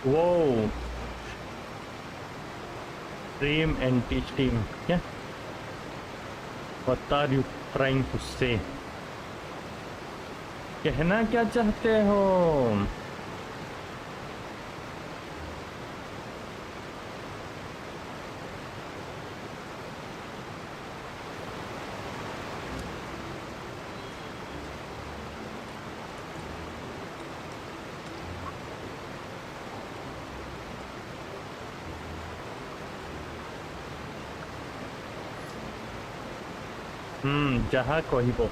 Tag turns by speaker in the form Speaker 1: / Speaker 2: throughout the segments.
Speaker 1: Whoa. Stream anti-steam. क्या? What are you trying to say? कहना क्या चाहते हो? ଯାହା କହିବ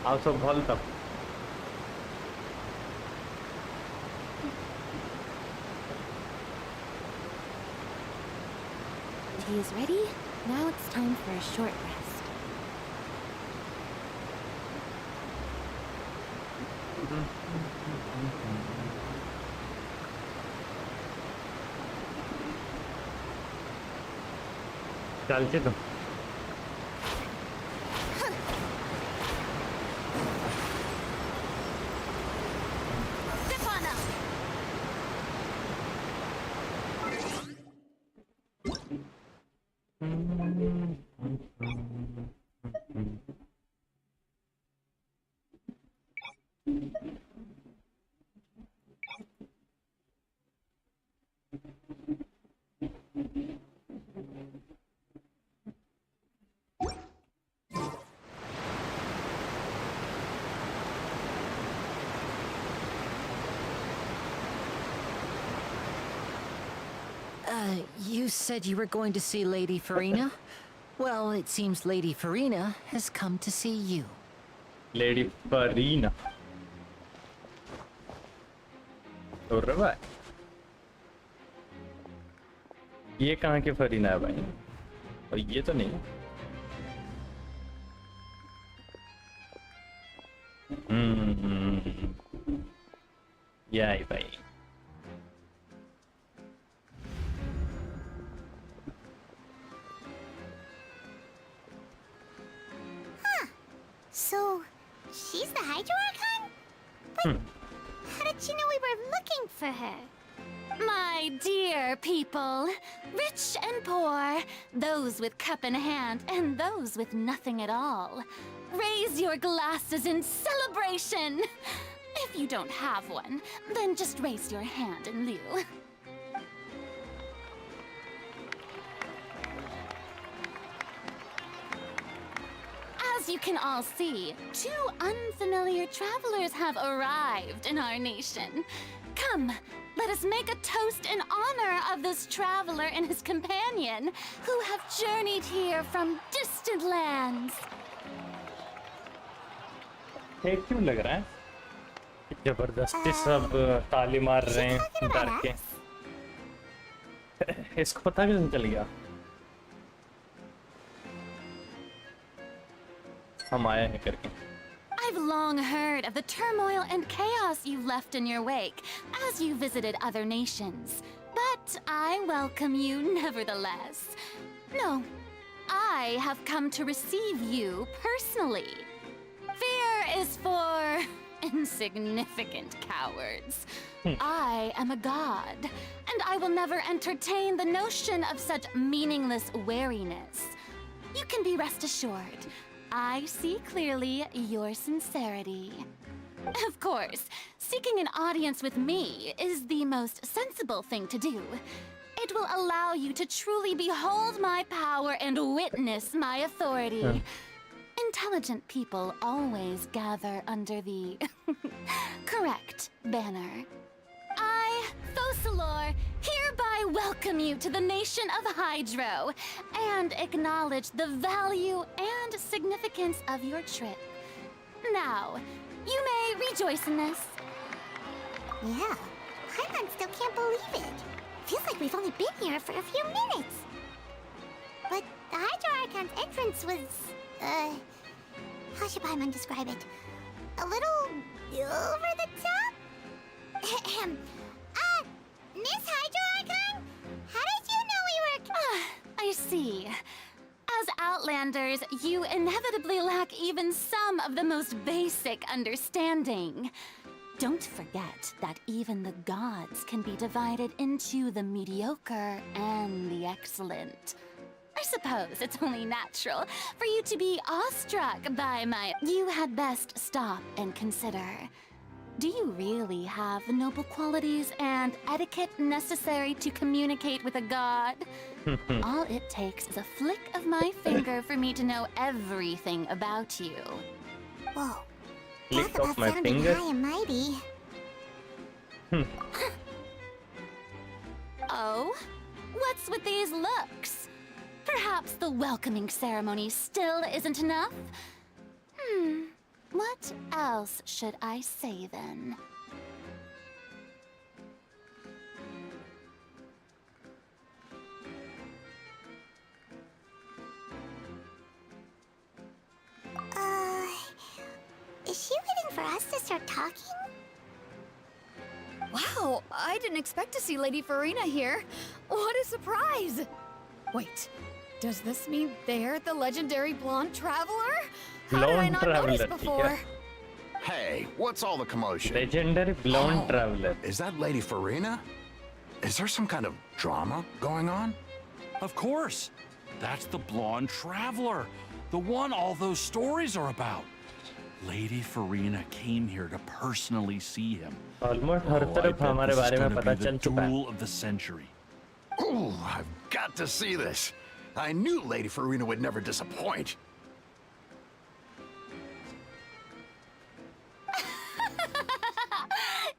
Speaker 1: ଆଉ ସବୁ ଭଲ ତ
Speaker 2: Tea is ready. Now it's time for a short rest.
Speaker 1: चालते तो
Speaker 3: You said you were going to see Lady Farina? Well, it seems Lady Farina has come to see you.
Speaker 1: Lady Farina. भाई ये कहाँ के फरीना है भाई और ये तो नहीं ये आई भाई
Speaker 2: So, she's the Hydro Archon? But how did she know we were looking for her?
Speaker 4: My dear people, rich and poor, those with cup in hand and those with nothing at all, raise your glasses in celebration. If you don't have one, then just raise your hand in lieu. As you can all see, two unfamiliar travelers have arrived in our nation. Come, let us make a toast in honor of this traveler and his companion, who have journeyed here from distant lands.
Speaker 1: ये क्यों लग रहा है जबरदस्ती सब ताली मार रहे हैं डर के इसको पता कैसे चल गया हम आए हैं करके
Speaker 4: I've long heard of the turmoil and chaos you've left in your wake as you visited other nations. But I welcome you nevertheless. No, I have come to receive you personally. Fear is for insignificant cowards. I am a god, and I will never entertain the notion of such meaningless wariness. You can be rest assured. I see clearly your sincerity. Of course, seeking an audience with me is the most sensible thing to do. It will allow you to truly behold my power and witness my authority. Intelligent people always gather under the correct banner. I, Fosalor, hereby welcome you to the nation of Hydro and acknowledge the value and significance of your trip. Now, you may rejoice in this.
Speaker 2: Yeah, Paimon still can't believe it. Feels like we've only been here for a few minutes. But the Hydro Archon's entrance was, how should Paimon describe it? A little over the top? Miss Hydro Archon? How did you know we were...
Speaker 4: I see. As Outlanders, you inevitably lack even some of the most basic understanding. Don't forget that even the gods can be divided into the mediocre and the excellent. I suppose it's only natural for you to be awestruck by my... You had best stop and consider. Do you really have the noble qualities and etiquette necessary to communicate with a god? All it takes is a flick of my finger for me to know everything about you.
Speaker 2: Whoa.
Speaker 1: Flick
Speaker 2: Talk
Speaker 1: of
Speaker 2: about
Speaker 1: my
Speaker 2: sounding
Speaker 1: finger.
Speaker 2: high and mighty.
Speaker 4: Oh? What's with these looks? Perhaps the welcoming ceremony still isn't enough? What else should I say then?
Speaker 2: Is she waiting for us to start talking?
Speaker 5: Wow, I didn't expect to see Lady Farina here. What a surprise! Wait, does this mean they're the legendary blonde traveler? How did I
Speaker 1: Blonde
Speaker 5: not
Speaker 1: traveler,
Speaker 5: notice
Speaker 1: ठीक
Speaker 5: before?
Speaker 1: है.
Speaker 6: Hey, what's all the commotion?
Speaker 1: Legendary blonde traveler.
Speaker 6: Is that Lady Farina? Is there some kind of drama going on?
Speaker 7: Of course. That's the blonde traveler. The one all those stories are about. Lady Farina came here to personally see him.
Speaker 1: Almost her
Speaker 7: I
Speaker 1: तरफ
Speaker 7: bet
Speaker 1: हमारे
Speaker 7: this is
Speaker 1: बारे में
Speaker 7: gonna
Speaker 1: पता
Speaker 7: be the
Speaker 1: चल चुका है.
Speaker 7: duel of the century.
Speaker 6: Ooh, I've got to see this. I knew Lady Farina would never disappoint.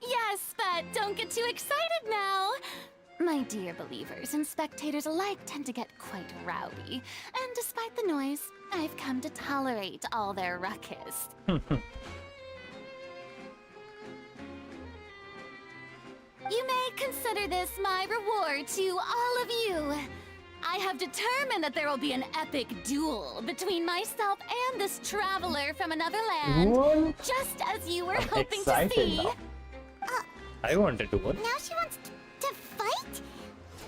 Speaker 4: Yes, but don't get too excited now. My dear believers and spectators alike tend to get quite rowdy, and despite the noise, I've come to tolerate all their ruckus. You may consider this my reward to all of you. I have determined that there will be an epic duel between myself and this traveler from another land,
Speaker 1: What?
Speaker 4: just as you were
Speaker 1: I'm
Speaker 4: hoping
Speaker 1: excited
Speaker 4: to see.
Speaker 1: now. I wanted to win.
Speaker 2: Now she wants to fight?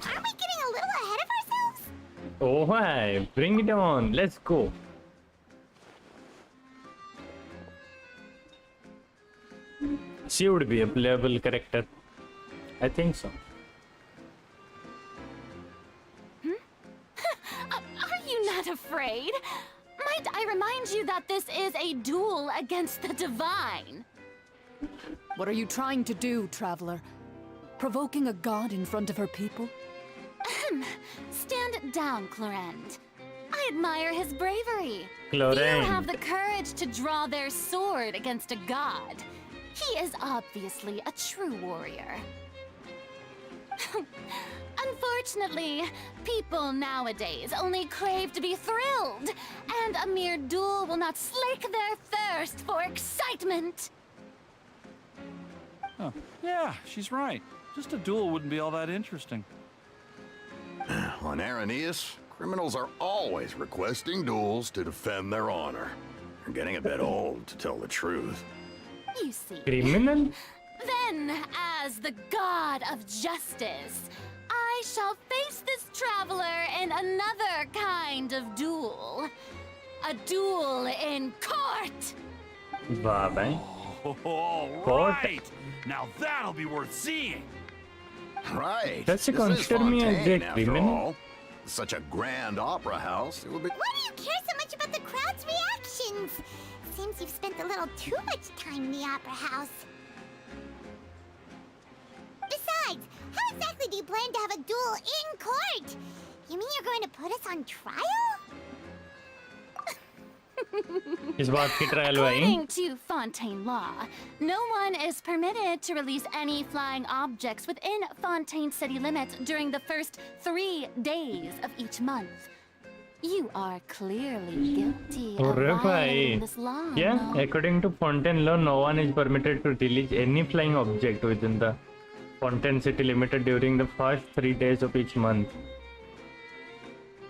Speaker 2: Aren't we getting a little ahead of ourselves?
Speaker 1: Oh my, bring it on. Let's go. She would be a playable character. I think so.
Speaker 4: Are you not afraid? Might I remind you that this is a duel against the divine?
Speaker 5: What are you trying to do, traveler? Provoking a god in front of her people?
Speaker 4: Stand down, Clorend. I admire his bravery.
Speaker 1: Clorend.
Speaker 4: Few have the courage to draw their sword against a god. He is obviously a true warrior. Unfortunately, people nowadays only crave to be thrilled, and a mere duel will not slake their thirst for excitement.
Speaker 7: Huh. Yeah, she's right. Just a duel wouldn't be all that interesting.
Speaker 6: On Araneus, criminals are always requesting duels to defend their honor. They're getting a bit old, to tell the truth.
Speaker 4: You see.
Speaker 1: Criminal?
Speaker 4: Then, as the god of justice, I shall face this traveler in another kind of duel. A duel in court!
Speaker 1: वाह भाई.
Speaker 7: All
Speaker 1: Court.
Speaker 7: right. Now that'll be worth seeing.
Speaker 6: Right.
Speaker 1: Does she
Speaker 6: This is
Speaker 1: consider me as
Speaker 6: Fontaine,
Speaker 1: a
Speaker 6: after
Speaker 1: criminal?
Speaker 6: all. Such a grand opera house. It would be.
Speaker 2: Why do you care so much about the crowd's reactions? Seems you've spent a little too much time in the opera house. Besides, how exactly do you plan to have a duel in court? You mean you're going to put us on trial?
Speaker 1: इस बात की trial भाई.
Speaker 4: According to Fontaine law, no one is permitted to release any flying objects within Fontaine city limits during the first 3 days of each month. You are clearly guilty of
Speaker 1: अरे
Speaker 4: violating
Speaker 1: भाई.
Speaker 4: this law.
Speaker 1: Yeah,
Speaker 4: no?
Speaker 1: according to Fontaine law, no one is permitted to release any flying object within the Fontaine city limited during the first 3 days of each month.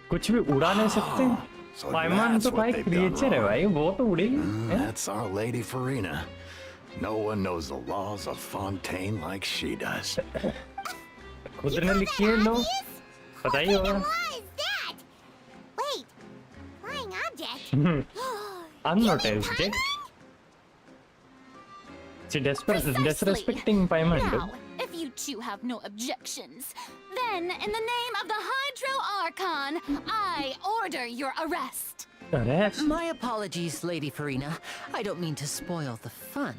Speaker 1: कुछ भी उड़ा नहीं सकते.
Speaker 6: So
Speaker 1: पाइमान
Speaker 6: that's
Speaker 1: तो
Speaker 6: what
Speaker 1: भाई
Speaker 6: they've done
Speaker 1: creature है
Speaker 6: wrong.
Speaker 1: भाई, वो तो उड़ेगी.
Speaker 6: That's our Lady Farina. No one knows the laws of Fontaine like she does.
Speaker 1: खुद ने लिखी है लोग. पता ही होगा.
Speaker 2: What is that? Wait,
Speaker 1: I'm not
Speaker 2: mean
Speaker 1: object.
Speaker 2: Paimon?
Speaker 1: She
Speaker 4: Precisely.
Speaker 1: disrespecting Paimon.
Speaker 4: Now, if you two have no objections, then in the name of the Hydro Archon, I order your arrest.
Speaker 1: Arrest?
Speaker 3: My apologies, Lady Farina. I don't mean to spoil the fun.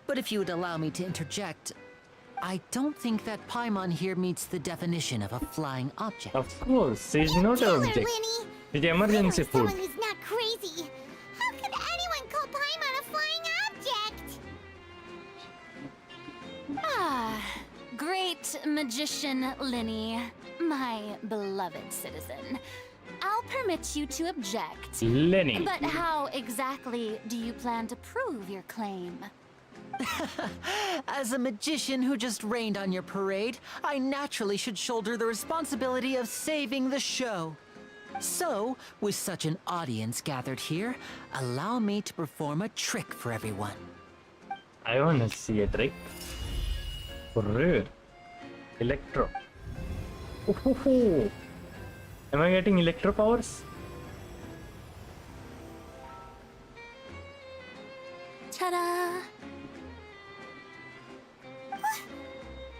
Speaker 3: But if you would allow me to interject, I don't think that Paimon here meets the definition of a flying object.
Speaker 1: Of course, she's not
Speaker 2: Tell
Speaker 1: an
Speaker 2: her,
Speaker 1: object.
Speaker 2: Linny.
Speaker 1: It's emergency
Speaker 2: You're someone
Speaker 1: food.
Speaker 2: who's not crazy. How could anyone call Paimon a flying object?
Speaker 4: Ah, great magician Linny, my beloved citizen. I'll permit you to object.
Speaker 1: Lenny.
Speaker 4: But how exactly do you plan to prove your claim?
Speaker 3: As a magician who just rained on your parade, I naturally should shoulder the responsibility of saving the show. So, with such an audience gathered here, allow me to perform a trick for everyone.
Speaker 1: I wanna see a trick. Rare. Electro. Ooh. Am I getting electro powers?
Speaker 4: Ta-da!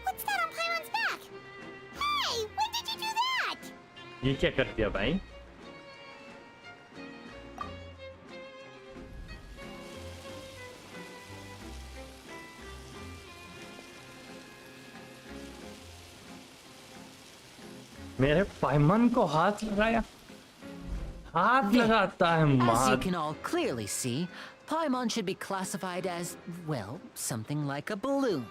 Speaker 2: What's that on Paimon's back? Hey, when did you do that?
Speaker 1: ये क्या कर दिया भाई? मेरे पाइमन को हाथ लगाया. हाथ लगाता है
Speaker 3: As you
Speaker 1: मार.
Speaker 3: can all clearly see, Paimon should be classified as, well, something like a balloon.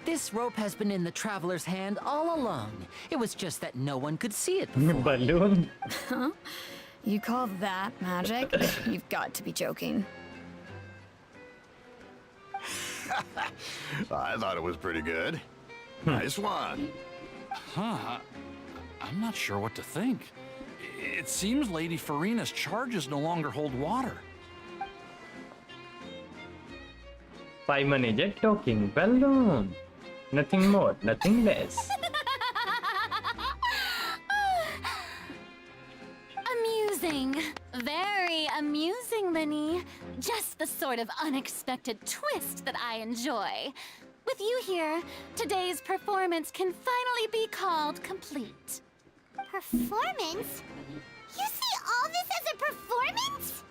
Speaker 3: This rope has been in the traveler's hand all along. It was just that no one could see it before.
Speaker 1: Balloon.
Speaker 5: You call that magic? You've got to be joking.
Speaker 6: I thought it was pretty good. Nice one.
Speaker 7: Huh? I'm not sure what to think. It seems Lady Farina's charges no longer hold water.
Speaker 1: Paimon is a talking balloon. Nothing more, nothing less.
Speaker 4: Amusing. Very amusing, Linny. Just the sort of unexpected twist that I enjoy. With you here, today's performance can finally be called complete.
Speaker 2: Performance? You see all this as a performance?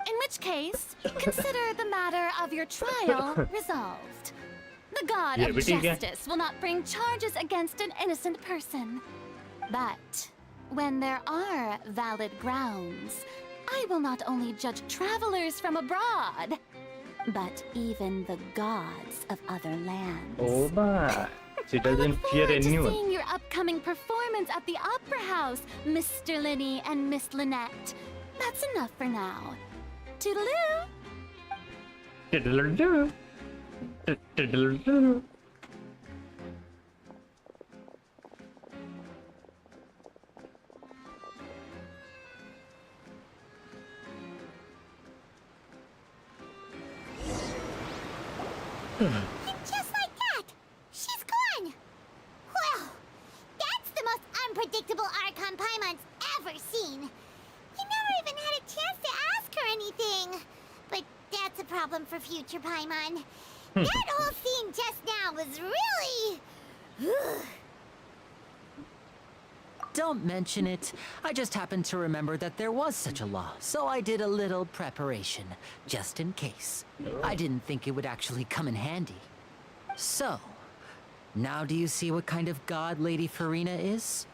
Speaker 4: In which case, consider the matter of your trial resolved. The god
Speaker 1: Yeah,
Speaker 4: of
Speaker 1: but you get-
Speaker 4: justice will not bring charges against an innocent person. But when there are valid grounds, I will not only judge travelers from abroad, but even the gods of other lands.
Speaker 1: Oh, bah. She
Speaker 4: I
Speaker 1: doesn't
Speaker 4: look
Speaker 1: fear
Speaker 4: forward to
Speaker 1: anyone.
Speaker 4: seeing your upcoming performance at the Opera House, Mr. Linny and Miss Lynette. That's enough for now. Toodaloo!
Speaker 1: Tiddle-doo. Tiddle-doo.
Speaker 2: And just like that, she's gone. Well, that's the most unpredictable Archon Paimon's ever seen. You never even had a chance to ask her anything. But that's a problem for future Paimon. That whole scene just now was really...
Speaker 3: Don't mention it. I just happened to remember that there was such a law, so I did a little preparation, just in case. I didn't think it would actually come in handy. So, now do you see what kind of god Lady Farina is?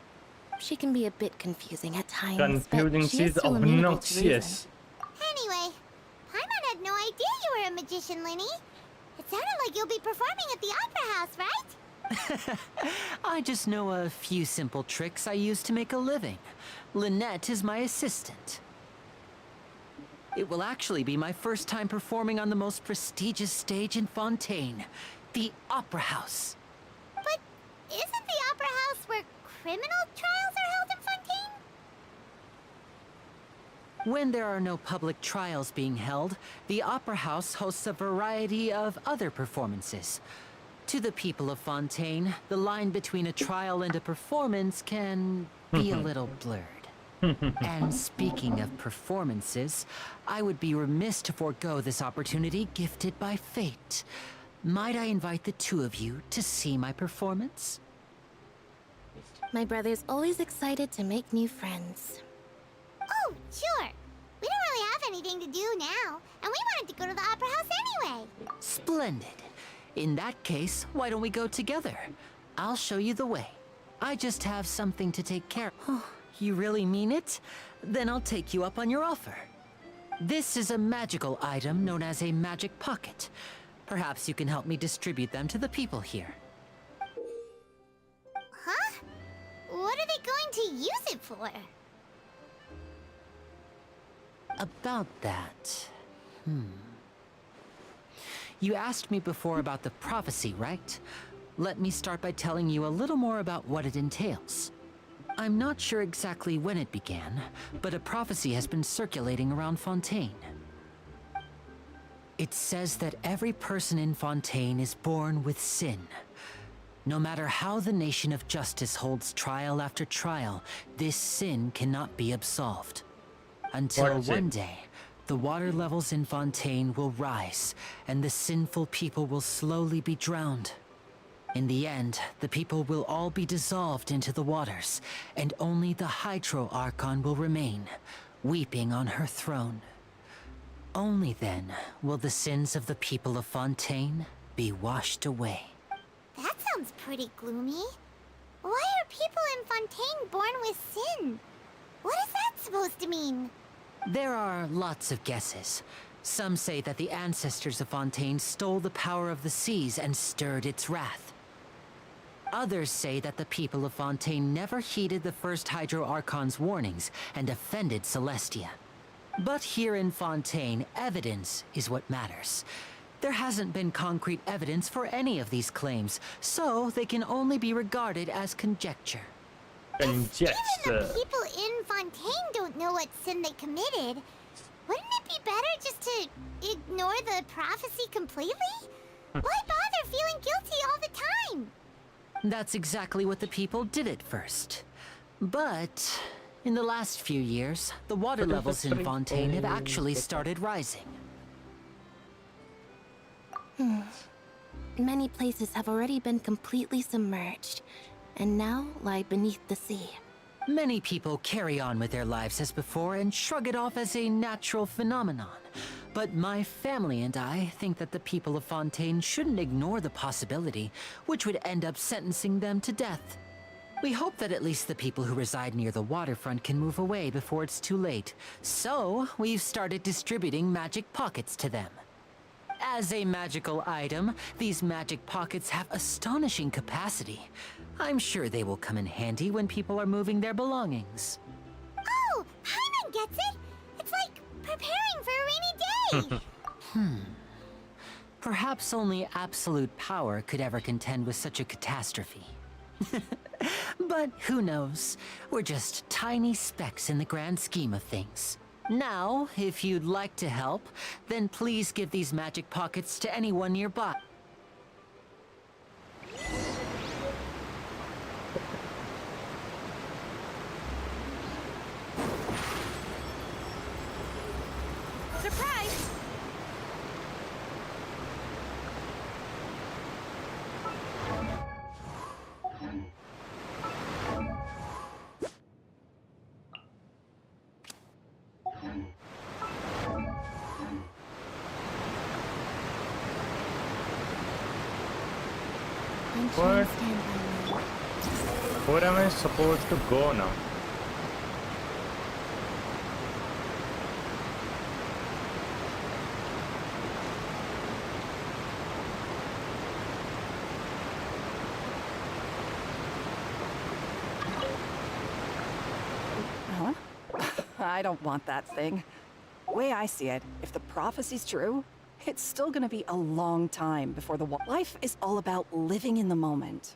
Speaker 8: She can be a bit confusing at times,
Speaker 1: Confusing,
Speaker 8: but she is
Speaker 1: she's
Speaker 8: still amenable to reason.
Speaker 1: obnoxious.
Speaker 2: Anyway, Paimon had no idea you were a magician, Linny. It sounded like you'll be performing at the Opera House, right?
Speaker 3: I just know a few simple tricks I use to make a living. Lynette is my assistant. It will actually be my first time performing on the most prestigious stage in Fontaine, the Opera House.
Speaker 2: But isn't the Opera House where criminal trials are held in Fontaine?
Speaker 3: When there are no public trials being held, the Opera House hosts a variety of other performances. To the people of Fontaine, the line between a trial and a performance can be a little blurred. And speaking of performances, I would be remiss to forego this opportunity gifted by fate. Might I invite the two of you to see my performance?
Speaker 8: My brother's always excited to make new friends.
Speaker 2: Oh, sure. We don't really have anything to do now, and we wanted to go to the Opera House anyway.
Speaker 3: Splendid. In that case, why don't we go together? I'll show you the way. I just have something to take care of. You really mean it? Then I'll take you up on your offer. This is a magical item known as a magic pocket. Perhaps you can help me distribute them to the people here.
Speaker 2: Huh? What are they going to use it for?
Speaker 3: About that... You asked me before about the prophecy, right? Let me start by telling you a little more about what it entails. I'm not sure exactly when it began, but a prophecy has been circulating around Fontaine. It says that every person in Fontaine is born with sin. No matter how the nation of justice holds trial after trial, this sin cannot be absolved. Until one day, the water levels in Fontaine will rise, and the sinful people will slowly be drowned. In the end, the people will all be dissolved into the waters, and only the Hydro Archon will remain, weeping on her throne. Only then will the sins of the people of Fontaine be washed away.
Speaker 2: That sounds pretty gloomy. Why are people in Fontaine born with sin? What is that supposed to mean?
Speaker 3: There are lots of guesses. Some say that the ancestors of Fontaine stole the power of the seas and stirred its wrath. Others say that the people of Fontaine never heeded the first Hydro Archon's warnings and offended Celestia. But here in Fontaine, evidence is what matters. There hasn't been concrete evidence for any of these claims, so they can only be regarded as conjecture.
Speaker 2: Even the people in Fontaine don't know what sin they committed. Wouldn't it be better just to ignore the prophecy completely? Why bother feeling guilty all the time?
Speaker 3: That's exactly what the people did at first. But in the last few years, the water levels in Fontaine have actually started rising.
Speaker 8: Many places have already been completely submerged, and now lie beneath the sea.
Speaker 3: Many people carry on with their lives as before and shrug it off as a natural phenomenon. But my family and I think that the people of Fontaine shouldn't ignore the possibility, which would end up sentencing them to death. We hope that at least the people who reside near the waterfront can move away before it's too late. So, we've started distributing magic pockets to them. As a magical item, these magic pockets have astonishing capacity. I'm sure they will come in handy when people are moving their belongings.
Speaker 2: Oh, Hyman gets it! It's like preparing for a rainy day!
Speaker 3: Perhaps only absolute power could ever contend with such a catastrophe. But who knows? We're just tiny specks in the grand scheme of things. Now, if you'd like to help, then please give these magic pockets to anyone nearby.
Speaker 5: Surprise!
Speaker 1: What? Where am I supposed to go now?
Speaker 9: Huh? I don't want that thing. Way I see it, if the prophecy's true, it's still gonna be a long time before life is all about living in the moment.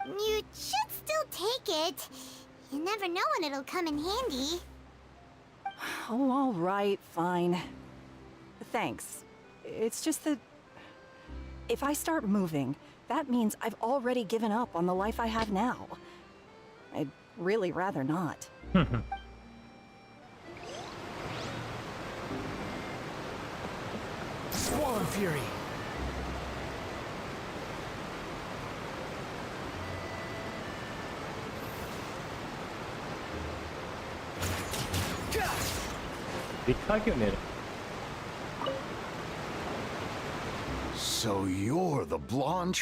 Speaker 2: You should still take it. You never know when it'll come in handy.
Speaker 9: Oh, all right, fine. Thanks. It's just that if I start moving, that means I've already given up on the life I have now. I'd really rather not.
Speaker 3: Squall and Fury.
Speaker 1: दिखा क्यों नहीं रहा?
Speaker 6: So you're the blonde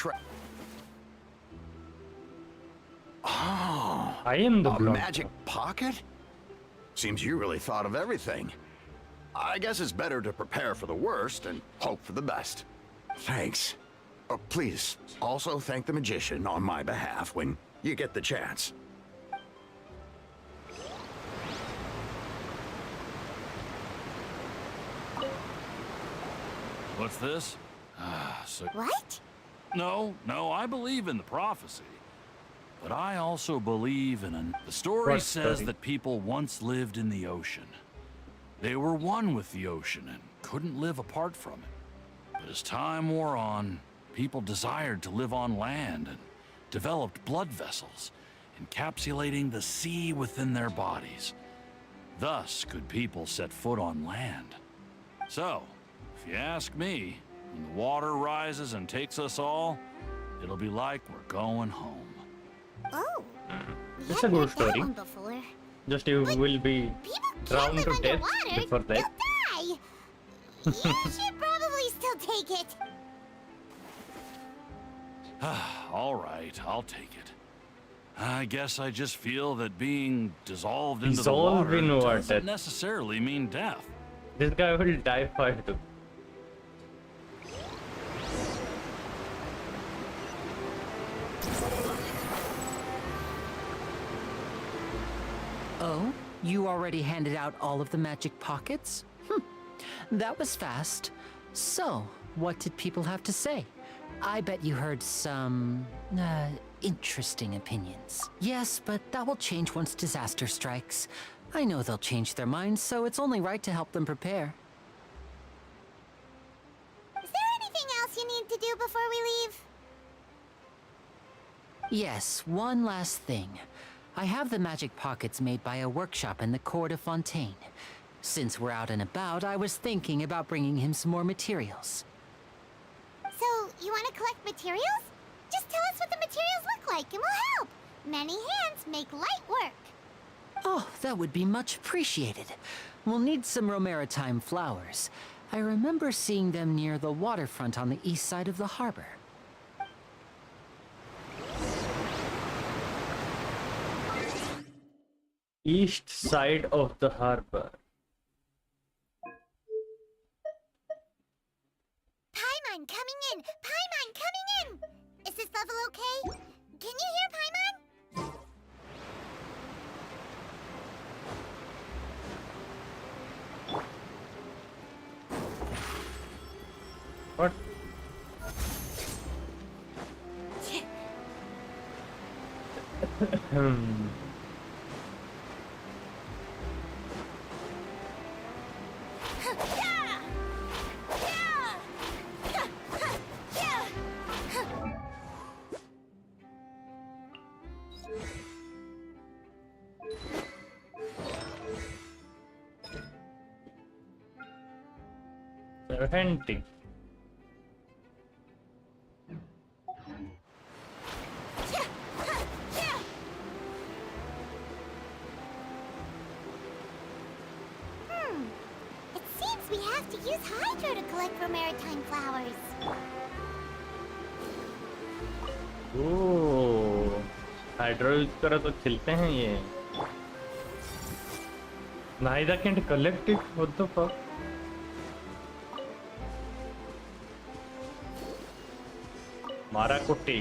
Speaker 6: Oh,
Speaker 1: I am the
Speaker 6: a
Speaker 1: blonde.
Speaker 6: magic pocket? Seems you really thought of everything. I guess it's better to prepare for the worst and hope for the best. Thanks. Please, also thank the magician on my behalf when you get the chance.
Speaker 7: What's this? So
Speaker 2: What?
Speaker 7: no, I believe in the prophecy. But I also believe in the story
Speaker 1: What
Speaker 7: says
Speaker 1: story?
Speaker 7: that people once lived in the ocean. They were one with the ocean and couldn't live apart from it. But as time wore on, people desired to live on land and developed blood vessels, encapsulating the sea within their bodies. Thus could people set foot on land. So, if you ask me, when the water rises and takes us all, it'll be like we're going home.
Speaker 2: Oh.
Speaker 1: It's a good
Speaker 2: That
Speaker 1: story.
Speaker 2: one before.
Speaker 1: Just you will be
Speaker 2: People can't
Speaker 1: drowned
Speaker 2: live
Speaker 1: to death
Speaker 2: underwater.
Speaker 1: before
Speaker 2: They'll
Speaker 1: that.
Speaker 2: die. You should probably still take it.
Speaker 7: All right, I'll take it. I guess I just feel that being dissolved into the
Speaker 1: Dissolve
Speaker 7: water
Speaker 1: in water.
Speaker 7: doesn't necessarily mean death.
Speaker 1: This guy will die first.
Speaker 3: Oh, you already handed out all of the magic pockets? That was fast. So, what did people have to say? I bet you heard some, interesting opinions. Yes, but that will change once disaster strikes. I know they'll change their minds, so it's only right to help them prepare.
Speaker 2: Is there anything else you need to do before we leave?
Speaker 3: Yes, one last thing. I have the magic pockets made by a workshop in the court of Fontaine. Since we're out and about, I was thinking about bringing him some more materials.
Speaker 2: So, you want to collect materials? Just tell us what the materials look like and we'll help. Many hands make light work.
Speaker 3: Oh, that would be much appreciated. We'll need some Romaritime flowers. I remember seeing them near the waterfront on the east side of the harbor.
Speaker 1: East side of the harbor.
Speaker 2: Paimon coming in! Paimon coming in! Is this level okay? Can you hear Paimon?
Speaker 1: What? Hunting.
Speaker 2: It seems we have to use Hydro to collect Romaritime flowers.
Speaker 1: Oh hydro use करा तो खिलते हैं ये Neither can collect it. What the fuck? Marakote.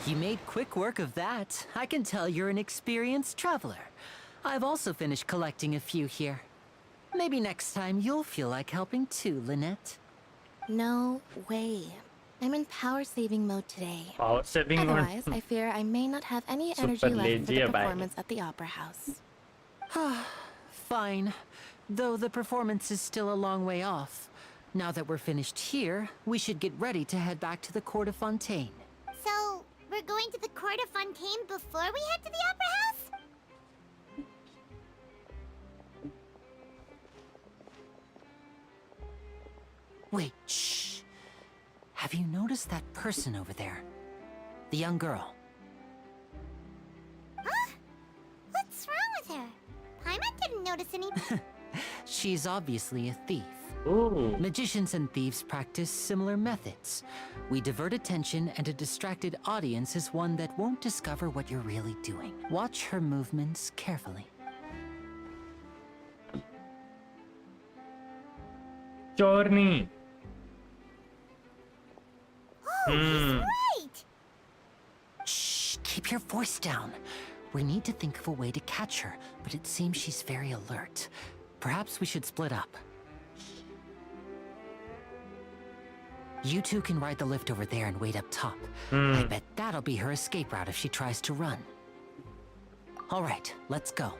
Speaker 3: You made quick work of that. I can tell you're an experienced traveler. I've also finished collecting a few here. Maybe next time you'll feel like helping too, Lynette.
Speaker 8: No way. I'm in power saving mode today.
Speaker 1: Power saving mode.
Speaker 8: Otherwise, I fear I may not have any energy
Speaker 1: Super
Speaker 8: left for
Speaker 1: lazy
Speaker 8: the
Speaker 1: है भाई.
Speaker 8: performance at the Opera House.
Speaker 3: Fine. Though the performance is still a long way off. Now that we're finished here, we should get ready to head back to the court of Fontaine.
Speaker 2: So, we're going to the court of Fontaine before we head to the Opera House?
Speaker 3: Wait, shh. Have you noticed that person over there? The young girl.
Speaker 2: Huh? What's wrong with her? Paimon didn't notice anything.
Speaker 3: She's obviously a thief.
Speaker 1: Ooh.
Speaker 3: Magicians and thieves practice similar methods. We divert attention, and a distracted audience is one that won't discover what you're really doing. Watch her movements carefully.
Speaker 1: Chorni.
Speaker 2: Oh, he's right!
Speaker 3: Shh, keep your voice down. We need to think of a way to catch her, but it seems she's very alert. Perhaps we should split up. You two can ride the lift over there and wait up top. I bet that'll be her escape route if she tries to run. All right, let's go.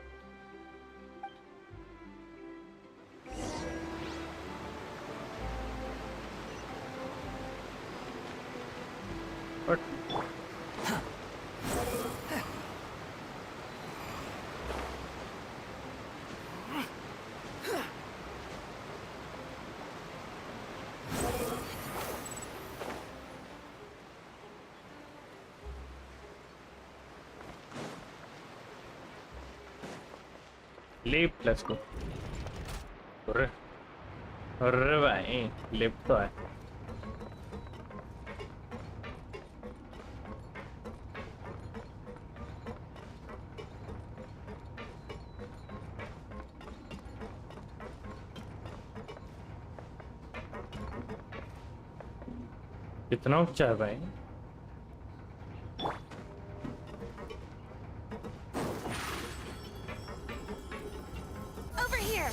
Speaker 1: What? Leap, let's go. अरे अरे भाई lift तो है. कितना ऊंचा है भाई?
Speaker 5: Over here!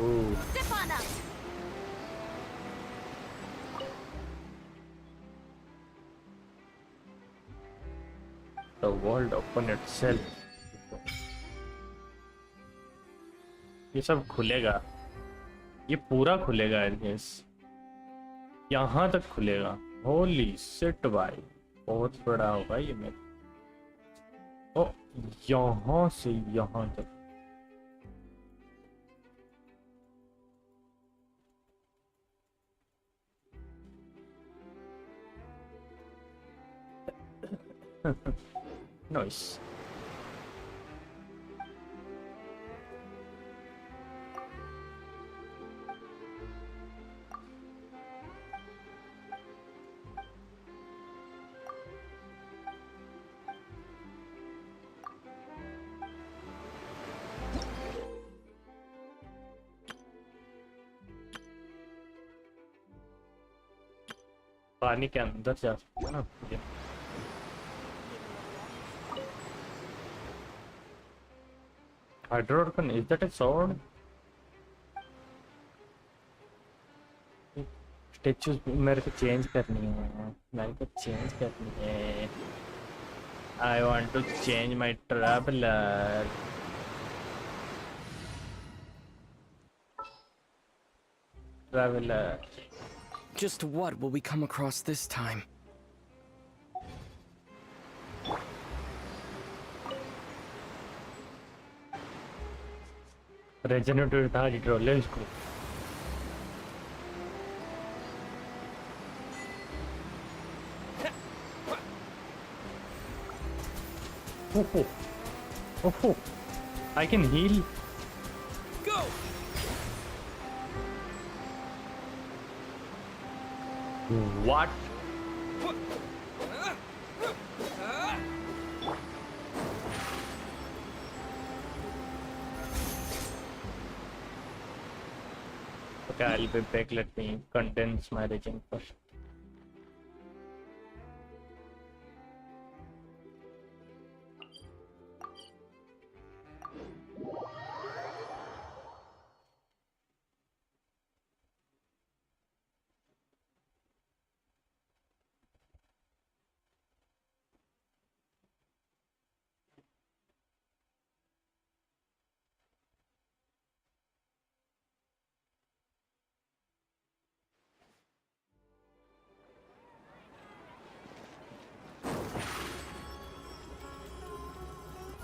Speaker 1: Ooh.
Speaker 5: Zip on up!
Speaker 1: The world open itself. ये सब खुलेगा. ये पूरा खुलेगा I guess. यहाँ तक खुलेगा. Holy shit भाई. बहुत बड़ा होगा ये मेरे. ओ यहाँ से यहाँ तक. Nice. पानी के अंदर जा सकते हैं ना. Hydrorgon, is that a sword? Statues मेरे को change करनी है. मेरे को change करनी है. I want to change my traveler. Traveler.
Speaker 10: Just what will we come across this time?
Speaker 1: Regenerative था डिट्रोल है इसको. Oh, I can heal.
Speaker 10: Go!
Speaker 1: What? Okay, I'll be back. Let me condense my regen first.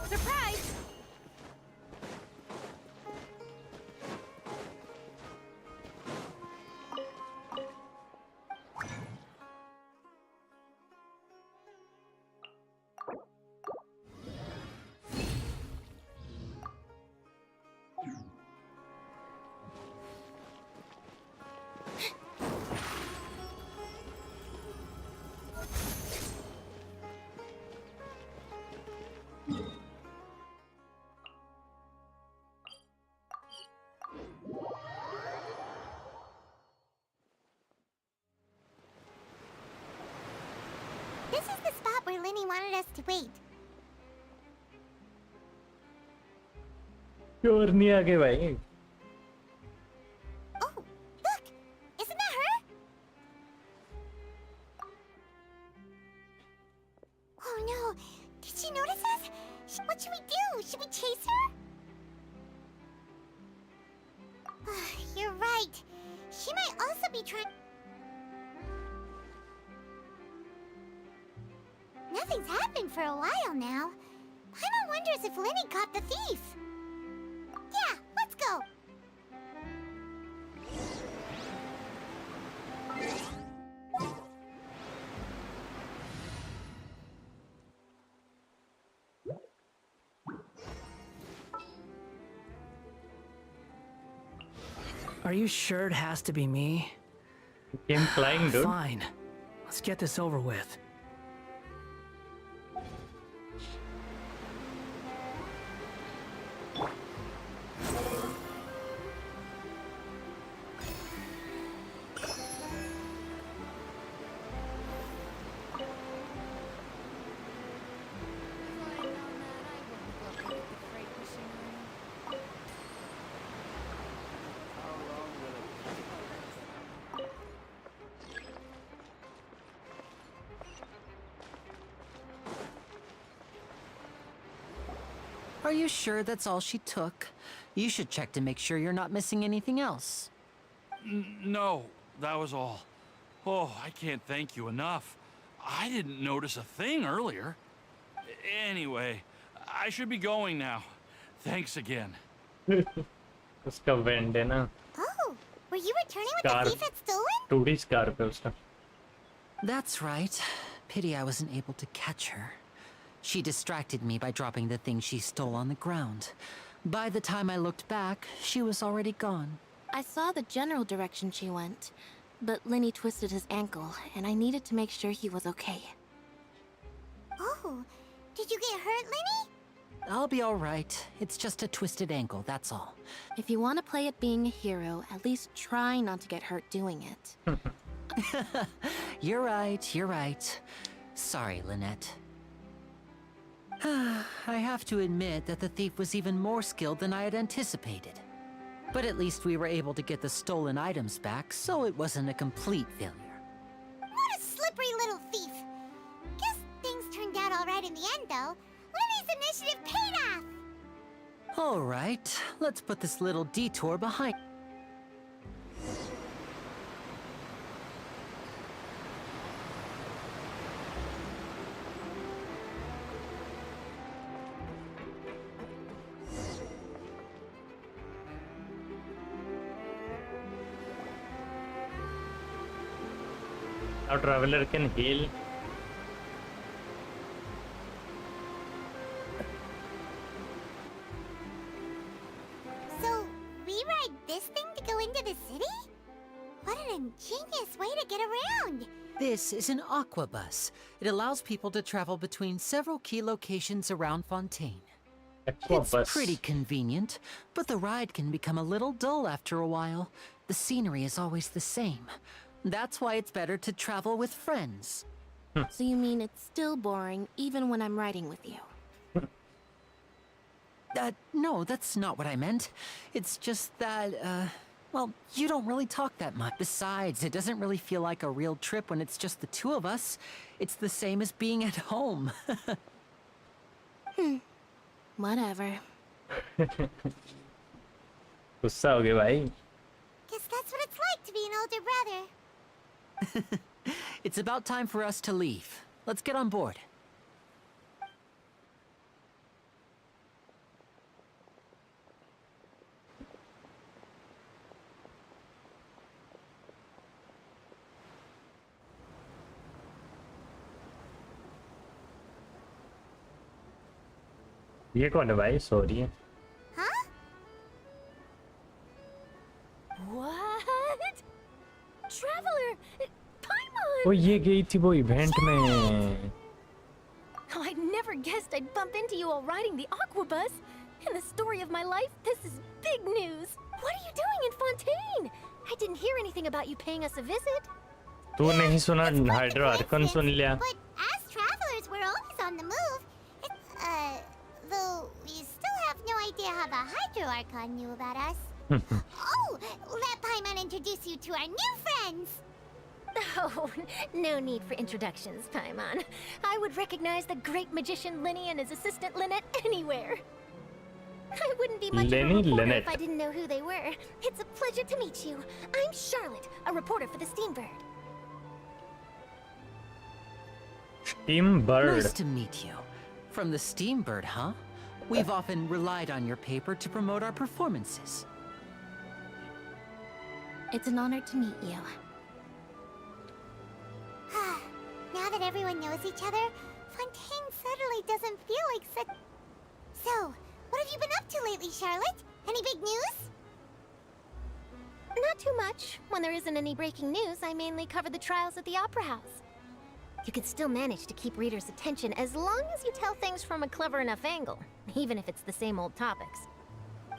Speaker 5: Surprise!
Speaker 2: This is the spot where Linny wanted us to wait.
Speaker 1: क्यों नहीं आगे भाई?
Speaker 2: Oh, look! Isn't that her? Oh no! Did she notice us? What should we do? Should we chase her? You're right. She might also be trying. Nothing's happened for a while now. Paimon wonders if Linny caught the thief. Yeah, let's go.
Speaker 10: Are you sure it has to be me?
Speaker 1: Came flying, dude.
Speaker 10: Fine. Let's get this over with.
Speaker 3: Are you sure that's all she took? You should check to make sure you're not missing anything else.
Speaker 7: No, that was all. Oh, I can't thank you enough. I didn't notice a thing earlier. Anyway, I should be going now. Thanks again.
Speaker 1: उसका वेंड है ना?
Speaker 2: Oh, were you returning what
Speaker 1: Scar.
Speaker 2: the thief had stolen?
Speaker 1: 2D scar पे उसका.
Speaker 3: That's right. Pity I wasn't able to catch her. She distracted me by dropping the thing she stole on the ground. By the time I looked back, she was already gone.
Speaker 8: I saw the general direction she went, but Linny twisted his ankle, and I needed to make sure he was okay.
Speaker 2: Oh, did you get hurt, Linny?
Speaker 3: I'll be all right. It's just a twisted ankle, that's all.
Speaker 8: If you want to play at being a hero, at least try not to get hurt doing it.
Speaker 3: You're right, you're right. Sorry, Lynette. I have to admit that the thief was even more skilled than I had anticipated. But at least we were able to get the stolen items back, so it wasn't a complete failure.
Speaker 2: What a slippery little thief. Guess things turned out all right in the end, though. Linny's initiative paid off.
Speaker 3: All right, let's put this little detour behind.
Speaker 1: Now traveler can heal.
Speaker 2: So, we ride this thing to go into the city? What an ingenious way to get around.
Speaker 3: This is an aqua bus. It allows people to travel between several key locations around Fontaine. It's
Speaker 1: Aquabus.
Speaker 3: pretty convenient, but the ride can become a little dull after a while. The scenery is always the same. That's why it's better to travel with friends.
Speaker 8: So you mean it's still boring even when I'm riding with you?
Speaker 3: No, that's not what I meant. It's just that, well, you don't really talk that much. Besides, it doesn't really feel like a real trip when it's just the two of us. It's the same as being at home.
Speaker 8: Whatever.
Speaker 1: गुस्सा हो गया भाई.
Speaker 2: Guess that's what it's like to be an older brother.
Speaker 3: It's about time for us to leave. Let's get on board.
Speaker 1: ये कौन है भाई? Sorry.
Speaker 2: Huh?
Speaker 8: What? Traveler! Paimon!
Speaker 1: ओ ये गई थी वो इवेंट में।
Speaker 8: Oh, I never guessed I'd bump into you while riding the Aquabus. In the story of my life, this is big news. What are you doing in Fontaine? I didn't hear anything about you paying us a visit.
Speaker 1: तू नहीं सुना? Hydro Arkan सुन लिया।
Speaker 2: But as travelers, we're always on the move. Though we still have no idea how the Hydro Archon knew about us. Oh, let Paimon introduce you to our new friends.
Speaker 8: Oh, no need for introductions, Paimon. I would recognize the great magician Linny and his assistant Lynette anywhere. I wouldn't be much
Speaker 1: Lenny,
Speaker 8: of a reporter
Speaker 1: Lynette.
Speaker 8: if I didn't know who they were. It's a pleasure to meet you. I'm Charlotte, a reporter for the Steambird.
Speaker 1: Team bird.
Speaker 3: Nice to meet you. From the Steambird, huh? We've often relied on your paper to promote our performances.
Speaker 8: It's an honor to meet you.
Speaker 2: Now that everyone knows each other, Fontaine suddenly doesn't feel like such... So, what have you been up to lately, Charlotte? Any big news?
Speaker 8: Not too much. When there isn't any breaking news, I mainly cover the trials at the Opera House. You can still manage to keep readers' attention as long as you tell things from a clever enough angle, even if it's the same old topics.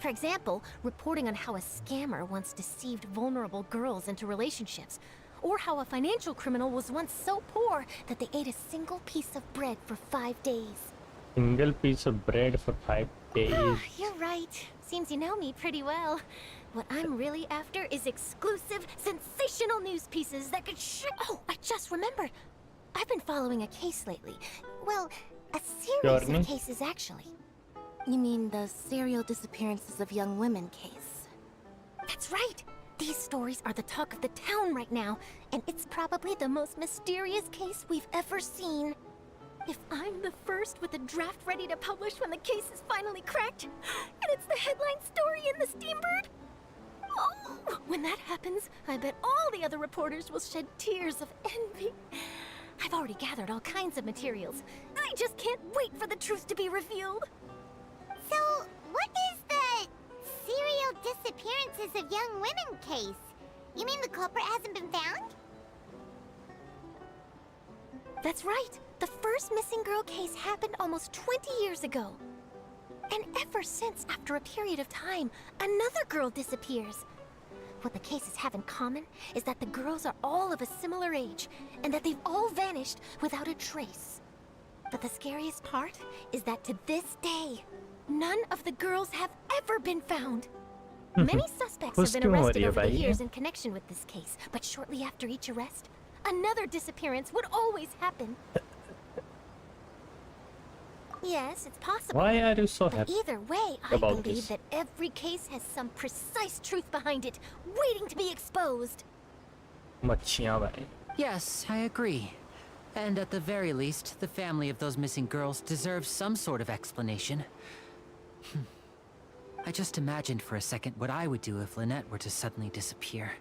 Speaker 8: For example, reporting on how a scammer once deceived vulnerable girls into relationships, or how a financial criminal was once so poor that they ate a single piece of bread for 5 days.
Speaker 1: Single piece of bread for 5 days.
Speaker 8: You're right. Seems you know me pretty well. What I'm really after is exclusive, sensational news pieces that could Oh, I just remembered. I've been following a case lately. Well, a series
Speaker 1: Journey?
Speaker 8: of cases, actually. You mean the serial disappearances of young women case? That's right. These stories are the talk of the town right now, and it's probably the most mysterious case we've ever seen. If I'm the first with a draft ready to publish when the case is finally cracked, and it's the headline story in the Steambird, oh, when that happens, I bet all the other reporters will shed tears of envy. I've already gathered all kinds of materials. I just can't wait for the truth to be revealed.
Speaker 2: So, what is the serial disappearances of young women case? You mean the culprit hasn't been found?
Speaker 8: That's right. The first missing girl case happened almost 20 years ago. And ever since, after a period of time, another girl disappears. What the cases have in common is that the girls are all of a similar age, and that they've all vanished without a trace. But the scariest part is that to this day, none of the girls have ever been found. Many suspects have been arrested over the years in connection with this case, but shortly after each arrest, another disappearance would always happen. Yes, it's possible.
Speaker 1: Why are you so
Speaker 8: But
Speaker 1: happy
Speaker 8: either way, I
Speaker 1: about
Speaker 8: believe
Speaker 1: this?
Speaker 8: that every case has some precise truth behind it, waiting to be exposed.
Speaker 1: मच्छियाँ भाई।
Speaker 3: Yes, I agree. And at the very least, the family of those missing girls deserves some sort of explanation. I just imagined for a second what I would do if Lynette were to suddenly disappear.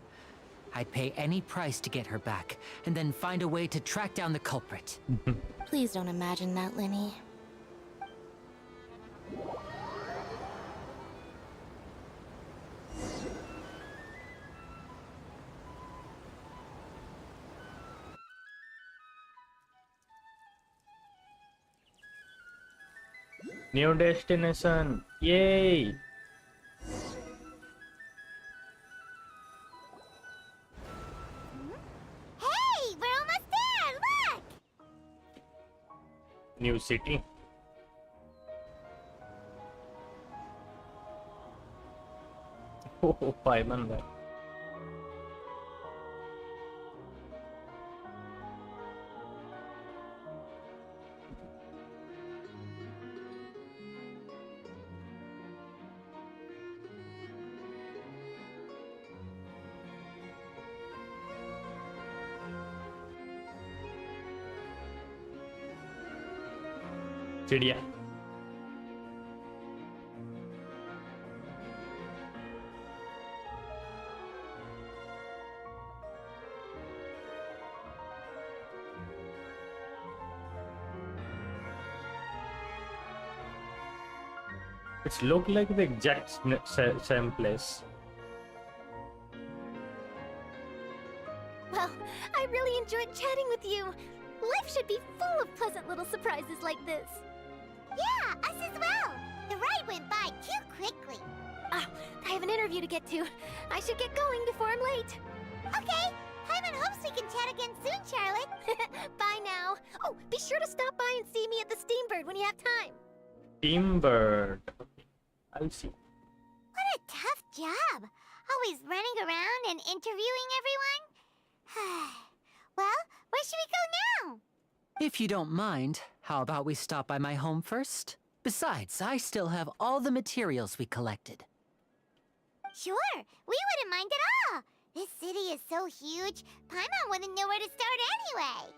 Speaker 3: I'd pay any price to get her back, and then find a way to track down the culprit.
Speaker 8: Please don't imagine that, Linny.
Speaker 1: New destination! Yay!
Speaker 2: Hey, we're almost there! Look!
Speaker 1: New city. Oh, Paimon भाई। चिड़िया। It's look like the exact same place.
Speaker 8: Well, I really enjoyed chatting with you. Life should be full of pleasant little surprises like this.
Speaker 2: Yeah, us as well. The ride went by too quickly.
Speaker 8: Ah, I have an interview to get to. I should get going before I'm late.
Speaker 2: Okay, Hyman hopes we can chat again soon, Charlotte.
Speaker 8: Bye now. Oh, be sure to stop by and see me at the Steambird when you have time.
Speaker 1: Teambird. Okay, I'll see.
Speaker 2: What a tough job. Always running around and interviewing everyone. Well, where should we go now?
Speaker 3: If you don't mind, how about we stop by my home first? Besides, I still have all the materials we collected.
Speaker 2: Sure, we wouldn't mind at all. This city is so huge, Paimon wouldn't know where to start anyway.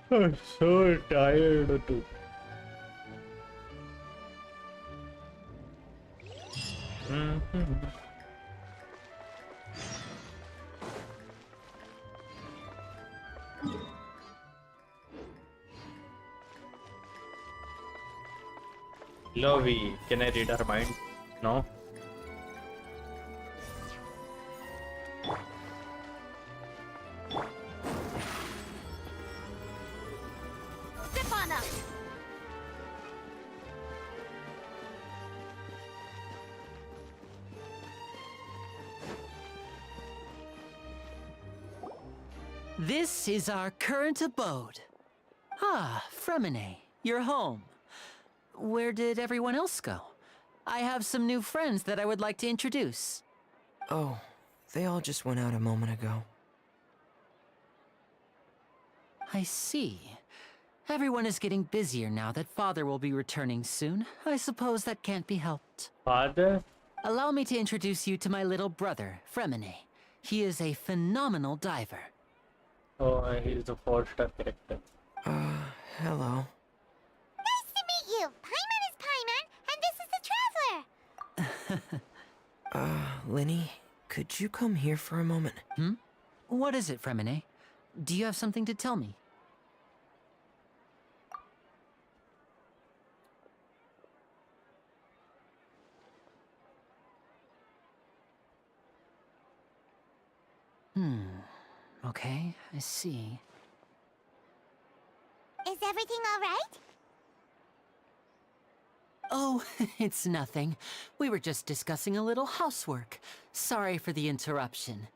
Speaker 1: I'm so tired too. Lovey, can I read her mind? No.
Speaker 8: Zip on up.
Speaker 3: This is our current abode. Ah, Fremine, you're home. Where did everyone else go? I have some new friends that I would like to introduce.
Speaker 10: Oh, they all just went out a moment ago.
Speaker 3: I see. Everyone is getting busier now that Father will be returning soon. I suppose that can't be helped.
Speaker 1: Father?
Speaker 3: Allow me to introduce you to my little brother, Fremine. He is a phenomenal diver.
Speaker 1: Oh, he's the 4-star character.
Speaker 10: Hello.
Speaker 2: Nice to meet you. Paimon is Paimon, and this is the Traveler.
Speaker 10: Linny, could you come here for a moment?
Speaker 3: What is it, Fremine? Do you have something to tell me? Okay, I see.
Speaker 2: Is everything all right?
Speaker 3: Oh, it's nothing. We were just discussing a little housework. Sorry for the interruption.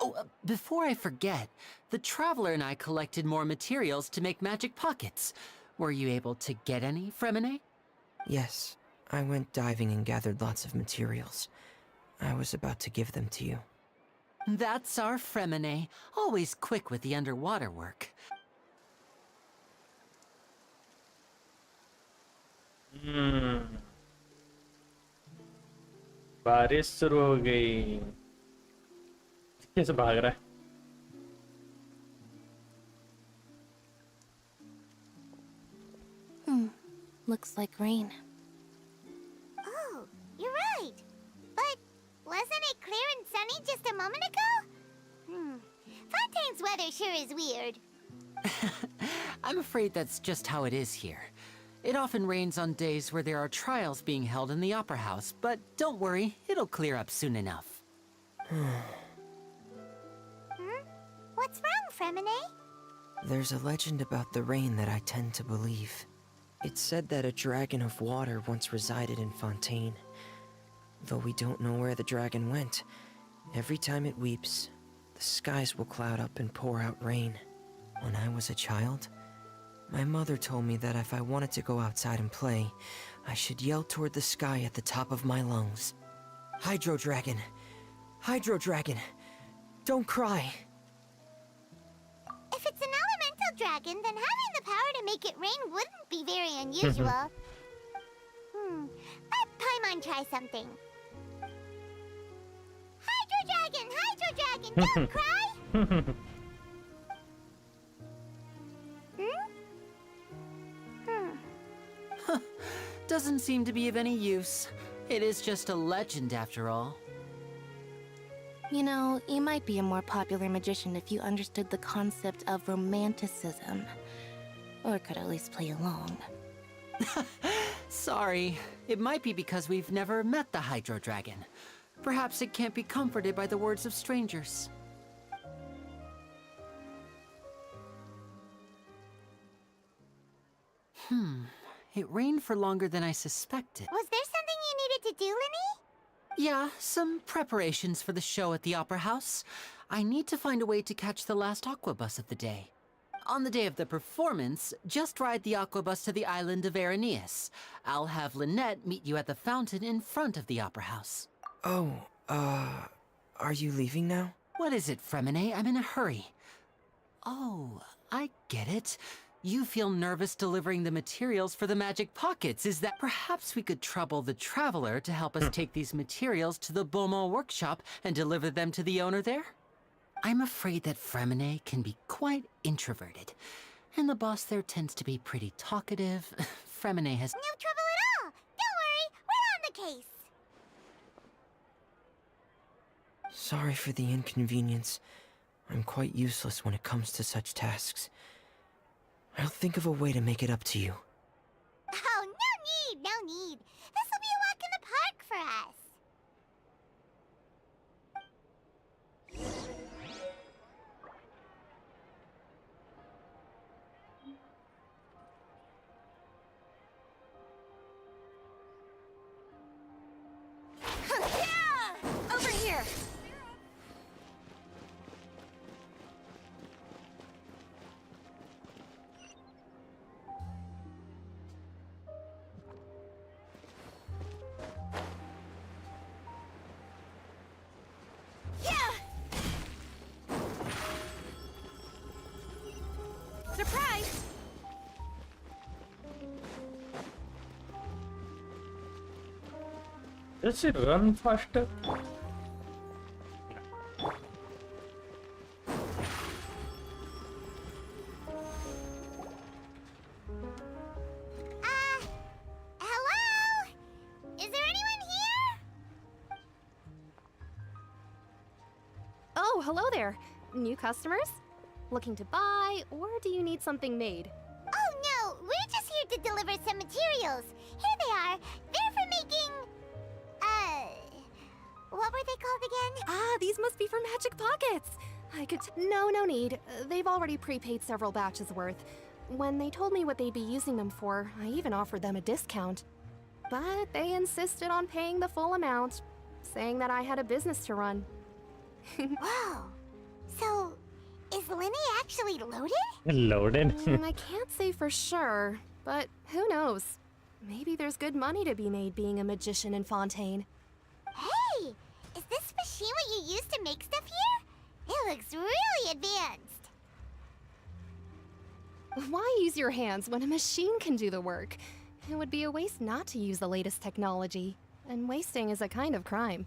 Speaker 3: Oh, before I forget, the Traveler and I collected more materials to make magic pockets. Were you able to get any, Fremine?
Speaker 10: Yes, I went diving and gathered lots of materials. I was about to give them to you.
Speaker 3: That's our Fremine, always quick with the underwater work.
Speaker 1: बारिश शुरू हो गई. कैसे भाग रहा है?
Speaker 8: Looks like rain.
Speaker 2: Oh, you're right. But wasn't it clear and sunny just a moment ago? Fontaine's weather sure is weird.
Speaker 3: I'm afraid that's just how it is here. It often rains on days where there are trials being held in the Opera House, but don't worry, it'll clear up soon enough.
Speaker 2: What's wrong, Fremine?
Speaker 10: There's a legend about the rain that I tend to believe. It's said that a dragon of water once resided in Fontaine. Though we don't know where the dragon went, every time it weeps, the skies will cloud up and pour out rain. When I was a child, my mother told me that if I wanted to go outside and play, I should yell toward the sky at the top of my lungs. Hydro Dragon! Hydro Dragon! Don't cry!
Speaker 2: If it's an elemental dragon, then having the power to make it rain wouldn't be very unusual. want to try something. Hydro Dragon, don't cry!
Speaker 3: Doesn't seem to be of any use. It is just a legend after all.
Speaker 8: You know, you might be a more popular magician if you understood the concept of romanticism. Or could at least play along.
Speaker 3: Sorry. It might be because we've never met the Hydro Dragon. Perhaps it can't be comforted by the words of strangers. It rained for longer than I suspected.
Speaker 2: Was there something you needed to do, Linny?
Speaker 3: Yeah, some preparations for the show at the Opera House. I need to find a way to catch the last aqua bus of the day. On the day of the performance, just ride the aqua bus to the island of Aeneas. I'll have Lynette meet you at the fountain in front of the Opera House.
Speaker 10: Oh, are you leaving now?
Speaker 3: What is it, Fremine? I'm in a hurry. Oh, I get it. You feel nervous delivering the materials for the magic pockets. Is that perhaps we could trouble the traveler to help us take these materials to the Beaumont workshop and deliver them to the owner there? I'm afraid that Fremine can be quite introverted, and the boss there tends to be pretty talkative. Fremine has
Speaker 2: No trouble at all! Don't worry, we're on the case!
Speaker 10: Sorry for the inconvenience. I'm quite useless when it comes to such tasks. I'll think of a way to make it up to you.
Speaker 2: Oh, no need! This will be a walk in the park for us!
Speaker 5: Over here! Surprise!
Speaker 1: Does it run faster?
Speaker 2: Hello? Is there anyone here?
Speaker 11: Oh, hello there. New customers? Looking to buy, or do you need something made?
Speaker 2: Oh no, we're just here to deliver some materials. Here they are. They're for making... what were they called again?
Speaker 11: Ah, these must be for Magic Pockets. I could no need. They've already prepaid several batches worth. When they told me what they'd be using them for, I even offered them a discount. But they insisted on paying the full amount, saying that I had a business to run.
Speaker 2: Whoa. So, is Linny actually loaded?
Speaker 1: Loaded.
Speaker 11: I can't say for sure, but who knows? Maybe there's good money to be made being a magician in Fontaine.
Speaker 2: Hey! Is this machine what you use to make stuff here? It looks really advanced.
Speaker 11: Why use your hands when a machine can do the work? It would be a waste not to use the latest technology, and wasting is a kind of crime.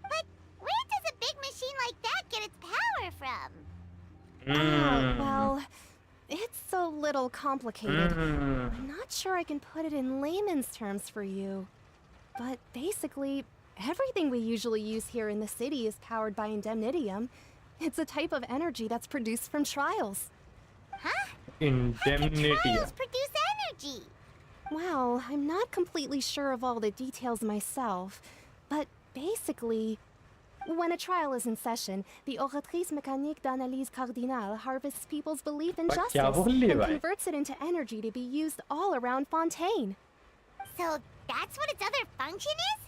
Speaker 2: But where does a big machine like that get its power from?
Speaker 11: Well, it's a little complicated. I'm not sure I can put it in layman's terms for you. But basically, everything we usually use here in the city is powered by indemnitium. It's a type of energy that's produced from trials.
Speaker 2: Huh?
Speaker 1: Indemnity.
Speaker 2: Trials produce energy.
Speaker 11: Well, I'm not completely sure of all the details myself, but basically, when a trial is in session, the oratrice mécanique d'analyse cardinale harvests people's belief in justice and converts it into energy to be used all around Fontaine.
Speaker 2: So that's what its other function is?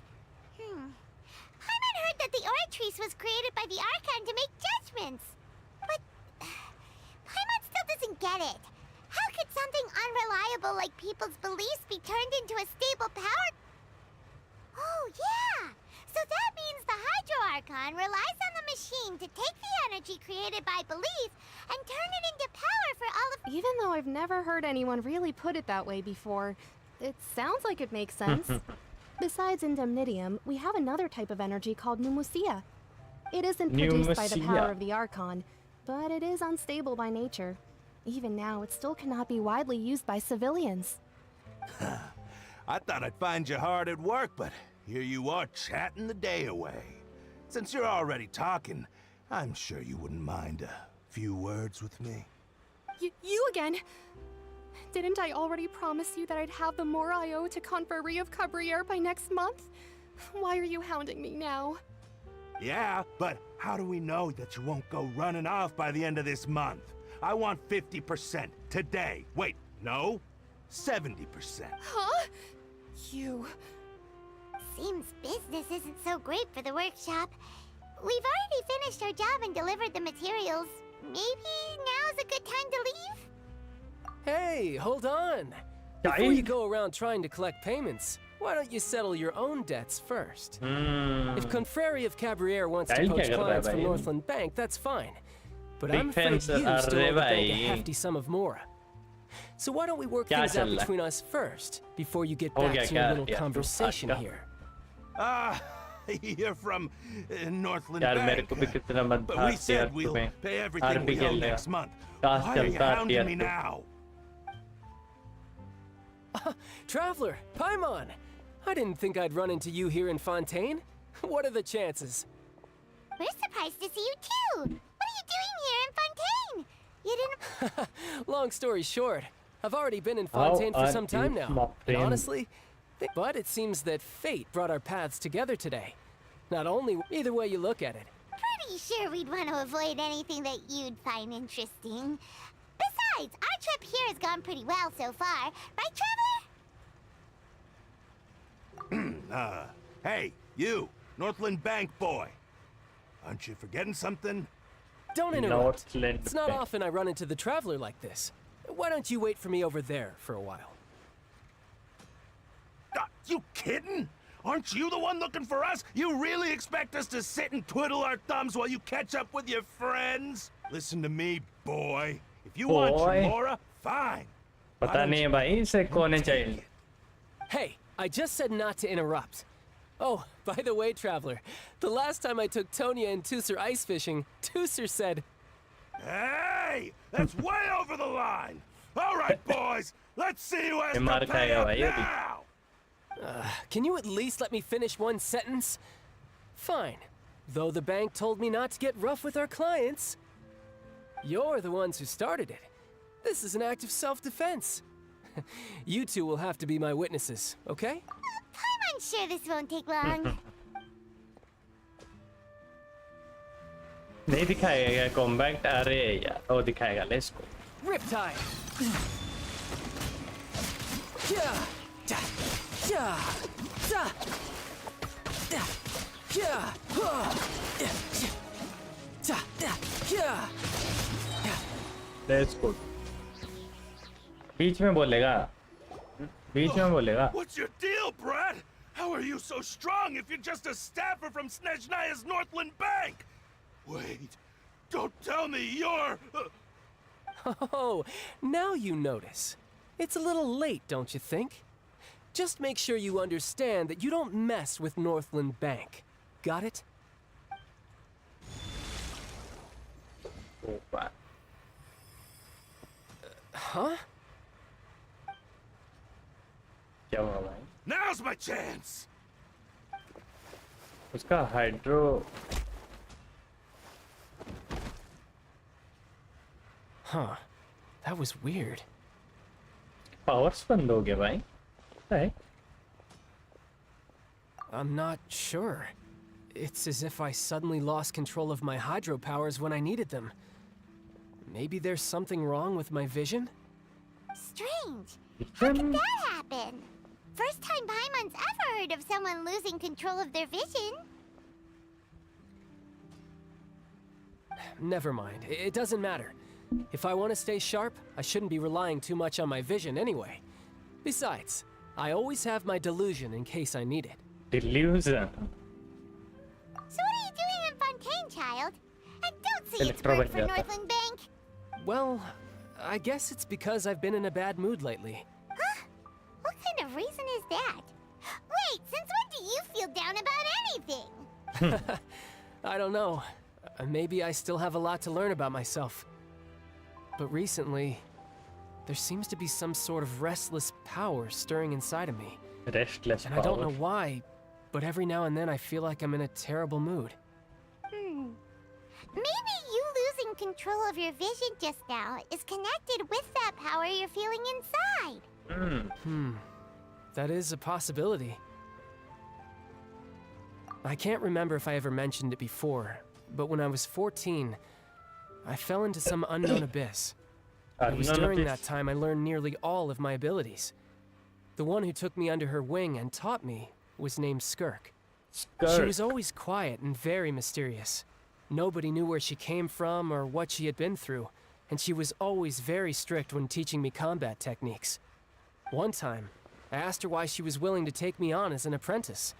Speaker 2: Hyman heard that the oratrice was created by the Archon to make judgments. But Hyman still doesn't get it. How could something unreliable like people's beliefs be turned into a stable power? Oh, yeah! So that means the Hydro Archon relies on the machine to take the energy created by belief and turn it into power for all of...
Speaker 11: Even though I've never heard anyone really put it that way before, it sounds like it makes sense. Besides indemnitium, we have another type of energy called pneumosia. It isn't produced by the power of the Archon, but it is unstable by nature. Even now, it still cannot be widely used by civilians.
Speaker 12: I thought I'd find you hard at work, but here you are chatting the day away. Since you're already talking, I'm sure you wouldn't mind a few words with me.
Speaker 11: You again? Didn't I already promise you that I'd have the more I owe to Confrérie of Cabriere by next month? Why are you hounding me now?
Speaker 12: Yeah, but how do we know that you won't go running off by the end of this month? I want 50% today. Wait, no? 70%.
Speaker 11: Huh? You...
Speaker 2: Seems business isn't so great for the workshop. We've already finished our job and delivered the materials. Maybe now's a good time to leave?
Speaker 13: Hey, hold on. Before you go around trying to collect payments, why don't you settle your own debts first? If Confrérie of Cabriere wants to poach clients from Northland Bank, that's fine. But I'm afraid you still owe the bank a hefty sum of mora. So why don't we work things out between us first, before you get back to your little conversation here?
Speaker 12: You're from Northland Bank. But we said we'll pay everything we owe next month. Why are you hounding me now?
Speaker 13: Traveler, Paimon! I didn't think I'd run into you here in Fontaine. What are the chances?
Speaker 2: We're surprised to see you too! What are you doing here in Fontaine? You didn't...
Speaker 13: Long story short, I've already been in Fontaine for some time now. And honestly, but it seems that fate brought our paths together today. Not only, either way you look at it.
Speaker 2: Pretty sure we'd want to avoid anything that you'd find interesting. Besides, our trip here has gone pretty well so far. Right, Traveler?
Speaker 12: Hey, you, Northland Bank boy. Aren't you forgetting something?
Speaker 13: Don't interrupt. It's not often I run into the Traveler like this. Why don't you wait for me over there for a while?
Speaker 12: You kidding? Aren't you the one looking for us? You really expect us to sit and twiddle our thumbs while you catch up with your friends? Listen to me, boy. If you want your Laura, fine.
Speaker 1: पता नहीं है भाई इसे कौन चाहिए.
Speaker 13: Hey, I just said not to interrupt. Oh, by the way, Traveler, the last time I took Tonya and Tusser ice fishing, Tusser said,
Speaker 12: "Hey, that's way over the line. All right, boys, let's see who has to pay up now."
Speaker 13: Can you at least let me finish one sentence? Fine. Though the bank told me not to get rough with our clients. You're the ones who started it. This is an act of self-defense. You two will have to be my witnesses, okay?
Speaker 2: I'm sure this won't take long.
Speaker 1: नहीं दिखाएगा combat अरे यार वो दिखाएगा let's go.
Speaker 13: Riptide.
Speaker 1: Let's go. बीच में बोलेगा. बीच में बोलेगा.
Speaker 12: What's your deal, Brad? How are you so strong if you're just a staffer from Snezhnaya's Northland Bank? Wait, don't tell me you're...
Speaker 13: Oh, now you notice. It's a little late, don't you think? Just make sure you understand that you don't mess with Northland Bank. Got it? Huh?
Speaker 1: क्या हुआ भाई?
Speaker 12: Now's my chance.
Speaker 1: उसका hydro
Speaker 13: Huh. That was weird.
Speaker 1: Powers बंद हो गए भाई. Hey.
Speaker 13: I'm not sure. It's as if I suddenly lost control of my hydropowers when I needed them. Maybe there's something wrong with my vision?
Speaker 2: Strange. How could that happen? First time Paimon's ever heard of someone losing control of their vision.
Speaker 13: Never mind. It doesn't matter. If I want to stay sharp, I shouldn't be relying too much on my vision anyway. Besides, I always have my delusion in case I need it.
Speaker 1: Delusion.
Speaker 2: So what are you doing in Fontaine, child? And don't say it's work for Northland Bank.
Speaker 13: Well, I guess it's because I've been in a bad mood lately.
Speaker 2: Huh? What kind of reason is that? Wait, since feel down about anything.
Speaker 13: I don't know. Maybe I still have a lot to learn about myself. But recently, there seems to be some sort of restless power stirring inside of me.
Speaker 1: Restless
Speaker 13: And
Speaker 1: power.
Speaker 13: I don't know why, but every now and then I feel like I'm in a terrible mood.
Speaker 2: Maybe you losing control of your vision just now is connected with that power you're feeling inside.
Speaker 13: That is a possibility. I can't remember if I ever mentioned it before, but when I was 14, I fell into some unknown abyss. It was during that time I learned nearly all of my abilities. The one who took me under her wing and taught me was named Skirk. She was always quiet and very mysterious. Nobody knew where she came from or what she had been through, and she was always very strict when teaching me combat techniques. One time, I asked her why she was willing to take me on as an apprentice.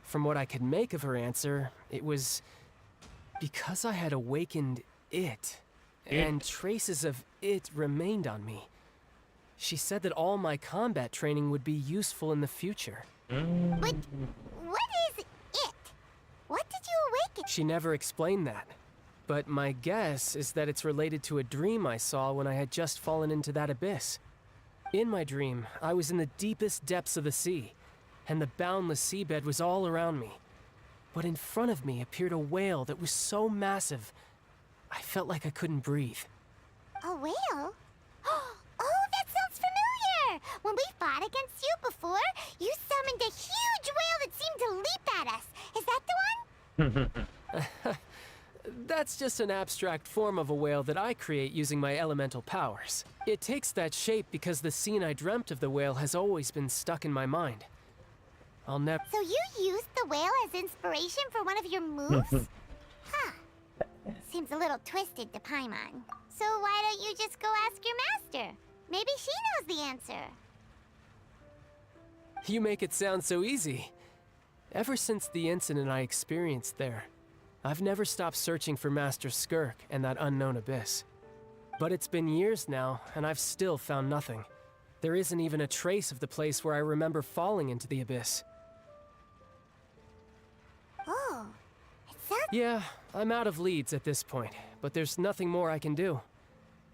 Speaker 13: From what I could make of her answer, it was because I had awakened it, and traces of it remained on me. She said that all my combat training would be useful in the future.
Speaker 2: But what is it? What did you awaken?
Speaker 13: She never explained that, but my guess is that it's related to a dream I saw when I had just fallen into that abyss. In my dream, I was in the deepest depths of the sea, and the boundless seabed was all around me. But in front of me appeared a whale that was so massive, I felt like I couldn't breathe.
Speaker 2: A whale? Oh, that sounds familiar! When we fought against you before, you summoned a huge whale that seemed to leap at us. Is that the one?
Speaker 13: That's just an abstract form of a whale that I create using my elemental powers. It takes that shape because the scene I dreamt of the whale has always been stuck in my mind. I'll never...
Speaker 2: So you used the whale as inspiration for one of your moves? Huh. Seems a little twisted to Paimon. So why don't you just go ask your master? Maybe she knows the answer.
Speaker 13: You make it sound so easy. Ever since the incident I experienced there, I've never stopped searching for Master Skirk and that unknown abyss. But it's been years now, and I've still found nothing. There isn't even a trace of the place where I remember falling into the abyss.
Speaker 2: Oh, it sounds...
Speaker 13: Yeah, I'm out of leads at this point, but there's nothing more I can do.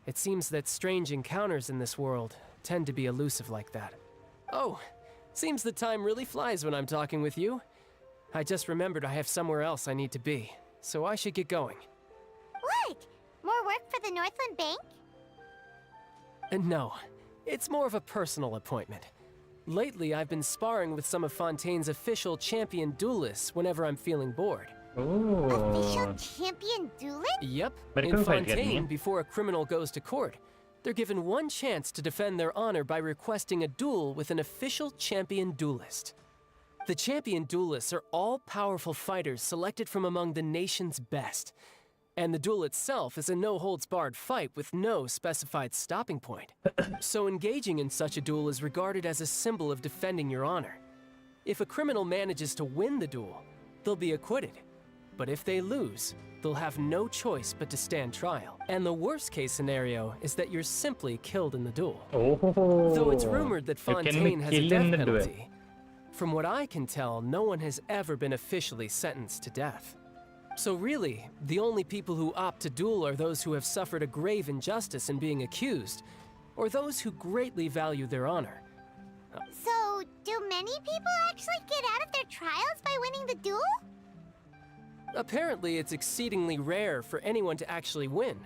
Speaker 13: It seems that strange encounters in this world tend to be elusive like that. Oh, seems the time really flies when I'm talking with you. I just remembered I have somewhere else I need to be, so I should get going.
Speaker 2: What? More work for the Northland Bank?
Speaker 13: No, it's more of a personal appointment. Lately, I've been sparring with some of Fontaine's official champion duelists whenever I'm feeling bored.
Speaker 2: Official champion duelist?
Speaker 13: Yep.
Speaker 1: But
Speaker 13: In Fontaine, before a criminal goes to court, they're given one chance to defend their honor by requesting a duel with an official champion duelist. The champion duelists are all powerful fighters selected from among the nation's best. And the duel itself is a no-holds-barred fight with no specified stopping point. So engaging in such a duel is regarded as a symbol of defending your honor. If a criminal manages to win the duel, they'll be acquitted. But if they lose, they'll have no choice but to stand trial. And the worst-case scenario is that you're simply killed in the duel. Though it's rumored that Fontaine has a death penalty, from what I can tell, no one has ever been officially sentenced to death. So really, the only people who opt to duel are those who have suffered a grave injustice in being accused, or those who greatly value their honor.
Speaker 2: So, do many people actually get out of their trials by winning the duel?
Speaker 13: Apparently, it's exceedingly rare for anyone to actually win.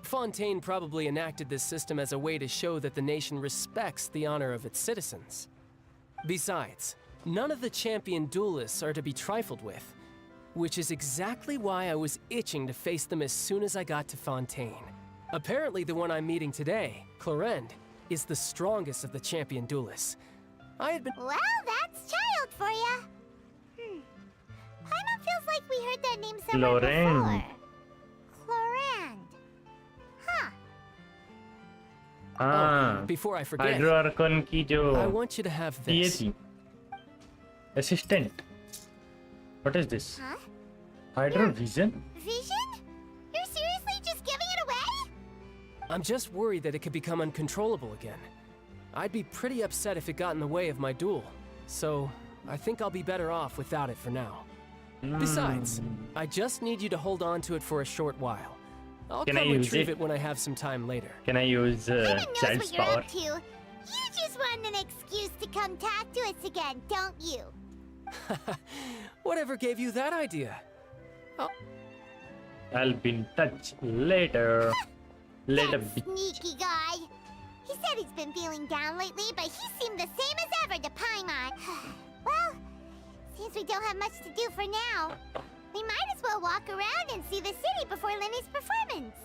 Speaker 13: Fontaine probably enacted this system as a way to show that the nation respects the honor of its citizens. Besides, none of the champion duelists are to be trifled with, which is exactly why I was itching to face them as soon as I got to Fontaine. Apparently, the one I'm meeting today, Clorend, is the strongest of the champion duelists. I had been—
Speaker 2: Well, that's child for ya. Paimon feels like we heard that name somewhere before. Clorend. Huh.
Speaker 13: Oh, before I forget,
Speaker 1: हाइड्रोआर्कन की जो
Speaker 13: I want you to have this.
Speaker 1: थी assistant. What is this?
Speaker 2: Huh?
Speaker 1: Hydro vision?
Speaker 2: Vision? You're seriously just giving it away?
Speaker 13: I'm just worried that it could become uncontrollable again. I'd be pretty upset if it got in the way of my duel. So, I think I'll be better off without it for now. Besides, I just need you to hold on to it for a short while. I'll come retrieve it when I have some time later.
Speaker 1: Can I use child's power?
Speaker 2: Up to. You just want an excuse to come talk to us again, don't you?
Speaker 13: Whatever gave you that idea? Oh.
Speaker 1: I'll be in touch later. Later,
Speaker 2: that sneaky guy. He said he's been feeling down lately, but he seemed the same as ever to Paimon. Well, since we don't have much to do for now, we might as well walk around and see the city before Lenny's performance.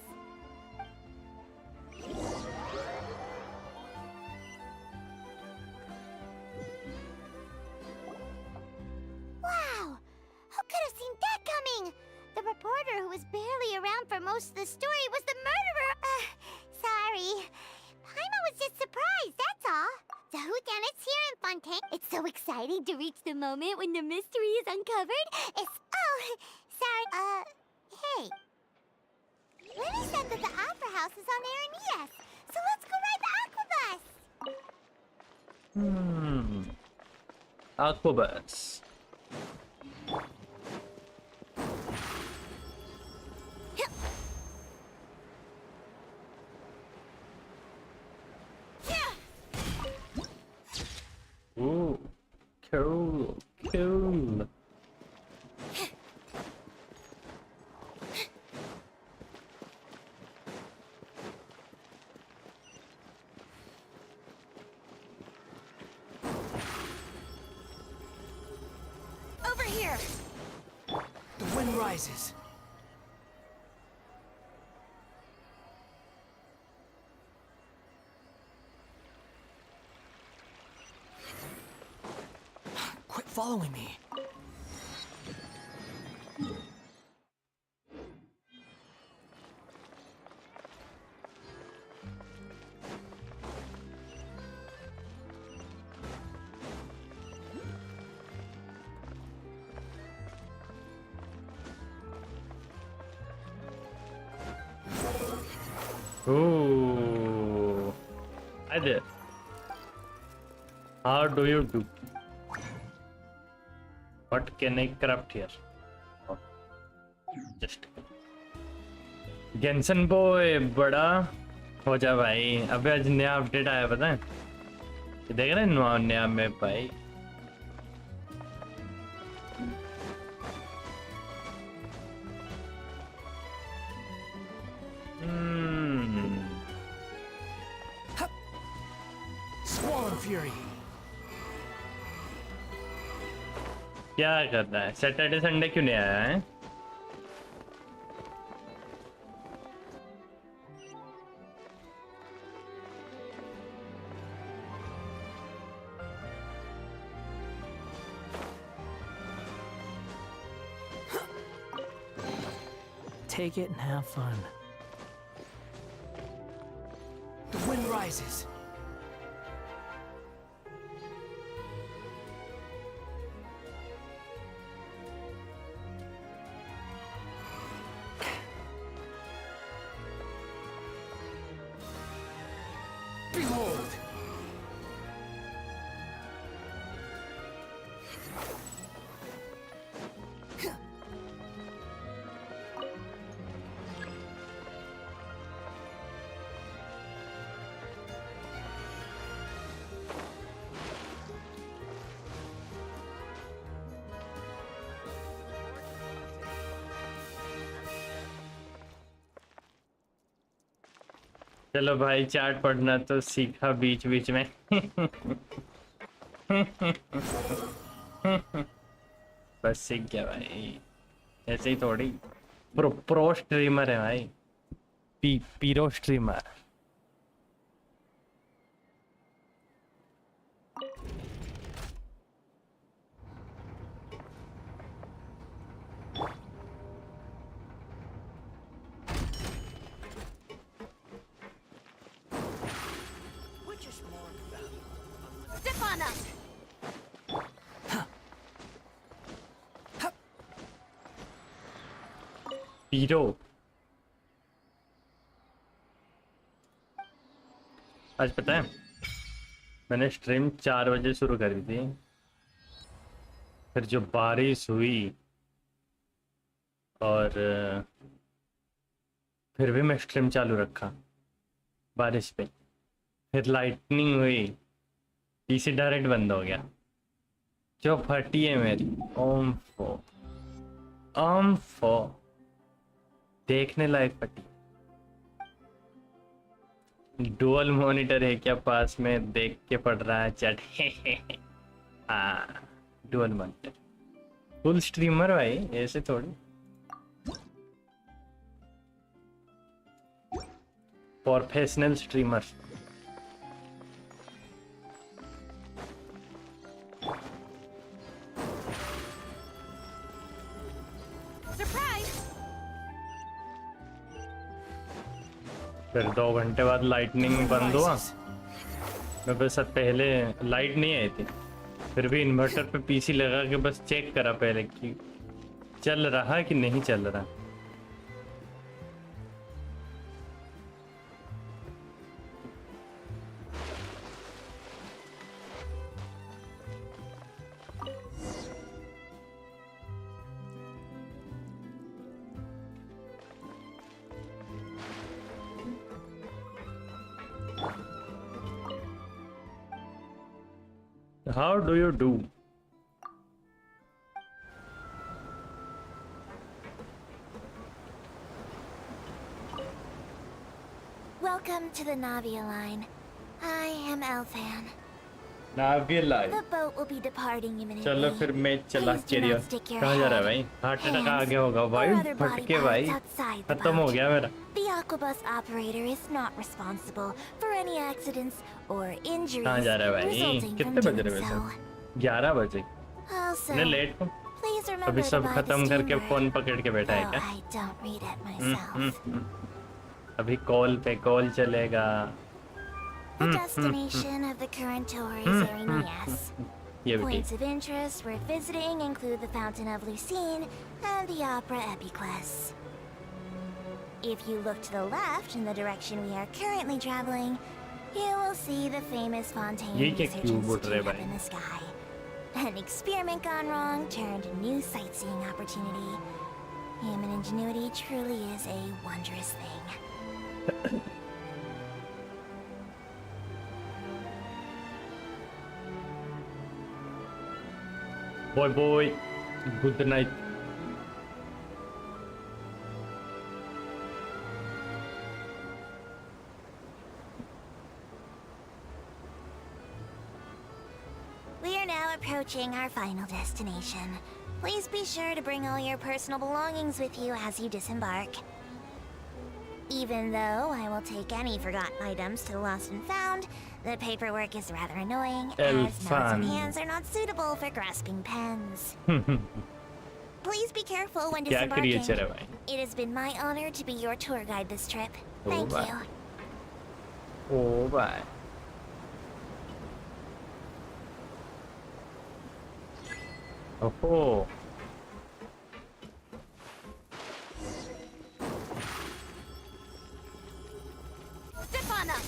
Speaker 2: Wow! Who could have seen that coming? The reporter who was barely around for most of the story was the murderer. Sorry. Paimon was just surprised, that's all. The whodunit's here in Fontaine. It's so exciting to reach the moment when the mystery is uncovered. Oh, sorry. Hey. Lenny said that the Opera House is on Erinias, so let's go ride the Aquabus.
Speaker 1: Aquabus. Ooh, cool, cool.
Speaker 5: Over here!
Speaker 13: The wind rises. Quit following me.
Speaker 1: Ooh. Hi there. How do you do? What can I craft here? Oh. Just Genshin boy बड़ा हो जा भाई. अबे आज नया update आया पता है? देख रहे हैं नया मैप भाई.
Speaker 13: Fury.
Speaker 1: क्या कर रहा है? सैटरडे संडे क्यों नहीं आया है?
Speaker 13: Take it and have fun. The wind rises. Behold!
Speaker 1: चलो भाई चार्ट पढ़ना तो सीखा बीच बीच में. बस सीख गया भाई. ऐसे ही थोड़ी प्रो स्ट्रीमर है भाई. पीरो स्ट्रीमर. पीरो. आज पता है मैंने स्ट्रीम 4 बजे शुरू करी थी फिर जो बारिश हुई और फिर भी मैं स्ट्रीम चालू रखा बारिश पे, फिर लाइटनिंग हुई, पीसी डायरेक्ट बंद हो गया। जो फटी है मेरी, ओम फो देखने लायक फटी। डुअल मॉनिटर है क्या पास में? देख के पढ़ रहा है चैट। हाँ डुअल मॉनिटर, फुल स्ट्रीमर भाई, ऐसे थोड़ी। Professional streamer. फिर 2 घंटे बाद लाइटनिंग बंद हुआ। मैं बस पहले लाइट नहीं आई थी, फिर भी इन्वर्टर पे पीसी लगा के बस चेक करा पहले कि चल रहा कि नहीं चल रहा। How do you do?
Speaker 8: Welcome to the Navia line. I am Elfan.
Speaker 1: Navia line.
Speaker 8: The boat will be departing imminently.
Speaker 1: चलो फिर मैं चला कैरियर। कहाँ जा रहा है भाई? हार्ट अटैक आ गया होगा भाई, फटके भाई, खत्म हो गया मेरा।
Speaker 8: The Aquabus operator is not responsible for any accidents or injuries
Speaker 1: कहाँ जा रहा है भाई?
Speaker 8: resulting from
Speaker 1: कितने बज
Speaker 8: doing
Speaker 1: रहे
Speaker 8: so.
Speaker 1: वैसे? 11 बजे।
Speaker 8: Also,
Speaker 1: मैं लेट हूँ।
Speaker 8: please remember
Speaker 1: अभी
Speaker 8: to
Speaker 1: सब
Speaker 8: buy the
Speaker 1: खत्म करके
Speaker 8: steamer,
Speaker 1: फोन पकड़ के बैठा है
Speaker 8: though
Speaker 1: क्या?
Speaker 8: I don't read it myself.
Speaker 1: अभी कॉल पे कॉल चलेगा।
Speaker 8: The destination of the current tour is Erinias.
Speaker 1: ये भी
Speaker 8: Points of interest worth visiting include the Fountain of Lucine and the Opera Epiclese. If you look to the left in the direction we are currently traveling, you will see the famous Fontaine
Speaker 1: ये क्या
Speaker 8: Research
Speaker 1: क्यों बोल रहे
Speaker 8: Institute up
Speaker 1: भाई?
Speaker 8: in the sky. An experiment gone wrong turned a new sightseeing opportunity. Human ingenuity truly is a wondrous thing.
Speaker 1: Boy, good night.
Speaker 8: We are now approaching our final destination. Please be sure to bring all your personal belongings with you as you disembark. Even though I will take any forgotten items to the lost and found, the paperwork is rather annoying, as notes and hands are not suitable for grasping pens. Please be careful when
Speaker 1: क्या
Speaker 8: disembarking.
Speaker 1: Creature है भाई?
Speaker 8: It has been my honor to be your tour guide this trip. Thank
Speaker 1: bye.
Speaker 8: you.
Speaker 1: Oh bye. Oh.
Speaker 8: Step on up.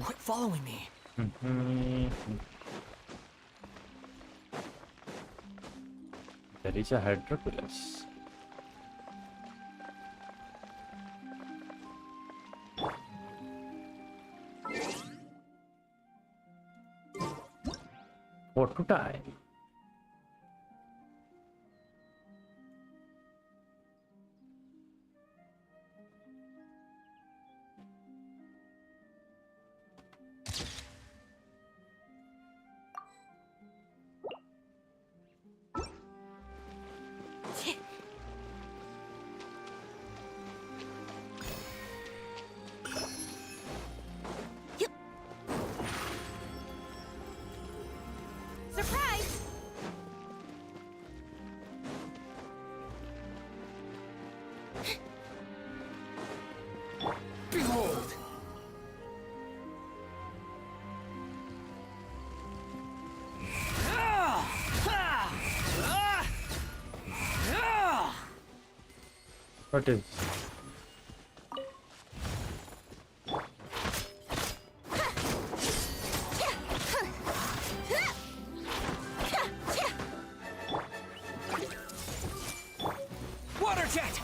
Speaker 13: Quit following me.
Speaker 1: There is a hydroculus. What to tie?
Speaker 8: Surprise!
Speaker 1: What is?
Speaker 13: Water jet!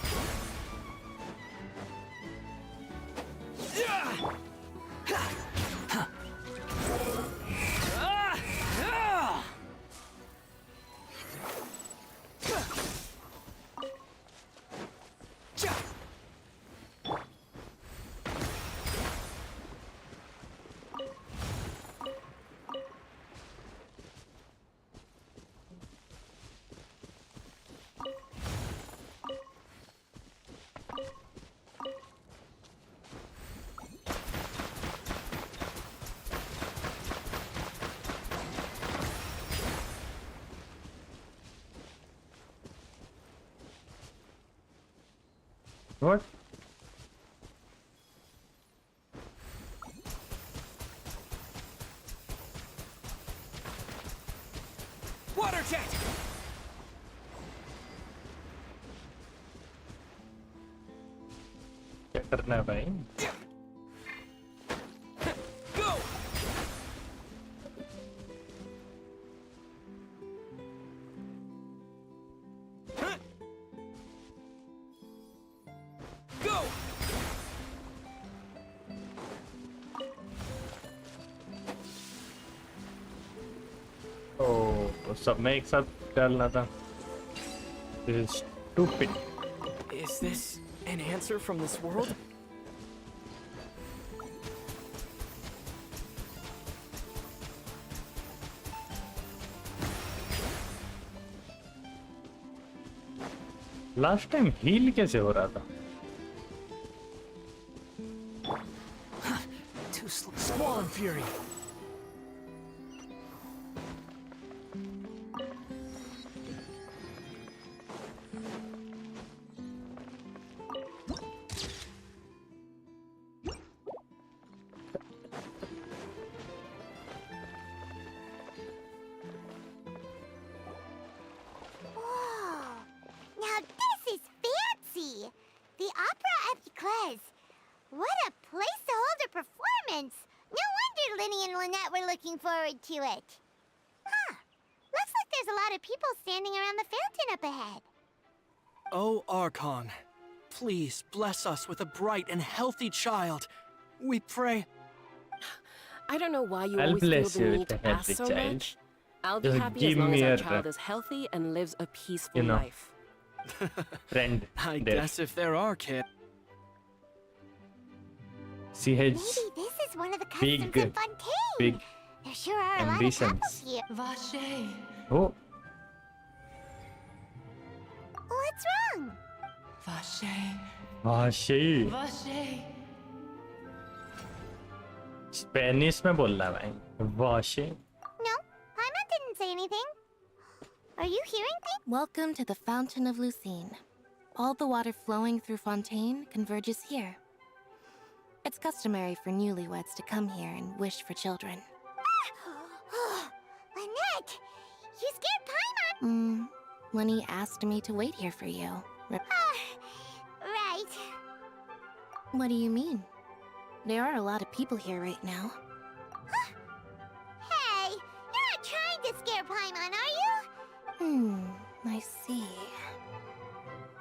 Speaker 1: What?
Speaker 13: Water jet!
Speaker 1: क्या करना है भाई?
Speaker 13: Go! Go!
Speaker 1: तो सब में एक साथ डालना था. This is stupid.
Speaker 10: Is this an answer from this world?
Speaker 1: Last time heal कैसे हो रहा था?
Speaker 10: Too slow. Squall and fury.
Speaker 2: Whoa! Now this is fancy! The Opera at Eclairs. What a place to hold a performance! No wonder Linny and Lynette were looking forward to it. Huh. Looks like there's a lot of people standing around the fountain up ahead.
Speaker 10: Oh, Archon, please bless us with a bright and healthy child. We pray.
Speaker 14: I don't know why you
Speaker 1: I'll
Speaker 14: always feel
Speaker 1: bless
Speaker 14: the
Speaker 1: you
Speaker 14: need
Speaker 1: with
Speaker 14: to
Speaker 1: a
Speaker 14: ask
Speaker 1: healthy
Speaker 14: so
Speaker 1: child.
Speaker 14: much. I'll be
Speaker 1: Just
Speaker 14: happy as
Speaker 1: give
Speaker 14: long as
Speaker 1: me
Speaker 14: our
Speaker 1: a
Speaker 14: child is healthy and lives a peaceful
Speaker 1: You know.
Speaker 14: life.
Speaker 1: Friend.
Speaker 10: I
Speaker 1: there.
Speaker 10: guess if there are kids.
Speaker 1: CH.
Speaker 2: Maybe this is one of the customs
Speaker 1: Big-
Speaker 2: in Fontaine.
Speaker 1: big
Speaker 2: There sure are a lot of
Speaker 1: ambitions.
Speaker 2: couples here.
Speaker 4: Vache.
Speaker 1: Oh,
Speaker 2: What's wrong?
Speaker 4: Vache.
Speaker 1: भाषी.
Speaker 4: Vache.
Speaker 1: Spanish में बोल रहा है भाई. भाषी.
Speaker 2: No, Paimon didn't say anything. Are you hearing things?
Speaker 8: Welcome to the Fountain of Lucine. All the water flowing through Fontaine converges here. It's customary for newlyweds to come here and wish for children.
Speaker 2: Lynette, you scared Paimon.
Speaker 8: Lenny asked me to wait here for you.
Speaker 2: Right.
Speaker 8: What do you mean? There are a lot of people here right now.
Speaker 2: Hey, you're not trying to scare Paimon, are you?
Speaker 8: I see.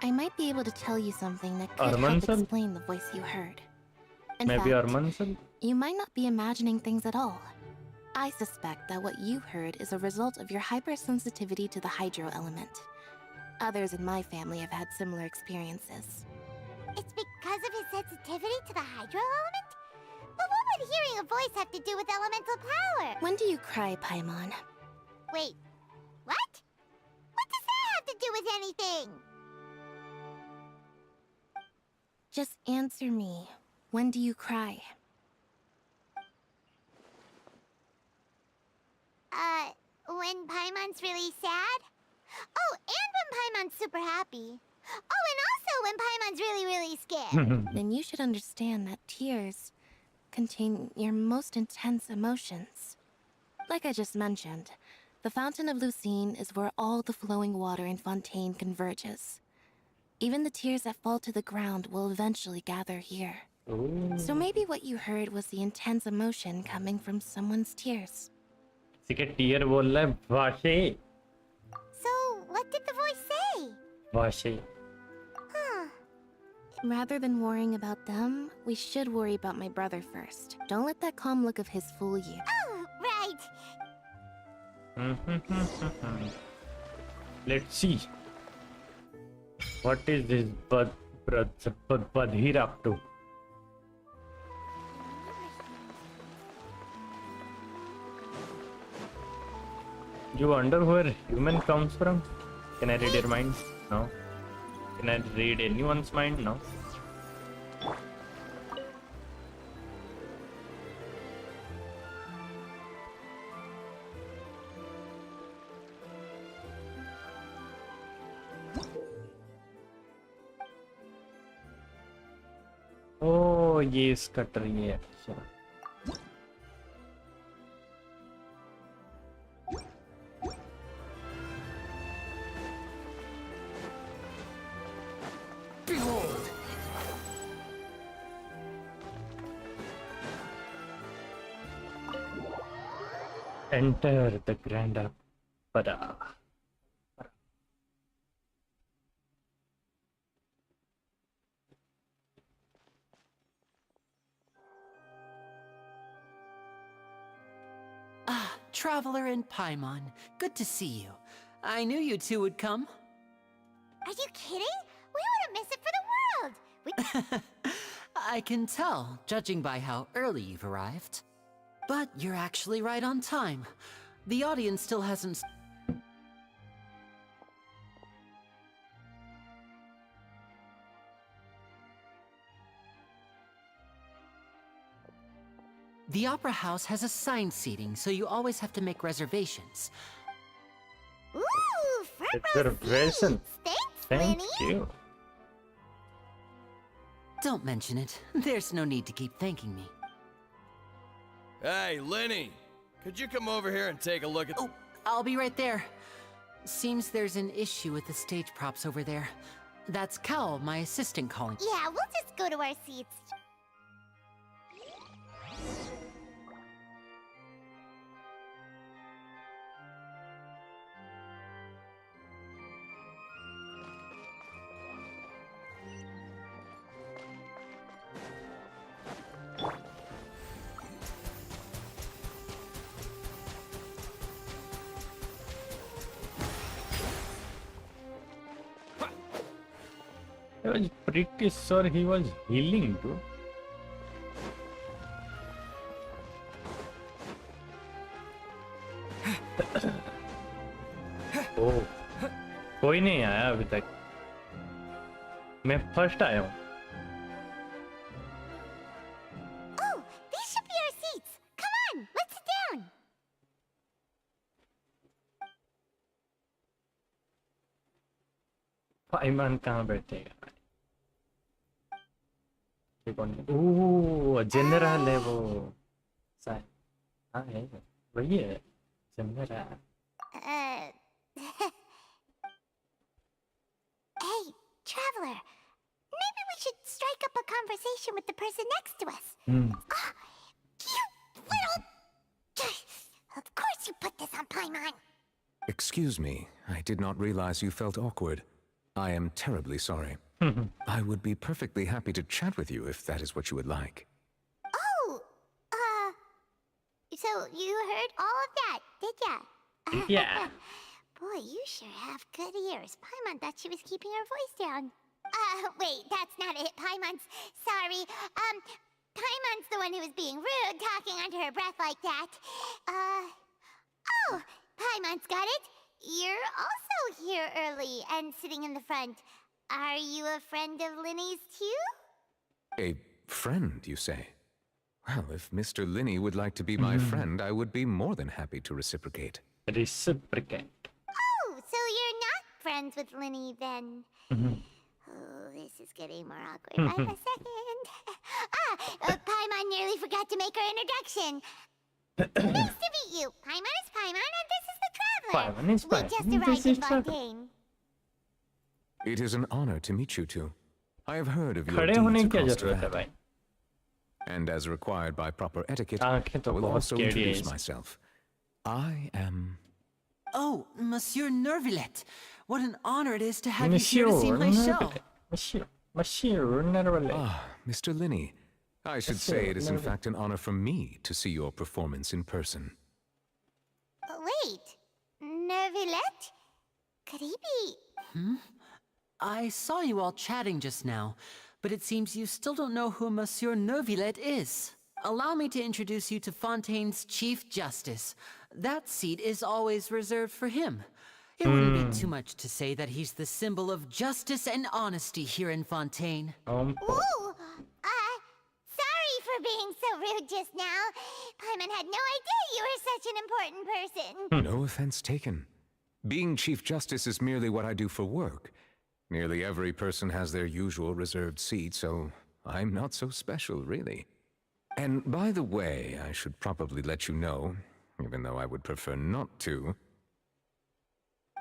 Speaker 8: I might be able to tell you something that could help
Speaker 1: Armansel?
Speaker 8: explain the voice you heard. In
Speaker 1: Maybe
Speaker 8: fact,
Speaker 1: Armansel?
Speaker 8: you might not be imagining things at all. I suspect that what you heard is a result of your hypersensitivity to the hydro element. Others in my family have had similar experiences.
Speaker 2: It's because of his sensitivity to the hydro element? But what would hearing a voice have to do with elemental power?
Speaker 8: When do you cry, Paimon?
Speaker 2: Wait, what? What does that have to do with anything?
Speaker 8: Just answer me. When do you cry?
Speaker 2: When Paimon's really sad? Oh, and when Paimon's super happy. Oh, and also when Paimon's really, really scared.
Speaker 8: Then you should understand that tears contain your most intense emotions. Like I just mentioned, the Fountain of Lucine is where all the flowing water in Fontaine converges.
Speaker 4: Even the tears that fall to the ground will eventually gather here.
Speaker 1: Ooh.
Speaker 4: So maybe what you heard was the intense emotion coming from someone's tears.
Speaker 1: किसी के tier बोल रहा है भाषे
Speaker 2: So, what did the voice say?
Speaker 1: भाषे
Speaker 2: Huh.
Speaker 4: Rather than worrying about them, we should worry about my brother first. Don't let that calm look of his fool you.
Speaker 2: Oh, right.
Speaker 1: Let's see. What is this Badhir up to? You wonder where human comes from? Can I read your mind? No. Can I read anyone's mind? No. Oh, ये इसका tree है अच्छा
Speaker 12: Behold!
Speaker 1: Enter the Grand Opera.
Speaker 3: Ah, Traveler and Paimon. Good to see you. I knew you two would come.
Speaker 2: Are you kidding? We wouldn't miss it for the world.
Speaker 3: I can tell, judging by how early you've arrived. But you're actually right on time. The audience still hasn't... The Opera House has assigned seating, so you always have to make reservations.
Speaker 2: Ooh, front row
Speaker 1: Reservation.
Speaker 2: seats.
Speaker 1: Thank
Speaker 2: Thanks, Lenny.
Speaker 1: you.
Speaker 3: Don't mention it. There's no need to keep thanking me.
Speaker 15: Hey, Lenny! Could you come over here and take a look at...
Speaker 3: Oh, I'll be right there. Seems there's an issue with the stage props over there. That's Cal, my assistant, calling.
Speaker 2: Yeah, we'll just go to our seats.
Speaker 1: I was pretty sure he was healing too. Oh, कोई नहीं आया अभी तक. मैं first आया हूँ.
Speaker 2: Oh, these should be our seats. Come on, let's sit down.
Speaker 1: पाइमान कहाँ बैठेगा? ये कौन है? ओह, जनरल है वो. सा- हाँ है, वही है, general.
Speaker 2: Hey, traveler. Maybe we should strike up a conversation with the person next to us. Ah, you little... Of course you put this on Paimon.
Speaker 16: Excuse me, I did not realize you felt awkward. I am terribly sorry. I would be perfectly happy to chat with you if that is what you would like.
Speaker 2: Oh, so you heard all of that, did ya?
Speaker 1: Yeah.
Speaker 2: Boy, you sure have good ears. Paimon thought she was keeping her voice down. Wait, that's not it. Paimon's sorry. Paimon's the one who was being rude, talking under her breath like that. Oh, Paimon's got it. You're also here early and sitting in the front. Are you a friend of Linny's too?
Speaker 16: A friend, you say? Well, if Mr. Linney would like to be my friend, I would be more than happy to reciprocate.
Speaker 1: Reciprocate.
Speaker 2: Oh, so you're not friends with Linny then? Oh, this is getting more awkward by the second. Paimon nearly forgot to make her introduction. Nice to meet you. Paimon is Paimon, and this is the Traveler.
Speaker 1: Paimon is Paimon.
Speaker 2: We just arrived in Fontaine.
Speaker 16: It is an honor to meet you two. I have heard of your
Speaker 1: खड़े होने
Speaker 16: deeds
Speaker 1: की क्या
Speaker 16: across
Speaker 1: जरूरत है
Speaker 16: Tibet,
Speaker 1: भाई?
Speaker 16: and as required by proper etiquette,
Speaker 1: आंखें
Speaker 16: I
Speaker 1: तो
Speaker 16: will
Speaker 1: बहुत
Speaker 16: also
Speaker 1: scary है
Speaker 16: introduce
Speaker 1: इसकी।
Speaker 16: myself. I am...
Speaker 3: Oh, Monsieur Nervillet. What an honor it is to have you
Speaker 1: Monsieur
Speaker 3: here to see my show.
Speaker 1: Nervillet. Monsieur Nervillet.
Speaker 16: Ah, Mr. Linney. I should
Speaker 1: Monsieur
Speaker 16: say it is in
Speaker 1: Nervillet.
Speaker 16: fact an honor for me to see your performance in person.
Speaker 2: Wait, Nervillet? Could he be?
Speaker 3: I saw you all chatting just now, but it seems you still don't know who Monsieur Nervillet is. Allow me to introduce you to Fontaine's Chief Justice. That seat is always reserved for him. It wouldn't be too much to say that he's the symbol of justice and honesty here in Fontaine.
Speaker 2: Ooh! Sorry for being so rude just now. Paimon had no idea you were such an important person.
Speaker 16: No offense taken. Being Chief Justice is merely what I do for work. Nearly every person has their usual reserved seat, so I'm not so special, really. And by the way, I should probably let you know, even though I would prefer not to.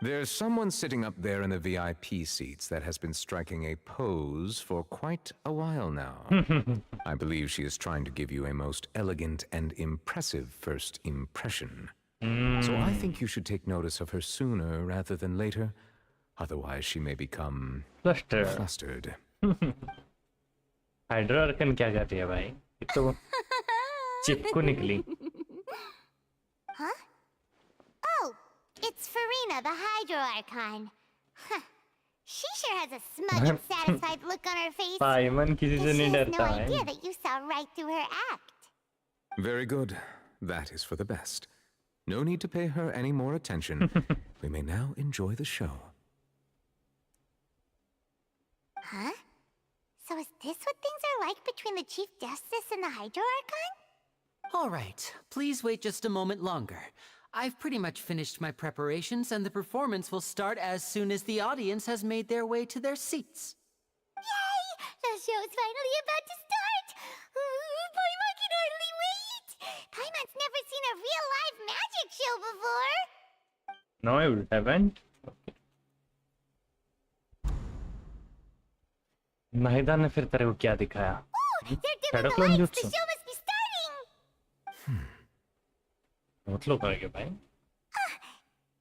Speaker 16: There's someone sitting up there in the VIP seats that has been striking a pose for quite a while now. I believe she is trying to give you a most elegant and impressive first impression. So I think you should take notice of her sooner rather than later. Otherwise, she may become flustered.
Speaker 1: हाइड्रोआर्कन क्या कर रही है भाई? ये तो चिपकू निकली।
Speaker 2: Huh? Oh, it's Farina, the Hydro Archon. Huh. She sure has a smug and satisfied look on her face.
Speaker 1: पाइमन किसी से
Speaker 2: She
Speaker 1: नहीं
Speaker 2: has no
Speaker 1: डरता
Speaker 2: idea
Speaker 1: है।
Speaker 2: that you saw right through her act.
Speaker 16: Very good. That is for the best. No need to pay her any more attention. We may now enjoy the show.
Speaker 2: Huh? So is this what things are like between the Chief Justice and the Hydro Archon?
Speaker 3: All right, please wait just a moment longer. I've pretty much finished my preparations, and the performance will start as soon as the audience has made their way to their seats.
Speaker 2: Yay! The show's finally about to start! Paimon can hardly wait! Paimon's never seen a real live magic show before!
Speaker 1: No, I haven't. Nahida ने फिर तेरे को क्या दिखाया?
Speaker 2: They're dimming the lights! The show must be starting!
Speaker 1: बहुत लोग आ गए भाई।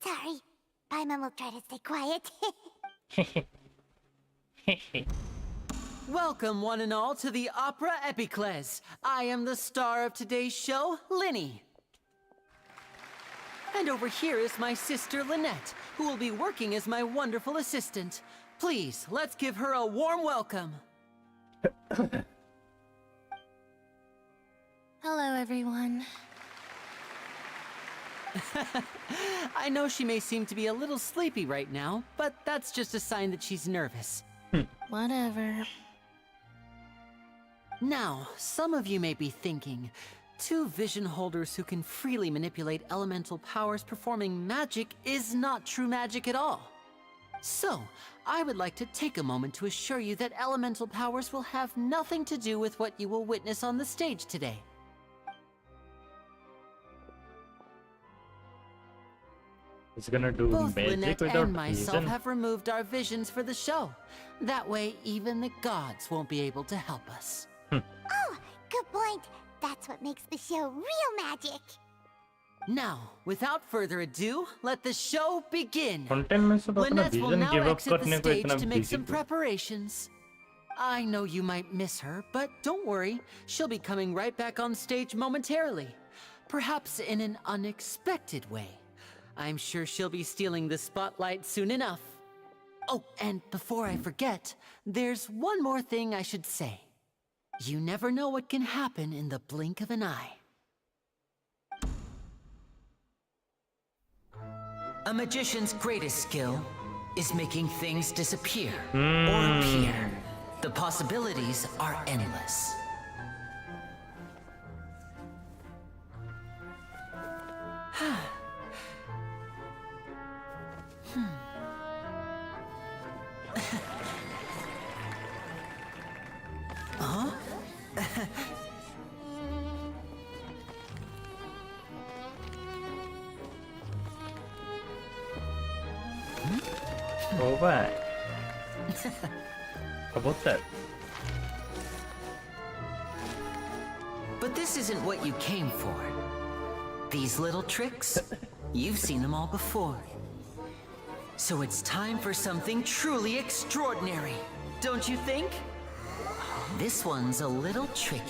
Speaker 2: Sorry. Paimon will try to stay quiet.
Speaker 3: Welcome, one and all, to the Opera Epiclese. I am the star of today's show, Linny. And over here is my sister, Lynette, who will be working as my wonderful assistant. Please, let's give her a warm welcome.
Speaker 4: Hello, everyone.
Speaker 3: I know she may seem to be a little sleepy right now, but that's just a sign that she's nervous.
Speaker 4: Whatever.
Speaker 3: Now, some of you may be thinking, two vision holders who can freely manipulate elemental powers performing magic is not true magic at all. So, I would like to take a moment to assure you that elemental powers will have nothing to do with what you will witness on the stage today.
Speaker 1: It's gonna do
Speaker 3: Both
Speaker 1: magic
Speaker 3: Lynette
Speaker 1: without
Speaker 3: and myself
Speaker 1: reason.
Speaker 3: have removed our visions for the show. That way, even the gods won't be able to help us.
Speaker 2: Oh, good point. That's what makes the show real magic.
Speaker 3: Now, without further ado, let the show begin.
Speaker 1: Fontaine में सब अपना
Speaker 3: Lynette will
Speaker 1: vision
Speaker 3: now
Speaker 1: give up
Speaker 3: exit the
Speaker 1: करने को
Speaker 3: stage
Speaker 1: इतना
Speaker 3: to make
Speaker 1: busy
Speaker 3: some
Speaker 1: क्यों?
Speaker 3: preparations. I know you might miss her, but don't worry. She'll be coming right back on stage momentarily. Perhaps in an unexpected way. I'm sure she'll be stealing the spotlight soon enough. Oh, and before I forget, there's one more thing I should say. You never know what can happen in the blink of an eye. A magician's greatest skill is making things disappear or appear. The possibilities are endless. Huh?
Speaker 1: Oh, bye. कबूतर.
Speaker 3: But this isn't what you came for. These little tricks, you've seen them all before. So it's time for something truly extraordinary, don't you think? This one's a little tricky.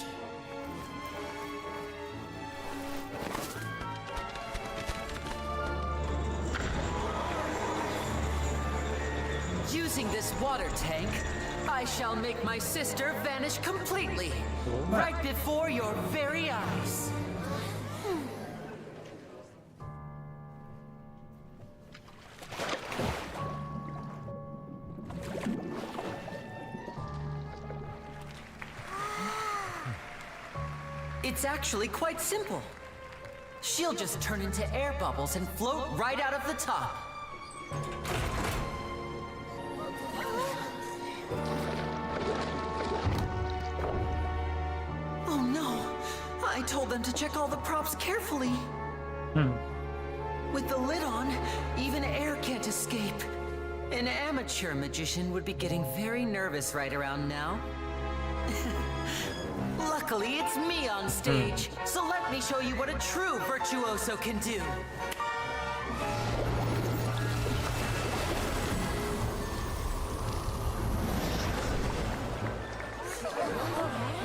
Speaker 3: Using this water tank, I shall make my sister vanish completely, right before your very eyes. It's actually quite simple. She'll just turn into air bubbles and float right out of the top. Oh no! I told them to check all the props carefully. With the lid on, even air can't escape. An amateur magician would be getting very nervous right around now. Luckily, it's me on stage, so let me show you what a true virtuoso can do.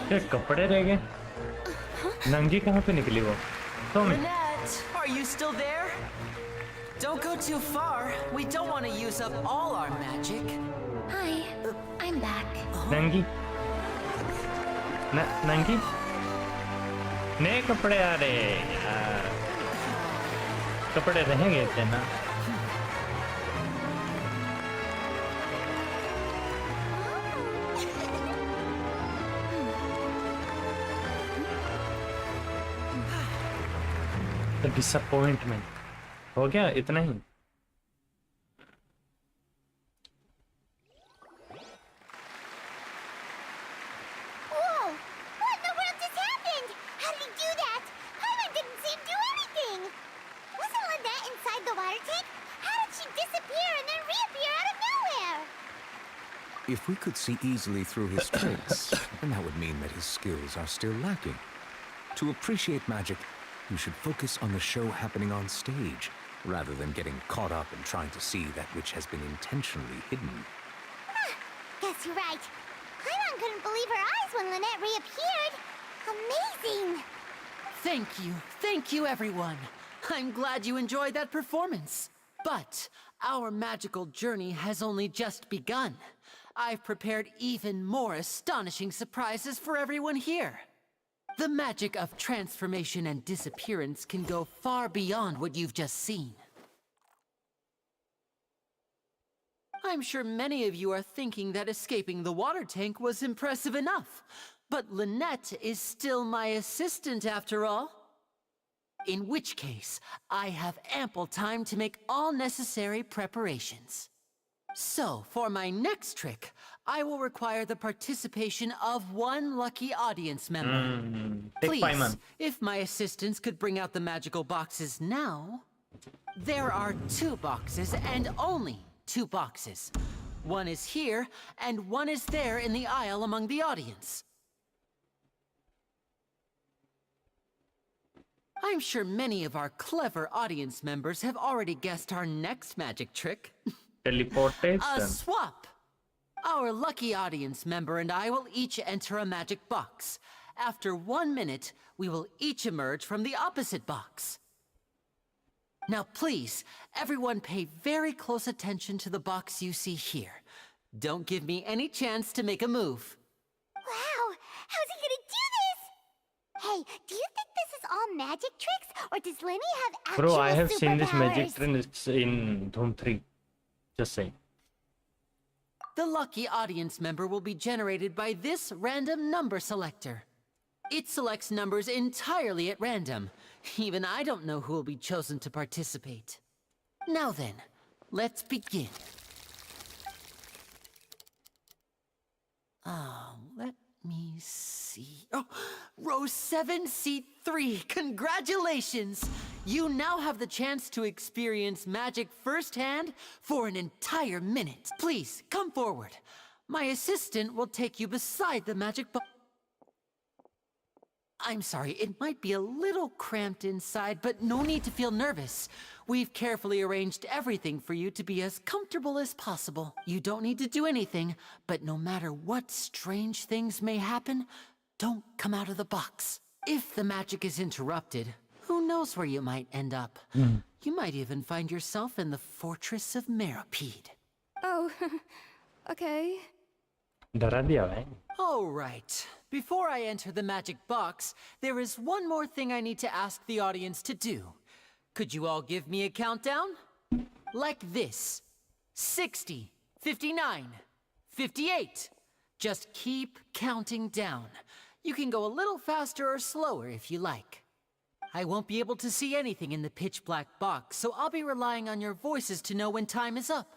Speaker 1: क्या कपड़े रह गए? नंगी कहाँ पे निकली वो?
Speaker 3: Lynette, are you still there? Don't go too far. We don't want to use up all our magic.
Speaker 2: Hi, I'm back.
Speaker 1: नंगी? नंगी? नए कपड़े आ रहे यार. कपड़े रहेंगे इतने ना. डिसअपॉइंटमेंट हो गया इतना ही.
Speaker 2: Whoa! What in the world just happened? How did he do that? Hyman didn't see him do anything. Wasn't Lynette inside the water tank? How did she disappear and then reappear out of nowhere?
Speaker 16: If we could see easily through his tricks, then that would mean that his skills are still lacking. To appreciate magic, you should focus on the show happening on stage, rather than getting caught up in trying to see that which has been intentionally hidden.
Speaker 2: Guess you're right. Hyman couldn't believe her eyes when Lynette reappeared. Amazing!
Speaker 3: Thank you everyone. I'm glad you enjoyed that performance. But our magical journey has only just begun. I've prepared even more astonishing surprises for everyone here. The magic of transformation and disappearance can go far beyond what you've just seen. I'm sure many of you are thinking that escaping the water tank was impressive enough, but Lynette is still my assistant after all. In which case, I have ample time to make all necessary preparations. So, for my next trick, I will require the participation of one lucky audience member. Please, if my assistants could bring out the magical boxes now. There are 2 boxes and only 2 boxes. One is here and one is there in the aisle among the audience. I'm sure many of our clever audience members have already guessed our next magic trick.
Speaker 1: Teleportation.
Speaker 3: A swap! Our lucky audience member and I will each enter a magic box. After 1 minute, we will each emerge from the opposite box. Now please, everyone pay very close attention to the box you see here. Don't give me any chance to make a move.
Speaker 2: Wow! How's he gonna do this? Hey, do you think this is all magic tricks, or does Lenny have actual
Speaker 1: Bro, I have seen this magic
Speaker 2: superpowers?
Speaker 1: tricks in Doom 3. Just saying.
Speaker 3: The lucky audience member will be generated by this random number selector. It selects numbers entirely at random. Even I don't know who will be chosen to participate. Now then, let's begin. Let me see. Oh, row 7, seat 3. Congratulations! You now have the chance to experience magic firsthand for an entire minute. Please, come forward. My assistant will take you beside the magic box. I'm sorry, it might be a little cramped inside, but no need to feel nervous. We've carefully arranged everything for you to be as comfortable as possible. You don't need to do anything, but no matter what strange things may happen, don't come out of the box. If the magic is interrupted, who knows where you might end up? You might even find yourself in the Fortress of Meropide.
Speaker 5: Oh, okay.
Speaker 1: डरा दिया भाई.
Speaker 3: All right. Before I enter the magic box, there is one more thing I need to ask the audience to do. Could you all give me a countdown? Like this. 60, 59, 58. Just keep counting down. You can go a little faster or slower if you like. I won't be able to see anything in the pitch black box, so I'll be relying on your voices to know when time is up.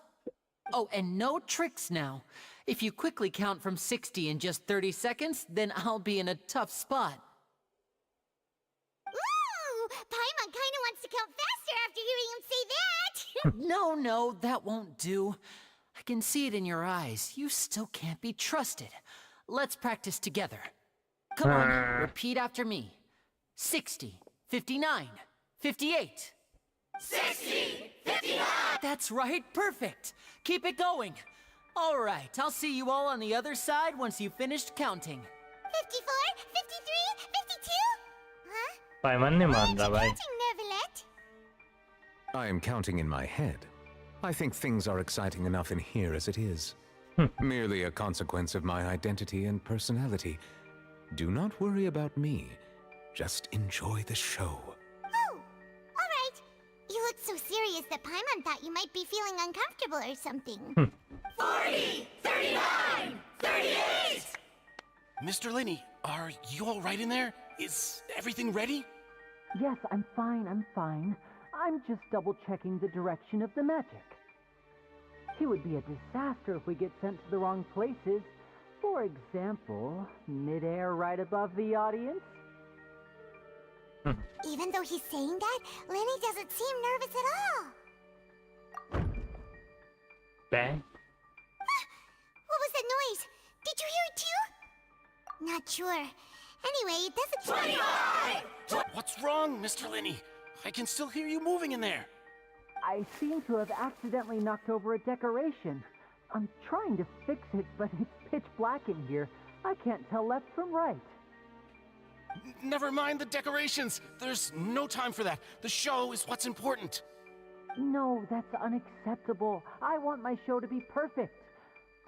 Speaker 3: Oh, and no tricks now. If you quickly count from 60 in just 30 seconds, then I'll be in a tough spot.
Speaker 2: Ooh! Paimon kinda wants to count faster after hearing him say that!
Speaker 3: No, that won't do. I can see it in your eyes. You still can't be trusted. Let's practice together. Come on, repeat after me. 60, 59, 58.
Speaker 2: 60! 59!
Speaker 3: That's right, perfect. Keep it going. All right, I'll see you all on the other side once you've finished counting.
Speaker 2: 54, 53, 52? Huh?
Speaker 1: पाइमन ने मान रहा भाई.
Speaker 2: Counting, Nervalet?
Speaker 16: I am counting in my head. I think things are exciting enough in here as it is. Merely a consequence of my identity and personality. Do not worry about me. Just enjoy the show.
Speaker 2: Oh, all right. You look so serious that Paimon thought you might be feeling uncomfortable or something.
Speaker 12: 40, 39, 38! Mr. Linney, are you all right in there? Is everything ready?
Speaker 3: Yes, I'm fine. I'm just double-checking the direction of the magic. It would be a disaster if we get sent to the wrong places. For example, mid-air right above the audience.
Speaker 2: Even though he's saying that, Lenny doesn't seem nervous at all.
Speaker 1: Bang.
Speaker 2: What was that noise? Did you hear it too? Not sure. Anyway, it doesn't...
Speaker 12: 25! What's wrong, Mr. Linney? I can still hear you moving in there.
Speaker 3: I seem to have accidentally knocked over a decoration. I'm trying to fix it, but it's pitch black in here. I can't tell left from right.
Speaker 12: Never mind the decorations. There's no time for that. The show is what's important.
Speaker 3: No, that's unacceptable. I want my show to be perfect.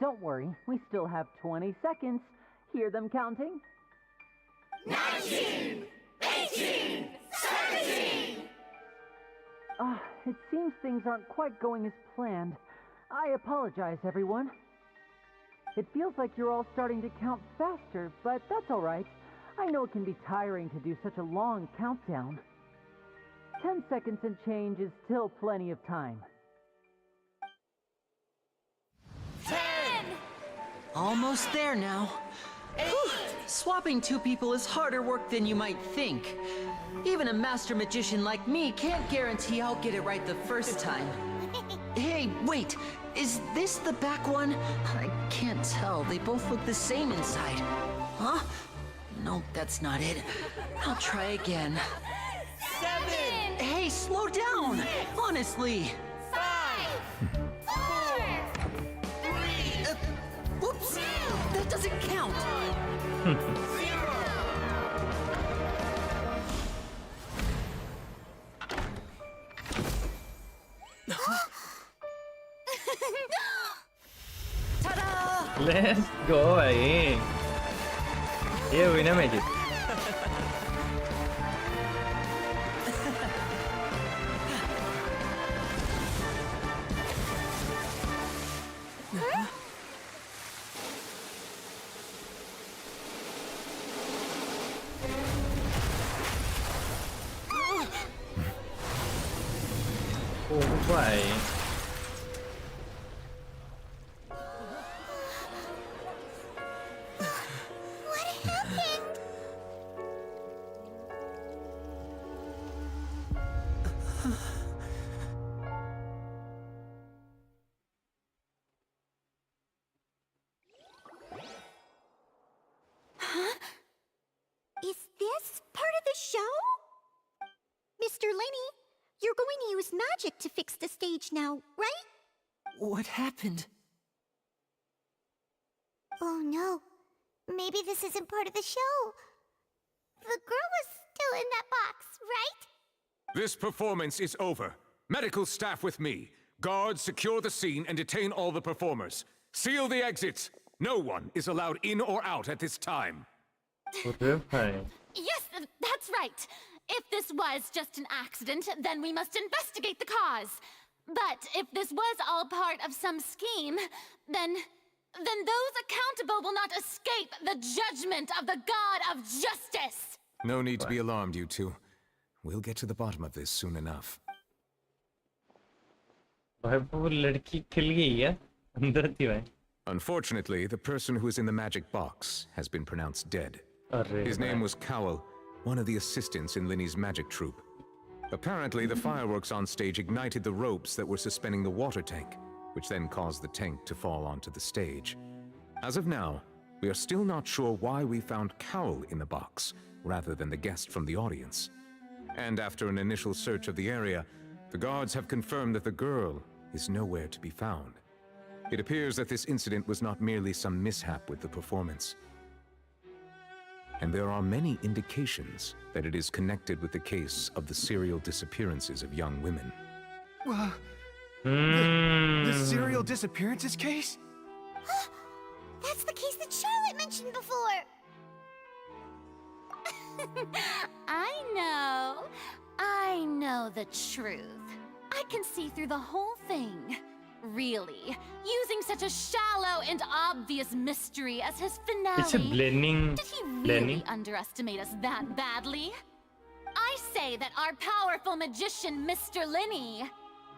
Speaker 3: Don't worry, we still have 20 seconds. Hear them counting?
Speaker 2: 19! 18! 17!
Speaker 3: It seems things aren't quite going as planned. I apologize, everyone. It feels like you're all starting to count faster, but that's all right. I know it can be tiring to do such a long countdown. 10 seconds and change is still plenty of time.
Speaker 2: 10!
Speaker 3: Almost there now. Whew. Swapping two people is harder work than you might think. Even a master magician like me can't guarantee I'll get it right the first time. Hey, wait, is this the back one? I can't tell, they both look the same inside. Huh? No, that's not it. I'll try again.
Speaker 2: 7!
Speaker 3: Hey, slow down! Honestly!
Speaker 2: 5! 4! 3!
Speaker 3: Whoops! That doesn't count!
Speaker 2: 0!
Speaker 3: Ta-da!
Speaker 1: Let's go भाई. ये हुई ना magic. Oh भाई.
Speaker 2: What happened? Is this part of the show? Mr. Lenny, you're going to use magic to fix the stage now, right?
Speaker 3: What happened?
Speaker 2: Oh no. Maybe this isn't part of the show. The girl was still in that box, right?
Speaker 16: This performance is over. Medical staff with me. Guards, secure the scene and detain all the performers. Seal the exits. No one is allowed in or out at this time.
Speaker 4: Yes, that's right. If this was just an accident, then we must investigate the cause. But if this was all part of some scheme, then those accountable will not escape the judgment of the God of Justice.
Speaker 16: No need to be alarmed, you two. We'll get to the bottom of this soon enough. Unfortunately, the person who is in the magic box has been pronounced dead. His name was Cowell, one of the assistants in Linny's magic troupe. Apparently, the fireworks on stage ignited the ropes that were suspending the water tank, which then caused the tank to fall onto the stage. As of now, we are still not sure why we found Cowell in the box, rather than the guest from the audience. And after an initial search of the area, the guards have confirmed that the girl is nowhere to be found. It appears that this incident was not merely some mishap with the performance. And there are many indications that it is connected with the case of the serial disappearances of young women.
Speaker 12: The serial disappearances case?
Speaker 2: That's the case that Charlotte mentioned before.
Speaker 4: I know the truth. I can see through the whole thing. Really, using such a shallow and obvious mystery as his finale.
Speaker 1: It's a blending.
Speaker 4: Did he really underestimate us that badly? I say that our powerful magician, Mr. Linny,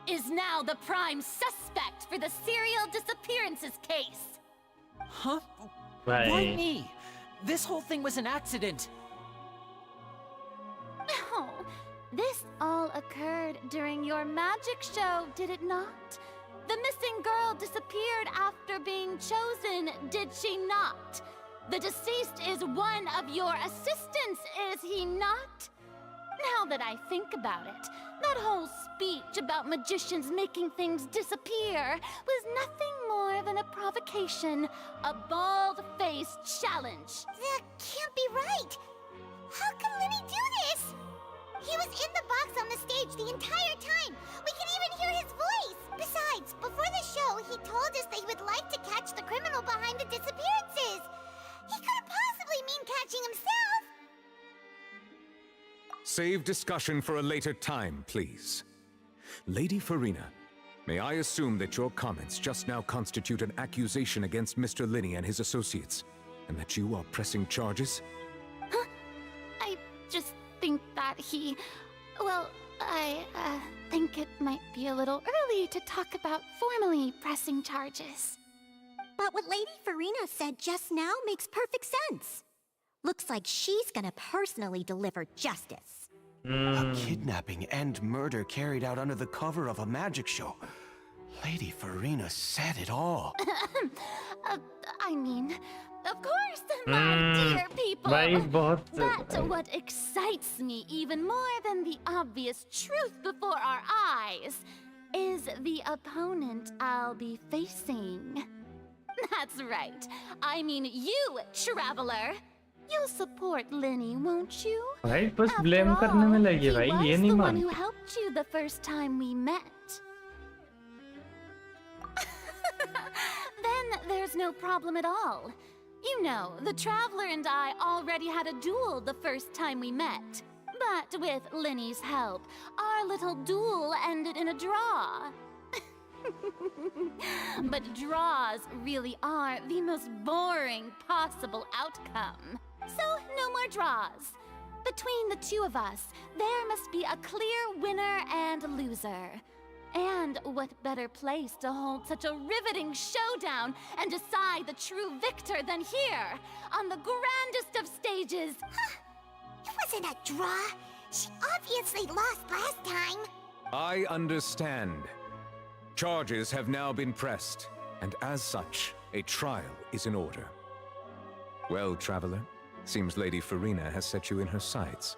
Speaker 4: is now the prime suspect for the serial disappearances case.
Speaker 3: Huh?
Speaker 1: Right.
Speaker 3: Why me? This whole thing was an accident.
Speaker 4: Oh, this all occurred during your magic show, did it not? The missing girl disappeared after being chosen, did she not? The deceased is one of your assistants, is he not? Now that I think about it, that whole speech about magicians making things disappear was nothing more than a provocation, a bald-faced challenge.
Speaker 2: That can't be right. How can Lenny do this? He was in the box on the stage the entire time. We can even hear his voice. Besides, before the show, he told us that he would like to catch the criminal behind the disappearances. He couldn't possibly mean catching himself.
Speaker 16: Save discussion for a later time, please. Lady Farina, may I assume that your comments just now constitute an accusation against Mr. Linny and his associates, and that you are pressing charges?
Speaker 4: Huh? I just think that he... Well, I think it might be a little early to talk about formally pressing charges.
Speaker 2: But what Lady Farina said just now makes perfect sense. Looks like she's gonna personally deliver justice.
Speaker 12: A kidnapping and murder carried out under the cover of a magic show. Lady Farina said it all.
Speaker 4: I mean, of course, my dear people. But what excites me even more than the obvious truth before our eyes is the opponent I'll be facing. That's right. I mean you, traveler. You'll support Linny, won't you?
Speaker 1: भाई बस blame करने में लगी भाई ये नहीं
Speaker 4: the one
Speaker 1: मानती.
Speaker 4: who helped you the first time we met. Then there's no problem at all. You know, the Traveler and I already had a duel the first time we met. But with Linny's help, our little duel ended in a draw. But draws really are the most boring possible outcome. So, no more draws. Between the two of us, there must be a clear winner and loser. And what better place to hold such a riveting showdown and decide the true victor than here, on the grandest of stages?
Speaker 2: It wasn't a draw. She obviously lost last time.
Speaker 16: I understand. Charges have now been pressed, and as such, a trial is in order. Well, traveler, seems Lady Farina has set you in her sights.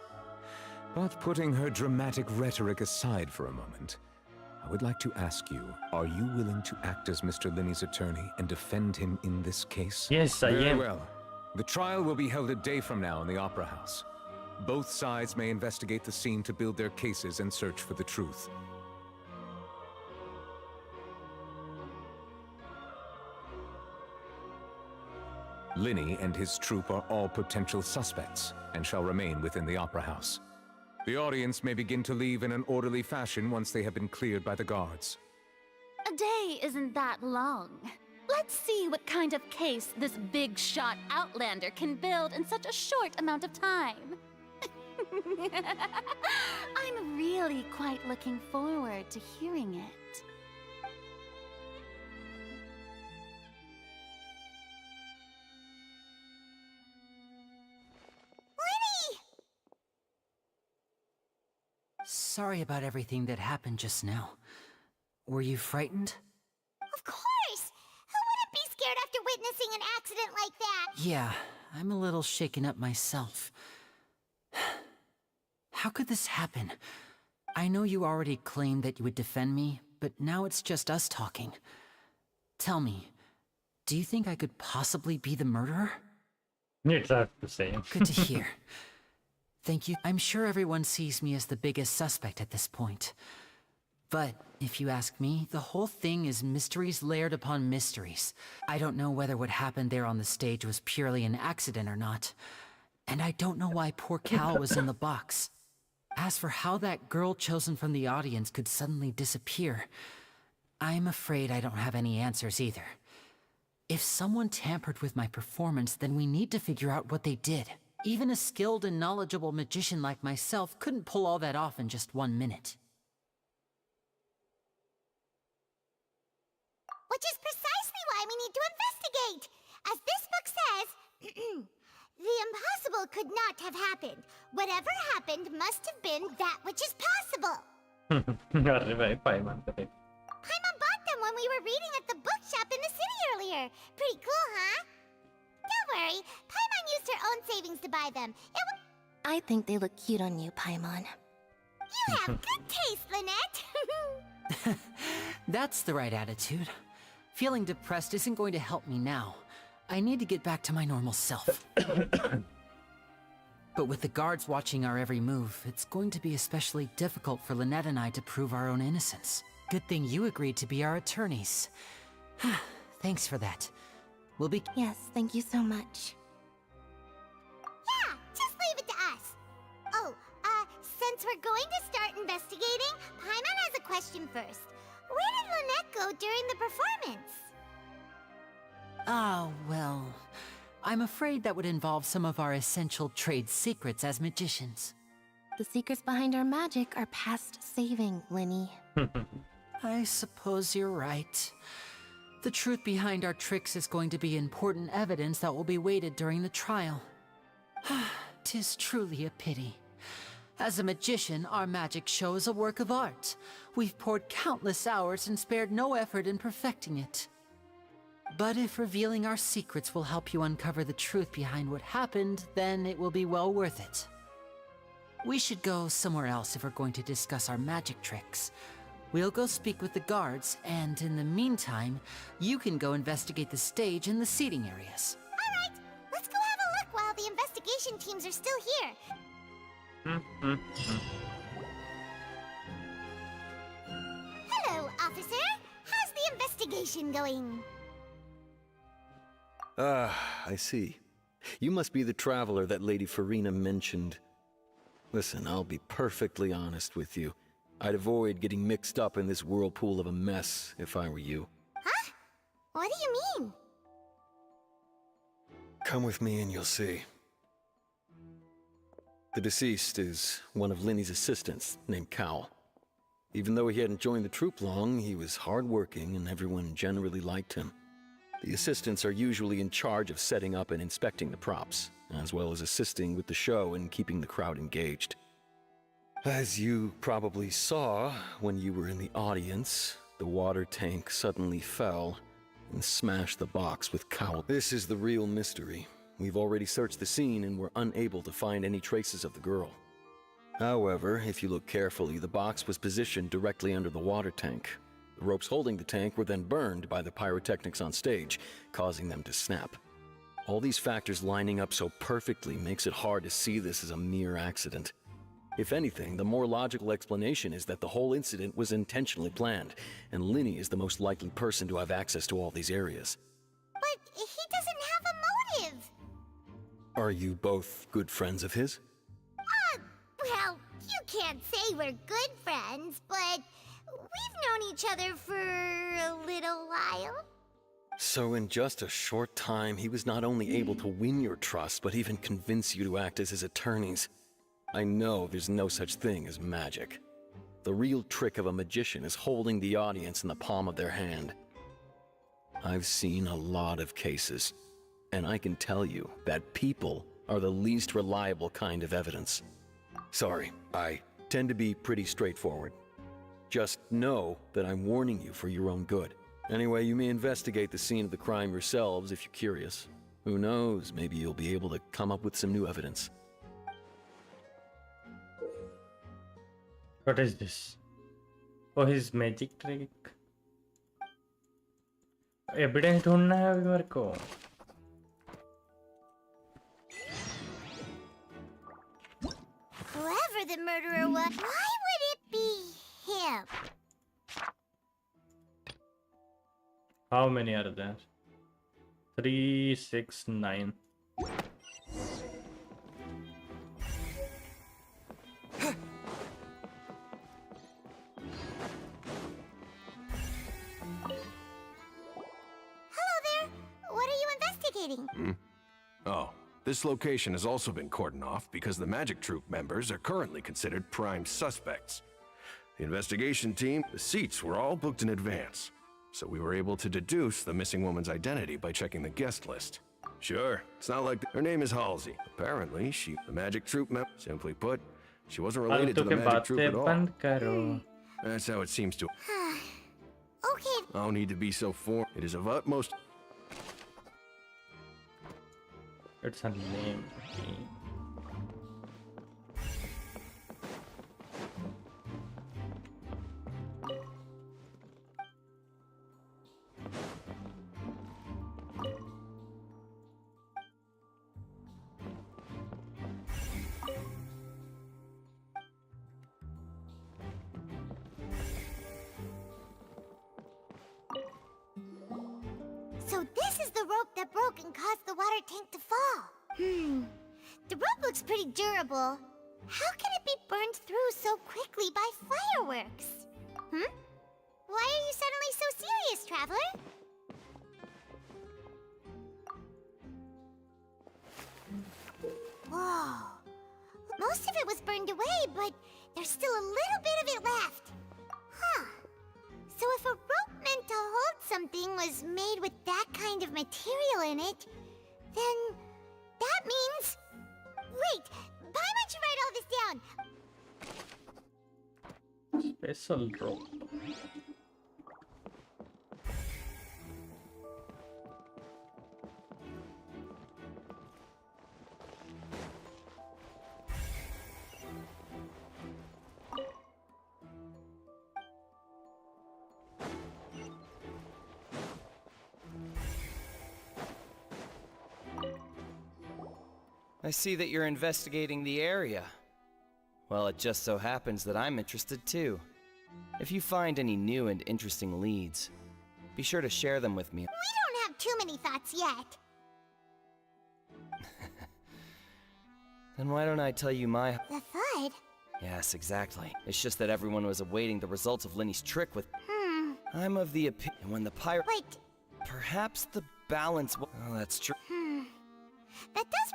Speaker 16: But putting her dramatic rhetoric aside for a moment, I would like to ask you, are you willing to act as Mr. Linney's attorney and defend him in this case?
Speaker 1: Yes, I am.
Speaker 16: Very well. The trial will be held a day from now in the Opera House. Both sides may investigate the scene to build their cases and search for the truth. Linney and his troupe are all potential suspects and shall remain within the Opera House. The audience may begin to leave in an orderly fashion once they have been cleared by the guards.
Speaker 4: A day isn't that long. Let's see what kind of case this big shot outlander can build in such a short amount of time. I'm really quite looking forward to hearing it.
Speaker 3: Sorry about everything that happened just now. Were you frightened?
Speaker 2: Of course! Who wouldn't be scared after witnessing an accident like that?
Speaker 3: Yeah, I'm a little shaken up myself. How could this happen? I know you already claimed that you would defend me, but now it's just us talking. Tell me, do you think I could possibly be the murderer?
Speaker 1: It's not the same.
Speaker 3: Good to hear. Thank you. I'm sure everyone sees me as the biggest suspect at this point. But if you ask me, the whole thing is mysteries layered upon mysteries. I don't know whether what happened there on the stage was purely an accident or not. And I don't know why poor Cal was in the box. As for how that girl chosen from the audience could suddenly disappear, I'm afraid I don't have any answers either. If someone tampered with my performance, then we need to figure out what they did. Even a skilled and knowledgeable magician like myself couldn't pull all that off in just 1 minute.
Speaker 2: Which is precisely why we need to investigate! As this book says, the impossible could not have happened. Whatever happened must have been that which is possible.
Speaker 1: अरे भाई पाइमान का देख.
Speaker 2: Paimon bought them when we were reading at the bookshop in the city earlier. Pretty cool, huh? Don't worry, Paimon used her own savings to buy them.
Speaker 8: I think they look cute on you, Paimon.
Speaker 2: You have good taste, Lynette.
Speaker 3: That's the right attitude. Feeling depressed isn't going to help me now. I need to get back to my normal self. But with the guards watching our every move, it's going to be especially difficult for Lynette and I to prove our own innocence. Good thing you agreed to be our attorneys. Thanks for that. We'll be—
Speaker 8: Yes, thank you so much.
Speaker 2: Yeah, just leave it to us. Oh, since we're going to start investigating, Paimon has a question first. Where did Lynette go during the performance?
Speaker 3: Ah, well, I'm afraid that would involve some of our essential trade secrets as magicians.
Speaker 8: The secrets behind our magic are past saving, Linny.
Speaker 3: I suppose you're right. The truth behind our tricks is going to be important evidence that will be weighted during the trial. 'Tis truly a pity. As a magician, our magic show is a work of art. We've poured countless hours and spared no effort in perfecting it. But if revealing our secrets will help you uncover the truth behind what happened, then it will be well worth it. We should go somewhere else if we're going to discuss our magic tricks. We'll go speak with the guards, and in the meantime, you can go investigate the stage and the seating areas.
Speaker 2: All right, let's go have a look while the investigation teams are still here. Hello, officer. How's the investigation going?
Speaker 17: I see. You must be the traveler that Lady Farina mentioned. Listen, I'll be perfectly honest with you. I'd avoid getting mixed up in this whirlpool of a mess if I were you.
Speaker 2: Huh? What do you mean?
Speaker 17: Come with me and you'll see. The deceased is one of Linny's assistants, named Cal. Even though he hadn't joined the troupe long, he was hardworking and everyone generally liked him. The assistants are usually in charge of setting up and inspecting the props, as well as assisting with the show and keeping the crowd engaged. As you probably saw when you were in the audience, the water tank suddenly fell and smashed the box with Cowl. This is the real mystery. We've already searched the scene and were unable to find any traces of the girl. However, if you look carefully, the box was positioned directly under the water tank. The ropes holding the tank were then burned by the pyrotechnics on stage, causing them to snap. All these factors lining up so perfectly makes it hard to see this as a mere accident. If anything, the more logical explanation is that the whole incident was intentionally planned, and Linny is the most likely person to have access to all these areas.
Speaker 2: But he doesn't have a motive.
Speaker 17: Are you both good friends of his?
Speaker 2: Well, you can't say we're good friends, but we've known each other for a little while.
Speaker 17: So in just a short time, he was not only able to win your trust, but even convince you to act as his attorneys. I know there's no such thing as magic. The real trick of a magician is holding the audience in the palm of their hand. I've seen a lot of cases, and I can tell you that people are the least reliable kind of evidence. Sorry, I tend to be pretty straightforward. Just know that I'm warning you for your own good. Anyway, you may investigate the scene of the crime yourselves if you're curious. Who knows, maybe you'll be able to come up with some new evidence.
Speaker 1: What is this? Oh, his magic trick. Evidence ढूंढना है अभी मेरे को.
Speaker 2: Whoever the murderer was, why would it be him?
Speaker 1: How many are there? 3, 6, 9.
Speaker 12: Oh, this location has also been cordoned off because the magic troupe members are currently considered prime suspects. The investigation team, the seats were all booked in advance, so we were able to deduce the missing woman's identity by checking the guest list. Sure, it's not like her name is Halsey. Apparently, the magic troupe member. Simply put, she wasn't related to the magic troupe at all. That's how it seems to.
Speaker 2: Okay.
Speaker 12: No need to be so formal. It is of utmost.
Speaker 1: It's a lame game.
Speaker 2: So this is the rope that broke and caused the water tank to fall. The rope looks pretty durable. How can it be burned through so quickly by fireworks? Why are you suddenly so serious, Traveler? Whoa. Most of it was burned away, but there's still a little bit of it left. Huh. So if a rope meant to hold something was made with that kind of material in it, then that means... Wait, why don't you write all this down?
Speaker 1: Special rope.
Speaker 18: I see that you're investigating the area. Well, it just so happens that I'm interested too. If you find any new and interesting leads, be sure to share them with me.
Speaker 2: We don't have too many thoughts yet.
Speaker 18: Then why don't I tell you my...
Speaker 2: The thud?
Speaker 18: Yes, exactly. It's just that everyone was awaiting the results of Linny's trick with... I'm of the opinion when the pirate...
Speaker 2: Wait.
Speaker 18: Perhaps the balance... Oh, that's true.
Speaker 2: That does...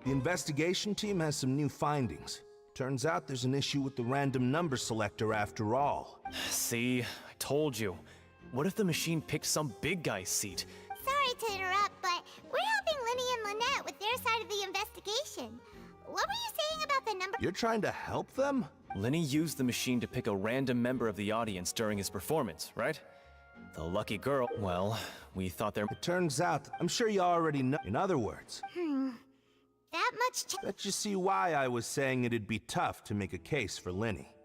Speaker 12: The investigation team has some new findings. Turns out there's an issue with the random number selector after all.
Speaker 19: See, I told you. What if the machine picked some big guy's seat?
Speaker 2: Sorry to interrupt, but we're helping Linny and Lynette with their side of the investigation. What were you saying about the number?
Speaker 12: You're trying to help them?
Speaker 19: Lenny used the machine to pick a random member of the audience during his performance, right? The lucky girl, well, we thought there...
Speaker 12: It turns out, I'm sure you already know. In other words...
Speaker 2: That much
Speaker 12: That you see why I was saying it'd be tough to make a case for Linny.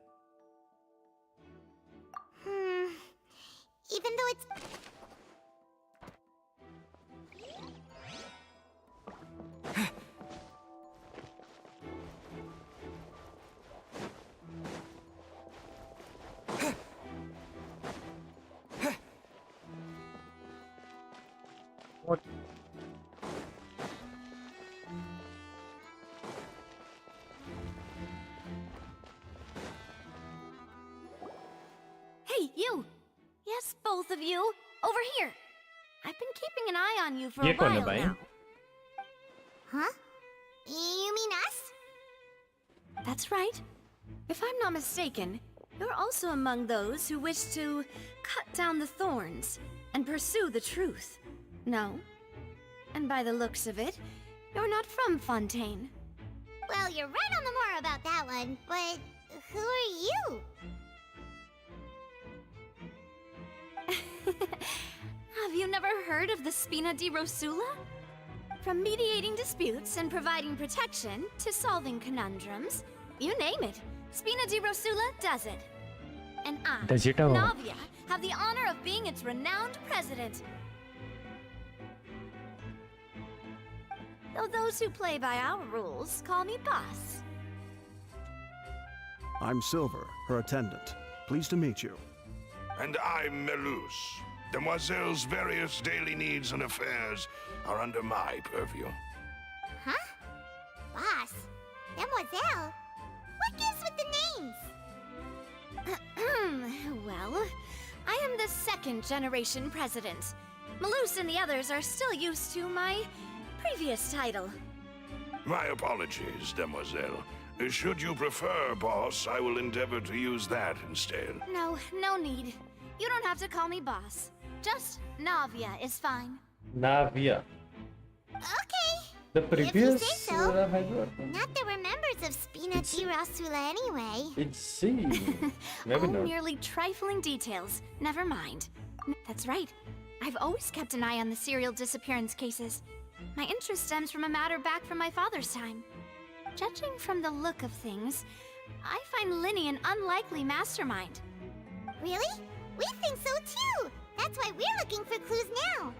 Speaker 2: Even though it's...
Speaker 1: What?
Speaker 4: Hey, you! Yes, both of you! Over here! I've been keeping an eye on you for
Speaker 1: Ye
Speaker 4: a
Speaker 1: kaun hai
Speaker 4: while
Speaker 1: bhai?
Speaker 4: now.
Speaker 2: Huh? You mean us?
Speaker 4: That's right. If I'm not mistaken, you're also among those who wish to cut down the thorns and pursue the truth. No? And by the looks of it, you're not from Fontaine.
Speaker 2: Well, you're right on the more about that one, but who are you?
Speaker 4: Have you never heard of the Spina di Rosula? From mediating disputes and providing protection to solving conundrums, you name it, Spina di Rosula does it. And I,
Speaker 1: Does it all?
Speaker 4: Navia, have the honor of being its renowned president. Though those who play by our rules call me boss.
Speaker 20: I'm Silver, her attendant. Pleased to meet you.
Speaker 21: And I'm Melus. Demoiselle's various daily needs and affairs are under my purview.
Speaker 2: Huh? Boss? Demoiselle? What gives with the names?
Speaker 4: Well, I am the second generation president. Malus and the others are still used to my previous title.
Speaker 21: My apologies, Demoiselle. Should you prefer, boss, I will endeavor to use that instead.
Speaker 4: No, no need. You don't have to call me boss. Just Navia is fine.
Speaker 1: Navia.
Speaker 2: Okay.
Speaker 1: The previous
Speaker 2: If you say so.
Speaker 1: has
Speaker 2: Not that we're members of Spina di Rosula anyway.
Speaker 1: It's C. Maybe
Speaker 4: Oh,
Speaker 1: not.
Speaker 4: merely trifling details. Never mind. That's right. I've always kept an eye on the serial disappearance cases. My interest stems from a matter back from my father's time. Judging from the look of things, I find Linny an unlikely mastermind.
Speaker 2: Really? We think so too! That's why we're looking for clues now!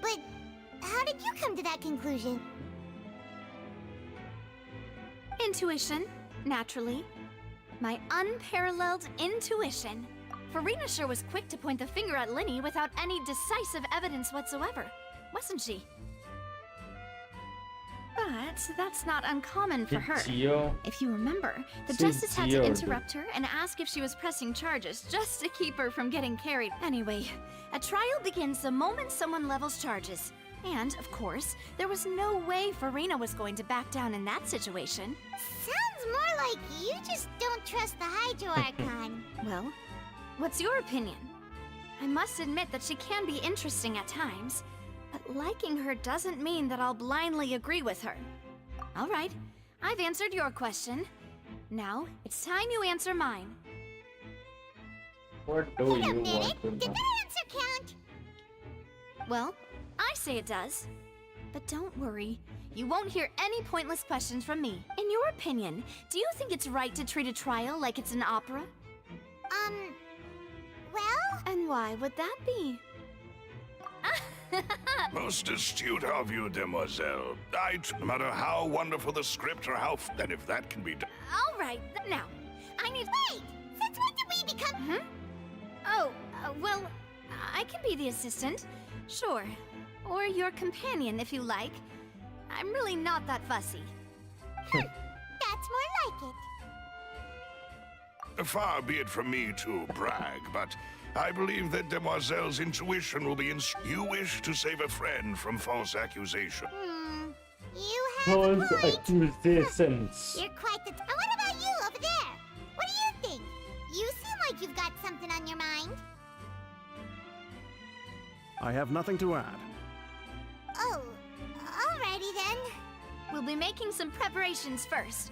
Speaker 2: But how did you come to that conclusion?
Speaker 4: Intuition, naturally. My unparalleled intuition. Farina sure was quick to point the finger at Linny without any decisive evidence whatsoever, wasn't she? But that's not uncommon for her. If you remember, the justice had to interrupt her and ask if she was pressing charges just to keep her from getting carried. Anyway, a trial begins the moment someone levels charges. And, of course, there was no way Farina was going to back down in that situation.
Speaker 2: Sounds more like you just don't trust the Hydro Archon.
Speaker 4: Well, what's your opinion? I must admit that she can be interesting at times. But liking her doesn't mean that I'll blindly agree with her. All right, I've answered your question. Now, it's time you answer mine.
Speaker 1: What do
Speaker 2: Wait a
Speaker 1: you
Speaker 2: minute,
Speaker 1: want to
Speaker 2: did
Speaker 1: know?
Speaker 2: that answer count?
Speaker 4: Well, I say it does. But don't worry, you won't hear any pointless questions from me. In your opinion, do you think it's right to treat a trial like it's an opera?
Speaker 2: Well?
Speaker 4: And why would that be?
Speaker 21: Most astute of you, Demoiselle. No matter how wonderful the script or how... And if that can be done...
Speaker 4: All right, now, I need...
Speaker 2: Wait! Since when did we become...
Speaker 4: Oh, well, I can be the assistant. Sure. Or your companion, if you like. I'm really not that fussy.
Speaker 2: That's more like it.
Speaker 21: Far be it from me to brag, but I believe that Demoiselle's intuition will be You wish to save a friend from false accusation.
Speaker 2: You have a
Speaker 1: False
Speaker 2: point.
Speaker 1: accusations.
Speaker 2: You're quite the... what about you over there? What do you think? You seem like you've got something on your mind.
Speaker 20: I have nothing to add.
Speaker 2: Oh, alrighty then.
Speaker 5: We'll be making some preparations first.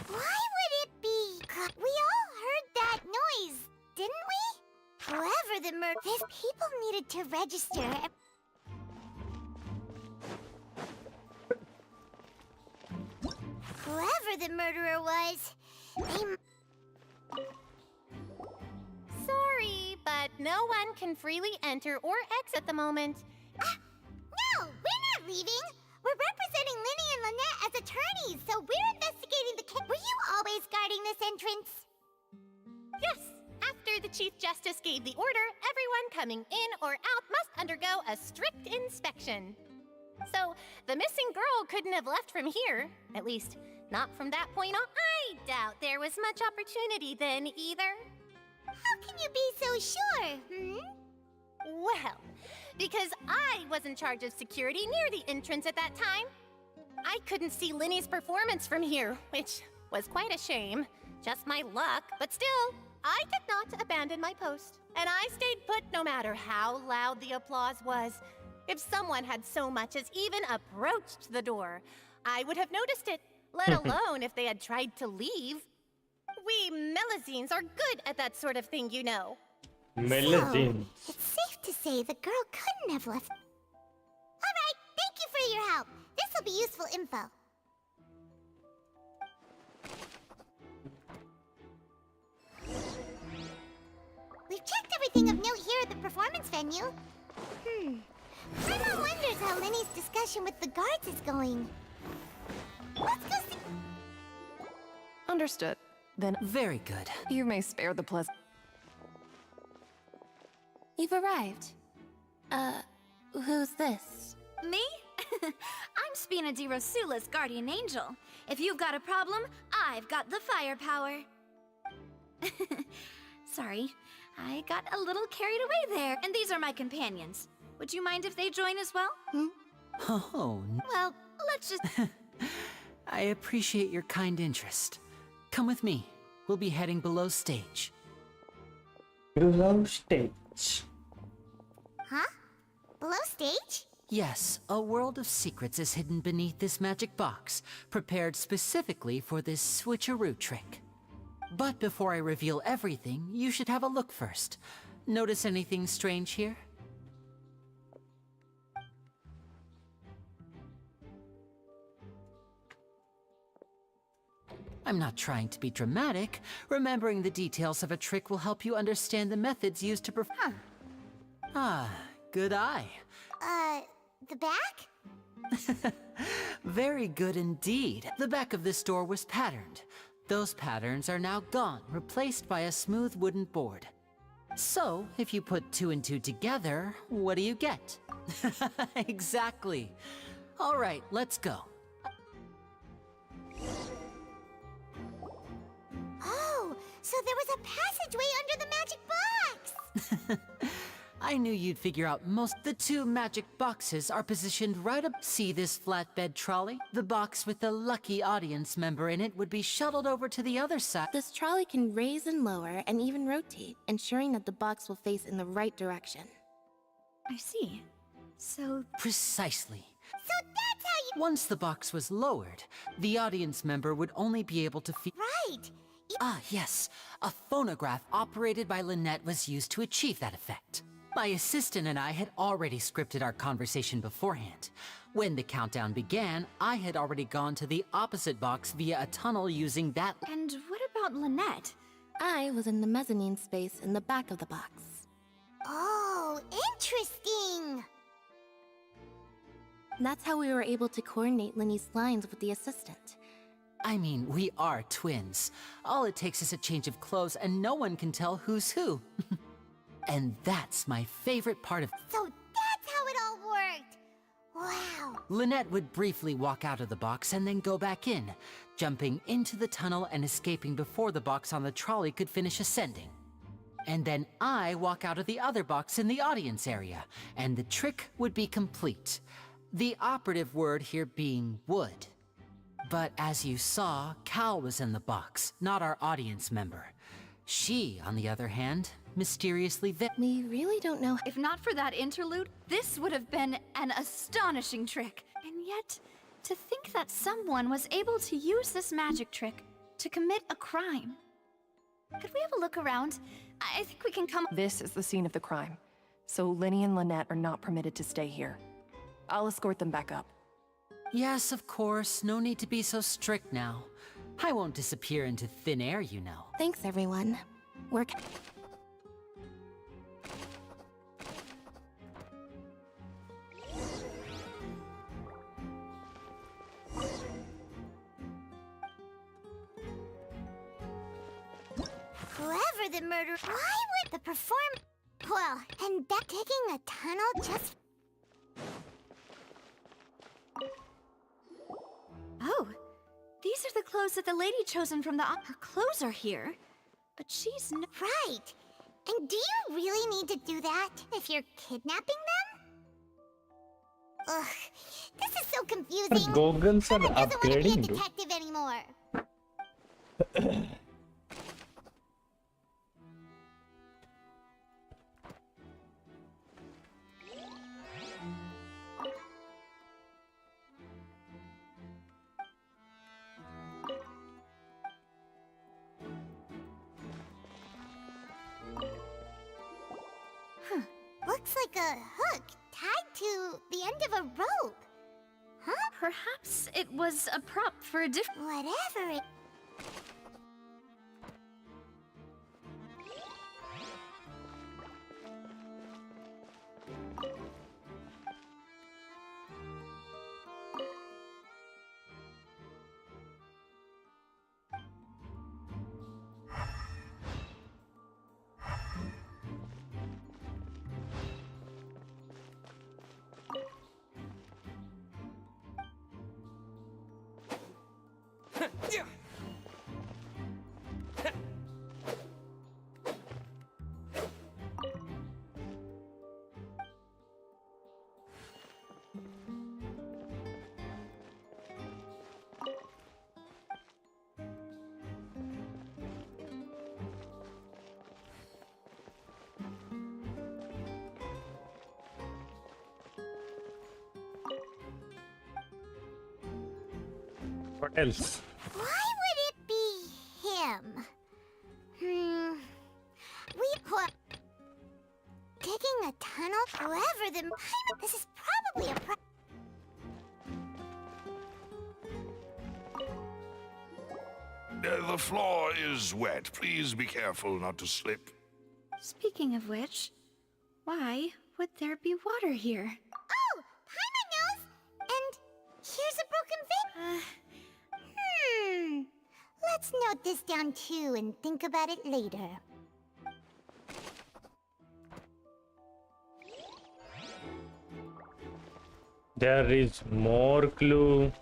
Speaker 2: Why would it be? We all heard that noise, didn't we? Whoever the these people needed to register. Whoever the murderer was, they...
Speaker 8: Sorry, but no one can freely enter or exit the moment.
Speaker 2: No, we're not leaving. We're representing Linny and Lynette as attorneys, so we're investigating the case. Were you always guarding this entrance?
Speaker 8: Yes, after the Chief Justice gave the order, everyone coming in or out must undergo a strict inspection. So, the missing girl couldn't have left from here. At least, not from that point on. I doubt there was much opportunity then, either.
Speaker 2: How can you be so sure,
Speaker 8: Well, because I was in charge of security near the entrance at that time. I couldn't see Linny's performance from here, which was quite a shame. Just my luck, but still, I did not abandon my post. And I stayed put no matter how loud the applause was. If someone had so much as even approached the door, I would have noticed it, let alone if they had tried to leave. We Melazines are good at that sort of thing, you know.
Speaker 1: Melazines.
Speaker 2: So, it's safe to say the girl couldn't have left. All right, thank you for your help. This will be useful info. We've checked everything of note here at the performance venue. Grandma wonders how Linny's discussion with the guards is going. Let's go see.
Speaker 14: Understood. Then
Speaker 3: very good.
Speaker 14: You may spare the pleasant.
Speaker 4: You've arrived. Who's this?
Speaker 5: Me? I'm Spina di Rosula's guardian angel. If you've got a problem, I've got the firepower. Sorry, I got a little carried away there. And these are my companions. Would you mind if they join as well?
Speaker 3: Oh.
Speaker 5: Well, let's just...
Speaker 3: I appreciate your kind interest. Come with me. We'll be heading below stage.
Speaker 1: Below stage?
Speaker 2: Huh? Below stage?
Speaker 3: Yes, a world of secrets is hidden beneath this magic box, prepared specifically for this switcheroo trick. But before I reveal everything, you should have a look first. Notice anything strange here? I'm not trying to be dramatic. Remembering the details of a trick will help you understand the methods used to perform. Ah, good eye.
Speaker 2: The back?
Speaker 3: Very good indeed. The back of this door was patterned. Those patterns are now gone, replaced by a smooth wooden board. So, if you put 2 and 2 together, what do you get? Exactly. All right, let's go.
Speaker 2: Oh, so there was a passageway under the magic box!
Speaker 3: I knew you'd figure out most. The two magic boxes are positioned right up. See this flatbed trolley? The box with the lucky audience member in it would be shuttled over to the other side.
Speaker 8: This trolley can raise and lower and even rotate, ensuring that the box will face in the right direction.
Speaker 5: I see. So...
Speaker 3: Precisely.
Speaker 2: So that's how you...
Speaker 3: Once the box was lowered, the audience member would only be able to feel...
Speaker 2: Right!
Speaker 3: Ah, yes. A phonograph operated by Lynette was used to achieve that effect. My assistant and I had already scripted our conversation beforehand. When the countdown began, I had already gone to the opposite box via a tunnel using that...
Speaker 5: And what about Lynette?
Speaker 8: I was in the mezzanine space in the back of the box.
Speaker 2: Oh, interesting!
Speaker 8: That's how we were able to coordinate Linny's lines with the assistant.
Speaker 3: I mean, we are twins. All it takes is a change of clothes and no one can tell who's who. And that's my favorite part of...
Speaker 2: So that's how it all worked! Wow!
Speaker 3: Lynette would briefly walk out of the box and then go back in, jumping into the tunnel and escaping before the box on the trolley could finish ascending. And then I walk out of the other box in the audience area, and the trick would be complete. The operative word here being would. But as you saw, Cal was in the box, not our audience member. She, on the other hand, mysteriously
Speaker 8: We really don't know.
Speaker 5: If not for that interlude, this would have been an astonishing trick. And yet, to think that someone was able to use this magic trick to commit a crime. Could we have a look around? I think we can come...
Speaker 9: This is the scene of the crime, so Linny and Lynette are not permitted to stay here. I'll escort them back up.
Speaker 3: Yes, of course. No need to be so strict now. I won't disappear into thin air, you know.
Speaker 8: Thanks, everyone. We're...
Speaker 2: Whoever the murderer... Why would the perform... Well, and that digging a tunnel just...
Speaker 5: Oh, these are the clothes that the lady chosen from the... Her clothes are here, but she's no...
Speaker 2: Right! And do you really need to do that if you're kidnapping them? Ugh, this is so confusing.
Speaker 1: Goggles are
Speaker 2: Someone doesn't want to be a
Speaker 1: upgrading, dude.
Speaker 2: detective anymore. Looks like a hook tied to the end of a rope. Huh?
Speaker 5: Perhaps it was a prop for a different...
Speaker 2: Whatever it...
Speaker 1: What else?
Speaker 2: Why would it be him? We put... Digging a tunnel? Whoever the... This is probably a
Speaker 21: The floor is wet. Please be careful not to slip.
Speaker 5: Speaking of which, why would there be water here?
Speaker 2: Oh! Hi, my nose! And here's a broken vase. Let's note this down too and think about it later.
Speaker 1: There is more clue.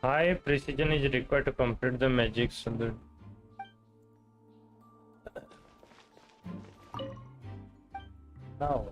Speaker 1: High precision is required to complete the magic so that now.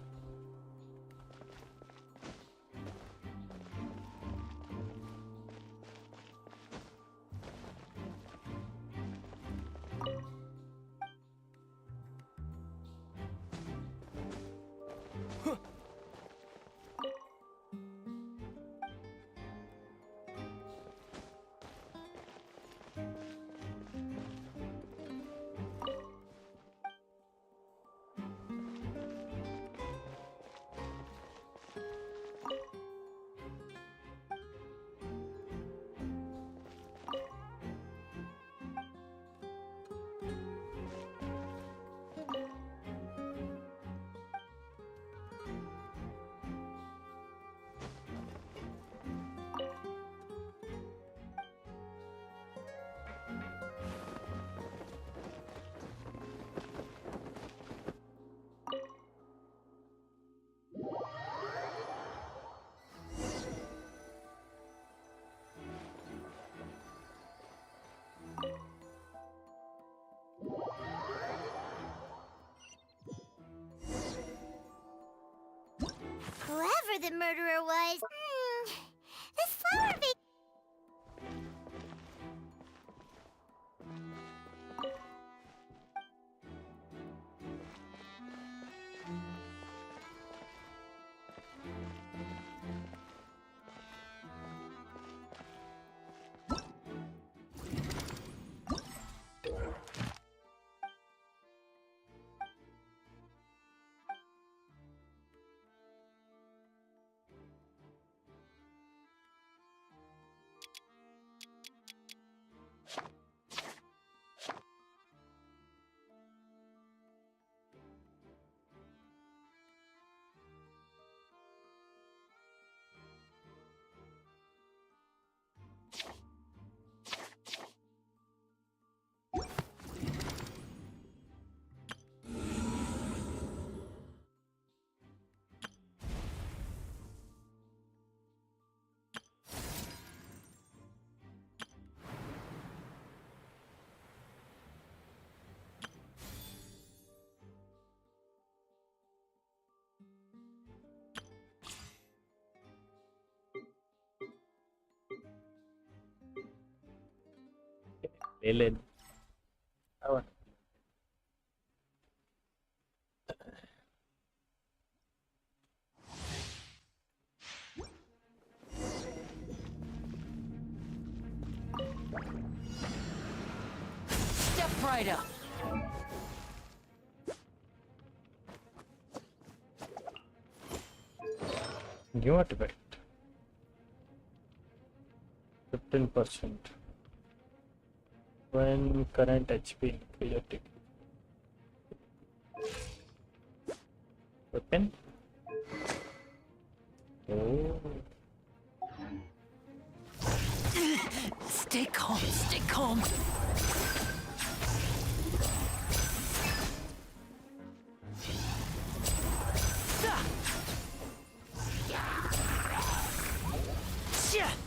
Speaker 2: Whoever the murderer was, this flower vase.
Speaker 1: Lelen. Awan.
Speaker 3: Step right up.
Speaker 1: New artifact. 15%. When current HP increases. Weapon. Oh.
Speaker 3: Stay calm, stay calm.
Speaker 1: Yeah.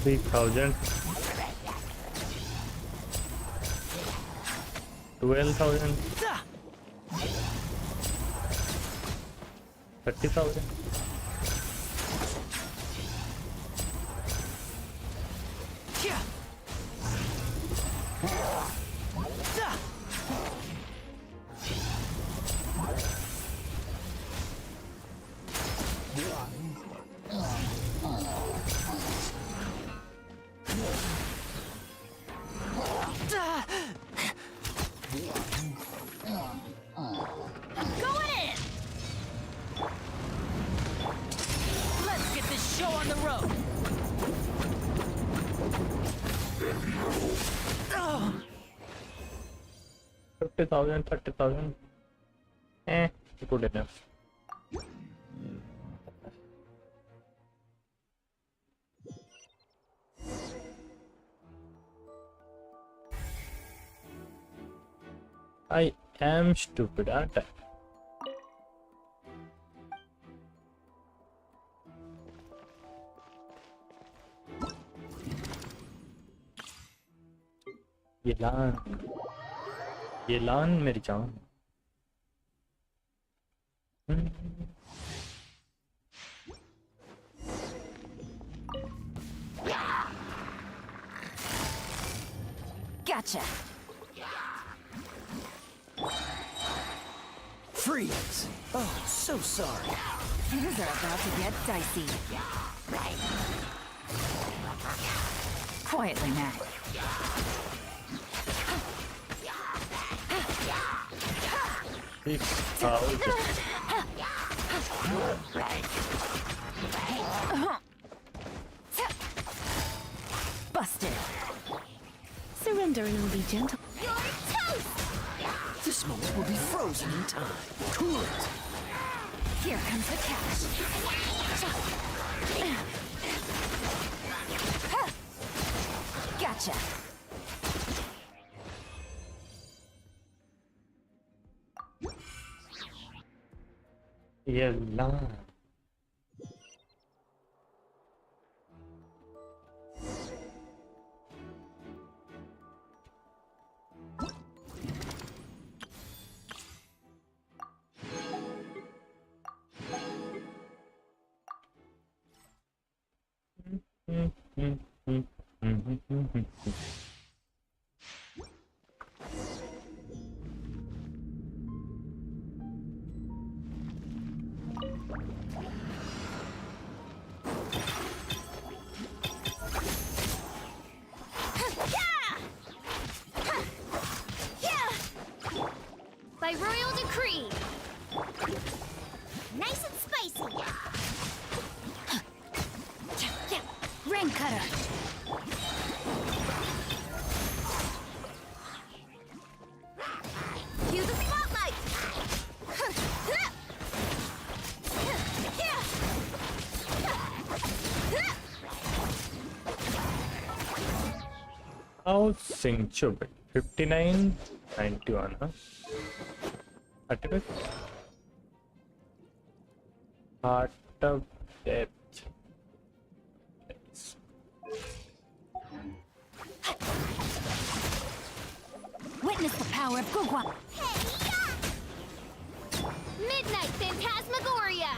Speaker 1: 3,000. 12,000. 30,000.
Speaker 3: Show on the road.
Speaker 1: 50,000, 30,000. Good enough. I am stupid, aren't I? ये लान मेरी जान।
Speaker 3: Gotcha.
Speaker 6: Freeze! Oh, so sorry.
Speaker 3: Things are about to get dicey. Quietly, Mac. Busted.
Speaker 11: Surrender and I'll be gentle.
Speaker 6: This moment will be frozen in time. Cool it.
Speaker 3: Here comes the catch. Gotcha.
Speaker 1: يلا
Speaker 2: By royal decree. Nice and spicy.
Speaker 4: Rain cutter.
Speaker 2: Cue the spotlight.
Speaker 1: How sing chub 59 91 huh? Artifact Heart of Depth.
Speaker 4: Witness the power of Gugwa.
Speaker 2: Midnight Phantasmagoria.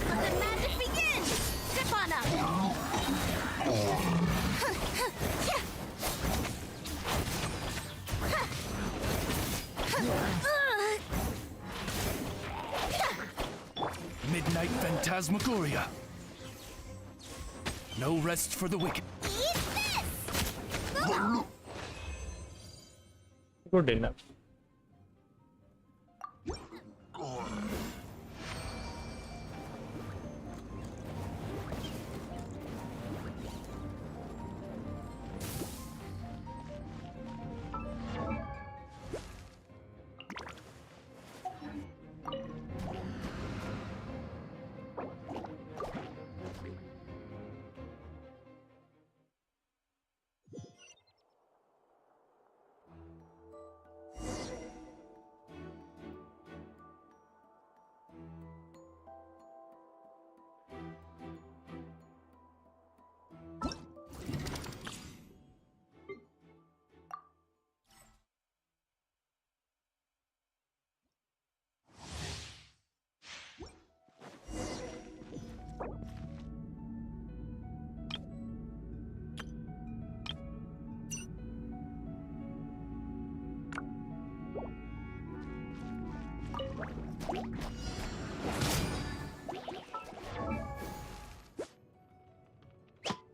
Speaker 2: Let the magic begin. Step on up.
Speaker 12: Midnight Phantasmagoria. No rest for the wicked.
Speaker 1: Good enough.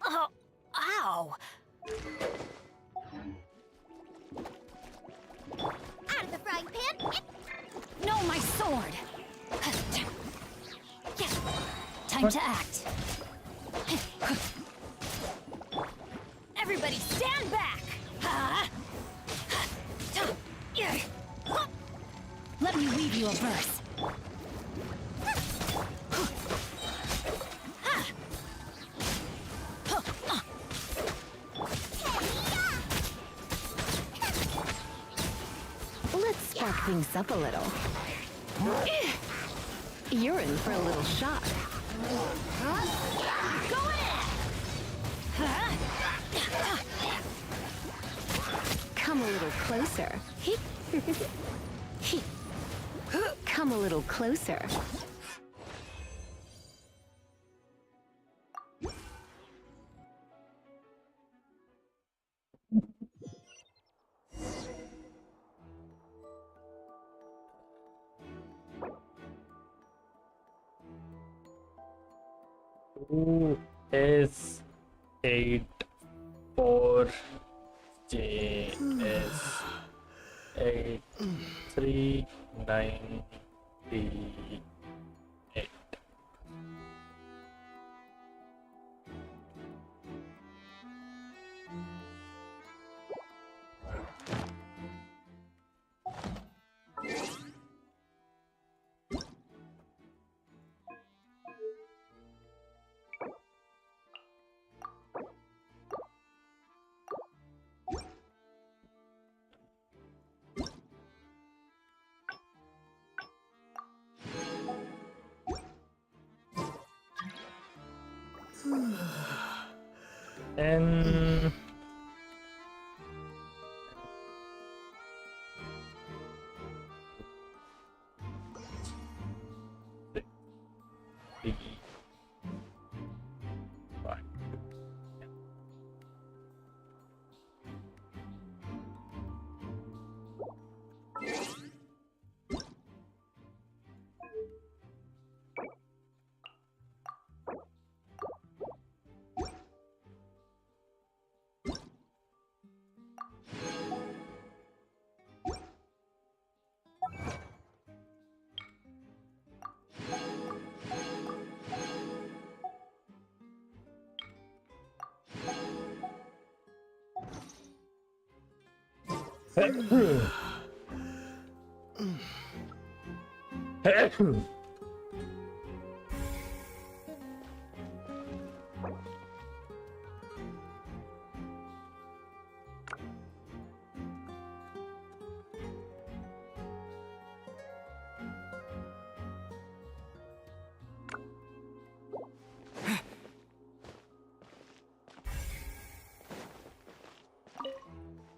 Speaker 4: Oh, ow.
Speaker 2: Out of the frying pan.
Speaker 4: No, my sword. Time to act. Everybody stand back. Let me weave you a verse.
Speaker 11: spark things up a little. You're in for a little shock.
Speaker 8: Go in!
Speaker 11: Come a little closer. Come a little closer.
Speaker 1: Who is 84 JS 8398? And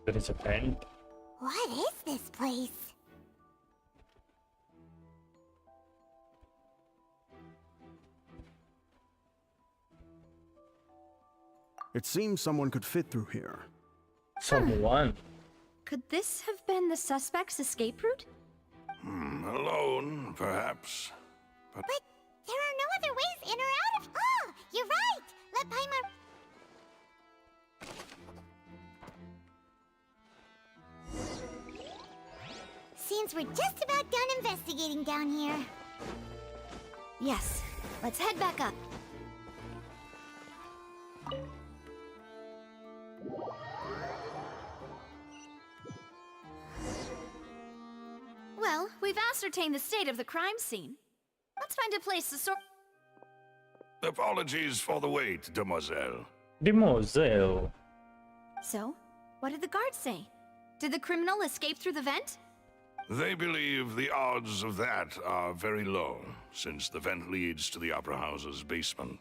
Speaker 1: there is a vent.
Speaker 2: What is this place?
Speaker 20: It seems someone could fit through here.
Speaker 1: Someone.
Speaker 5: Could this have been the suspect's escape route?
Speaker 21: Alone, perhaps. But
Speaker 2: There are no other ways in or out of. Oh, you're right. Let Paimon. Seems we're just about done investigating down here.
Speaker 5: Yes. Let's head back up. Well, we've ascertained the state of the crime scene. Let's find a place to sort.
Speaker 21: apologies for the wait, demoiselle.
Speaker 1: Demoiselle.
Speaker 5: So, what did the guards say? Did the criminal escape through the vent?
Speaker 21: They believe the odds of that are very low, since the vent leads to the Opera House's basement.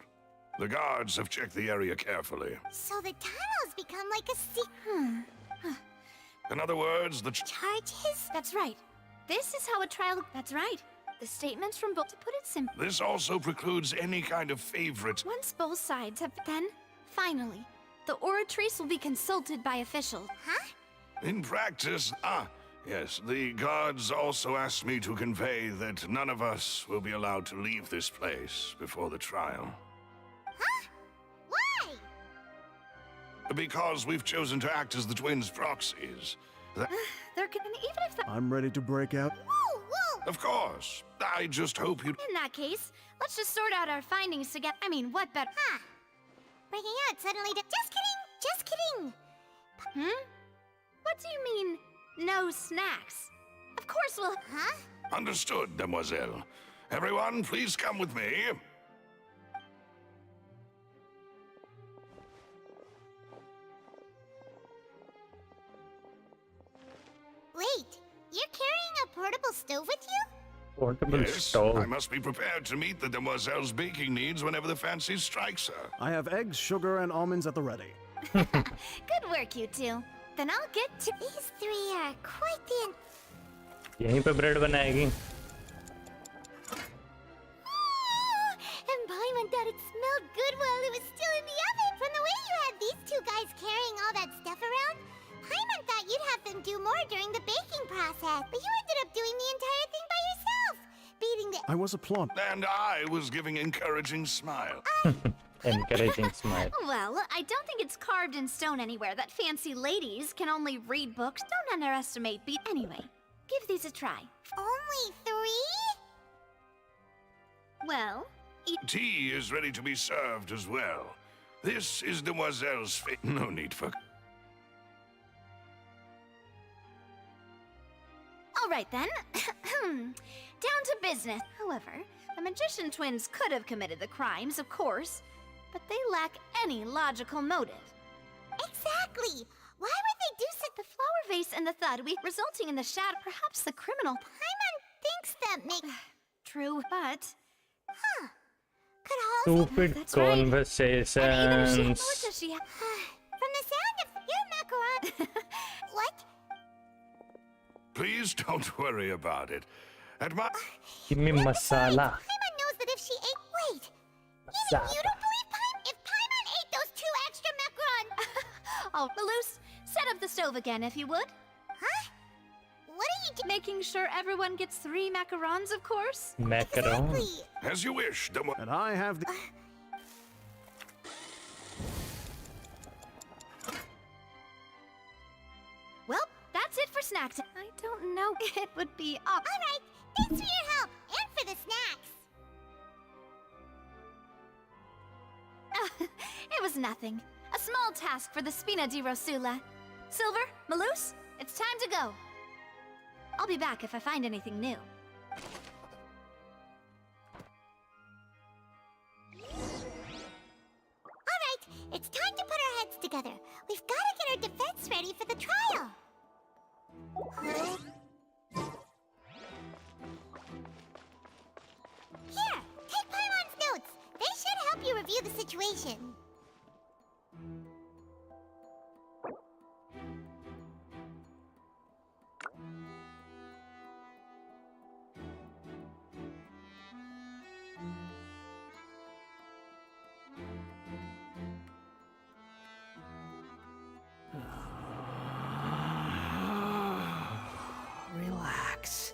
Speaker 21: The guards have checked the area carefully.
Speaker 2: So the tunnels become like a secret.
Speaker 21: In other words, the
Speaker 2: Charges?
Speaker 5: That's right. This is how a trial. That's right. The statements from both. To put it simply,
Speaker 21: This also precludes any kind of favorite.
Speaker 5: once both sides have. Then, finally, the oratrice will be consulted by officials.
Speaker 2: Huh?
Speaker 21: In practice, yes, the guards also asked me to convey that none of us will be allowed to leave this place before the trial.
Speaker 2: Huh? Why?
Speaker 21: Because we've chosen to act as the twins' proxies.
Speaker 5: There can even if the.
Speaker 20: I'm ready to break out.
Speaker 2: Whoa, whoa!
Speaker 21: Of course. I just hope you...
Speaker 5: In that case, let's just sort out our findings together. I mean, what better?
Speaker 2: Huh. Breaking out suddenly to. Just kidding! Just kidding!
Speaker 5: What do you mean, no snacks? Of course we'll.
Speaker 2: Huh?
Speaker 21: Understood, demoiselle. Everyone, please come with me.
Speaker 2: Wait, you're carrying a portable stove with you?
Speaker 1: Portable
Speaker 21: Yes,
Speaker 1: stove.
Speaker 21: I must be prepared to meet the demoiselle's baking needs whenever the fancy strikes her.
Speaker 20: I have eggs, sugar, and almonds at the ready.
Speaker 2: Good work, you two. Then I'll get to... These three are quite the...
Speaker 1: यहीं पे bread बनाएगी.
Speaker 2: And Paimon thought it smelled good while it was still in the oven. From the way you had these two guys carrying all that stuff around, Paimon thought you'd have them do more during the baking process. But you ended up doing the entire thing by yourself. Beating the...
Speaker 20: I was applauding.
Speaker 21: And I was giving encouraging smile.
Speaker 1: Encouraging smile.
Speaker 5: Well, I don't think it's carved in stone anywhere that fancy ladies can only read books. Don't underestimate me. Anyway, give these a try.
Speaker 2: Only 3?
Speaker 5: Well,
Speaker 21: Tea is ready to be served as well. This is Demoiselle's fate. No need for...
Speaker 5: all right then. Down to business. However, the magician twins could have committed the crimes, of course, but they lack any logical motive.
Speaker 2: Exactly! Why would they do such...
Speaker 5: The flower vase and the thud resulting in the shadow. Perhaps the criminal.
Speaker 2: Paimon thinks that makes...
Speaker 5: True, but...
Speaker 2: Huh. Could also...
Speaker 1: Stupid
Speaker 5: That's right. And even if she
Speaker 1: conversations.
Speaker 5: what does she have?
Speaker 2: From the sound of your macaron... What?
Speaker 21: Please don't worry about it. At my...
Speaker 1: Give me masala.
Speaker 2: Paimon knows that if she ate... Wait! You don't believe Paimon? If Paimon ate those 2 extra macarons...
Speaker 5: Oh, Malus, set up the stove again, if you would.
Speaker 2: Huh? What are you doing?
Speaker 5: Making sure everyone gets 3 macarons, of course.
Speaker 1: Macaron.
Speaker 2: Exactly.
Speaker 21: As you wish,
Speaker 20: And I have the...
Speaker 5: Well, that's it for snacks. I don't know. It would be up.
Speaker 2: All right. Thanks for your help. And for the snacks.
Speaker 5: It was nothing. A small task for the Spina di Rosula. Silver, Malus, it's time to go. I'll be back if I find anything new.
Speaker 2: All right. It's time to put our heads together. We've got to get our defense ready for the trial. Here, take Paimon's notes. They should help you review the situation.
Speaker 10: Relax.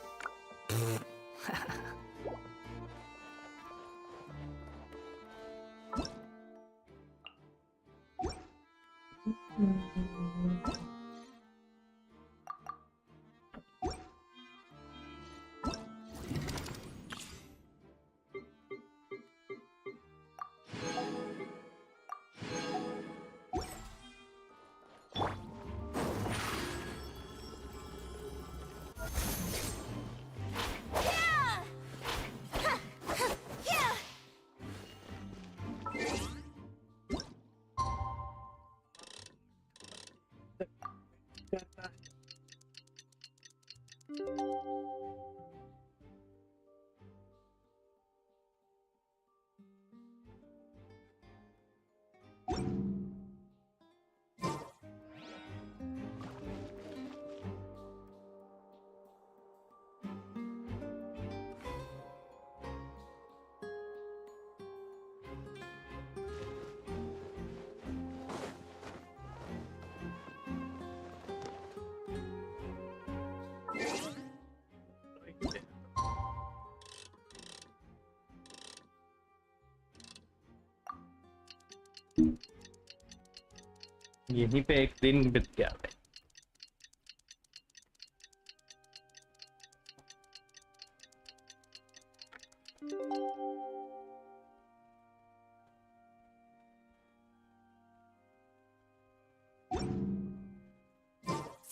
Speaker 1: यहीं पे एक दिन बीत गया है.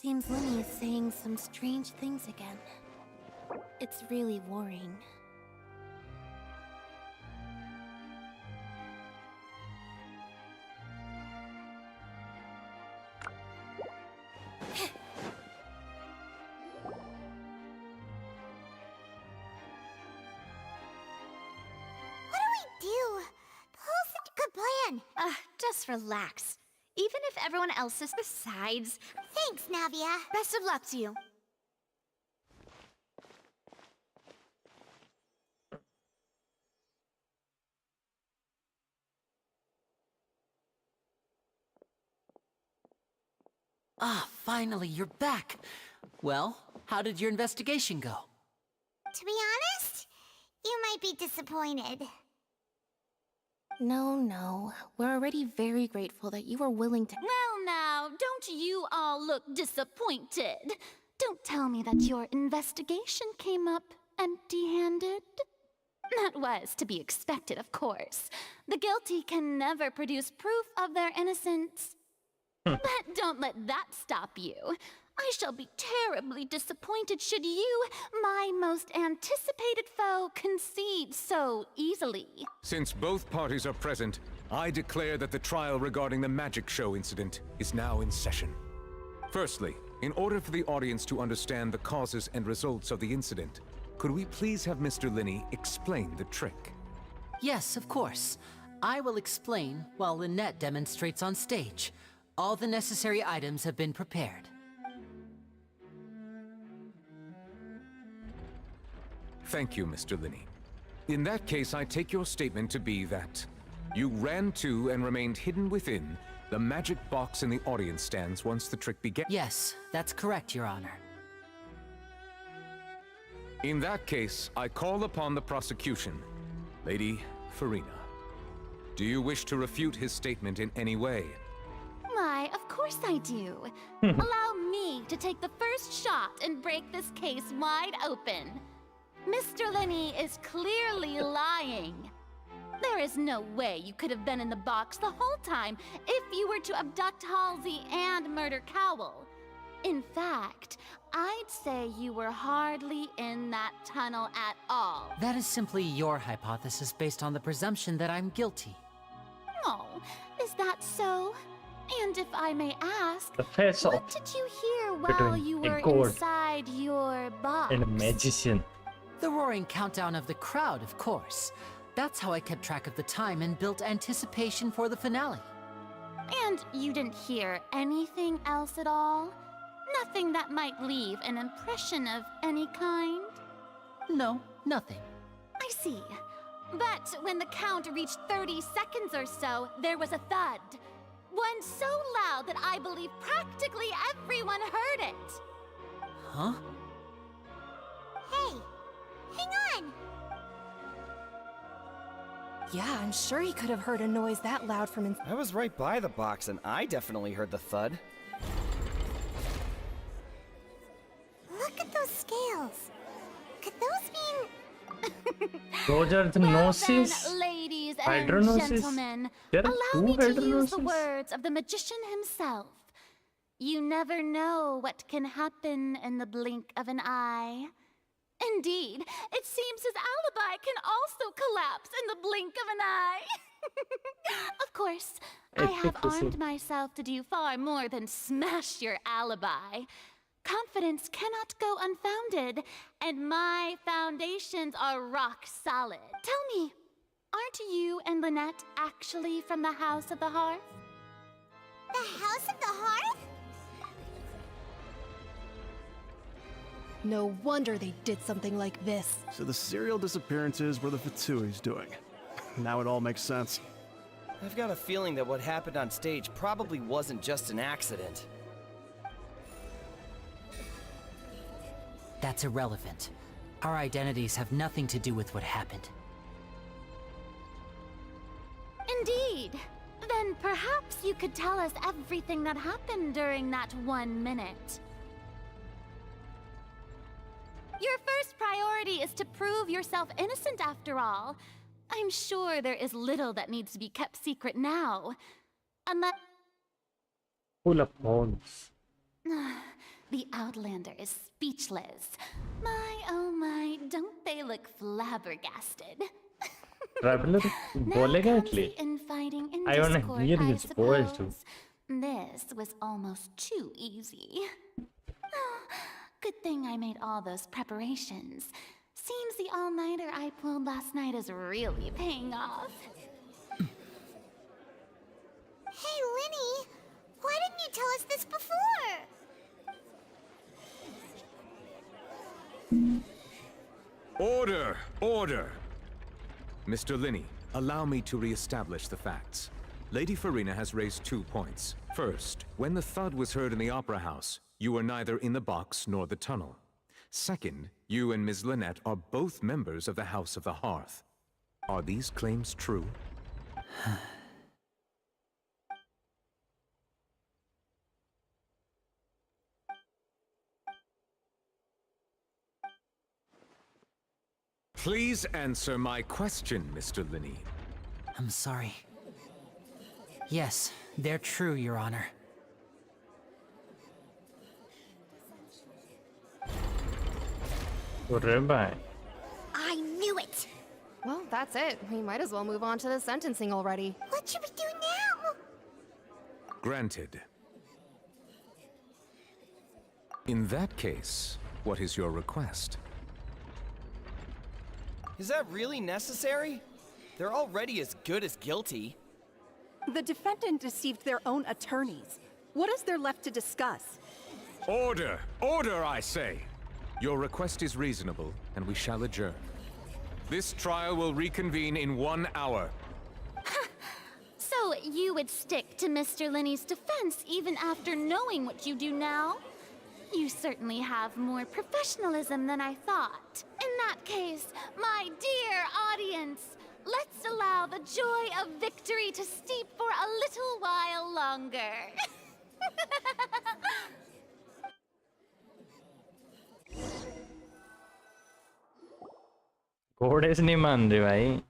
Speaker 8: Seems Lenny is saying some strange things again. It's really worrying.
Speaker 2: plan?
Speaker 5: Just relax. Even if everyone else is besides.
Speaker 2: Thanks, Navia.
Speaker 5: Best of luck to you.
Speaker 3: Ah, finally, you're back. Well, how did your investigation go?
Speaker 2: To be honest, you might be disappointed.
Speaker 8: No. We're already very grateful that you were willing to.
Speaker 4: Well, now, don't you all look disappointed? Don't tell me that your investigation came up empty-handed. That was to be expected, of course. The guilty can never produce proof of their innocence. But don't let that stop you. I shall be terribly disappointed should you, my most anticipated foe, concede so easily.
Speaker 16: Since both parties are present, I declare that the trial regarding the magic show incident is now in session. Firstly, in order for the audience to understand the causes and results of the incident, could we please have Mr. Linney explain the trick?
Speaker 3: Yes, of course. I will explain while Lynette demonstrates on stage. All the necessary items have been prepared.
Speaker 16: Thank you, Mr. Linney. In that case, I take your statement to be that you ran to and remained hidden within the magic box in the audience stands once the trick began.
Speaker 3: Yes, that's correct, Your Honor.
Speaker 16: In that case, I call upon the prosecution. Lady Farina, do you wish to refute his statement in any way?
Speaker 4: Why, of course I do. Allow me to take the first shot and break this case wide open. Mr. Linney is clearly lying. There is no way you could have been in the box the whole time if you were to abduct Halsey and murder Cowell. In fact, I'd say you were hardly in that tunnel at all.
Speaker 3: That is simply your hypothesis based on the presumption that I'm guilty.
Speaker 4: Oh, is that so? And if I may ask,
Speaker 1: The face
Speaker 4: what
Speaker 1: off
Speaker 4: did you hear while
Speaker 1: between
Speaker 4: you
Speaker 1: a
Speaker 4: were
Speaker 1: god
Speaker 4: inside your box?
Speaker 1: and a magician.
Speaker 3: The roaring countdown of the crowd, of course. That's how I kept track of the time and built anticipation for the finale.
Speaker 4: And you didn't hear anything else at all? Nothing that might leave an impression of any kind?
Speaker 3: No, nothing.
Speaker 4: I see. But when the count reached 30 seconds or so, there was a thud. One so loud that I believe practically everyone heard it.
Speaker 3: Huh?
Speaker 2: Hey, hang on!
Speaker 11: Yeah, I'm sure he could have heard a noise that loud from inside.
Speaker 18: I was right by the box and I definitely heard the thud.
Speaker 2: Look at those scales. Could those mean...
Speaker 1: Those are the
Speaker 4: Well
Speaker 1: noses.
Speaker 4: then, ladies and
Speaker 1: Hydronosis?
Speaker 4: gentlemen,
Speaker 1: There are
Speaker 4: allow
Speaker 1: two
Speaker 4: me to use the
Speaker 1: hydronosis?
Speaker 4: words of the magician himself. You never know what can happen in the blink of an eye. Indeed, it seems his alibi can also collapse in the blink of an eye. Of course, I have armed myself to do far more than smash your alibi. Confidence cannot go unfounded, and my foundations are rock solid. Tell me, aren't you and Lynette actually from the House of the Hearth?
Speaker 2: The House of the Hearth?
Speaker 11: No wonder they did something like this.
Speaker 20: So the serial disappearances were the Fatui's doing. Now it all makes sense.
Speaker 18: I've got a feeling that what happened on stage probably wasn't just an accident.
Speaker 3: That's irrelevant. Our identities have nothing to do with what happened.
Speaker 4: Indeed. Then perhaps you could tell us everything that happened during that 1 minute. Your first priority is to prove yourself innocent after all. I'm sure there is little that needs to be kept secret now. Unless...
Speaker 1: Full of holes.
Speaker 4: The Outlander is speechless. My, oh my, don't they look flabbergasted?
Speaker 1: Traveler बोलेगा इसलिए.
Speaker 4: Infighting in
Speaker 1: I wanna
Speaker 4: Discord,
Speaker 1: hear
Speaker 4: I
Speaker 1: his voice too.
Speaker 4: suppose. This was almost too easy. Good thing I made all those preparations. Seems the all-nighter I pulled last night is really paying off.
Speaker 16: Order! Order! Mr. Linney, allow me to re-establish the facts. Lady Farina has raised 2 points. First, when the thud was heard in the Opera House, you were neither in the box nor the tunnel. Second, you and Ms. Lynette are both members of the House of the Hearth. Are these claims true? Please answer my question, Mr. Linney.
Speaker 3: I'm sorry. Yes, they're true, Your Honor.
Speaker 2: I knew it!
Speaker 11: Well, that's it. We might as well move on to the sentencing already.
Speaker 2: What should we do now?
Speaker 16: Granted. In that case, what is your request?
Speaker 18: Is that really necessary? They're already as good as guilty.
Speaker 7: The defendant deceived their own attorneys. What is there left to discuss?
Speaker 16: Order! Order, I say! Your request is reasonable, and we shall adjourn. This trial will reconvene in 1 hour.
Speaker 4: So you would stick to Mr. Linney's defense even after knowing what you do now? You certainly have more professionalism than I thought. In that case, my dear audience, let's allow the joy of victory to steep for a little while longer.
Speaker 1: घोड़े से नहीं मान रहे भाई.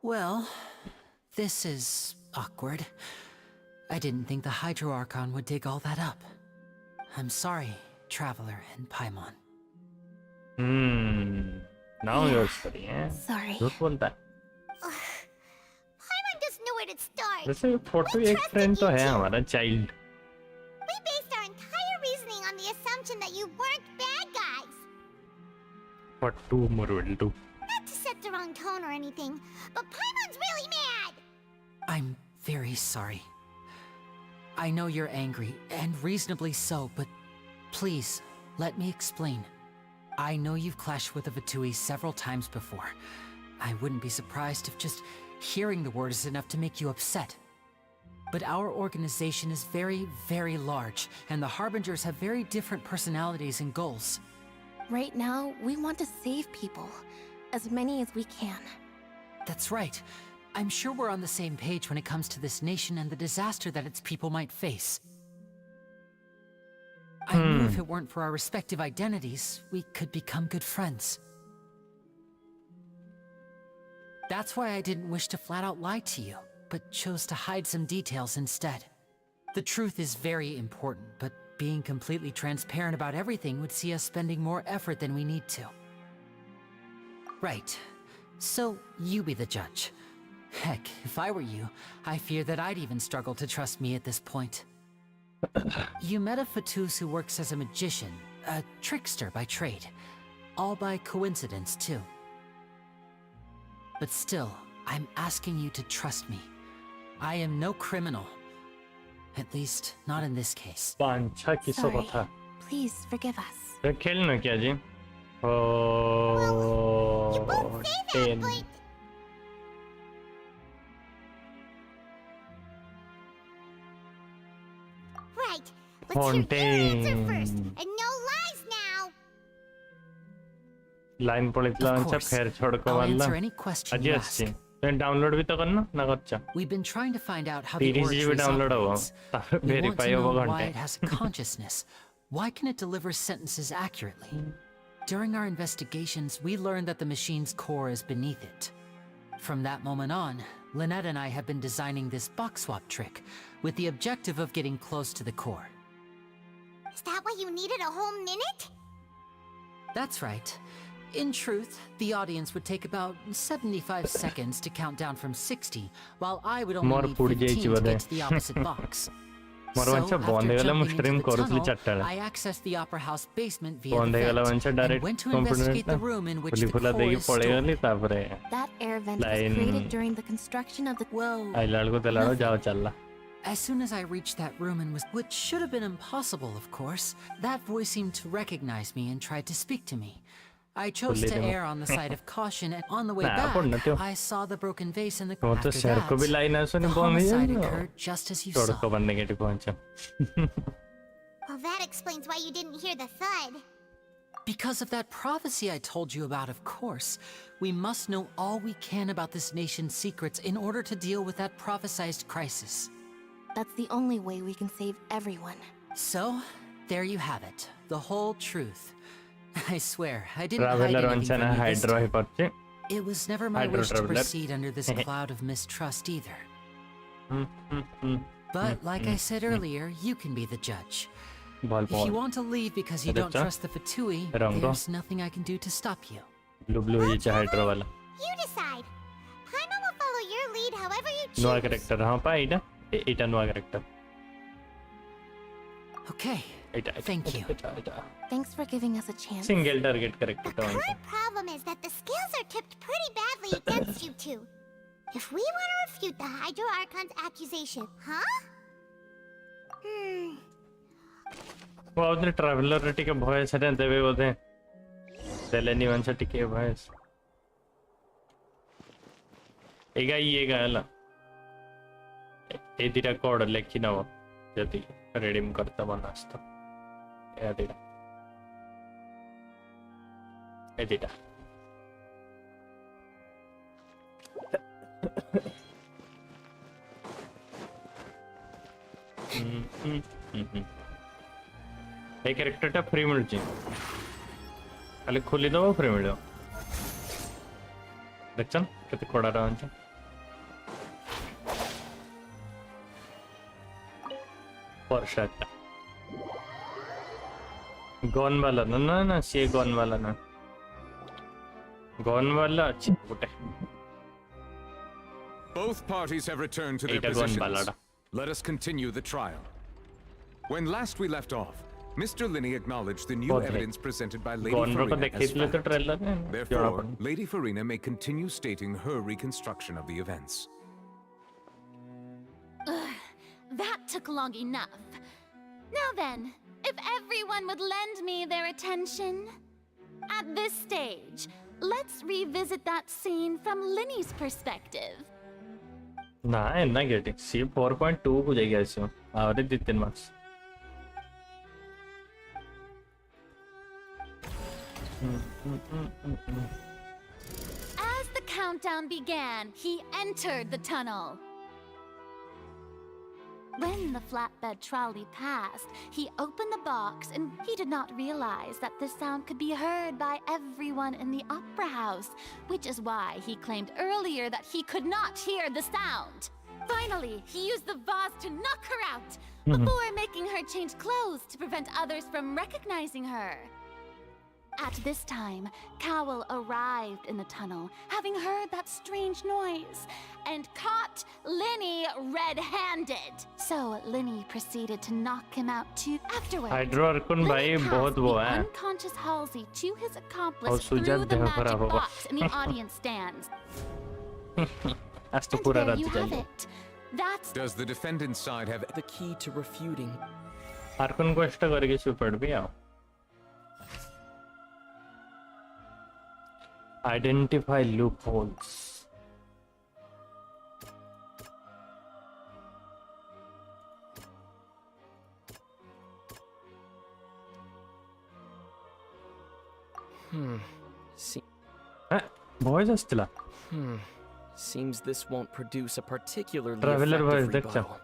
Speaker 3: Well, this is awkward. I didn't think the Hydro Archon would dig all that up. I'm sorry, Traveler and Paimon.
Speaker 1: Now you're sorry, eh?
Speaker 2: Sorry.
Speaker 1: झूठ बोलता है.
Speaker 2: Paimon doesn't know where to start.
Speaker 1: वैसे photo एक friend तो है हमारा child.
Speaker 2: We based our entire reasoning on the assumption that you weren't bad guys.
Speaker 1: फट्टू मुरुल्टू.
Speaker 2: Not to set the wrong tone or anything, but Paimon's really mad!
Speaker 3: I'm very sorry. I know you're angry, and reasonably so, but please, let me explain. I know you've clashed with the Vitui several times before. I wouldn't be surprised if just hearing the word is enough to make you upset. But our organization is very, very large, and the Harbingers have very different personalities and goals.
Speaker 8: Right now, we want to save people. As many as we can.
Speaker 3: That's right. I'm sure we're on the same page when it comes to this nation and the disaster that its people might face. I knew if it weren't for our respective identities, we could become good friends. That's why I didn't wish to flat out lie to you, but chose to hide some details instead. The truth is very important, but being completely transparent about everything would see us spending more effort than we need to. Right. So, you be the judge. Heck, if I were you, I fear that I'd even struggle to trust me at this point. You met a Fatus who works as a magician, a trickster by trade. All by coincidence, too. But still, I'm asking you to trust me. I am no criminal. At least, not in this case.
Speaker 8: Sorry. Please forgive us.
Speaker 1: खेलना क्या जी? Oh, 10.
Speaker 2: Right. Let's hear your answer first,
Speaker 1: Fontaine.
Speaker 2: and no lies now.
Speaker 1: Line पळितला आमच्या फेर छोडको
Speaker 3: I'll
Speaker 1: वाला.
Speaker 3: answer any question
Speaker 1: अजी
Speaker 3: you
Speaker 1: असची.
Speaker 3: ask.
Speaker 1: तुम्ही download भी तो करना ना करचा.
Speaker 3: We've been trying to find out how the
Speaker 1: 30
Speaker 3: Org
Speaker 1: GB
Speaker 3: Trace
Speaker 1: download हो.
Speaker 3: operates.
Speaker 1: तापर
Speaker 3: We want
Speaker 1: वेरीफाई
Speaker 3: to
Speaker 1: हो
Speaker 3: know why
Speaker 1: घंटे.
Speaker 3: it has a consciousness. Why can it deliver sentences accurately? During our investigations, we learned that the machine's core is beneath it. From that moment on, Lynette and I have been designing this box swap trick with the objective of getting close to the core.
Speaker 2: Is that why you needed a whole minute?
Speaker 3: That's right. In truth, the audience would take about 75 seconds to count down from 60, while I would only need 15 to get to the opposite box. So, after jumping into the tunnel, I accessed the Opera House basement via the vent and went to investigate the room in which the core is stored.
Speaker 8: That air vent was created during the construction of the... Whoa.
Speaker 1: आई लड़को तो लड़ो जाओ चल ला.
Speaker 3: As soon as I reached that room and was, which should have been impossible, of course, that voice seemed to recognize me and tried to speak to me. I chose to err on the side of caution, and on the way back, I saw the broken vase in the after that, the homicide occurred just as you saw.
Speaker 2: Well, that explains why you didn't hear the thud.
Speaker 3: Because of that prophecy I told you about, of course. We must know all we can about this nation's secrets in order to deal with that prophesized crisis.
Speaker 8: That's the only way we can save everyone.
Speaker 3: So, there you have it. The whole truth. I swear, I didn't hide anything from you this time. It was never my wish to proceed under this cloud of mistrust either. But, like I said earlier, you can be the judge. If you want to leave because you don't trust the Fatui, there's nothing I can do to stop you.
Speaker 2: You decide. Paimon will follow your lead however you choose.
Speaker 1: Nueva character, Ita nueva character.
Speaker 3: Okay, thank you.
Speaker 8: Thanks for giving us a chance.
Speaker 1: Single target character.
Speaker 2: The current problem is that the scales are tipped pretty badly against you two. If we want to refute the Hydro Archon's accusation, huh?
Speaker 1: the traveler take a voice and they will tell anyone to take a voice. Ega Edi record like you know, Jadi redeem karta banasta. Edita. Edita. এই ক্যারেক্টারটা free মিলছে খালি খুলি দেবো free মিলব দেখছেন কেতে কড়াটা আছে পরশাটা গন वाला না না সে গন वाला না গন वाला আছে ওটা
Speaker 16: Both parties have returned to their positions. Let us continue the trial. When last we left off, Mr. Linney acknowledged the new evidence presented by Lady Farina as fact. Therefore, Lady Farina may continue stating her reconstruction of the events.
Speaker 4: That took long enough. Now then, if everyone would lend me their attention. At this stage, let's revisit that scene from Linney's perspective.
Speaker 1: Nah, I'm not getting. See, 4.2 हो जाएगा इसमें. आवाज़ दित्ते marks.
Speaker 4: As the countdown began, he entered the tunnel. When the flatbed trolley passed, he opened the box and he did not realize that the sound could be heard by everyone in the opera house, which is why he claimed earlier that he could not hear the sound. Finally, he used the vase to knock her out, before making her change clothes to prevent others from recognizing her. At this time, Cowell arrived in the tunnel, having heard that strange noise, and caught Linney red-handed. So Linney proceeded to knock him out too. Afterwards, Linney passed the unconscious Halsey to his accomplice through the magic box in the audience stands. And there you have it.
Speaker 16: Does the defendant's side have
Speaker 6: the key to refuting?
Speaker 1: Arkun को extra करके super भी आओ. Identify loopholes. Boys are still up.
Speaker 6: Seems this won't produce a particularly
Speaker 1: Traveler voice
Speaker 6: effective rebuttal.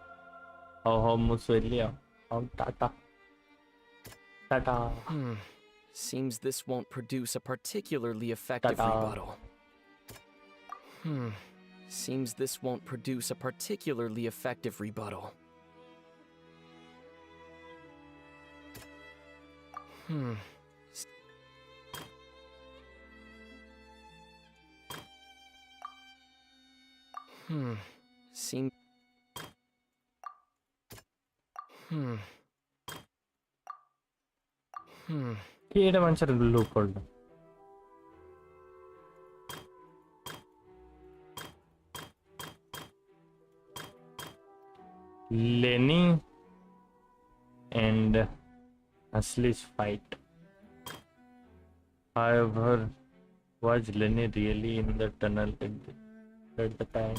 Speaker 1: Oh, Muswelia. Oh, Tata. Tata.
Speaker 6: Seems this won't produce a particularly effective rebuttal. Seems this won't produce a particularly effective rebuttal. Seem.
Speaker 1: Create a bunch of loophole. Lenny and Ashley's fight. However, was Lenny really in the tunnel at the time?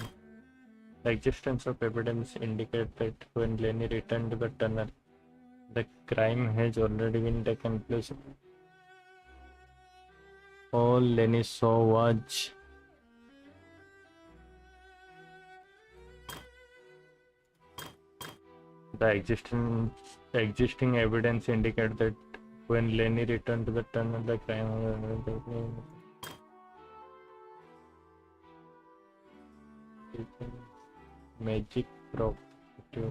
Speaker 1: The existence of evidence indicates that when Lenny returned to the tunnel, the crime has already been taken place. All Lenny saw was the existing evidence indicates that when Lenny returned to the tunnel, the crime was already taken place. Magic property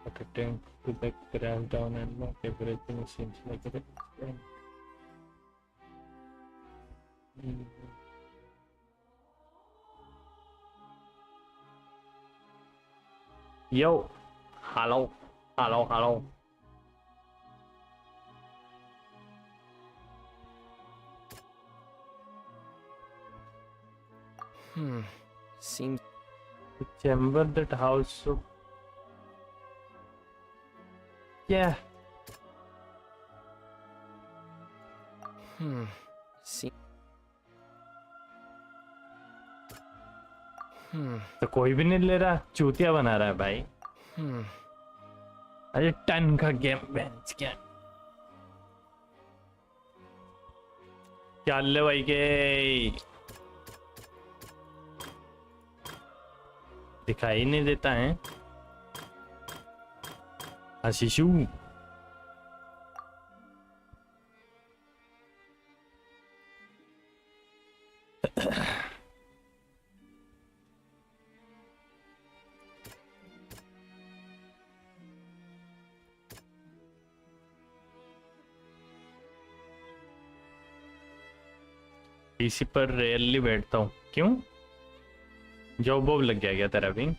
Speaker 1: attempt to the crash down and not everything seems like it explained. Yo, hello.
Speaker 6: Seems
Speaker 1: The chamber that house of... Yeah.
Speaker 6: See.
Speaker 1: तो कोई भी नहीं ले रहा, चूतिया बना रहा है भाई। अरे टन का गेम बेंच क्या ले भाई के दिखाई नहीं देता है आशीषू। पीसी पर रेयरली बैठता हूँ। क्यों? जॉब वॉब लग गया क्या तेरा भी?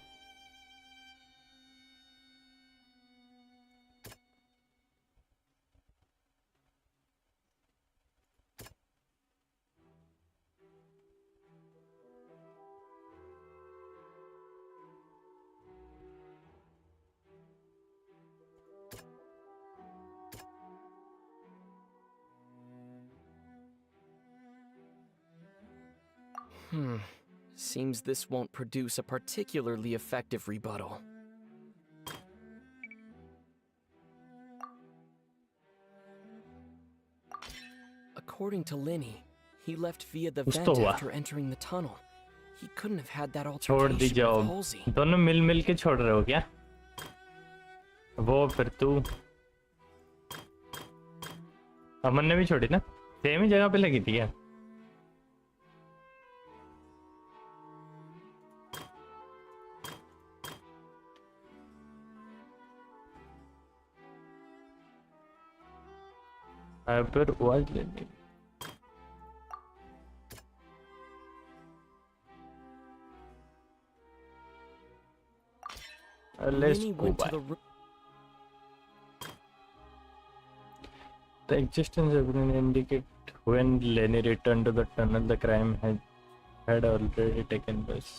Speaker 6: Seems this won't produce a particularly effective rebuttal. According to Linny, he left via the vent after entering the tunnel. He couldn't have had that
Speaker 1: छोड़ दी
Speaker 6: altercation with
Speaker 1: जॉब।
Speaker 6: Halsey.
Speaker 1: दोनों मिल के छोड़ रहे हो क्या? वो फिर तू अमन ने भी छोड़ी ना? सेम ही जगह पे लगी थी क्या? Hyper was Lenny. Let's
Speaker 6: Lenny
Speaker 1: go
Speaker 6: went
Speaker 1: back.
Speaker 6: to the room.
Speaker 1: The existence of an indicate when Lenny returned to the tunnel, the crime had already taken place.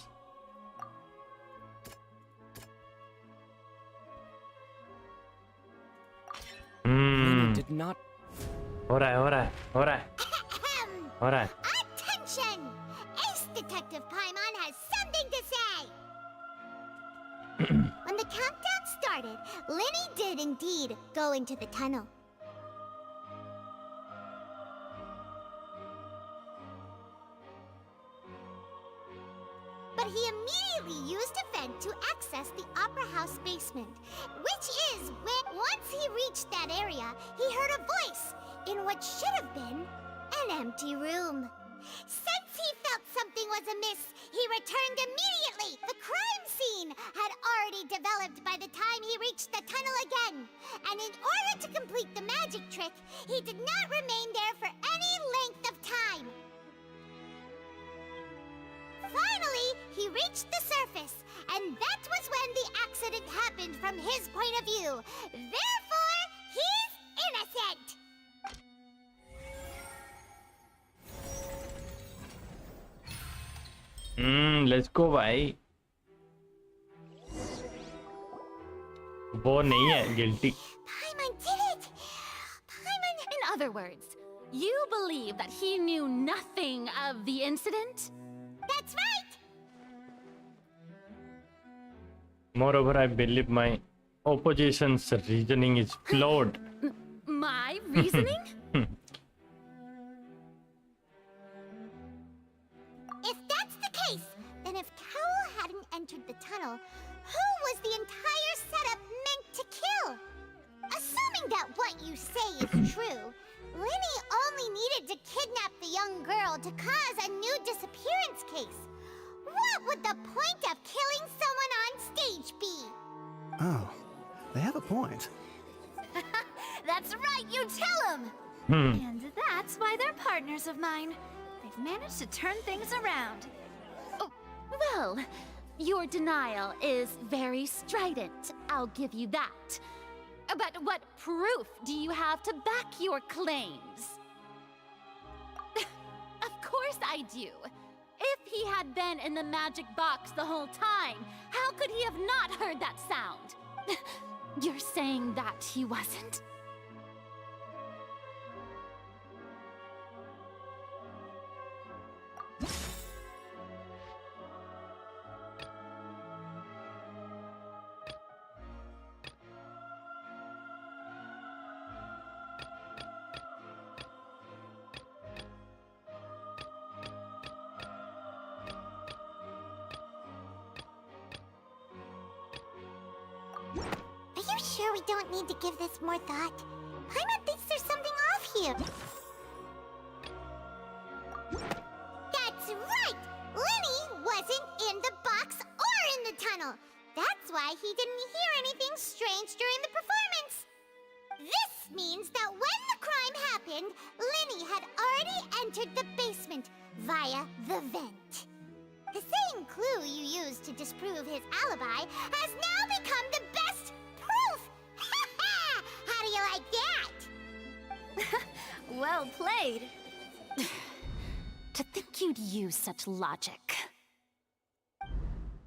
Speaker 6: Lenny did not.
Speaker 1: हो रहा है।
Speaker 2: Attention! Ace Detective Paimon has something to say! When the countdown started, Lenny did indeed go into the tunnel. But he immediately used a vent to access the Opera House basement, which is when, once he reached that area, he heard a voice in what should have been an empty room. Since he felt something was amiss, he returned immediately. The crime scene had already developed by the time he reached the tunnel again, and in order to complete the magic trick, he did not remain there for any length of time. Finally, he reached the surface, and that was when the accident happened from his point of view. Therefore, he's innocent!
Speaker 1: Let's go भाई। वो नहीं है guilty.
Speaker 2: Paimon did it! Paimon...
Speaker 4: In other words, you believe that he knew nothing of the incident?
Speaker 2: That's right!
Speaker 1: Moreover, I believe my opposition's reasoning is flawed.
Speaker 4: My reasoning?
Speaker 2: If that's the case, then if Cowell hadn't entered the tunnel, who was the entire setup meant to kill? Assuming that what you say is true, Linny only needed to kidnap the young girl to cause a new disappearance case. What would the point of killing someone on stage be?
Speaker 20: Oh, they have a point.
Speaker 5: That's right, you tell him! And that's why they're partners of mine. They've managed to turn things around.
Speaker 4: Oh, well, your denial is very strident, I'll give you that. But what proof do you have to back your claims? Of course I do. If he had been in the magic box the whole time, how could he have not heard that sound? You're saying that he wasn't?
Speaker 2: Are you sure we don't need to give this more thought? Paimon thinks there's something off here. That's right! Linny wasn't in the box or in the tunnel. That's why he didn't hear anything strange during the performance. This means that when the crime happened, Linny had already entered the basement via the vent. The same clue you used to disprove his alibi has now become the best proof! How do you like that?
Speaker 5: Well played.
Speaker 4: To think you'd use such logic.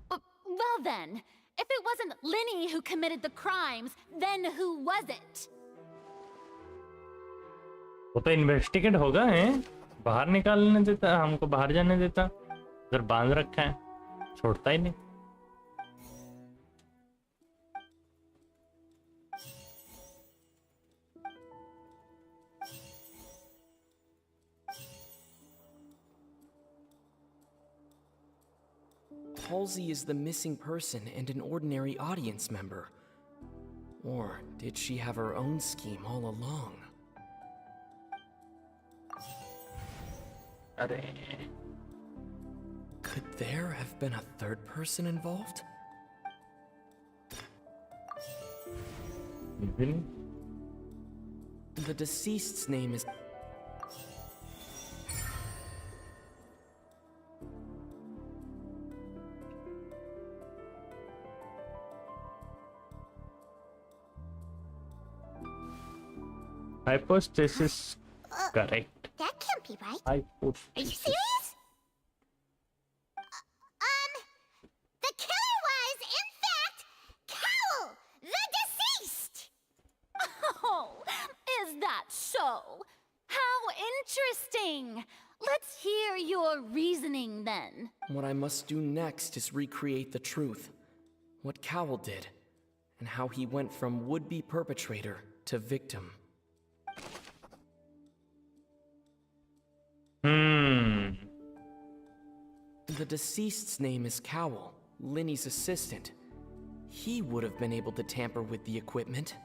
Speaker 4: Well then, if it wasn't Linny who committed the crimes, then who was it?
Speaker 1: वो तो investigate होगा हैं, बाहर निकालने देता, हमको बाहर जाने देता, इधर बांध रखा है, छोड़ता ही नहीं.
Speaker 6: Halsey is the missing person and an ordinary audience member. Or did she have her own scheme all along? Could there have been a third person involved? The deceased's name is...
Speaker 1: Hypothesis correct.
Speaker 2: That can't be right.
Speaker 1: Hypothesis.
Speaker 2: Are you serious? The killer was, in fact, Cowell, the deceased!
Speaker 4: Oh, is that so? How interesting! Let's hear your reasoning then.
Speaker 6: What I must do next is recreate the truth. What Cowell did, and how he went from would-be perpetrator to victim. The deceased's name is Cowell, Linny's assistant. He would have been able to tamper with the equipment.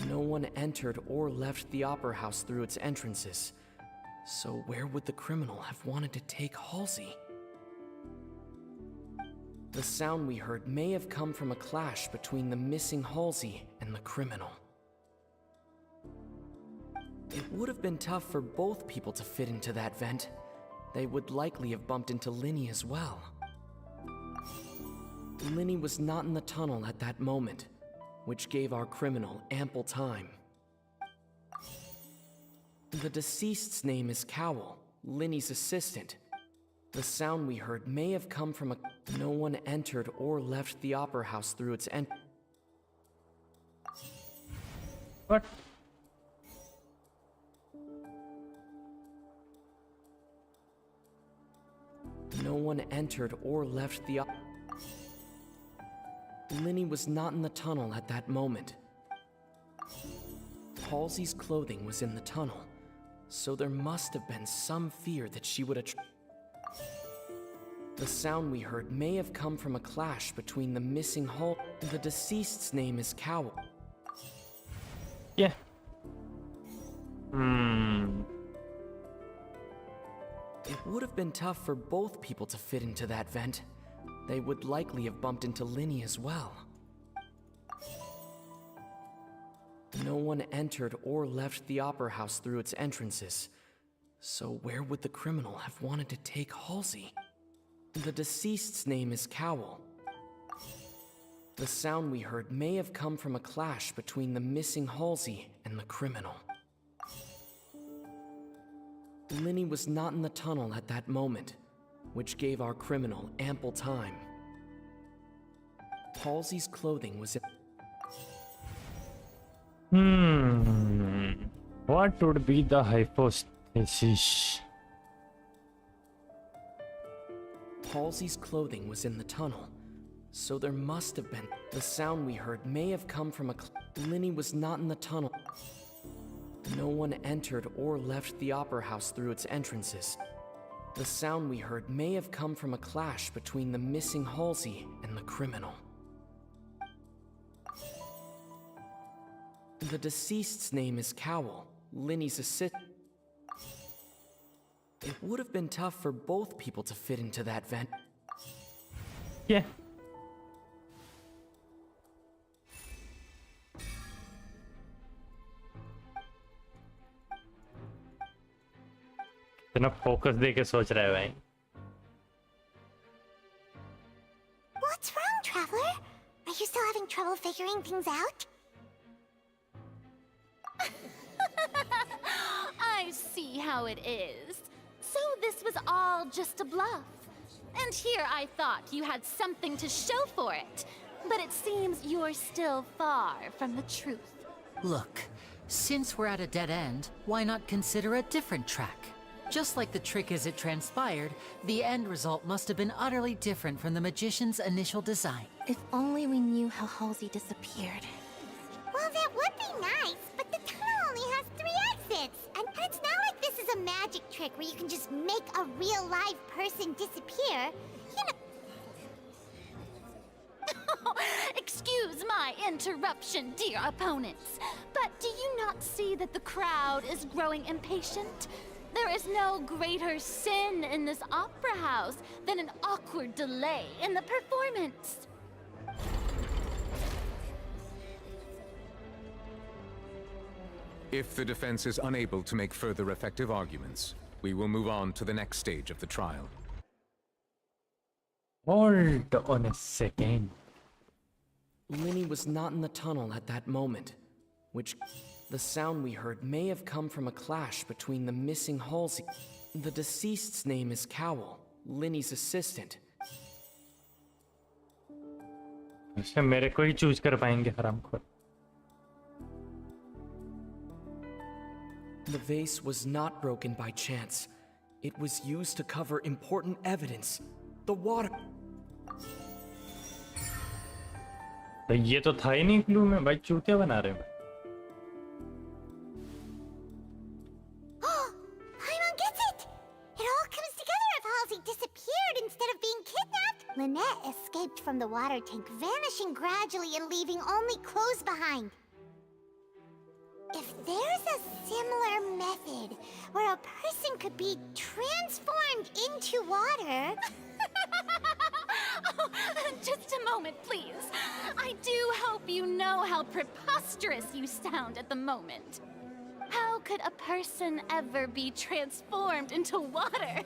Speaker 6: No one entered or left the Opera House through its entrances. So where would the criminal have wanted to take Halsey? The sound we heard may have come from a clash between the missing Halsey and the criminal. It would have been tough for both people to fit into that vent. They would likely have bumped into Linny as well. Linny was not in the tunnel at that moment, which gave our criminal ample time. The deceased's name is Cowell, Linny's assistant. The sound we heard may have come from a... No one entered or left the opera house through its end.
Speaker 1: What?
Speaker 6: No one entered or left the... Linny was not in the tunnel at that moment. Halsey's clothing was in the tunnel, so there must have been some fear that she would attract... The sound we heard may have come from a clash between the missing Hal... The deceased's name is Cowl.
Speaker 1: Yeah.
Speaker 6: It would have been tough for both people to fit into that vent. They would likely have bumped into Linny as well. No one entered or left the opera house through its entrances. So where would the criminal have wanted to take Halsey? The deceased's name is Cowl. The sound we heard may have come from a clash between the missing Halsey and the criminal. Linny was not in the tunnel at that moment, which gave our criminal ample time. Halsey's clothing was in...
Speaker 1: What would be the hypothesis?
Speaker 6: Halsey's clothing was in the tunnel, so there must have been... The sound we heard may have come from a... Linny was not in the tunnel. No one entered or left the opera house through its entrances. The sound we heard may have come from a clash between the missing Halsey and the criminal. The deceased's name is Cowl, Linny's assistant. It would have been tough for both people to fit into that vent.
Speaker 1: Yeah. इतना focus दे के सोच रहा है भाई.
Speaker 2: What's wrong, Traveler? Are you still having trouble figuring things out?
Speaker 4: I see how it is. So this was all just a bluff. And here I thought you had something to show for it. But it seems you're still far from the truth.
Speaker 3: Look, since we're at a dead end, why not consider a different track? Just like the trick as it transpired, the end result must have been utterly different from the magician's initial design.
Speaker 8: If only we knew how Halsey disappeared.
Speaker 2: Well, that would be nice, but the tunnel only has 3 exits. And it's not like this is a magic trick where you can just make a real live person disappear. You know...
Speaker 4: Excuse my interruption, dear opponents. But do you not see that the crowd is growing impatient? There is no greater sin in this opera house than an awkward delay in the performance.
Speaker 16: If the defense is unable to make further effective arguments, we will move on to the next stage of the trial.
Speaker 1: Hold on a second.
Speaker 6: Linny was not in the tunnel at that moment, which... The sound we heard may have come from a clash between the missing Halsey. The deceased's name is Cowl, Linny's assistant.
Speaker 1: अच्छा मेरे को ही choose कर पाएंगे हरामखोर.
Speaker 6: The vase was not broken by chance. It was used to cover important evidence. The water.
Speaker 1: तो ये तो था ही नहीं क्लू में भाई, चूतिया बना रहे हैं.
Speaker 2: Lynette escaped from the water tank, vanishing gradually and leaving only clothes behind. If there's a similar method where a person could be transformed into water...
Speaker 4: Oh, just a moment, please. I do hope you know how preposterous you sound at the moment. How could a person ever be transformed into water?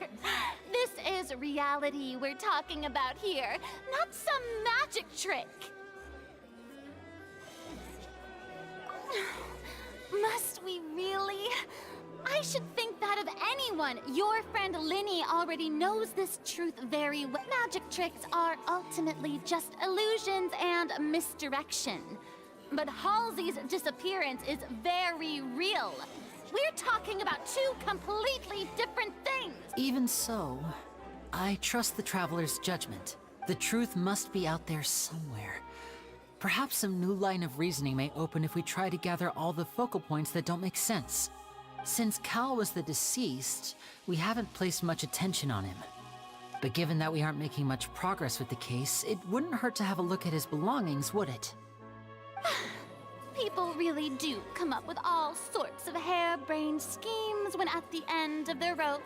Speaker 4: This is reality we're talking about here, not some magic trick. Must we really? I should think that of anyone. Your friend Linny already knows this truth very well. Magic tricks are ultimately just illusions and misdirection. But Halsey's disappearance is very real. We're talking about two completely different things.
Speaker 3: Even so, I trust the Traveler's judgment. The truth must be out there somewhere. Perhaps some new line of reasoning may open if we try to gather all the focal points that don't make sense. Since Cal was the deceased, we haven't placed much attention on him. But given that we aren't making much progress with the case, it wouldn't hurt to have a look at his belongings, would it?
Speaker 4: People really do come up with all sorts of harebrained schemes when at the end of their rope.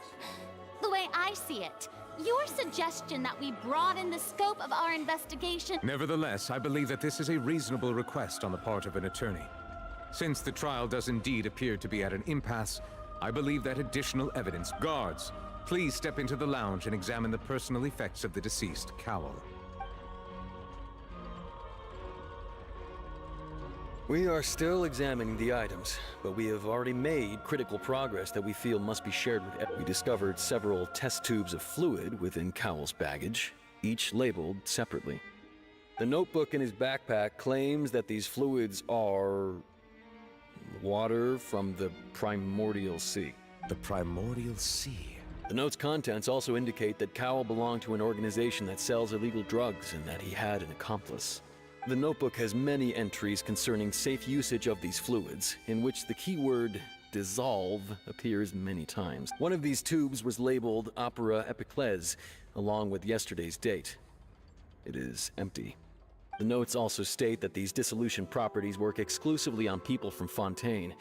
Speaker 4: The way I see it, your suggestion that we broaden the scope of our investigation...
Speaker 16: Nevertheless, I believe that this is a reasonable request on the part of an attorney. Since the trial does indeed appear to be at an impasse, I believe that additional evidence... Guards, please step into the lounge and examine the personal effects of the deceased Cowell.
Speaker 17: We are still examining the items, but we have already made critical progress that we feel must be shared with everyone. We discovered several test tubes of fluid within Cowell's baggage, each labeled separately. The notebook in his backpack claims that these fluids are... water from the primordial sea.
Speaker 16: The primordial sea?
Speaker 17: The note's contents also indicate that Cowell belonged to an organization that sells illegal drugs and that he had an accomplice. The notebook has many entries concerning safe usage of these fluids, in which the keyword dissolve appears many times. One of these tubes was labeled Opera Epiclese, along with yesterday's date. It is empty. The notes also state that these dissolution properties work exclusively on people from Fontaine.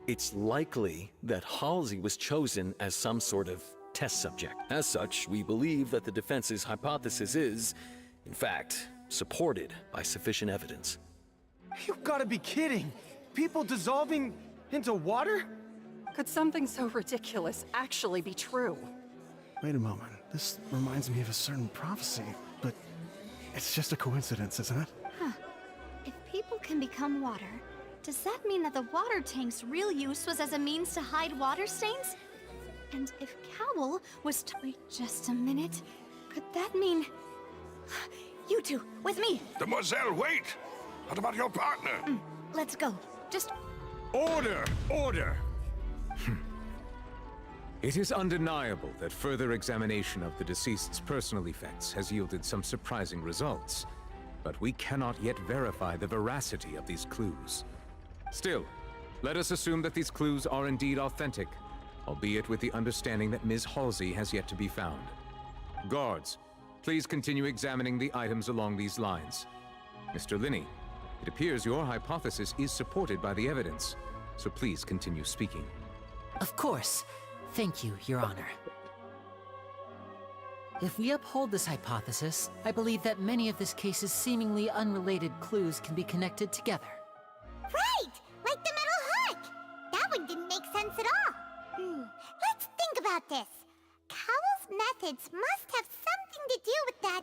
Speaker 17: It's likely that Halsey was chosen as some sort of test subject. As such, we believe that the defense's hypothesis is, in fact, supported by sufficient evidence.
Speaker 13: You gotta be kidding! People dissolving into water?
Speaker 7: Could something so ridiculous actually be true?
Speaker 20: Wait a moment. This reminds me of a certain prophecy, but it's just a coincidence, isn't it?
Speaker 5: Huh. If people can become water, does that mean that the water tank's real use was as a means to hide water stains? And if Cowell was wait just a minute, could that mean... You two, with me!
Speaker 21: Demoiselle, wait! What about your partner?
Speaker 5: Let's go. Just...
Speaker 21: Order! Order!
Speaker 16: It is undeniable that further examination of the deceased's personal effects has yielded some surprising results, but we cannot yet verify the veracity of these clues. Still, let us assume that these clues are indeed authentic, albeit with the understanding that Ms. Halsey has yet to be found. Guards, please continue examining the items along these lines. Mr. Linney, it appears your hypothesis is supported by the evidence, so please continue speaking.
Speaker 3: Of course. Thank you, Your Honor. If we uphold this hypothesis, I believe that many of this case's seemingly unrelated clues can be connected together.
Speaker 2: Right! Like the metal hook! That one didn't make sense at all. Let's think about this. Cowell's methods must have something to do with that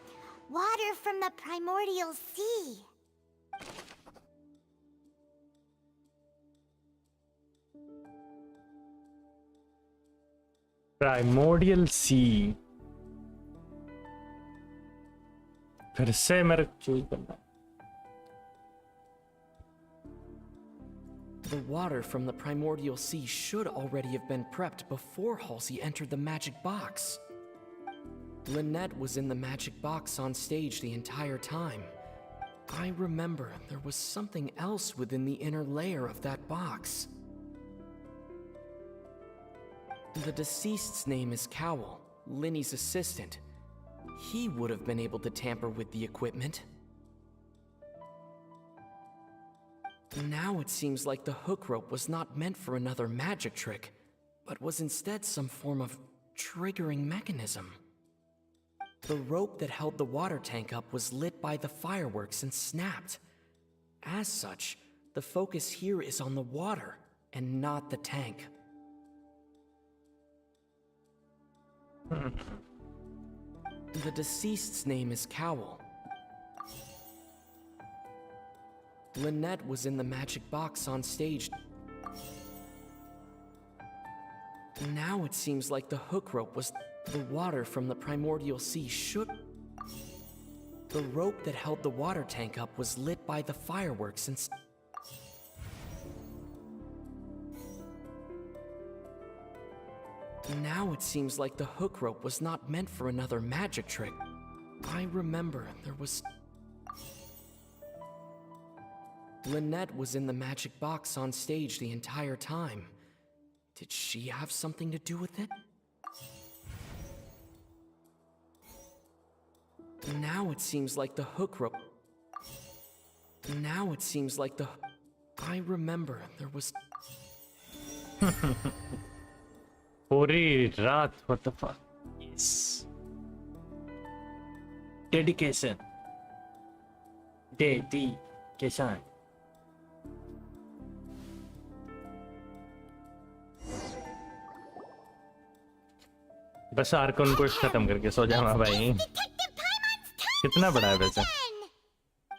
Speaker 2: water from the primordial sea.
Speaker 1: Primordial sea फिर से मेरे को choose करना.
Speaker 6: The water from the primordial sea should already have been prepped before Halsey entered the magic box. Lynette was in the magic box on stage the entire time. I remember there was something else within the inner layer of that box. The deceased's name is Cowell, Linny's assistant. He would have been able to tamper with the equipment. Now it seems like the hook rope was not meant for another magic trick, but was instead some form of triggering mechanism. The rope that held the water tank up was lit by the fireworks and snapped. As such, the focus here is on the water and not the tank. The deceased's name is Cowell. Lynette was in the magic box on stage. Now it seems like the hook rope was the water from the primordial sea shook. The rope that held the water tank up was lit by the fireworks and now it seems like the hook rope was not meant for another magic trick. I remember there was... Lynette was in the magic box on stage the entire time. Did she have something to do with it? Now it seems like the hook rope... Now it seems like the... I remember there was...
Speaker 1: Puri Raat, what the fuck? Yes. Dedication. Dedication. बस Arkan को खत्म करके सो जाऊंगा भाई. कितना बड़ा है वैसे?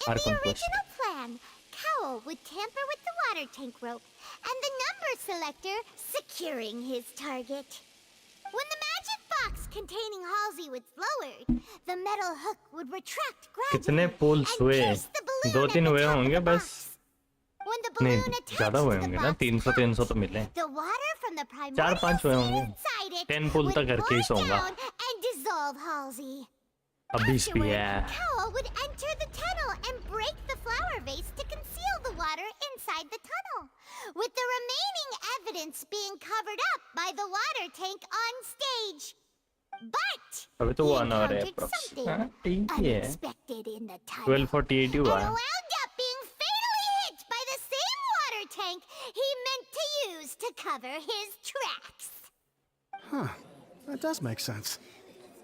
Speaker 1: आर्कन को.
Speaker 2: Plan. Cowell would tamper with the water tank rope, and the number selector securing his target. When the magic box containing Halsey was lowered, the metal hook would retract gradually
Speaker 1: कितने pools हुए? 2-3 हुए होंगे बस. नहीं ज़्यादा हुए होंगे ना. 300 तो मिले. 4-5 हुए होंगे. 10 पुल तक करके ही सोऊंगा.
Speaker 2: And dissolve Halsey.
Speaker 1: अभी भी है.
Speaker 2: Cowell would enter the tunnel and break the flower vase to conceal the water inside the tunnel, with the remaining evidence being covered up by the water tank on stage. But
Speaker 1: अभी तो 1 hour है
Speaker 2: something
Speaker 1: unexpected
Speaker 2: in the tunnel.
Speaker 1: 12:48 हुआ है.
Speaker 2: And wound up being fatally hit by the same water tank he meant to use to cover his tracks.
Speaker 20: Huh. That does make sense.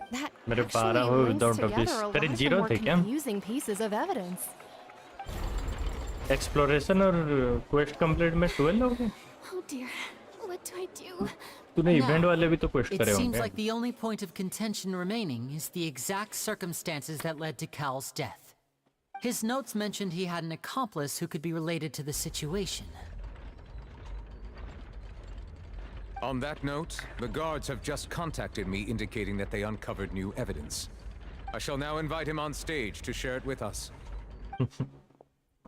Speaker 11: That
Speaker 1: मेरे
Speaker 11: actually
Speaker 1: 12 हो
Speaker 11: links
Speaker 1: without
Speaker 11: together
Speaker 1: this.
Speaker 11: a lot
Speaker 1: तेरे
Speaker 11: of the
Speaker 1: 0
Speaker 11: more
Speaker 1: थे क्या?
Speaker 11: confusing pieces of evidence.
Speaker 1: Exploration और quest complete में 12 हो गए.
Speaker 4: Oh dear, what do I do?
Speaker 1: तूने इवेंट वाले भी तो क्वेस्ट
Speaker 3: It
Speaker 1: करे
Speaker 3: seems
Speaker 1: होंगे.
Speaker 3: like the only point of contention remaining is the exact circumstances that led to Cal's death. His notes mentioned he had an accomplice who could be related to the situation.
Speaker 16: On that note, the guards have just contacted me indicating that they uncovered new evidence. I shall now invite him on stage to share it with us.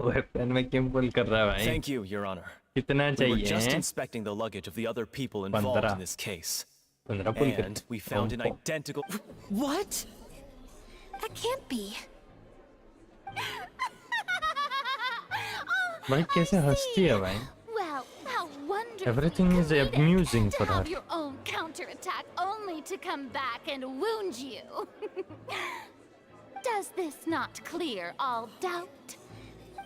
Speaker 1: Weapon में क्यों पुल कर रहा है भाई?
Speaker 19: Thank you, Your Honor.
Speaker 1: कितना
Speaker 19: We were
Speaker 1: चाहिए?
Speaker 19: just inspecting the luggage of the other people involved in this case.
Speaker 1: 15 पुल कर.
Speaker 19: And we found an identical...
Speaker 3: What?
Speaker 8: That can't be.
Speaker 1: भाई कैसे हंसती है भाई?
Speaker 4: Well, how wonderful.
Speaker 1: Everything is amusing for
Speaker 4: to
Speaker 1: her.
Speaker 4: have your own counterattack only to come back and wound you. Does this not clear all doubt?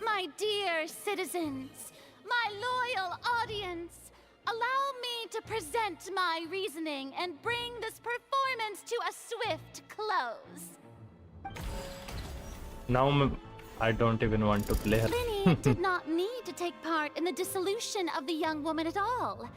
Speaker 4: My dear citizens, my loyal audience, allow me to present my reasoning and bring this performance to a swift close.
Speaker 1: Now I don't even want to play her.
Speaker 4: Linny did not need to take part in the dissolution of the young woman at all.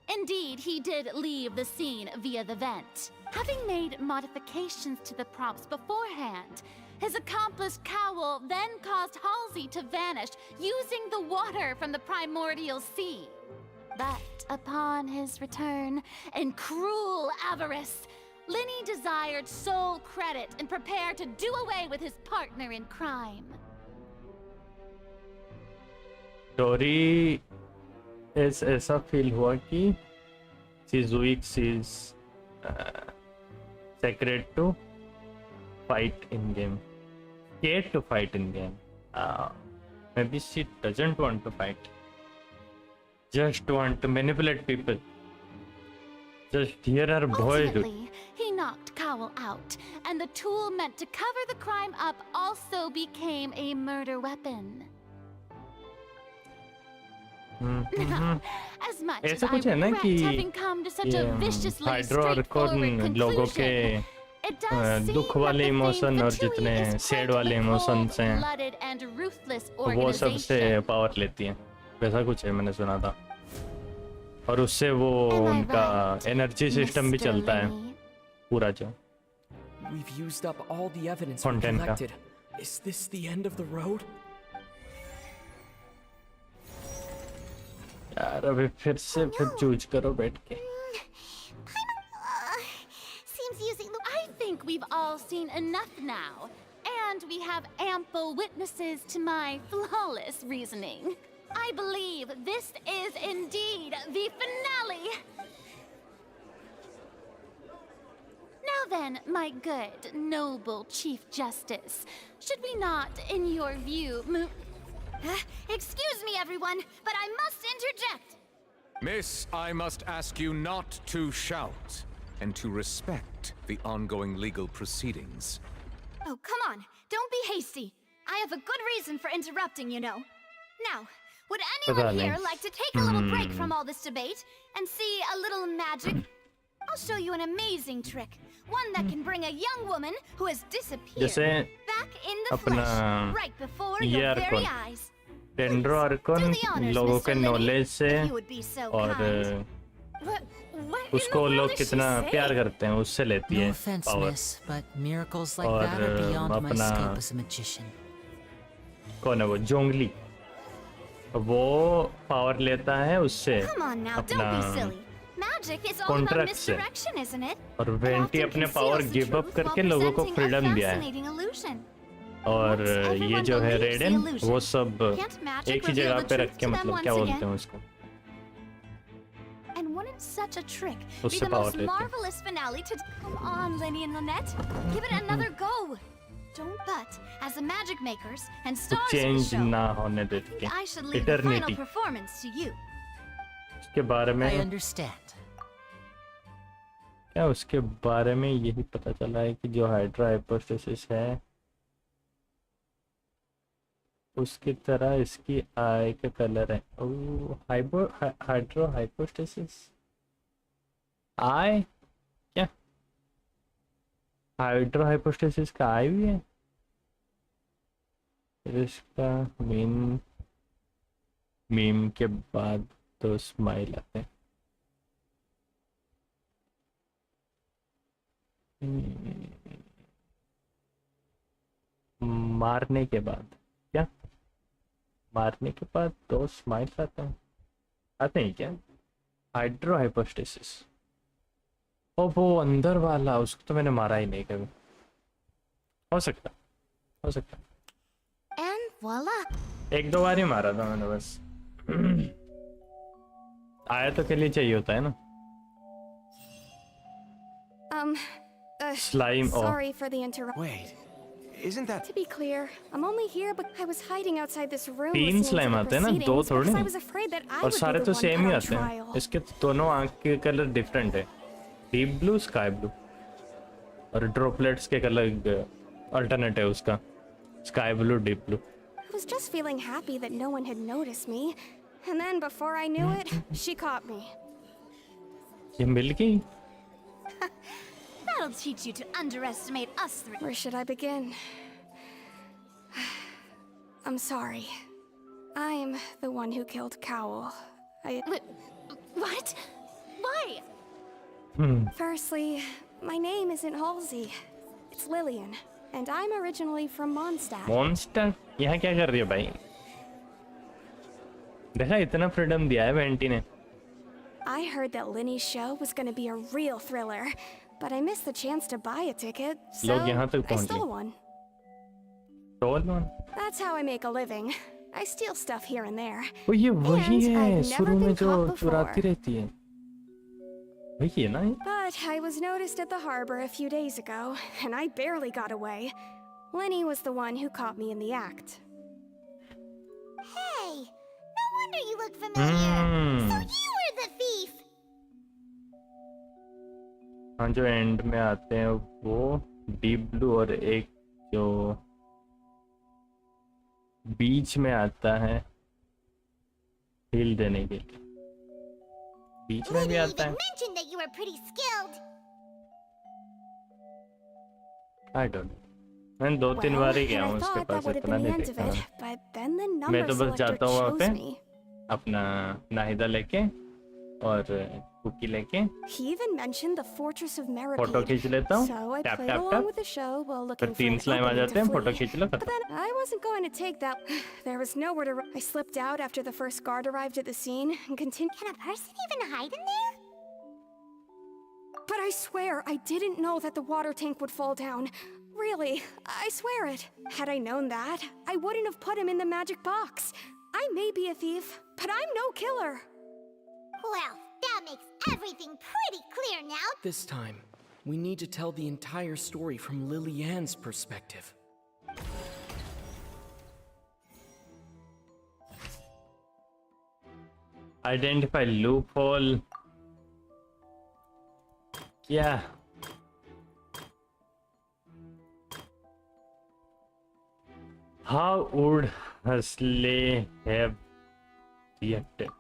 Speaker 4: Indeed, he did leave the scene via the vent. Having made modifications to the props beforehand, his accomplice Cowell then caused Halsey to vanish using the water from the primordial sea. But upon his return, in cruel avarice, Linny desired sole credit and prepared to do away with his partner in crime.
Speaker 1: Story ऐसा feel हुआ कि she's weak, she's sacred to fight in game, scared to fight in game. Maybe she doesn't want to fight, just want to manipulate people. Just hear her voice.
Speaker 4: Ultimately, he knocked Cowell out, and the tool meant to cover the crime up also became a murder weapon. Now, as much as
Speaker 1: ऐसा
Speaker 4: I
Speaker 1: कुछ है ना
Speaker 4: regret
Speaker 1: कि
Speaker 4: having come to such a viciously
Speaker 1: hydro और
Speaker 4: straightforward
Speaker 1: लोगों के
Speaker 4: conclusion, it does seem
Speaker 1: दुख
Speaker 4: that
Speaker 1: वाले
Speaker 4: the thing
Speaker 1: इमोशन और
Speaker 4: Fatui
Speaker 1: जितने
Speaker 4: is
Speaker 1: सैड
Speaker 4: quite
Speaker 1: वाले
Speaker 4: a
Speaker 1: इमोशंस हैं
Speaker 4: cold-blooded and ruthless
Speaker 1: वो सबसे
Speaker 4: organization.
Speaker 1: पावर लेती हैं. वैसा कुछ है, मैंने सुना था. और उससे वो उनका एनर्जी सिस्टम भी चलता है पूरा जो.
Speaker 6: We've used up all the evidence we
Speaker 1: Fontaine का.
Speaker 6: collected. Is this the end of the road?
Speaker 1: यार अभी फिर से चूज करो बैठ के.
Speaker 4: think we've all seen enough now. And we have ample witnesses to my flawless reasoning. I believe this is indeed the finale. Now then, my good, noble Chief Justice, should we not, in your view,
Speaker 5: Excuse me, everyone, but I must interject.
Speaker 16: Miss, I must ask you not to shout and to respect the ongoing legal proceedings.
Speaker 5: Oh, come on. Don't be hasty. I have a good reason for interrupting, you know. Now, would anyone here like to take a little break from all this debate and see a little magic? I'll show you an amazing trick. One that can bring a young woman who has disappeared back in the flesh, right before your very eyes.
Speaker 1: डेंड्रोआर्कोन लोगों के knowledge से और उसको लोग कितना प्यार करते हैं उससे लेती है पावर और अपना कौन है वो जोंगली वो पावर लेता है उससे अपना कॉन्ट्रैक्ट से और वेंटी अपने पावर गिव अप करके लोगों को फ्रीडम दिया है और ये जो है रेडन वो सब एक ही जगह पे रख के मतलब क्या बोलते हैं उसको
Speaker 5: And wouldn't such a trick be the most marvelous finale to... Come on, Linny and Lynette. Give it another go. Don't but, as the magic makers and stars of the show, I think I should leave the final performance to you.
Speaker 1: उसके बारे में
Speaker 3: I understand.
Speaker 1: क्या उसके बारे में यही पता चला है कि जो हाइड्रा हाइपोस्टेसिस है उसकी तरह इसकी आई का कलर है ओ हाइड्रो हाइपोस्टेसिस आई क्या हाइड्रो हाइपोस्टेसिस का आई भी है इसका मीम के बाद तो स्माइल आते हैं मारने के बाद क्या मारने के बाद दो स्माइल आते हैं क्या हाइड्रो हाइपोस्टेसिस ओ वो अंदर वाला उसको तो मैंने मारा ही नहीं कभी हो सकता
Speaker 2: And voila.
Speaker 1: एक दो बार ही मारा था मैंने बस आया तो के लिए चाहिए होता है ना slime
Speaker 11: Sorry for the interruption.
Speaker 13: Wait, isn't that...
Speaker 11: To be clear, I'm only here but I was hiding outside this room
Speaker 1: तीन slime आते हैं ना दो थोड़ी
Speaker 11: I was afraid that I
Speaker 1: और
Speaker 11: would
Speaker 1: सारे
Speaker 11: be
Speaker 1: तो
Speaker 11: the one
Speaker 1: same he
Speaker 11: put on
Speaker 1: आते हैं
Speaker 11: trial.
Speaker 1: इसके दोनों आंख के कलर डिफरेंट है डीप ब्लू स्काई ब्लू और ड्रॉपलेट्स के कलर अल्टरनेट है उसका sky blue deep blue
Speaker 11: I was just feeling happy that no one had noticed me. And then before I knew it, she caught me.
Speaker 1: ये मिल गई
Speaker 5: That'll teach you to underestimate us three.
Speaker 11: Where should I begin? I'm sorry. I'm the one who killed Cowl.
Speaker 5: What? Why?
Speaker 11: Firstly, my name isn't Halsey. It's Lillian. And I'm originally from Mondstadt.
Speaker 1: Monster यहाँ क्या कर रही है भाई देखा इतना freedom दिया है वेंटी ने
Speaker 11: I heard that Linny's show was going to be a real thriller, but I missed the chance to buy a ticket, so I stole one.
Speaker 1: Stole one?
Speaker 11: That's how I make a living. I steal stuff here and there.
Speaker 1: ओ ये वही
Speaker 11: And
Speaker 1: है
Speaker 11: I've never
Speaker 1: शुरू में
Speaker 11: been
Speaker 1: जो
Speaker 11: caught before.
Speaker 1: चुराती रहती है वही है ना ये
Speaker 11: But I was noticed at the harbor a few days ago, and I barely got away. Linny was the one who caught me in the act.
Speaker 2: Hey, no wonder you look familiar. So you were the thief.
Speaker 1: हाँ जो and में आते हैं वो deep blue और एक जो बीच में आता है हील देने के लिए बीच में भी आता है
Speaker 2: Mentioned that you were pretty skilled.
Speaker 1: I don't know मैं दो तीन बार ही गया हूँ उसके पास इतना नहीं देखा मैं तो बस जाता हूँ वहाँ पे अपना नाहिदा लेके और कुकी लेके
Speaker 11: He even mentioned the Fortress of Meripede.
Speaker 1: Photo खींच लेता हूँ
Speaker 11: So I
Speaker 1: tap
Speaker 11: played
Speaker 1: tap
Speaker 11: along
Speaker 1: tap
Speaker 11: with the show while
Speaker 1: फिर
Speaker 11: looking for
Speaker 1: तीन
Speaker 11: an
Speaker 1: स्लाइम आ
Speaker 11: opening
Speaker 1: जाते
Speaker 11: to
Speaker 1: हैं फोटो
Speaker 11: flee.
Speaker 1: खींच लो
Speaker 11: But then I wasn't going to take that. There was nowhere to. I slipped out after the first guard arrived at the scene and continued.
Speaker 2: Can a person even hide in there?
Speaker 15: But I swear I didn't know that the water tank would fall down. Really, I swear it. Had I known that, I wouldn't have put him in the magic box. I may be a thief, but I'm no killer.
Speaker 2: Well, that makes everything pretty clear now.
Speaker 6: This time, we need to tell the entire story from Lily-Ann's perspective.
Speaker 1: Identify loophole. Yeah. How would Huxley have reacted?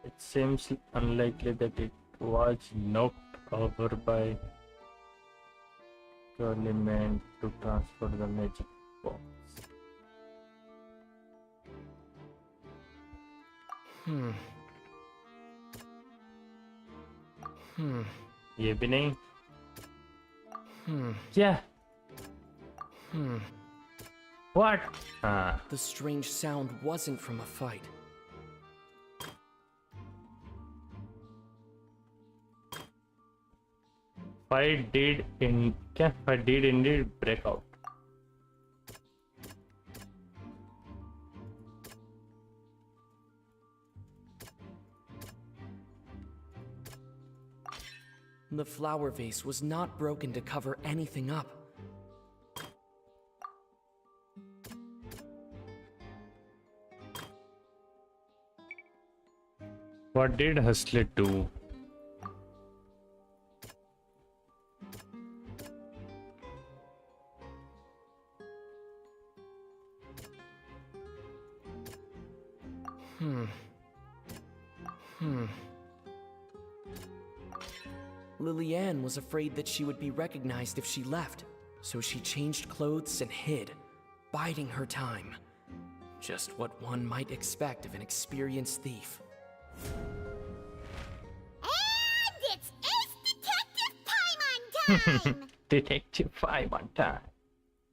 Speaker 1: It seems unlikely that it was knocked over by purely meant to transfer the magic box. ये भी नहीं क्या What?
Speaker 6: The strange sound wasn't from a fight.
Speaker 1: Fight did indeed break out.
Speaker 6: The flower vase was not broken to cover anything up.
Speaker 1: What did Huxley do?
Speaker 6: Lily-Ann was afraid that she would be recognized if she left, so she changed clothes and hid, biding her time. Just what one might expect of an experienced thief.
Speaker 2: And it's Ace Detective Paimon time!
Speaker 1: Detective Paimon time.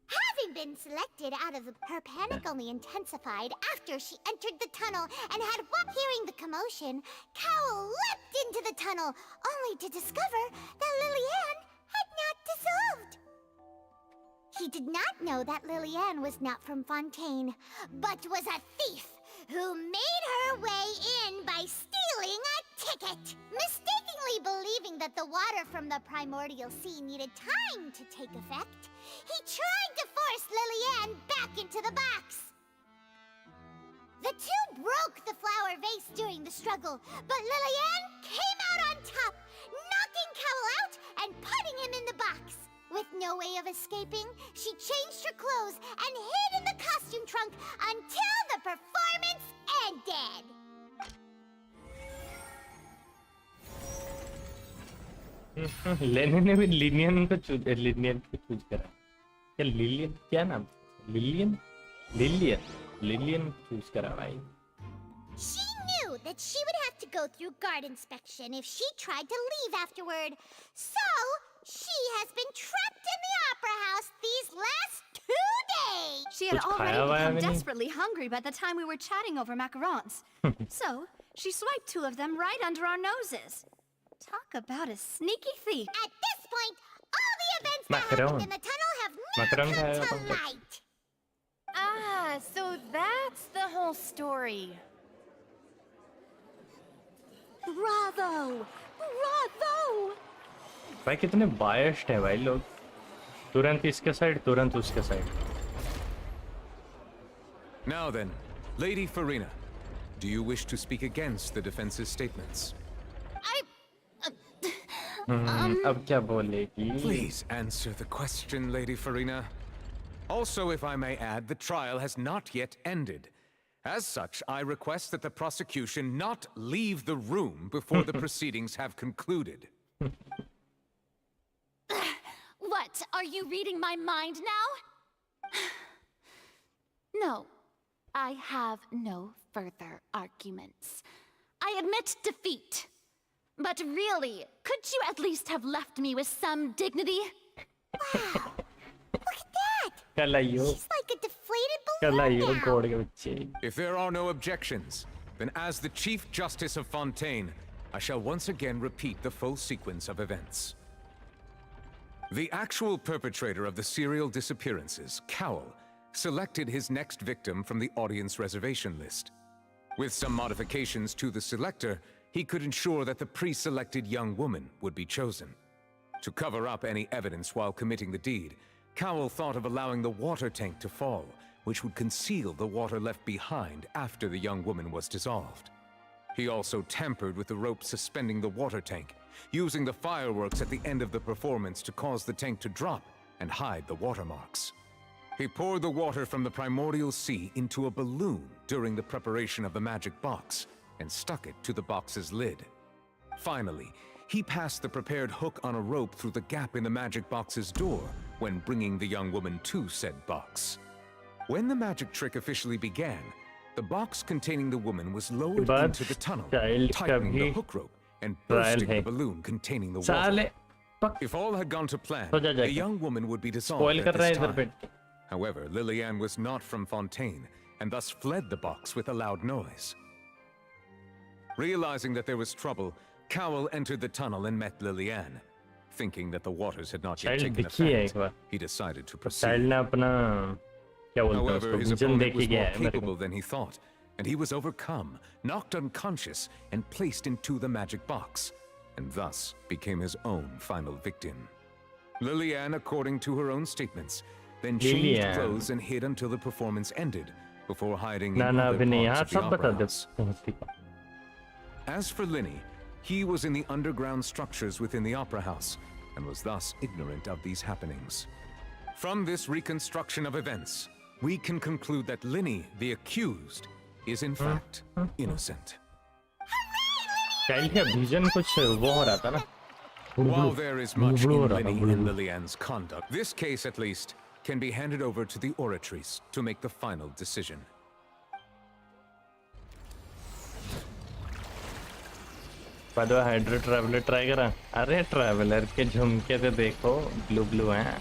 Speaker 2: Having been selected out of her panic only intensified after she entered the tunnel and had hearing the commotion, Cowl leapt into the tunnel, only to discover that Lily-Ann had not dissolved. He did not know that Lily-Ann was not from Fontaine, but was a thief who made her way in by stealing a ticket. Mistakenly believing that the water from the primordial sea needed time to take effect, he tried to force Lily-Ann back into the box. The two broke the flower vase during the struggle, but Lily-Ann came out on top, knocking Cowl out and putting him in the box. With no way of escaping, she changed her clothes and hid in the costume trunk until the performance ended.
Speaker 1: लेने ने भी Linnaean को choose करा क्या Lillian क्या नाम Lillian choose करा भाई
Speaker 2: She knew that she would have to go through guard inspection if she tried to leave afterward. So, she has been trapped in the opera house these last 2 days.
Speaker 5: She had already become desperately hungry by the time we were chatting over macarons. So, she swiped 2 of them right under our noses. Talk about a sneaky thief.
Speaker 2: At this point, all the events that happened in the tunnel have now come to light.
Speaker 22: Ah, so that's the whole story.
Speaker 15: Bravo! Bravo!
Speaker 1: भाई कितने biased है भाई लोग तुरंत इसके side तुरंत उसके side
Speaker 16: Now then, Lady Farina, do you wish to speak against the defense's statements?
Speaker 1: अब क्या बोलेगी?
Speaker 16: Please answer the question, Lady Farina. Also, if I may add, the trial has not yet ended. As such, I request that the prosecution not leave the room before the proceedings have concluded.
Speaker 4: What? Are you reading my mind now? No, I have no further arguments. I admit defeat. But really, could you at least have left me with some dignity?
Speaker 2: Wow! Look at that!
Speaker 1: Kalayo.
Speaker 2: She's like a deflated balloon.
Speaker 16: If there are no objections, then as the Chief Justice of Fontaine, I shall once again repeat the full sequence of events. The actual perpetrator of the serial disappearances, Cowell, selected his next victim from the audience reservation list. With some modifications to the selector, he could ensure that the pre-selected young woman would be chosen. To cover up any evidence while committing the deed, Cowell thought of allowing the water tank to fall, which would conceal the water left behind after the young woman was dissolved. He also tampered with the rope suspending the water tank, using the fireworks at the end of the performance to cause the tank to drop and hide the watermarks. He poured the water from the primordial sea into a balloon during the preparation of the magic box and stuck it to the box's lid. Finally, he passed the prepared hook on a rope through the gap in the magic box's door when bringing the young woman to said box. When the magic trick officially began, the box containing the woman was lowered into the tunnel, tightening the hook rope and bursting the balloon containing the water. If all had gone to plan, the young woman would be dissolved at this time. However, Lillian was not from Fontaine, and thus fled the box with a loud noise. Realizing that there was trouble, Cowell entered the tunnel and met Lillian. Thinking that the waters had not yet taken effect, he decided to proceed. However, his opponent was more capable than he thought, and he was overcome, knocked unconscious, and placed into the magic box, and thus became his own final victim. Lillian, according to her own statements, then changed clothes and hid until the performance ended, before hiding in other parts of the opera house. As for Linny, he was in the underground structures within the opera house, and was thus ignorant of these happenings. From this reconstruction of events, we can conclude that Linny, the accused, is in fact innocent. While there is much in Linny and Lillian's conduct, this case at least can be handed over to the Oratrice to make the final decision.
Speaker 1: By the way, Hydro Traveler try करा. अरे Traveler के झुमके तो देखो, blue blue हैं.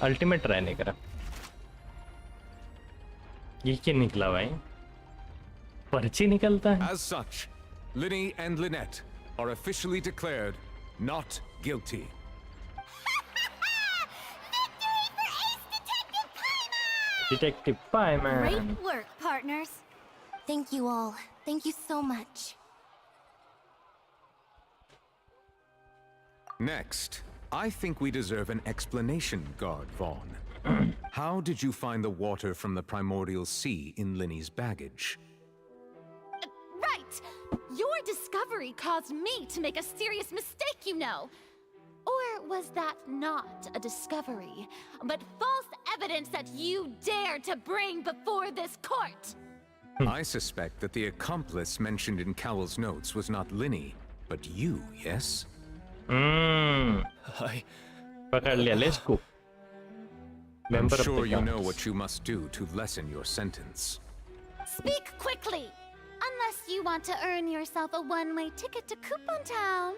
Speaker 1: Ultimate try नहीं करा. ये क्या निकला भाई? पर्ची निकलता है.
Speaker 16: As such, Linny and Lynette are officially declared not guilty.
Speaker 1: Detective Pieman.
Speaker 8: Great work, partners. Thank you all. Thank you so much.
Speaker 16: Next, I think we deserve an explanation, Guard Vaughn. How did you find the water from the primordial sea in Linny's baggage?
Speaker 4: Right! Your discovery caused me to make a serious mistake, you know. Or was that not a discovery, but false evidence that you dared to bring before this court?
Speaker 16: I suspect that the accomplice mentioned in Cowell's notes was not Linny, but you, yes?
Speaker 1: पकड़ लिया, let's go.
Speaker 16: I'm sure you know what you must do to lessen your sentence.
Speaker 4: Speak quickly! Unless you want to earn yourself a one-way ticket to Coupon Town.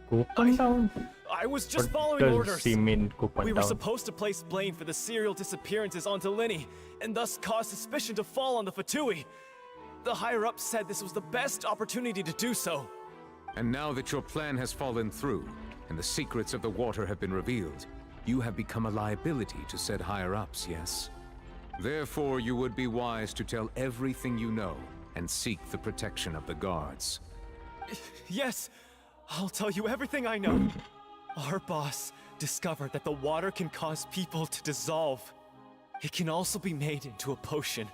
Speaker 1: Coupon Town?
Speaker 19: I was just following orders. We were supposed to place blame for the serial disappearances onto Linny, and thus cause suspicion to fall on the Fatui. The higher-ups said this was the best opportunity to do so.
Speaker 16: And now that your plan has fallen through, and the secrets of the water have been revealed, you have become a liability to said higher-ups, yes? Therefore, you would be wise to tell everything you know, and seek the protection of the guards.
Speaker 19: Yes, I'll tell you everything I know. Our boss discovered that the water can cause people to dissolve. It can also be made into a potion,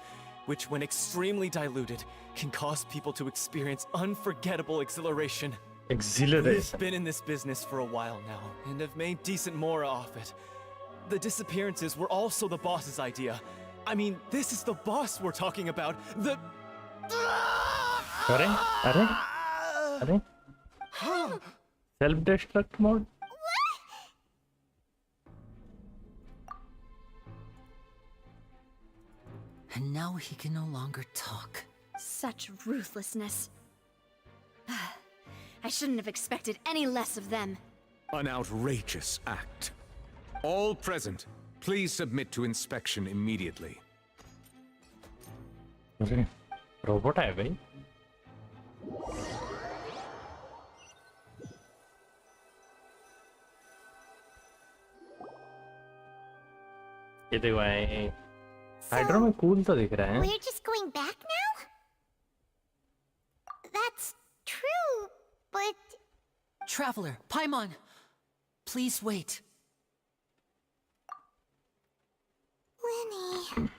Speaker 19: which when extremely diluted, can cause people to experience unforgettable exhilaration. We've been in this business for a while now, and have made decent mora off it. The disappearances were also the boss's idea. I mean, this is the boss we're talking about. The...
Speaker 1: अरे self-destruct mode.
Speaker 3: And now he can no longer talk.
Speaker 5: Such ruthlessness. I shouldn't have expected any less of them.
Speaker 16: An outrageous act. All present, Please submit to inspection immediately.
Speaker 1: Robot है भाई। ये देखो भाई, hydro में cool तो दिख रहा है।
Speaker 2: We're just going back now? That's true, but...
Speaker 3: Traveler, Paimon, please wait.
Speaker 2: Lenny...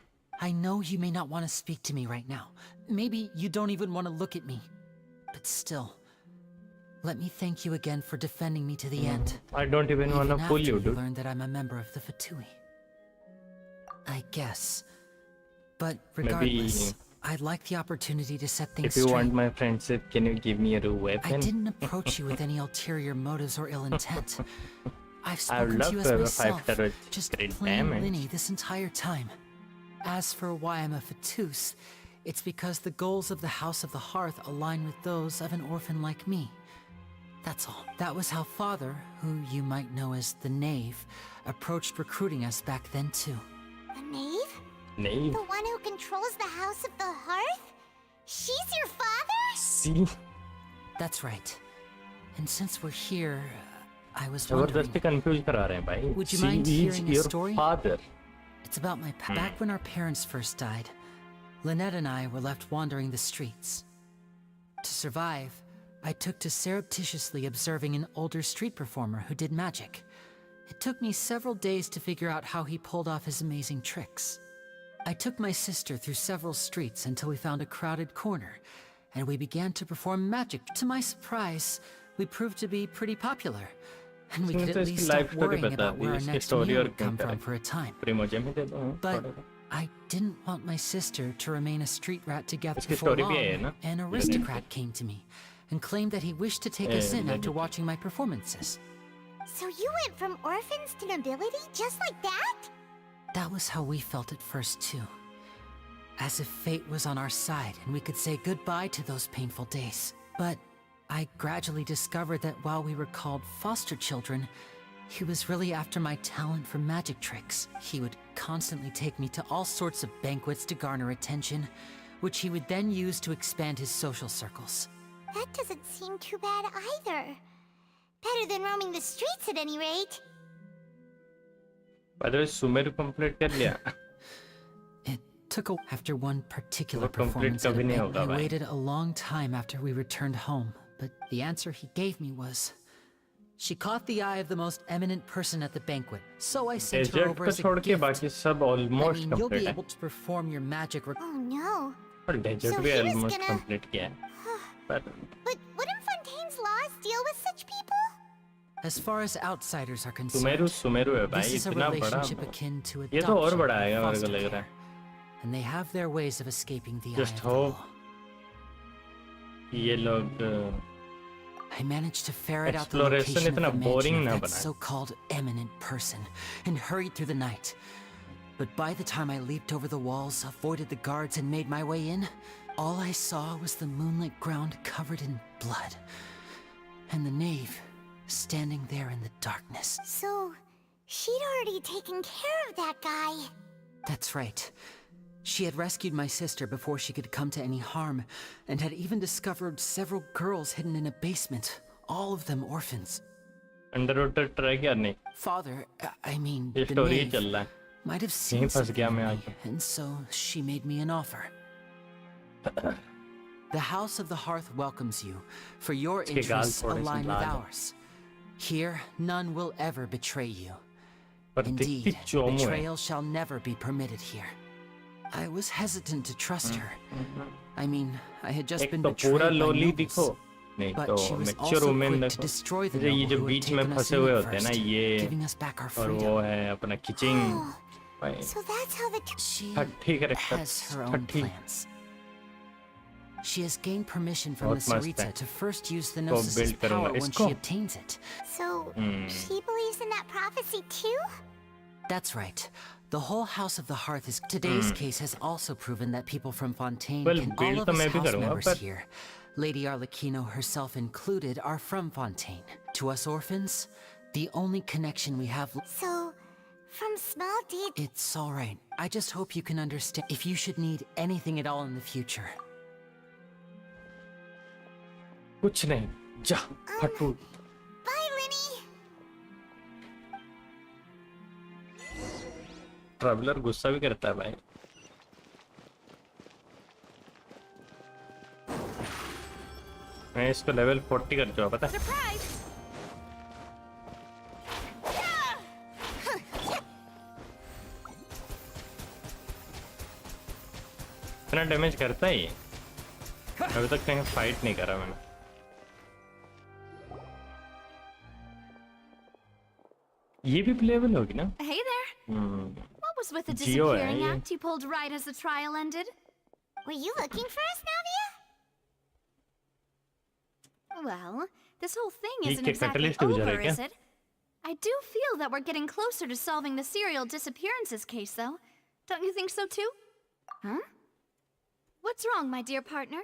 Speaker 3: I know you may not want to speak to me right now. Maybe you don't even want to look at me. But still, let me thank you again for defending me to the end.
Speaker 1: I don't even want to pull you, dude.
Speaker 3: Learned that I'm a member of the Fatui. I guess. But regardless, I'd like the opportunity to set things
Speaker 1: straight. If you want my friendship, can you give me a weapon?
Speaker 3: I didn't approach you with any ulterior motives or ill intent. I've spoken to you as myself, just plain Linny this entire time. As for why I'm a Fatus, it's because the goals of the House of the Hearth align with those of an orphan like me. That's all. That was how Father, who you might know as the Knave, approached recruiting us back then too.
Speaker 2: The Knave?
Speaker 1: Knave?
Speaker 2: The one who controls the House of the Hearth? She's your father?
Speaker 1: See?
Speaker 3: That's right. And since we're here, I was wondering... Would you mind hearing a story?
Speaker 1: Father.
Speaker 3: It's about my back when our parents first died. Lynette and I were left wandering the streets. To survive, I took to surreptitiously observing an older street performer who did magic. It took me several days to figure out how he pulled off his amazing tricks. I took my sister through several streets until we found a crowded corner, and we began to perform magic. To my surprise, we proved to be pretty popular. And we could at least stop worrying about where our next meal would come from for a time. But I didn't want my sister to remain a street rat to get before long. An aristocrat came to me and claimed that he wished to take us in after watching my performances.
Speaker 2: So you went from orphans to nobility just like that?
Speaker 3: That was how we felt at first too. As if fate was on our side and we could say goodbye to those painful days. But I gradually discovered that while we were called foster children, he was really after my talent for magic tricks. He would constantly take me to all sorts of banquets to garner attention, which he would then use to expand his social circles.
Speaker 2: That doesn't seem too bad either. Better than roaming the streets at any rate.
Speaker 1: By the way, Sumer complete कर लिया.
Speaker 3: It took a after one particular performance at an event, I waited a long time after we returned home. But the answer he gave me was, she caught the eye of the most eminent person at the banquet, so I sent her over as a gift. I mean, you'll be able to perform your magic.
Speaker 2: Oh no.
Speaker 1: So he was gonna...
Speaker 2: But wouldn't Fontaine's laws deal with such people?
Speaker 3: As far as outsiders are concerned, this is a relationship akin to adoption or foster care, and they have their ways of escaping the eye of the law. I managed to ferret out the location of the mansion of that so-called eminent person and hurried through the night. But by the time I leaped over the walls, avoided the guards, and made my way in, all I saw was the moonlit ground covered in blood, and the knave standing there in the darkness.
Speaker 2: So, she'd already taken care of that guy.
Speaker 3: That's right. She had rescued my sister before she could come to any harm, and had even discovered several girls hidden in a basement, all of them orphans. Father, I mean, the knave, might have seen something in me, and so she made me an offer. The House of the Hearth welcomes you, for your interests align with ours. Here, none will ever betray you. Indeed, betrayal shall never be permitted here. I was hesitant to trust her. I mean, I had just been betrayed by nobles. But she was also quick to destroy the noble who had taken us in first, giving us back our freedom.
Speaker 2: Oh, so that's how the...
Speaker 3: She has her own plans. She has gained permission from the Sarita to first use the Gnosis' power when she obtains it.
Speaker 2: So, she believes in that prophecy too?
Speaker 3: That's right. The whole House of the Hearth is... Today's case has also proven that people from Fontaine and all of us house members here, Lady Arlecchino herself included, are from Fontaine. To us orphans, the only connection we have...
Speaker 2: So, From small details.
Speaker 3: It's all right. I just hope you can understand if you should need anything at all in the future.
Speaker 1: कुछ नहीं, जा फटू।
Speaker 2: Bye, Linny.
Speaker 1: Traveller गुस्सा भी करता है भाई। मैं इसको लेवल 40 कर दूँ, पता है? इतना डैमेज करता है ये? अभी तक कहीं फाइट नहीं करा मैंने। ये भी प्लेबल होगी ना?
Speaker 5: Hey there. What was with the
Speaker 1: Geo है
Speaker 5: disappearing
Speaker 1: ये।
Speaker 5: act you pulled right as the trial ended?
Speaker 2: Were you looking for us, Navia?
Speaker 5: Well, this whole thing
Speaker 1: ये
Speaker 5: isn't
Speaker 1: क्या
Speaker 5: exactly
Speaker 1: catalyst हो जा रहा है
Speaker 5: over,
Speaker 1: क्या?
Speaker 5: is it? I do feel that we're getting closer to solving the serial disappearances case, though. Don't you think so too? Huh? What's wrong, my dear partner?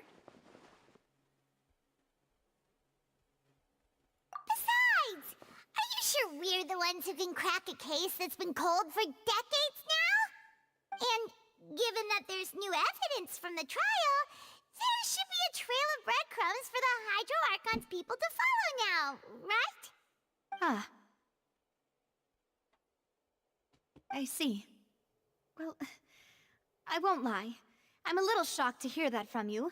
Speaker 2: Besides, are you sure we're the ones who can crack a case that's been cold for decades now? And given that there's new evidence from the trial, there should be a trail of breadcrumbs for the Hydro Archon's people to follow now, right?
Speaker 5: Ah. I see. Well, I won't lie. I'm a little shocked to hear that from you.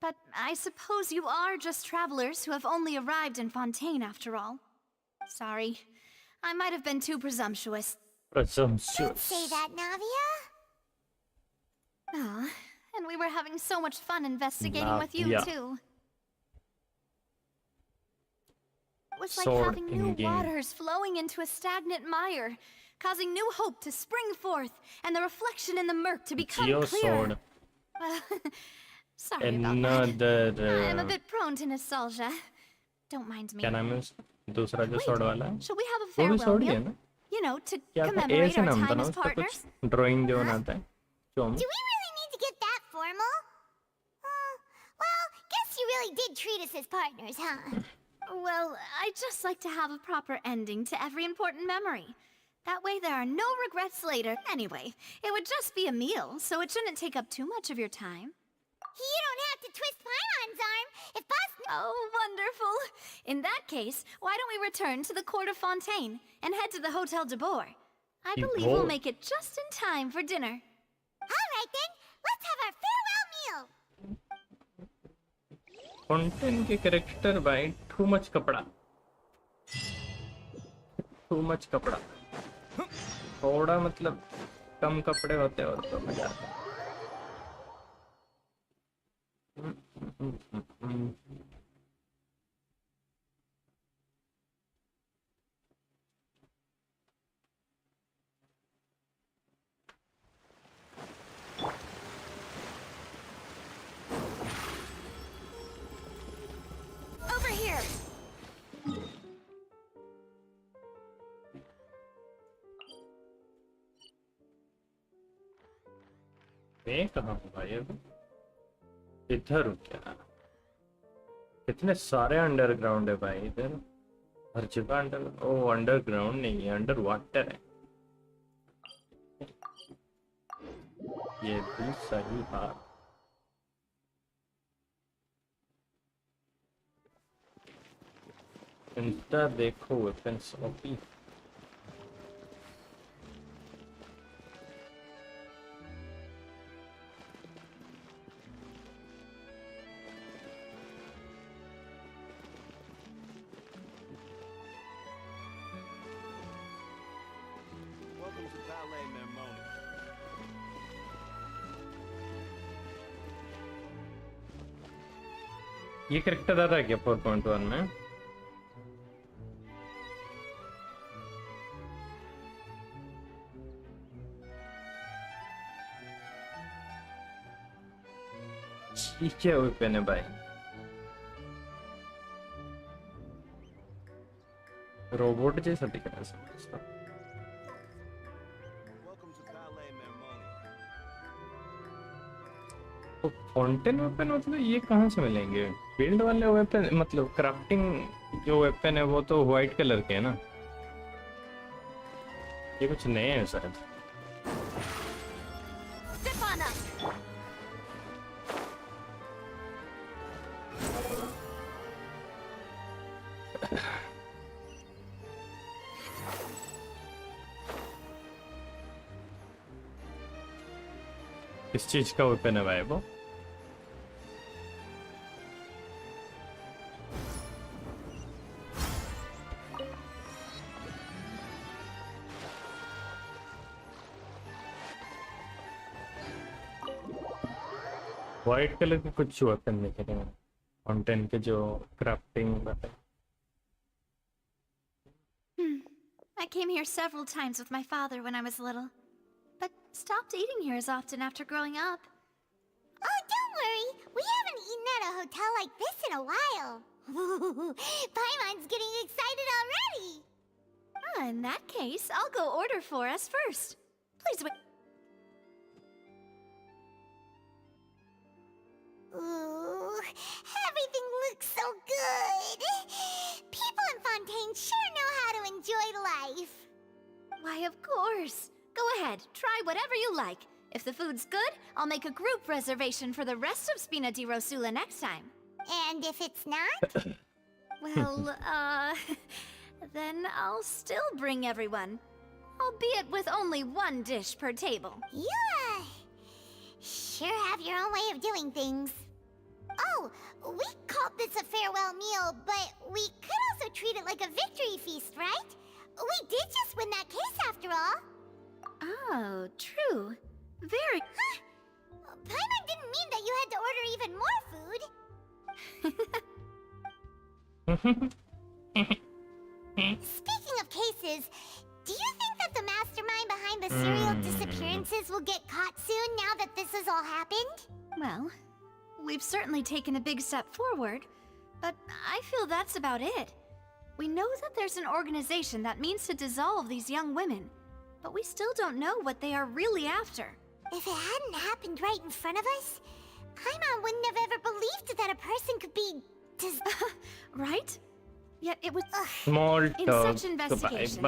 Speaker 5: But I suppose you are just travelers who have only arrived in Fontaine after all. Sorry. I might have been too presumptuous.
Speaker 2: Don't say that, Navia.
Speaker 5: Ah, and we were having so much fun investigating with you,
Speaker 1: Navia.
Speaker 5: too. It was like
Speaker 1: Sword
Speaker 5: having new
Speaker 1: in-game.
Speaker 5: waters flowing into a stagnant mire, causing new hope to spring forth, and the reflection in the murk to become
Speaker 1: Geo
Speaker 5: clear.
Speaker 1: sword.
Speaker 5: Sorry about that.
Speaker 1: Another
Speaker 5: I'm a bit prone to nostalgia. Don't mind me.
Speaker 1: क्या नाम है दूसरा जो sword वाला है?
Speaker 5: Shall we have a
Speaker 1: वो भी
Speaker 5: farewell
Speaker 1: sword ही है
Speaker 5: meal?
Speaker 1: ना?
Speaker 5: You know, to
Speaker 1: क्या था? A
Speaker 5: commemorate
Speaker 1: से
Speaker 5: our
Speaker 1: नाम था
Speaker 5: time
Speaker 1: ना
Speaker 5: as
Speaker 1: उसका
Speaker 5: partners?
Speaker 1: कुछ ड्राइंग जो बनाता है जो
Speaker 2: Do we really need to get that formal? Well, guess you really did treat us as partners, huh?
Speaker 5: Well, I just like to have a proper ending to every important memory. That way there are no regrets later. Anyway, it would just be a meal, so it shouldn't take up too much of your time.
Speaker 2: You don't have to twist Pylon's arm. If Boss...
Speaker 5: Oh, wonderful. In that case, why don't we return to the court of Fontaine and head to the Hotel de Boer? I believe we'll make it just in time for dinner.
Speaker 2: All right, then. Let's have our farewell meal.
Speaker 1: Fontaine के character भाई too much कपड़ा थोड़ा मतलब कम कपड़े होते और तो मजा आता।
Speaker 5: Over here.
Speaker 1: मैं कहाँ हूँ भाई अभी? इधर हूँ क्या? कितने सारे अंडरग्राउंड है भाई इधर, हर जगह अंडरग्राउंड नहीं है, अंडर वाटर है। ये भी सही बात। इंस्टा देखो weapons OP.
Speaker 12: Welcome to Ballet Mermoni.
Speaker 1: ये करेक्टर आ रहा है क्या 4.1 में? क्या वेपन है भाई? रोबोट जैसा दिख रहा है सब। तो फाउंटेन वेपन मतलब ये कहाँ से मिलेंगे? फील्ड वाले वेपन मतलब क्राफ्टिंग जो वेपन है वो तो व्हाइट कलर के है ना? ये कुछ नए हैं शायद।
Speaker 5: Step on up.
Speaker 1: किस चीज का वेपन है भाई वो? व्हाइट कलर के कुछ वेपन दिख रहे हैं फॉन्टेन के जो crafting weapon.
Speaker 5: I came here several times with my father when I was little, but stopped eating here as often after growing up.
Speaker 2: Oh, don't worry. We haven't eaten at a hotel like this in a while. Paimon's getting excited already.
Speaker 5: In that case, I'll go order for us first. Please wait.
Speaker 2: Ooh, everything looks so good. People in Fontaine sure know how to enjoy life.
Speaker 5: Why, of course. Go ahead, try whatever you like. If the food's good, I'll make a group reservation for the rest of Spina di Rosula next time.
Speaker 2: And if it's not?
Speaker 5: Well, then I'll still bring everyone. Albeit with only one dish per table.
Speaker 2: You, sure have your own way of doing things. Oh, we called this a farewell meal, but we could also treat it like a victory feast, right? We did just win that case after all.
Speaker 5: Oh, true. Very...
Speaker 2: Huh? Paimon didn't mean that you had to order even more food. Speaking of cases, do you think that the mastermind behind the serial disappearances will get caught soon now that this has all happened?
Speaker 5: Well, we've certainly taken a big step forward, but I feel that's about it. We know that there's an organization that means to dissolve these young women, but we still don't know what they are really after.
Speaker 2: If it hadn't happened right in front of us, Paimon wouldn't have ever believed that a person could be...
Speaker 5: Right? Yet it was...
Speaker 1: Small
Speaker 5: in
Speaker 1: talk.
Speaker 5: such investigations,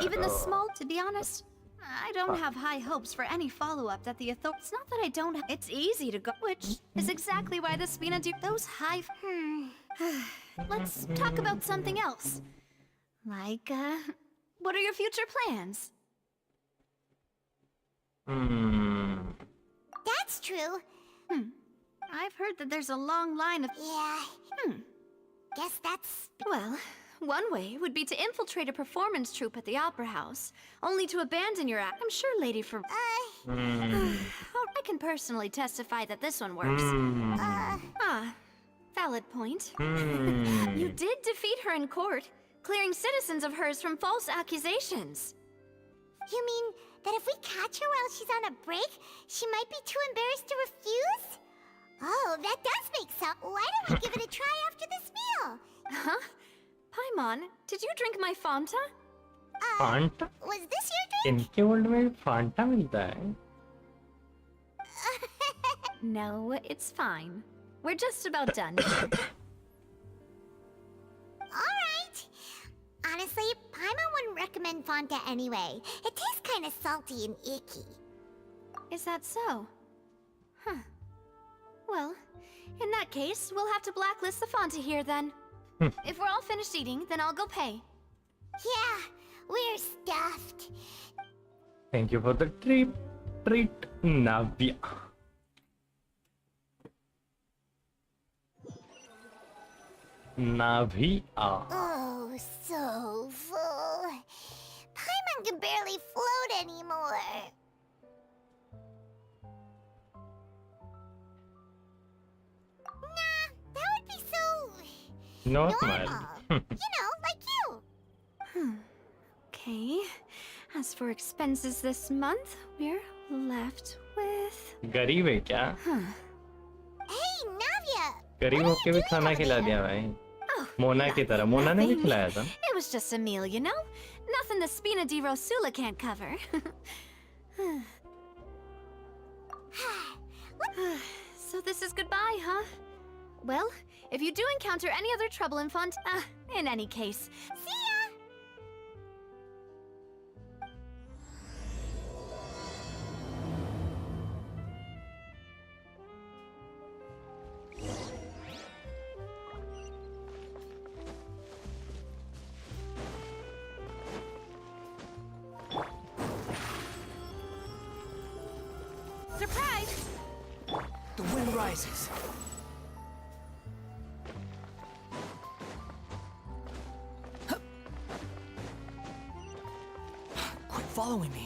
Speaker 5: even the small... To be honest, I don't have high hopes for any follow-up that the authorities... It's not that I don't... It's easy to go... Which is exactly why the Spina do... Those high... Let's talk about something else. Like, what are your future plans?
Speaker 2: That's true.
Speaker 5: I've heard that there's a long line of...
Speaker 2: Yeah. Guess that's...
Speaker 5: Well, one way would be to infiltrate a performance troupe at the Opera House, only to abandon your act. I'm sure Lady for... I can personally testify that this one works. Valid point. You did defeat her in court, clearing citizens of hers from false accusations.
Speaker 2: You mean that if we catch her while she's on a break, she might be too embarrassed to refuse? Oh, that does make sense. Why don't we give it a try after this meal?
Speaker 5: Huh? Paimon, did you drink my Fanta?
Speaker 1: Fanta?
Speaker 2: Was this your drink?
Speaker 1: इनके world में फांटा मिलता है?
Speaker 5: No, it's fine. We're just about done.
Speaker 2: Alright. Honestly, Paimon wouldn't recommend Fanta anyway. It tastes kind of salty and icky.
Speaker 5: Is that so? Huh. Well, in that case, we'll have to blacklist the Fanta here then. If we're all finished eating, then I'll go pay.
Speaker 2: Yeah, we're stuffed.
Speaker 1: Thank you for the treat, Navya. Navya.
Speaker 2: Oh, so full. Paimon can barely float anymore. Nah, that would be so...
Speaker 1: Normal.
Speaker 2: You know, like you.
Speaker 5: Okay. As for expenses this month, we're left with...
Speaker 1: गरीब है क्या?
Speaker 2: Hey, Navya!
Speaker 1: गरीब होके भी खाना खिला दिया भाई. मोना की तरह. मोना ने भी खिलाया था.
Speaker 5: It was just a meal, you know? Nothing the Spina di Rosula can't cover. So this is goodbye, huh? Well, if you do encounter any other trouble in in any case...
Speaker 2: See ya!
Speaker 3: surprises. Quit following me.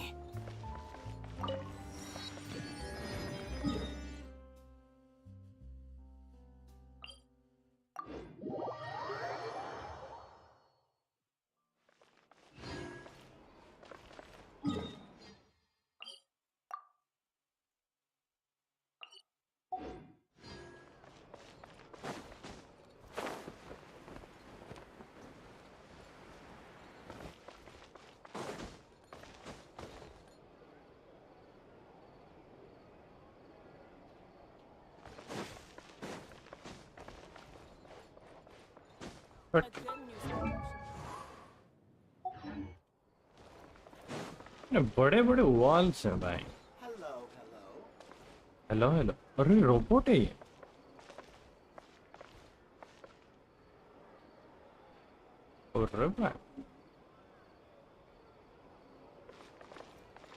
Speaker 1: बड़े बड़े walls हैं भाई। Hello hello, अरे robot है ये। अरे भाई,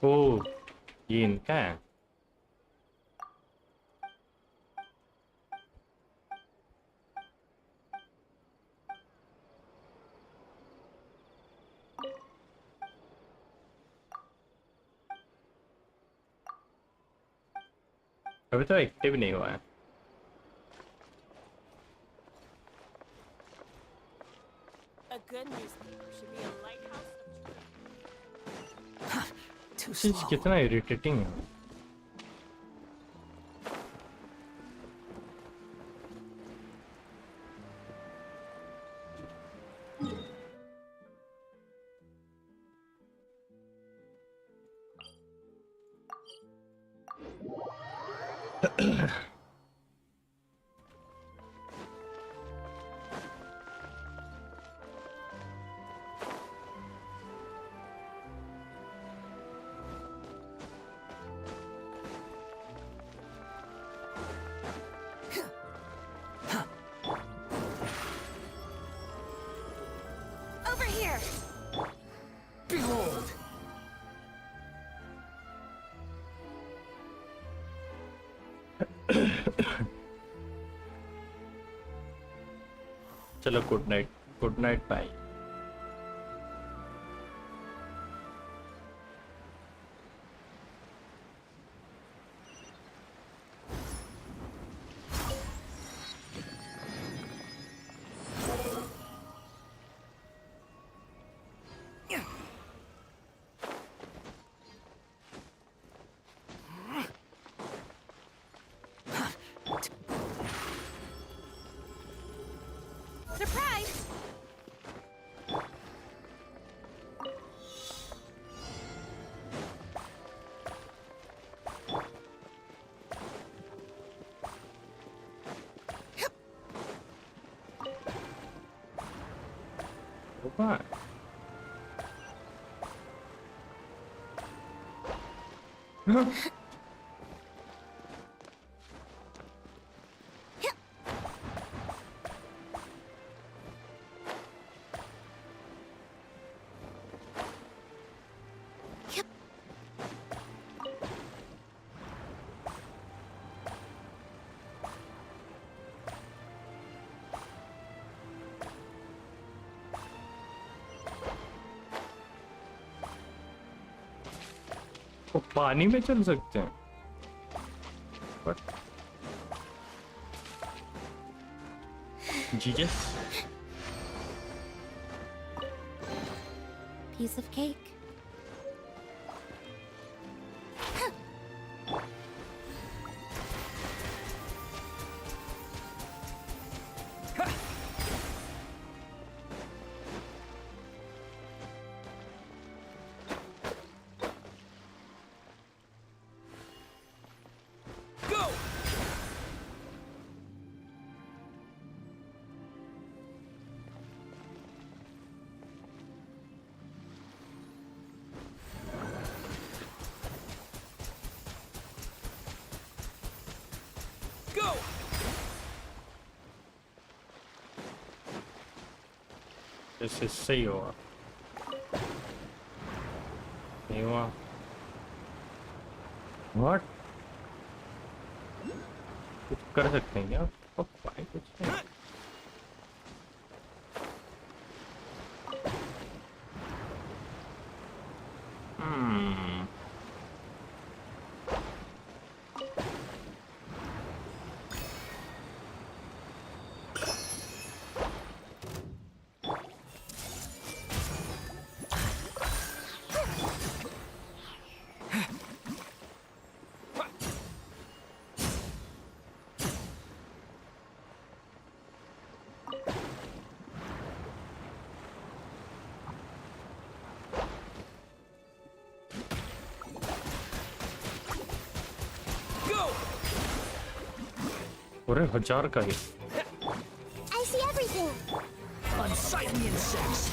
Speaker 1: ओ ये इनका है। अभी तो एक्टिव नहीं हुआ है।
Speaker 9: A good newspaper should be a lighthouse of truth.
Speaker 3: Too
Speaker 1: चीज
Speaker 3: slow.
Speaker 1: कितना इरिटेटिंग है।
Speaker 8: Over here!
Speaker 3: Behold!
Speaker 1: चलो good night bye.
Speaker 8: Surprise!
Speaker 1: Opa. वो पानी में चल सकते हैं। What? Jesus.
Speaker 8: Piece of cake.
Speaker 1: जैसे सही होगा नहीं हुआ। What? कर सकते हैं क्या? भाई कुछ नहीं। पूरे 1000 का ही।
Speaker 2: I see everything.
Speaker 3: Unsightly insects.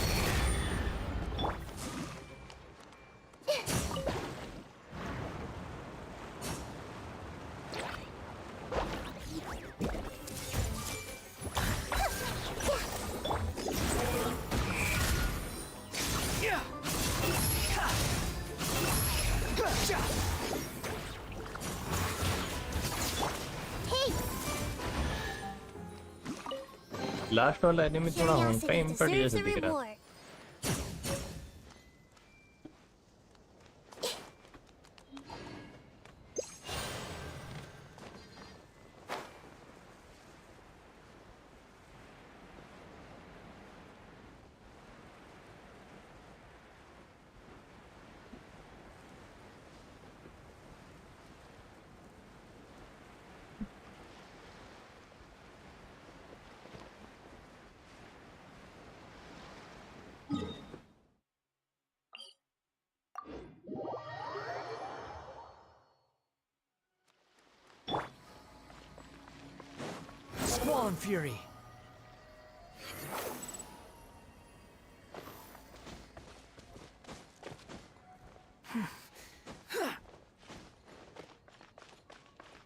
Speaker 1: Last वाला एनिमी थोड़ा होंका इम्पैक्ट
Speaker 2: Deserves
Speaker 1: जैसे
Speaker 2: a
Speaker 1: दिख रहा है।
Speaker 2: reward.
Speaker 3: Squall Fury.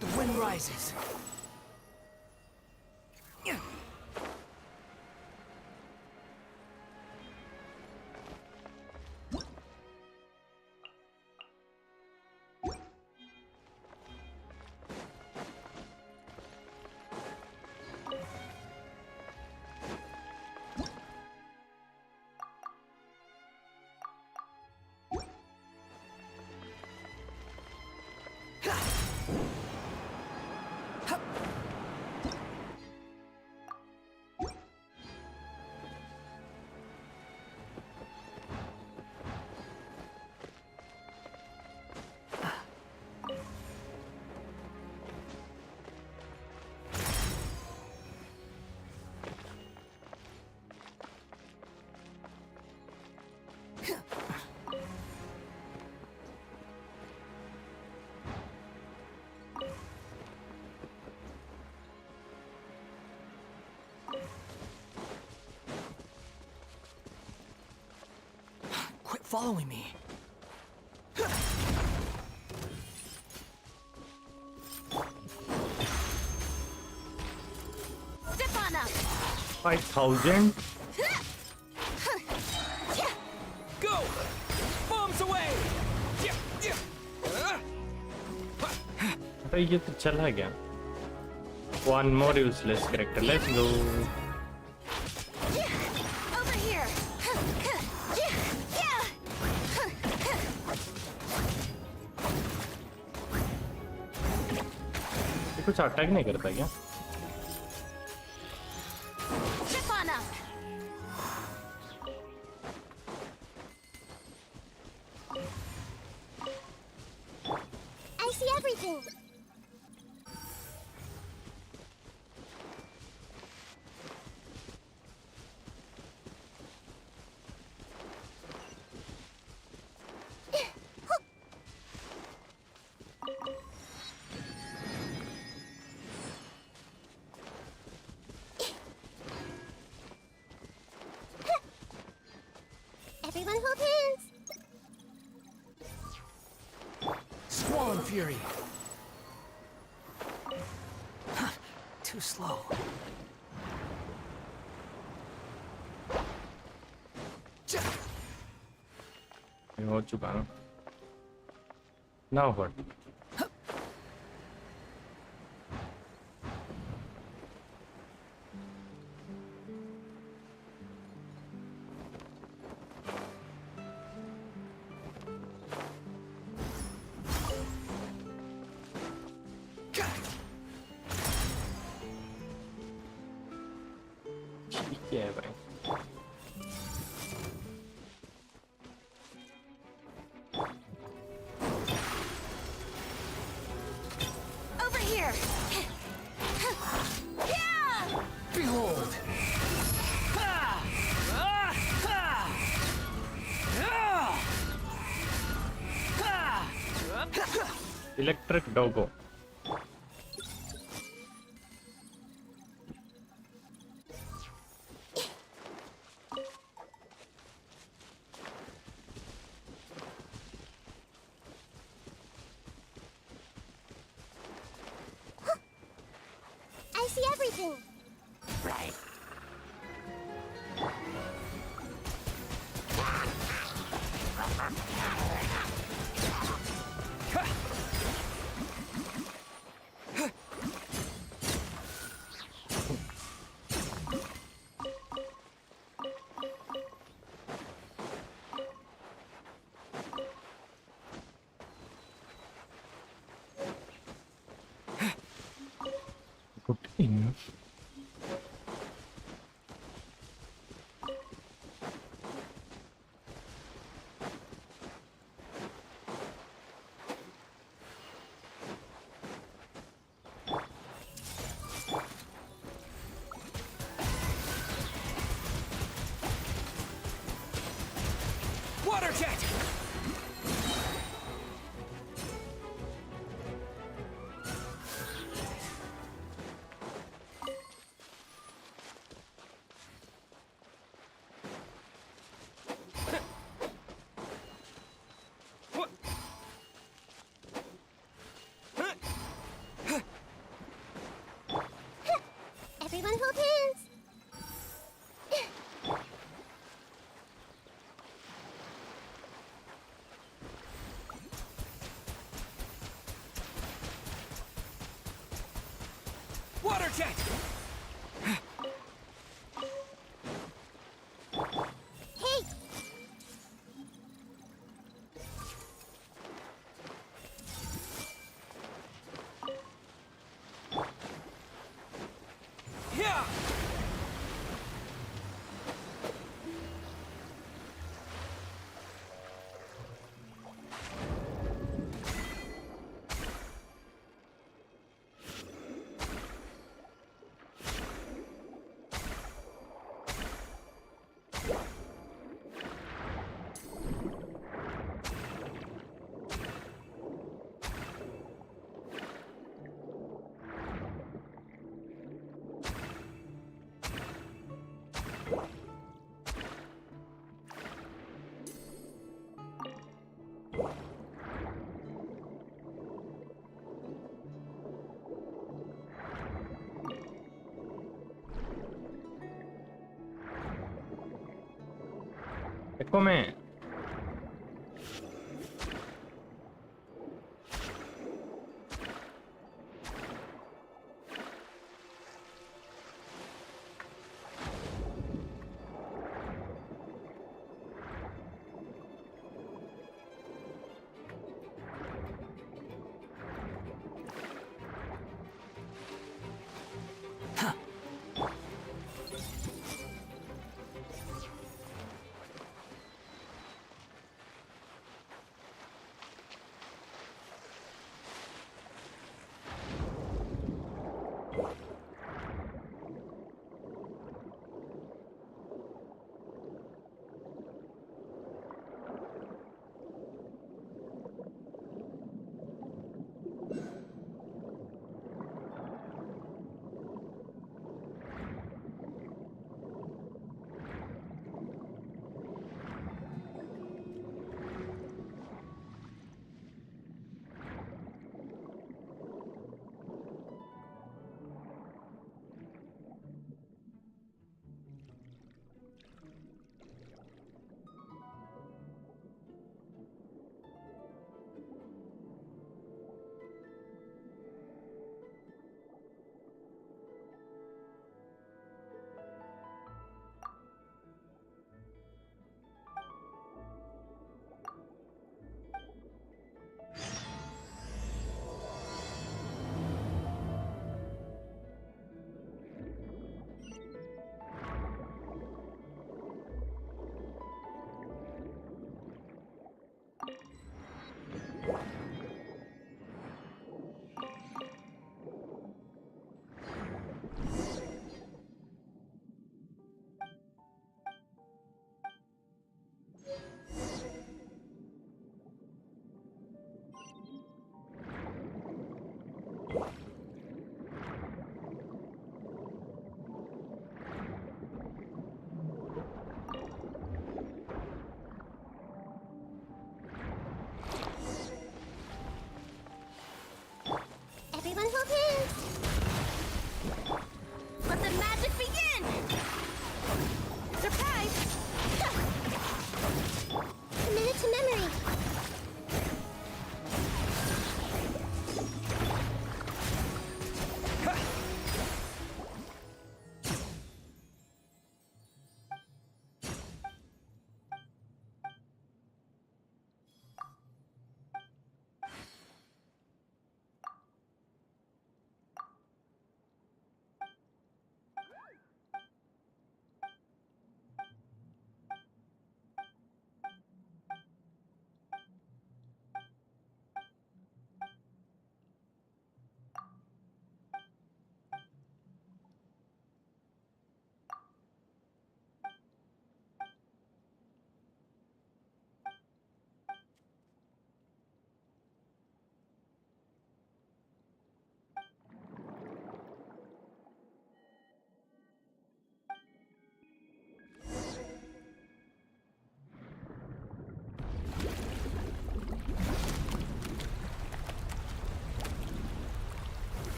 Speaker 3: The wind rises. Quit following me.
Speaker 2: Step on up.
Speaker 1: 5000
Speaker 18: Go! Bombs away!
Speaker 1: अरे ये तो चला गया। One more useless character. Let's go.
Speaker 2: Over here.
Speaker 1: ये कुछ अटैक नहीं करता क्या?
Speaker 2: Step on up. I see everything. Everyone hold hands.
Speaker 3: Squall Fury. Too slow.
Speaker 1: ये हो चुका ना। Now what? ठीक है भाई.
Speaker 2: Over here!
Speaker 6: Behold!
Speaker 1: Electric doggo.
Speaker 2: I see everything.
Speaker 1: Right. Good enough.
Speaker 6: Water jet!
Speaker 2: Everyone hold hands.
Speaker 6: Water jet!
Speaker 2: Hey!
Speaker 6: Yeah!
Speaker 1: देखो मैं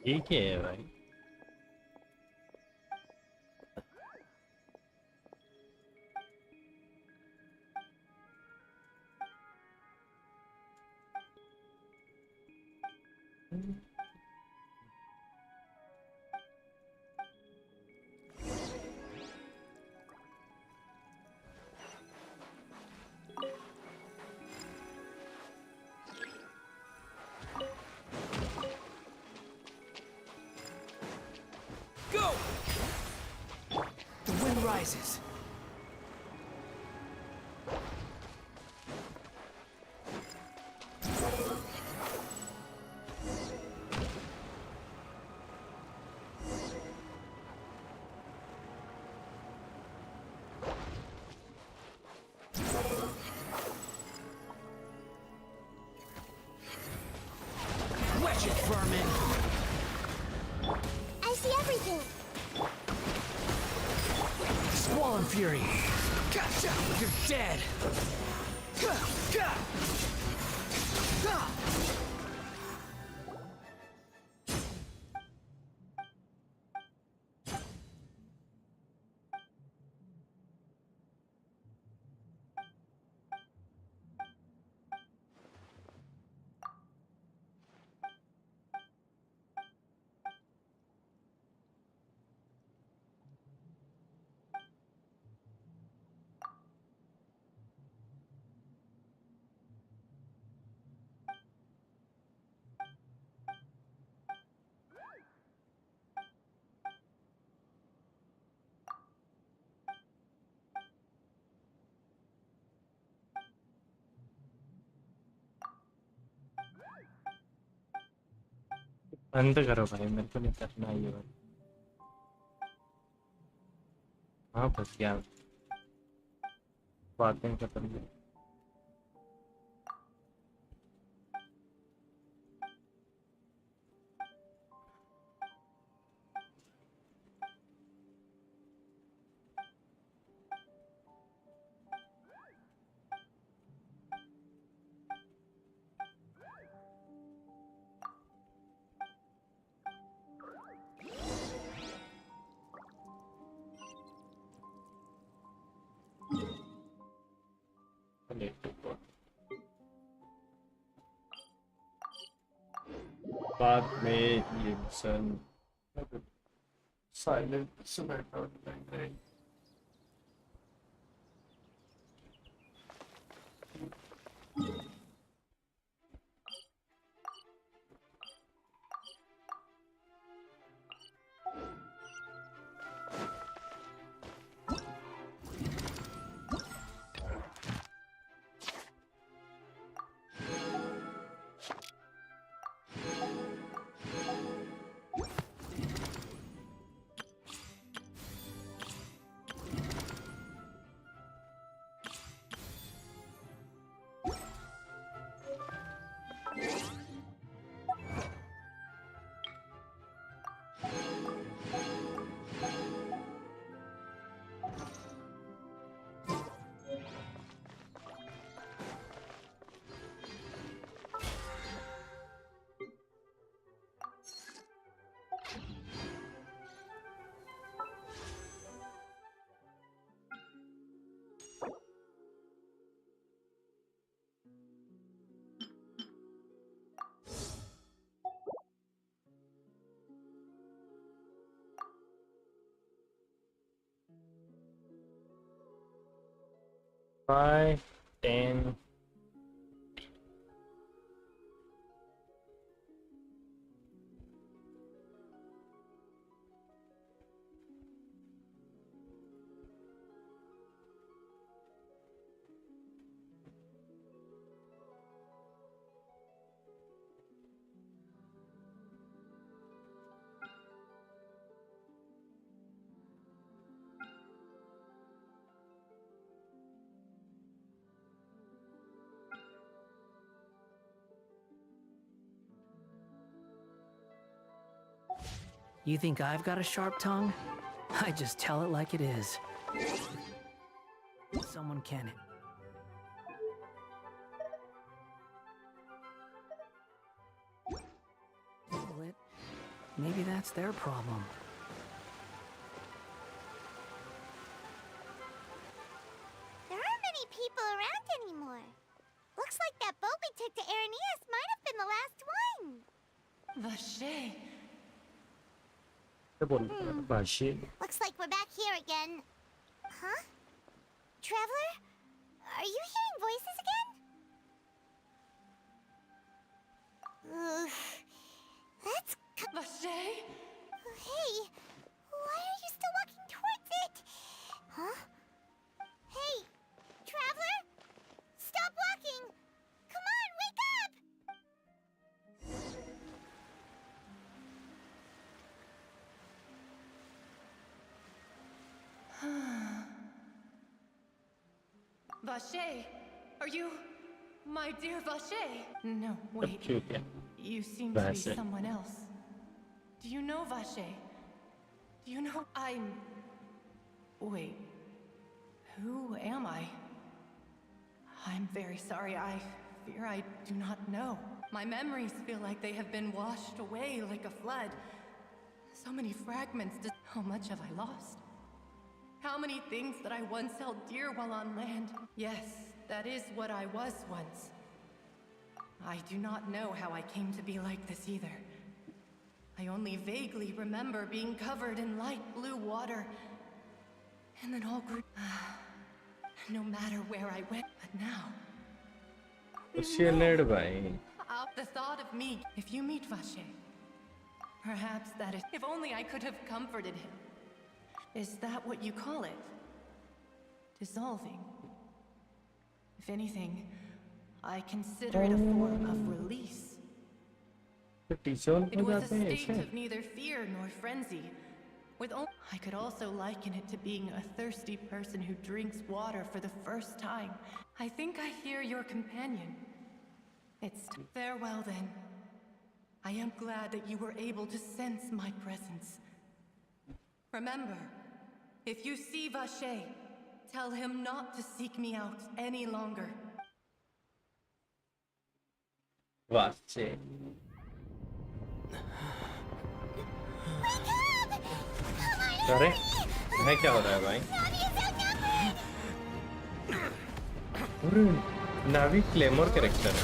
Speaker 1: ये क्या है भाई?
Speaker 6: Go! The wind rises. Wretched vermin!
Speaker 2: I see everything.
Speaker 6: Squall Fury! Gotcha! You're dead!
Speaker 1: बंद करो भाई, मेरे को नहीं करना ये भाई। हाँ बस यार, बातें खत्म हो। बाद में ये मिशन साइलेंट से बैठा होता है। Five, 10.
Speaker 3: You think I've got a sharp tongue? I just tell it like it is. Someone can it. Pull it. Maybe that's their problem.
Speaker 2: There aren't many people around anymore. Looks like that boat we took to Araneas might have been the last one.
Speaker 10: Vache.
Speaker 2: Looks like we're back here again. Huh? Traveler? Are you hearing voices again? That's...
Speaker 10: Vache?
Speaker 2: Hey, why are you still walking towards it? Huh? Hey, Traveler? Stop walking! Come on, wake up!
Speaker 10: Vache, are you... my dear Vache? No, wait. You seem to be
Speaker 1: Vache.
Speaker 10: someone else. Do you know Vache? Do you know I'm... Wait. Who am I? I'm very sorry. I fear I do not know. My memories feel like they have been washed away like a flood. So many fragments. How much have I lost? How many things that I once held dear while on land? Yes, that is what I was once. I do not know how I came to be like this either. I only vaguely remember being covered in light blue water. And then all grew... No matter where I went, but now... The thought of me, if you meet Vache, perhaps that is... If only I could have comforted him. Is that what you call it? Dissolving? If anything, I consider it a form of release. It was a state of neither fear nor frenzy. I could also liken it to being a thirsty person who drinks water for the first time. I think I hear your companion. It's farewell then. I am glad that you were able to sense my presence. Remember, if you see Vache, tell him not to seek me out any longer.
Speaker 1: Vache. अरे मैं क्या हो रहा है भाई? अरे नावी claymore character है।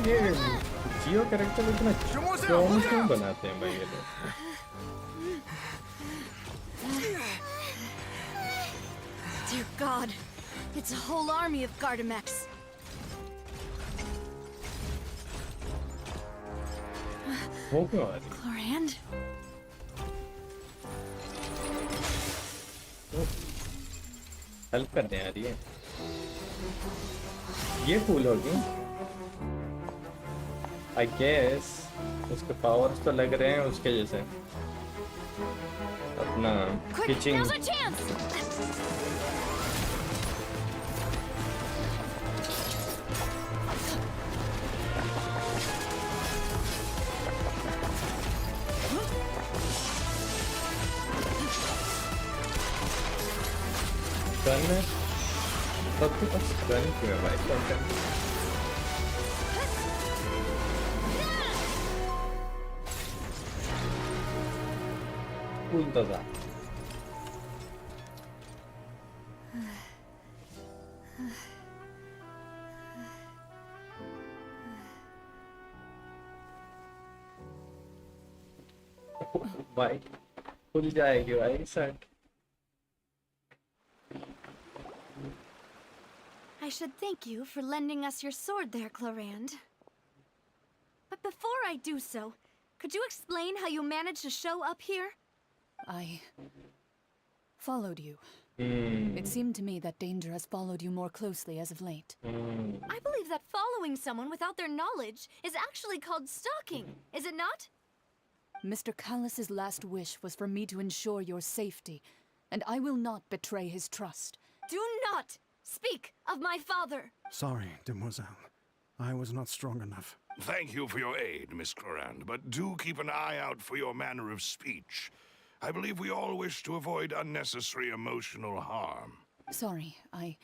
Speaker 1: ये जियो कैरेक्टर इतना चौम क्यों बनाते हैं भाई ये लोग?
Speaker 5: Dear God, it's a whole army of Gardamex.
Speaker 1: Oh God.
Speaker 5: Chlorand?
Speaker 1: Help करने आ रही है। ये फूल होगी। I guess उसके पावर्स तो लग रहे हैं उसके जैसे। अपना pitching.
Speaker 5: Now's our chance!
Speaker 1: Gun है सबके पास गन क्यों है भाई? Fontaine कूल था। भाई खुल जाएगी भाई shirt.
Speaker 5: I should thank you for lending us your sword there, Chlorand. But before I do so, could you explain how you managed to show up here?
Speaker 14: I followed you. It seemed to me that danger has followed you more closely as of late.
Speaker 5: I believe that following someone without their knowledge is actually called stalking, is it not?
Speaker 14: Mr. Callus's last wish was for me to ensure your safety, and I will not betray his trust.
Speaker 5: Do not speak of my father!
Speaker 20: Sorry, demoiselle. I was not strong enough.
Speaker 21: Thank you for your aid, Miss Chlorand, but do keep an eye out for your manner of speech. I believe we all wish to avoid unnecessary emotional harm.
Speaker 14: Sorry, I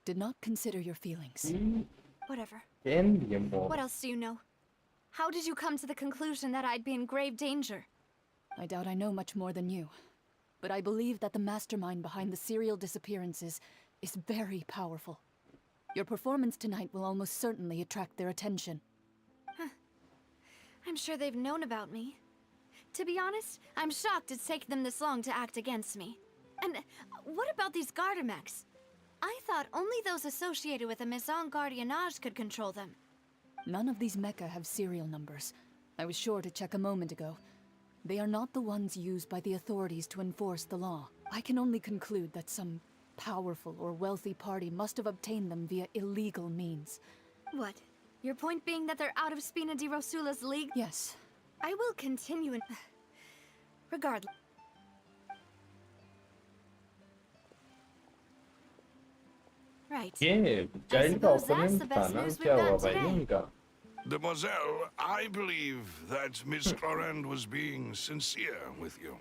Speaker 14: did not consider your feelings.
Speaker 5: Whatever.
Speaker 1: Bien, boy.
Speaker 5: What else do you know? How did you come to the conclusion that I'd be in grave danger?
Speaker 14: I doubt I know much more than you, but I believe that the mastermind behind the serial disappearances is very powerful. Your performance tonight will almost certainly attract their attention.
Speaker 5: I'm sure they've known about me. To be honest, I'm shocked it's taken them this long to act against me. And what about these Gardamex? I thought only those associated with a Maison Gardiennage could control them.
Speaker 14: None of these mecha have serial numbers. I was sure to check a moment ago. They are not the ones used by the authorities to enforce the law. I can only conclude that some powerful or wealthy party must have obtained them via illegal means.
Speaker 5: What? Your point being that they're out of Spina di Rosula's league?
Speaker 14: Yes.
Speaker 5: I will continue in... Regardless. Right.
Speaker 1: ये giant का opponent था ना क्या हुआ भाई उनका?
Speaker 21: Demoiselle, I believe that Miss Clorand was being sincere with you.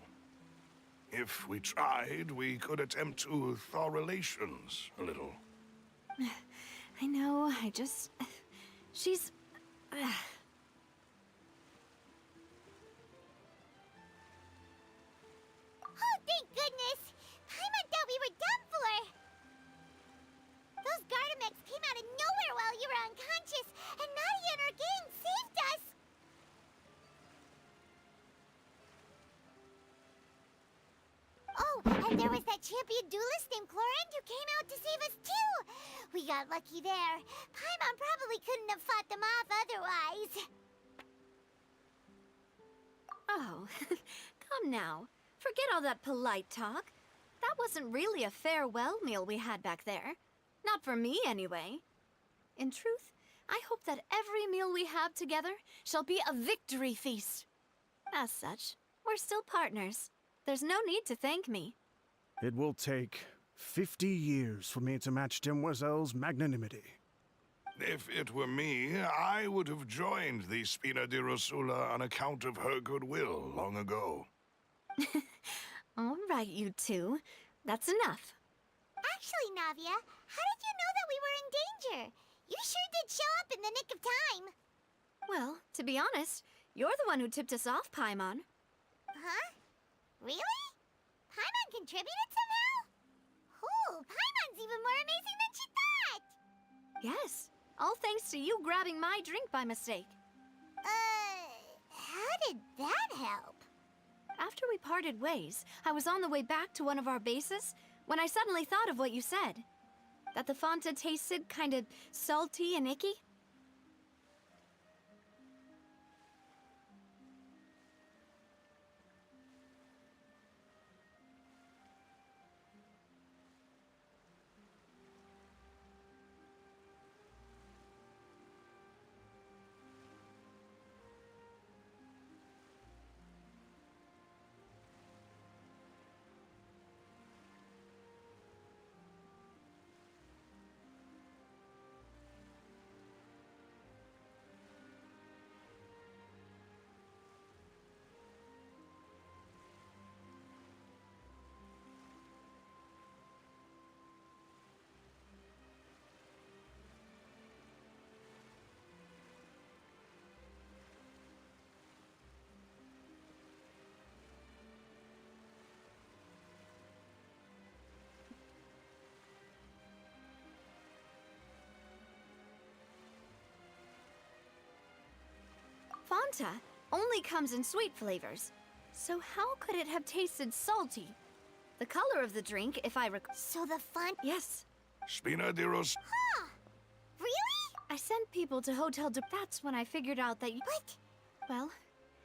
Speaker 21: If we tried, we could attempt to thaw relations a little.
Speaker 5: I know, I just... She's...
Speaker 2: Oh, thank goodness! Paimon thought we were done for! Those Gardamex came out of nowhere while you were unconscious, and Nadia and her gang saved us! Oh, and there was that champion duelist named Clorand who came out to save us too! We got lucky there. Paimon probably couldn't have fought them off otherwise.
Speaker 5: Oh, come now. Forget all that polite talk. That wasn't really a farewell meal we had back there. Not for me, anyway. In truth, I hope that every meal we have together shall be a victory feast. As such, we're still partners. There's no need to thank me.
Speaker 20: It will take 50 years for me to match Demoiselle's magnanimity.
Speaker 21: If it were me, I would have joined the Spina di Rosula on account of her goodwill long ago.
Speaker 5: All right, you two. That's enough.
Speaker 2: Actually, Navia, how did you know that we were in danger? You sure did show up in the nick of time.
Speaker 5: Well, to be honest, you're the one who tipped us off, Paimon.
Speaker 2: Huh? Really? Paimon contributed somehow? Oh, Paimon's even more amazing than she thought!
Speaker 5: Yes, all thanks to you grabbing my drink by mistake.
Speaker 2: How did that help?
Speaker 5: After we parted ways, I was on the way back to one of our bases when I suddenly thought of what you said. That the Fanta tasted kind of salty and icky. Fanta only comes in sweet flavors. So how could it have tasted salty? The color of the drink, if I recall...
Speaker 2: So the Fanta...
Speaker 5: Yes.
Speaker 21: Spina di Rosula.
Speaker 2: Huh. Really?
Speaker 5: I sent people to Hotel de... That's when I figured out that you...
Speaker 2: What?
Speaker 5: Well,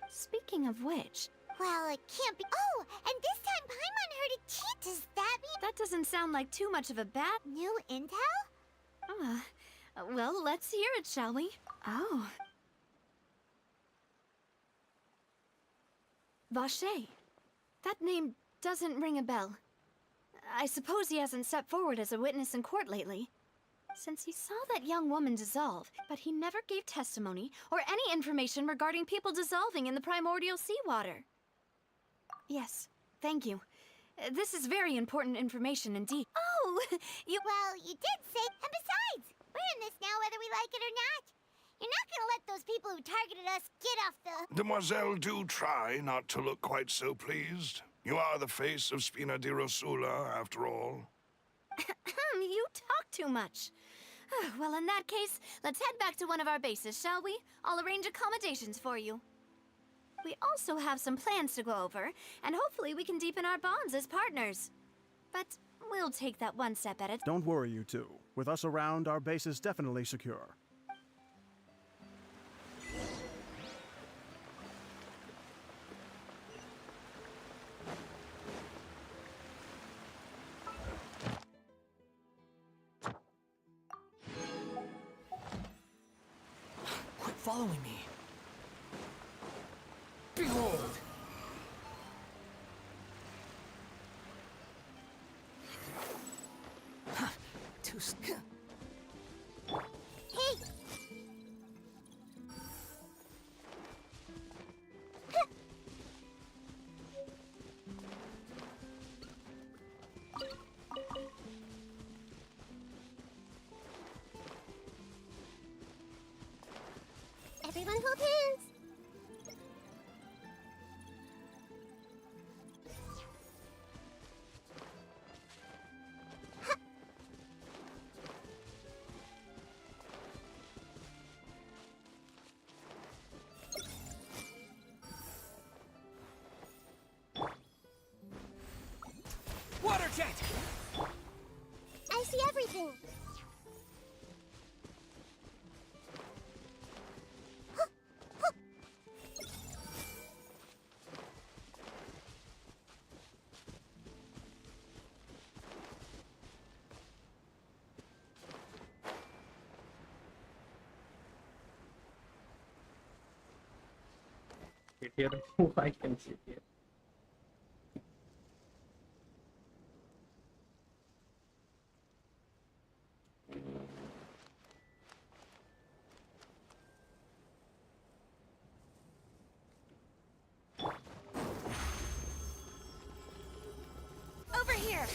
Speaker 5: speaking of which...
Speaker 2: Well, it can't be... Oh, and this time Paimon heard a cheat. Does that mean...
Speaker 5: That doesn't sound like too much of a bad...
Speaker 2: New intel?
Speaker 5: Well, let's hear it, shall we? Oh. Vache. That name doesn't ring a bell. I suppose he hasn't stepped forward as a witness in court lately. Since he saw that young woman dissolve, but he never gave testimony or any information regarding people dissolving in the primordial seawater. Yes, thank you. This is very important information indeed.
Speaker 2: Oh, Well, you did say... And besides, we're in this now whether we like it or not. You're not gonna let those people who targeted us get off the...
Speaker 21: Demoiselle, do try not to look quite so pleased. You are the face of Spina di Rosula, after all.
Speaker 5: You talk too much. Well, in that case, let's head back to one of our bases, shall we? I'll arrange accommodations for you. We also have some plans to go over, and hopefully we can deepen our bonds as partners. But we'll take that one step at a time.
Speaker 20: Don't worry, you two. With us around, our base is definitely secure.
Speaker 6: Quit following me. Behold! Too
Speaker 2: Hey! Everyone hold hands!
Speaker 6: Water jet!
Speaker 2: I see everything!
Speaker 1: Sit here. I can sit here.
Speaker 5: Over here!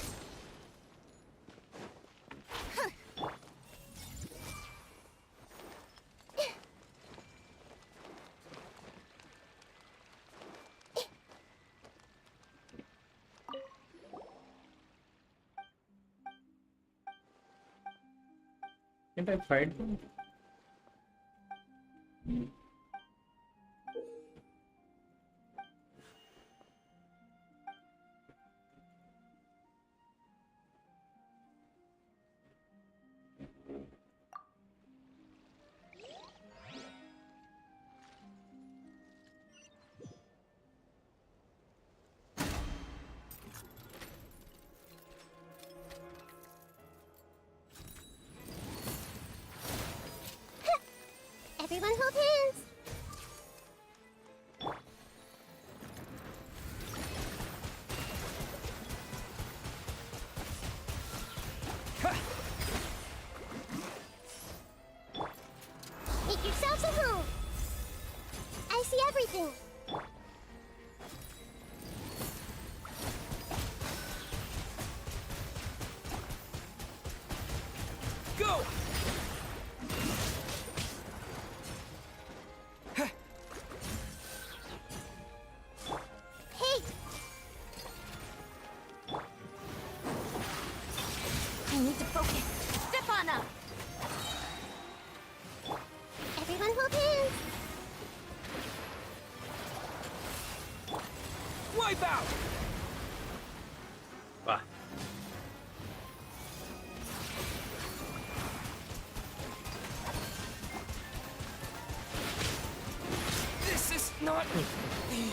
Speaker 1: Can't I fight them?
Speaker 2: Everyone hold hands! Make yourselves at home! I see everything!
Speaker 6: Go!
Speaker 2: Hey!
Speaker 5: I need to focus. Step on up!
Speaker 2: Everyone hold hands!
Speaker 6: Wipe out!
Speaker 1: Wow.
Speaker 6: This is not the end.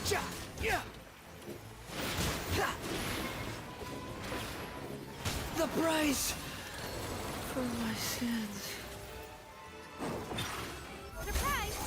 Speaker 6: Ja! Yeah! Ha! The price for my sins.
Speaker 5: Surprise!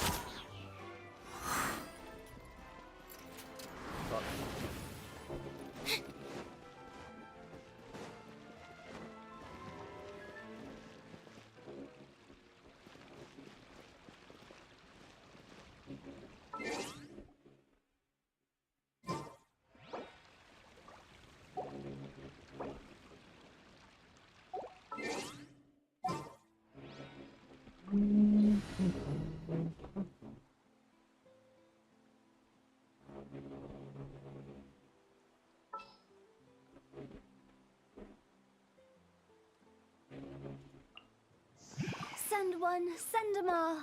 Speaker 4: Send one, send them all.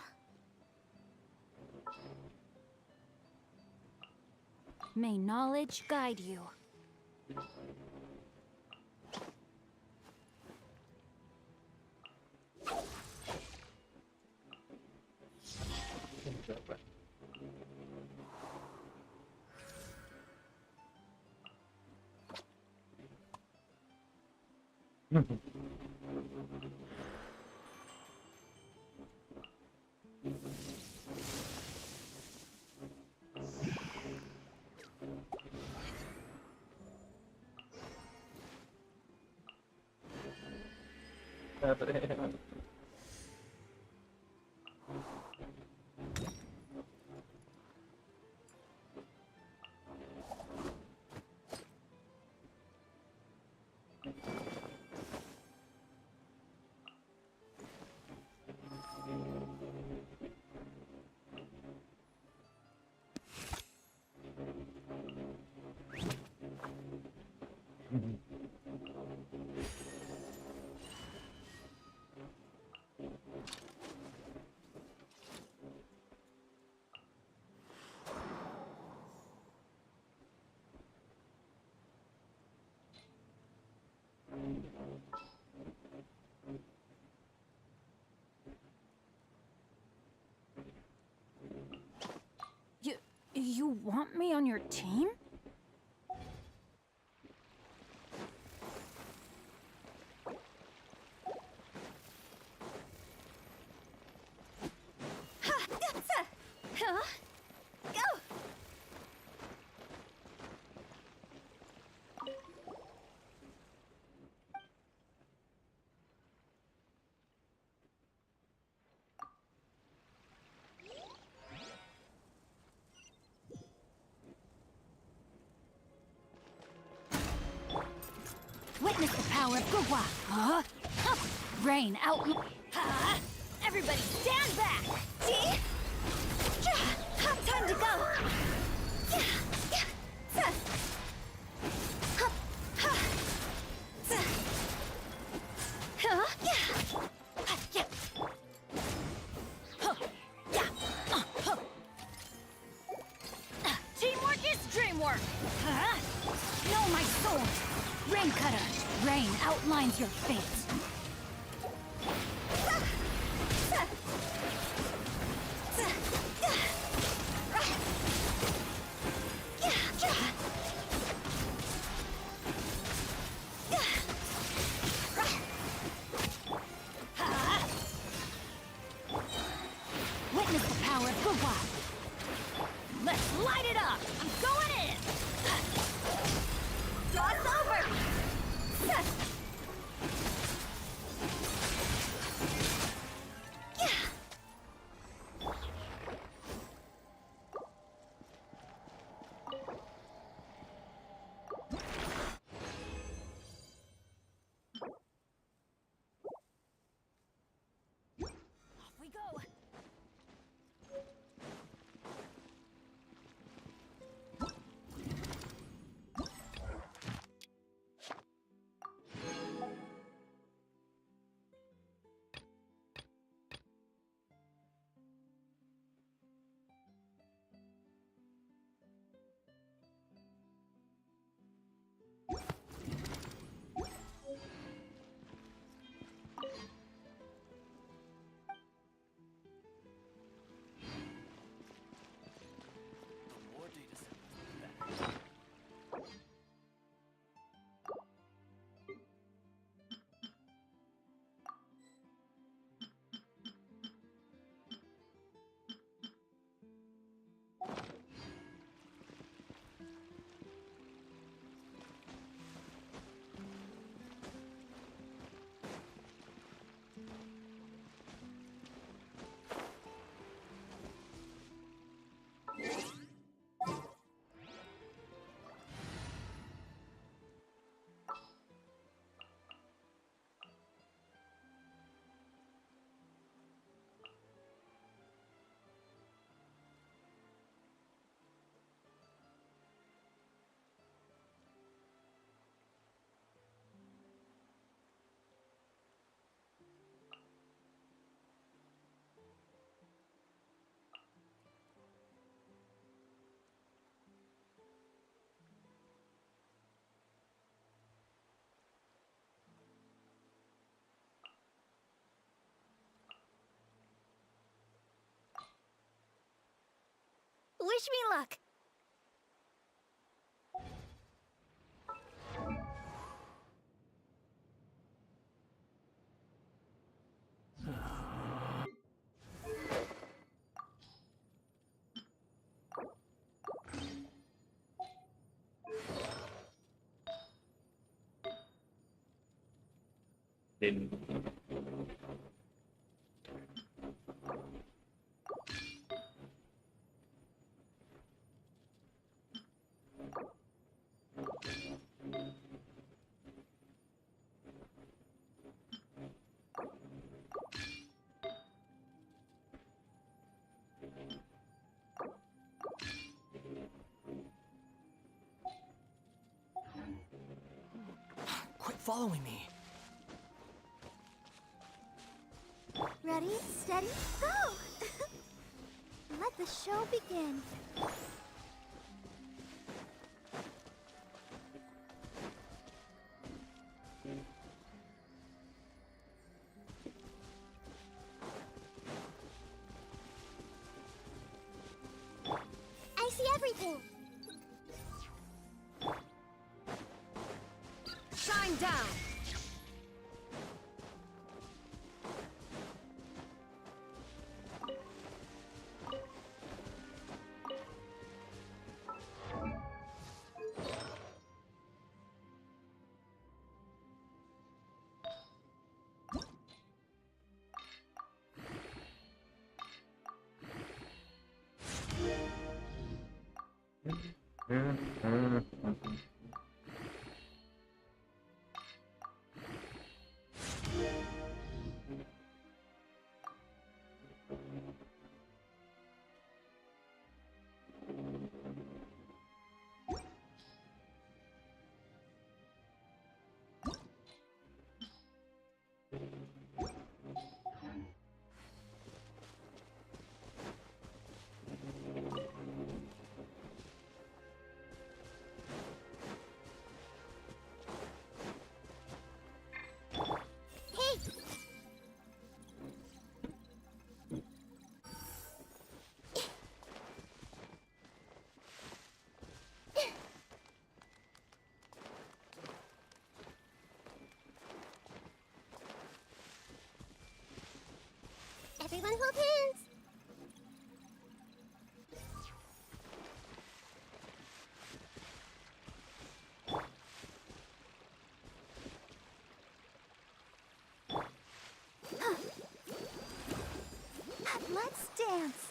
Speaker 4: May knowledge guide you. You want me on your team? Witness the power of Gugwa. Huh? Rain out. Everybody stand back. See? Time to go. Teamwork is dreamwork. Know my soul. Rain Cutter, rain outlines your fate. Witness the power of Gugwa. Let's light it up. I'm going in. Cross over.
Speaker 8: Wish me luck.
Speaker 1: Then
Speaker 6: Quit following me.
Speaker 8: Ready, steady, go! Let the show begin. I see everything.
Speaker 15: Shine down!
Speaker 8: Everyone hold hands. Let's dance.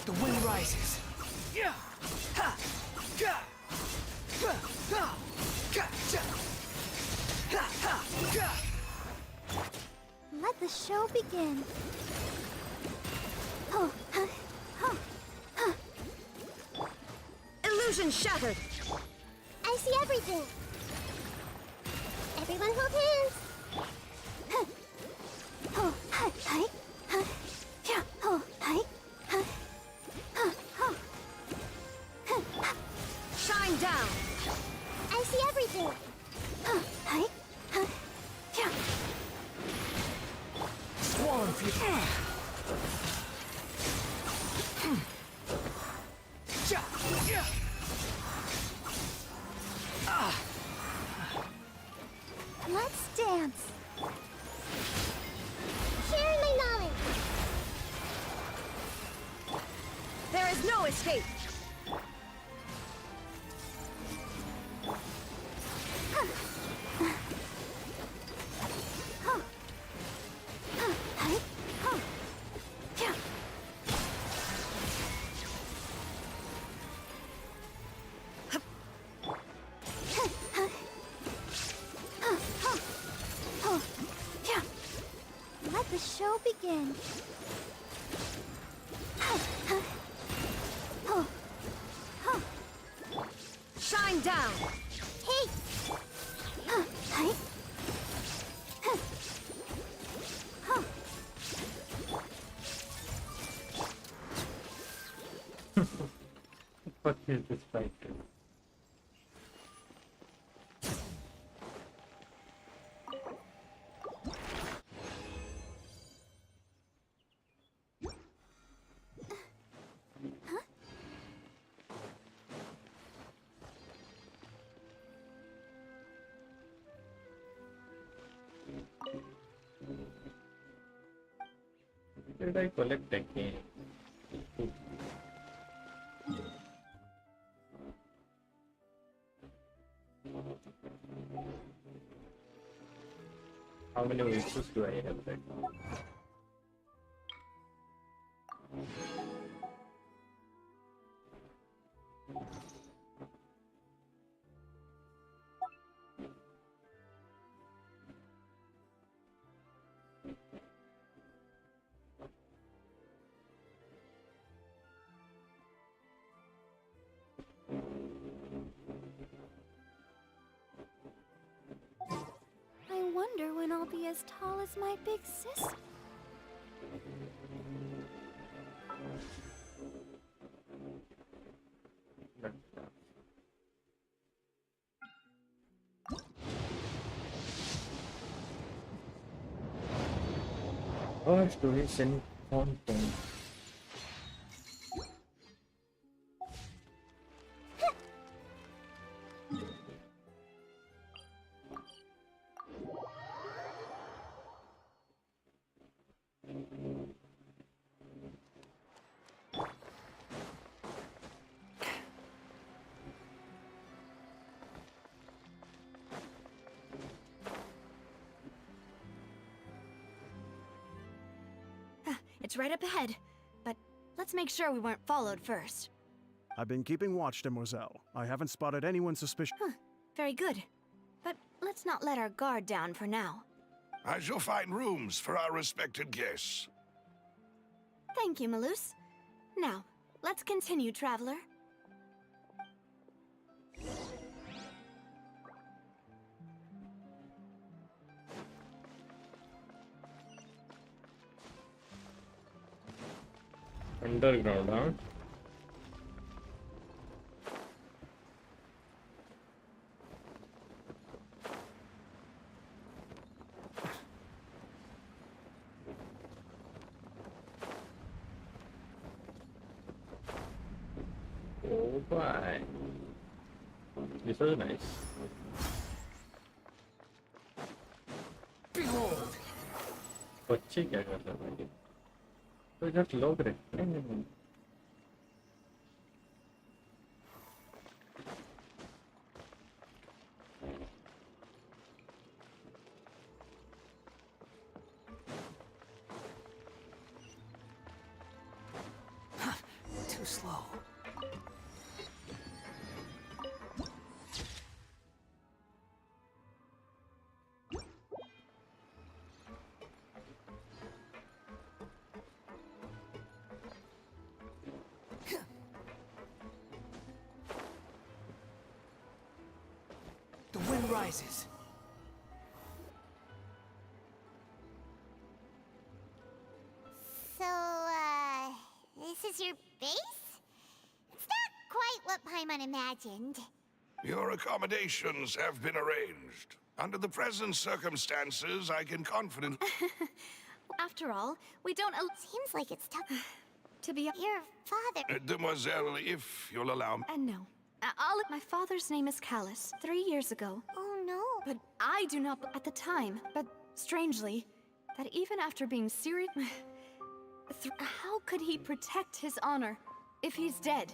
Speaker 6: The wind rises.
Speaker 8: Let the show begin.
Speaker 15: Illusion shattered!
Speaker 8: I see everything. Everyone hold hands.
Speaker 15: Shine down!
Speaker 8: I see everything.
Speaker 6: Swarm fury.
Speaker 15: no escape!
Speaker 2: Let the show begin.
Speaker 15: Shine down!
Speaker 2: Hey!
Speaker 1: What is this fight? Did I collect again? How many wishes do I have right now?
Speaker 2: I wonder when I'll be as tall as my big sister.
Speaker 1: Oh, stories in Fontaine.
Speaker 5: It's right up ahead, but let's make sure we weren't followed first.
Speaker 20: I've been keeping watch, demoiselle. I haven't spotted anyone suspicious.
Speaker 5: Very good. But let's not let our guard down for now.
Speaker 21: I shall find rooms for our respected guests.
Speaker 5: Thank you, Malus. Now, let's continue, traveler.
Speaker 1: Underground, huh? Oh boy. This was nice.
Speaker 12: Behold!
Speaker 1: बच्चे क्या कर रहे हैं? तो इधर लोग रहते हैं.
Speaker 3: Too slow.
Speaker 6: The wind rises.
Speaker 2: So, this is your base? It's not quite what Paimon imagined.
Speaker 21: Your accommodations have been arranged. Under the present circumstances, I can confidently...
Speaker 5: After all, we don't...
Speaker 2: Seems like it's tough
Speaker 5: to be...
Speaker 2: Your father...
Speaker 21: Demoiselle, if you'll allow me...
Speaker 5: No. My father's name is Callus. 3 years ago.
Speaker 2: Oh no.
Speaker 5: But I do not... At the time. But strangely, that even after being serious... How could he protect his honor if he's dead.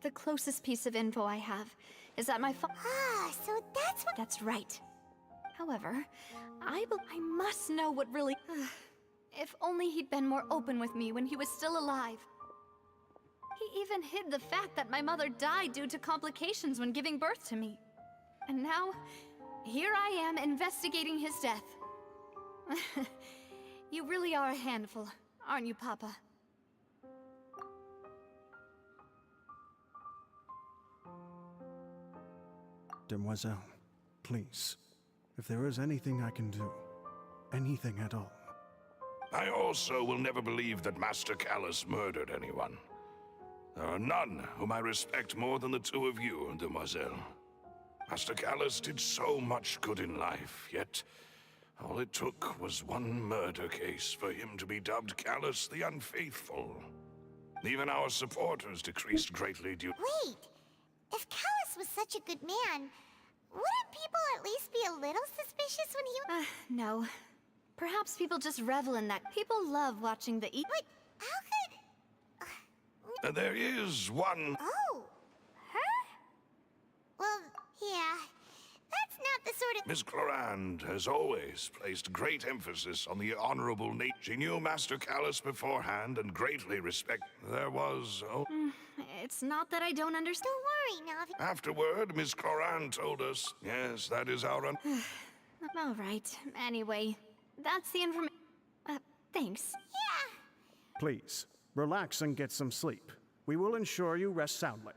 Speaker 5: The closest piece of info I have is that my
Speaker 2: Ah, so that's what...
Speaker 5: That's right. However, I must know what really... If only he'd been more open with me when he was still alive. He even hid the fact that my mother died due to complications when giving birth to me. And now, here I am investigating his death. You really are a handful, aren't you, Papa?
Speaker 20: Demoiselle, please, if there is anything I can do, anything at all.
Speaker 21: I also will never believe that Master Callus murdered anyone. There are none whom I respect more than the two of you, Demoiselle. Master Callus did so much good in life, yet all it took was one murder case for him to be dubbed Callus the Unfaithful. Even our supporters decreased greatly due—
Speaker 2: Wait! If Callus was such a good man, wouldn't people at least be a little suspicious when he...
Speaker 5: No. Perhaps people just revel in that. People love watching the
Speaker 2: But how could...
Speaker 21: There is one—
Speaker 2: Oh! Her? Well, yeah. That's not the sort of...
Speaker 21: Miss Clorand has always placed great emphasis on the honorable nature. She knew Master Callus beforehand and greatly respect. There was...
Speaker 5: It's not that I don't understand.
Speaker 2: Don't worry, Navi.
Speaker 21: Afterward, Miss Clorand told us, yes, that is our...
Speaker 5: All right. Anyway, that's the information. Thanks.
Speaker 2: Yeah.
Speaker 20: Please, relax and get some sleep. We will ensure you rest soundly.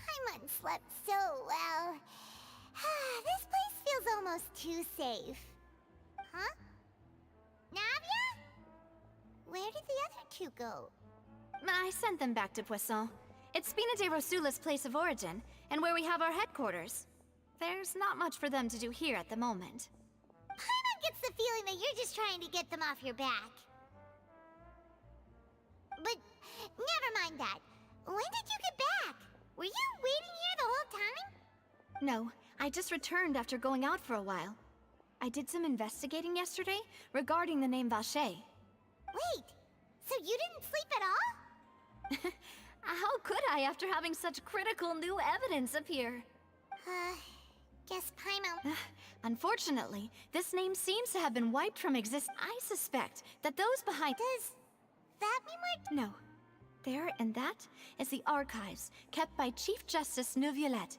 Speaker 2: Paimon slept so well. This place feels almost too safe. Huh? Navia? Where did the other two go?
Speaker 5: I sent them back to Poisson. It's Spina de Rosula's place of origin, and where we have our headquarters. There's not much for them to do here at the moment.
Speaker 2: Paimon gets the feeling that you're just trying to get them off your back. But never mind that. When did you get back? Were you waiting here the whole time?
Speaker 5: No, I just returned after going out for a while. I did some investigating yesterday regarding the name Vache.
Speaker 2: Wait, so you didn't sleep at all?
Speaker 5: How could I after having such critical new evidence appear?
Speaker 2: Guess Paimon...
Speaker 5: Unfortunately, this name seems to have been wiped from existence. I suspect that those behind...
Speaker 2: Does that mean we're...
Speaker 5: No. There and that is the archives kept by Chief Justice Neuvillette.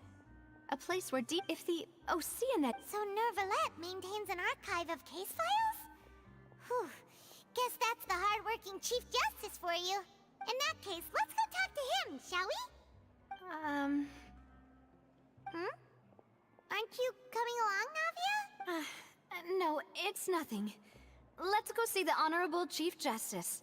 Speaker 5: A place where if the Oceanet...
Speaker 2: So Neuvillette maintains an archive of case files? Whew. Guess that's the hard-working Chief Justice for you. In that case, let's go talk to him, shall we? Aren't you coming along, Navia?
Speaker 5: No, it's nothing. Let's go see the Honorable Chief Justice.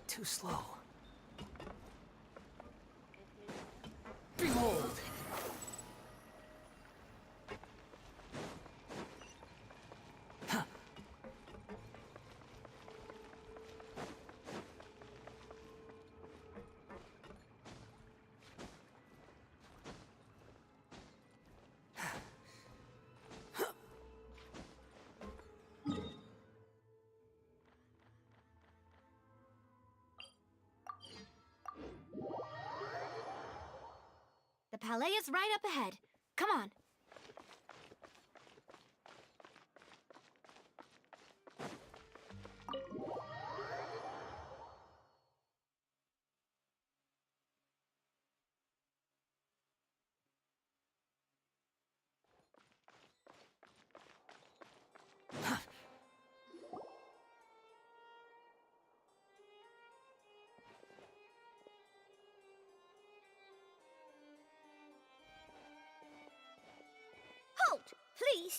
Speaker 3: Too slow. Behold!
Speaker 5: The Palais is right up ahead. Come on.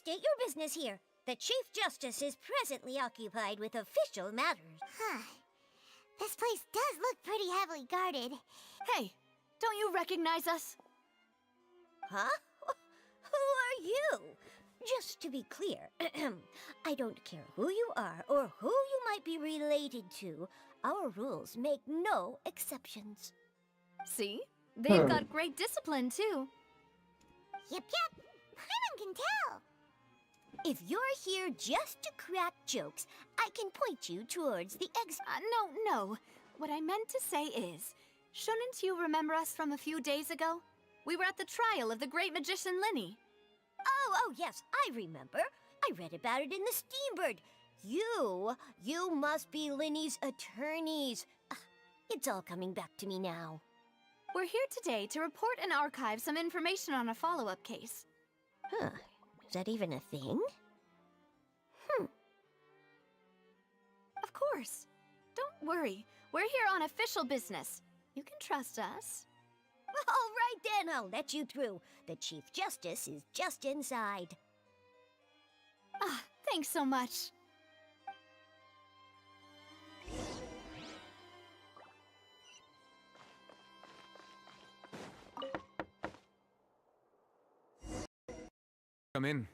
Speaker 8: state your business here. The Chief Justice is presently occupied with official matters.
Speaker 2: Huh. This place does look pretty heavily guarded.
Speaker 5: Hey, don't you recognize us?
Speaker 8: Huh? Who are you? Just to be clear, I don't care who you are or who you might be related to. Our rules make no exceptions.
Speaker 5: See? They've got great discipline, too.
Speaker 2: Yep. Paimon can tell.
Speaker 8: If you're here just to crack jokes, I can point you towards the exit.
Speaker 5: No. What I meant to say is, shouldn't you remember us from a few days ago? We were at the trial of the great magician Linny.
Speaker 8: Oh, yes, I remember. I read about it in the Steambird. You must be Linny's attorneys. It's all coming back to me now.
Speaker 5: We're here today to report and archive some information on a follow-up case.
Speaker 8: Huh. Is that even a thing?
Speaker 5: Of course. Don't worry. We're here on official business. You can trust us.
Speaker 8: All right then, I'll let you through. The Chief Justice is just inside.
Speaker 5: Thanks so much.
Speaker 16: Come in.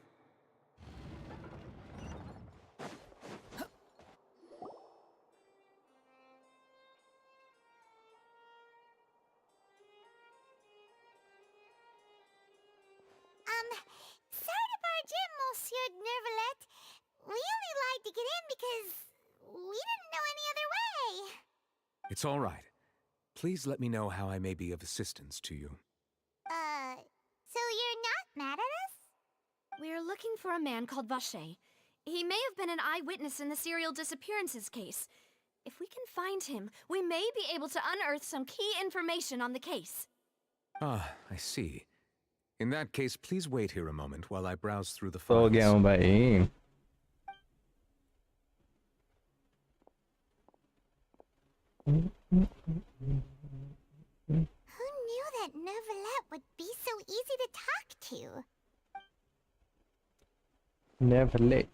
Speaker 2: Sorry to barge in, Monsieur Nervalet. We only lied to get in because we didn't know any other way.
Speaker 16: It's all right. Please let me know how I may be of assistance to you.
Speaker 2: So you're not mad at us?
Speaker 5: We're looking for a man called Vache. He may have been an eyewitness in the serial disappearances case. If we can find him, we may be able to unearth some key information on the case.
Speaker 16: Ah, I see. In that case, please wait here a moment while I browse through the
Speaker 1: Tô
Speaker 16: files.
Speaker 1: ghiamo bem.
Speaker 2: Who knew that Nervalet would be so easy to talk to?
Speaker 1: Never late.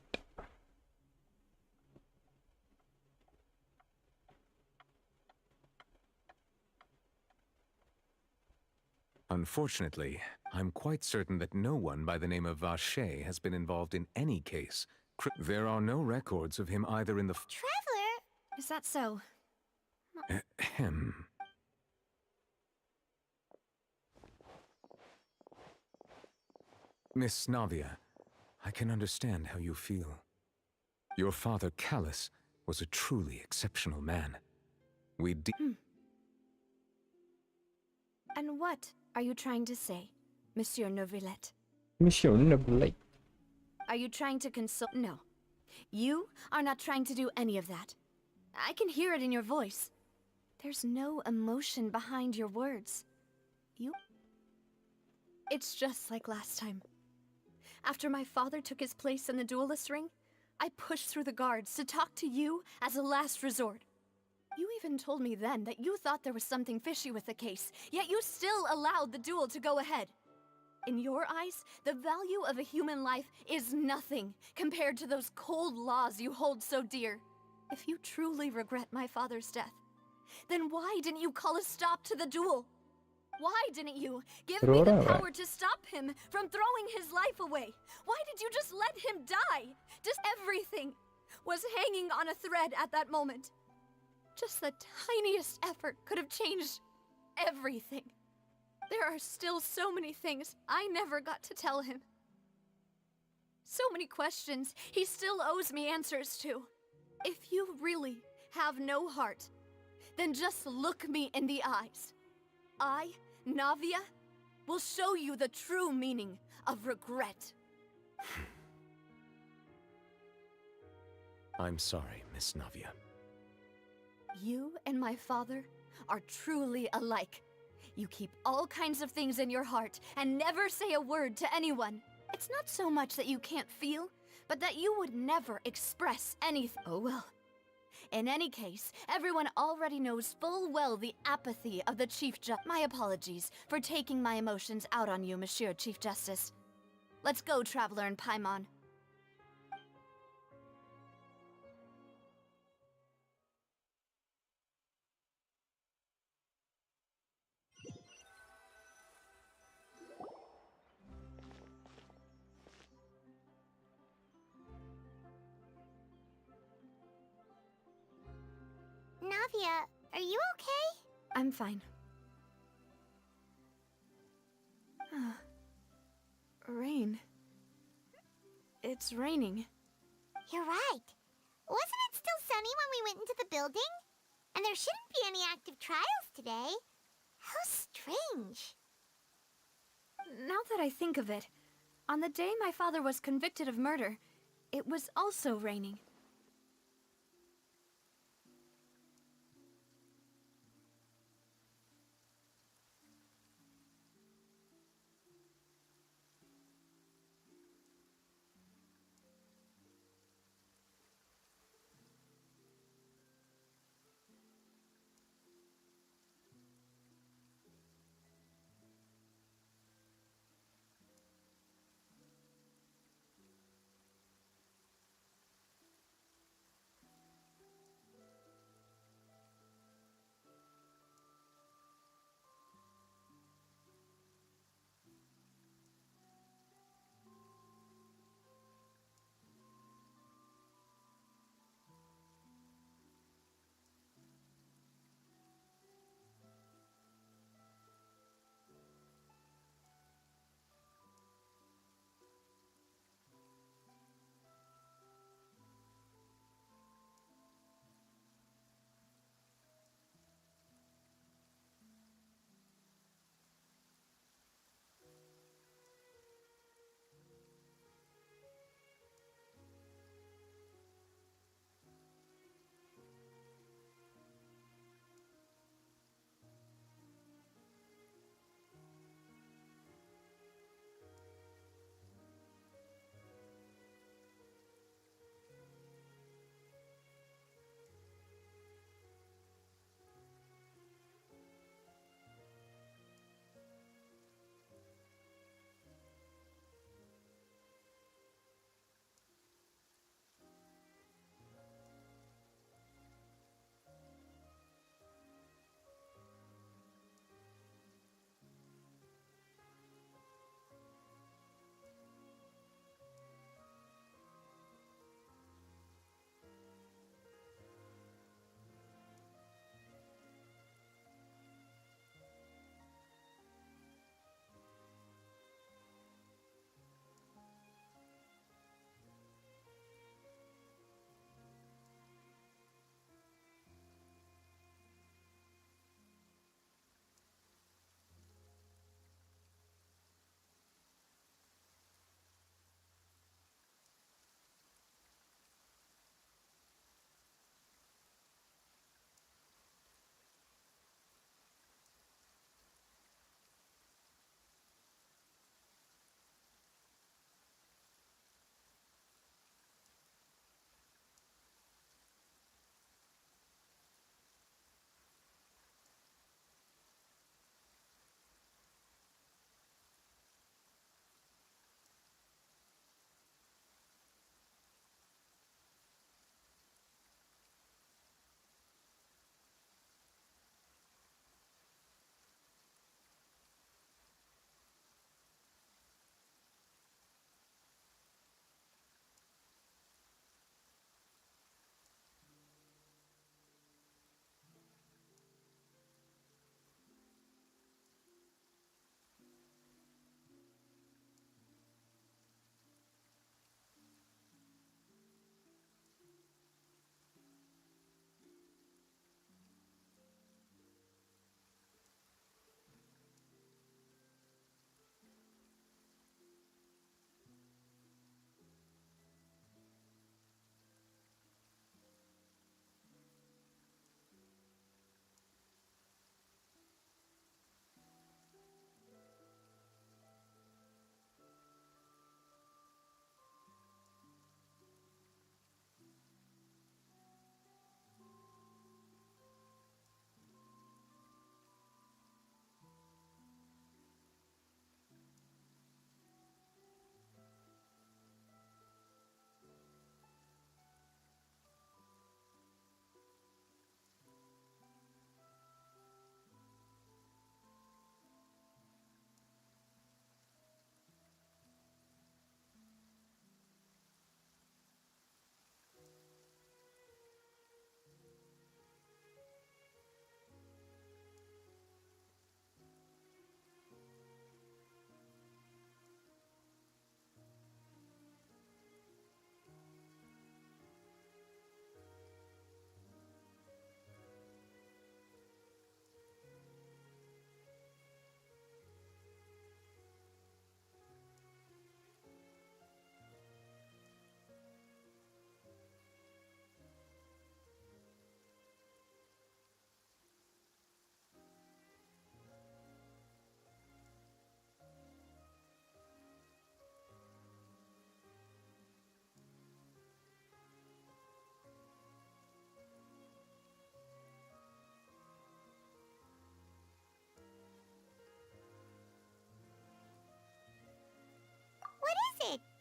Speaker 16: Unfortunately, I'm quite certain that no one by the name of Vache has been involved in any case. There are no records of him either in the...
Speaker 2: Traveler?
Speaker 5: Is that so?
Speaker 16: Ahem. Miss Navia, I can understand how you feel. Your father, Callus, was a truly exceptional man.
Speaker 5: And what are you trying to say, Monsieur Neuvillette?
Speaker 1: Monsieur Neuvillette.
Speaker 5: Are you trying to console? No. You are not trying to do any of that. I can hear it in your voice. There's no emotion behind your words. It's just like last time. After my father took his place in the duelist ring, I pushed through the guards to talk to you as a last resort. You even told me then that you thought there was something fishy with the case, yet you still allowed the duel to go ahead. In your eyes, the value of a human life is nothing compared to those cold laws you hold so dear. If you truly regret my father's death, then why didn't you call a stop to the duel? Why didn't you give me the power to stop him from throwing his life away? Why did you just let him die? Just everything was hanging on a thread at that moment. Just the tiniest effort could have changed everything. There are still so many things I never got to tell him. So many questions he still owes me answers to. If you really have no heart, then just look me in the eyes. I, Navia, will show you the true meaning of regret.
Speaker 16: I'm sorry, Miss Navia.
Speaker 5: You and my father are truly alike. You keep all kinds of things in your heart and never say a word to anyone. It's not so much that you can't feel, but that you would never express anything. Oh well. In any case, everyone already knows full well the apathy of the Chief Justice. My apologies for taking my emotions out on you, Monsieur Chief Justice. Let's go, Traveler and Paimon.
Speaker 2: Navia, are you okay?
Speaker 15: I'm fine. Rain. It's raining.
Speaker 2: You're right. Wasn't it still sunny when we went into the building? And there shouldn't be any active trials today. How strange.
Speaker 15: Now that I think of it, on the day my father was convicted of murder, it was also raining.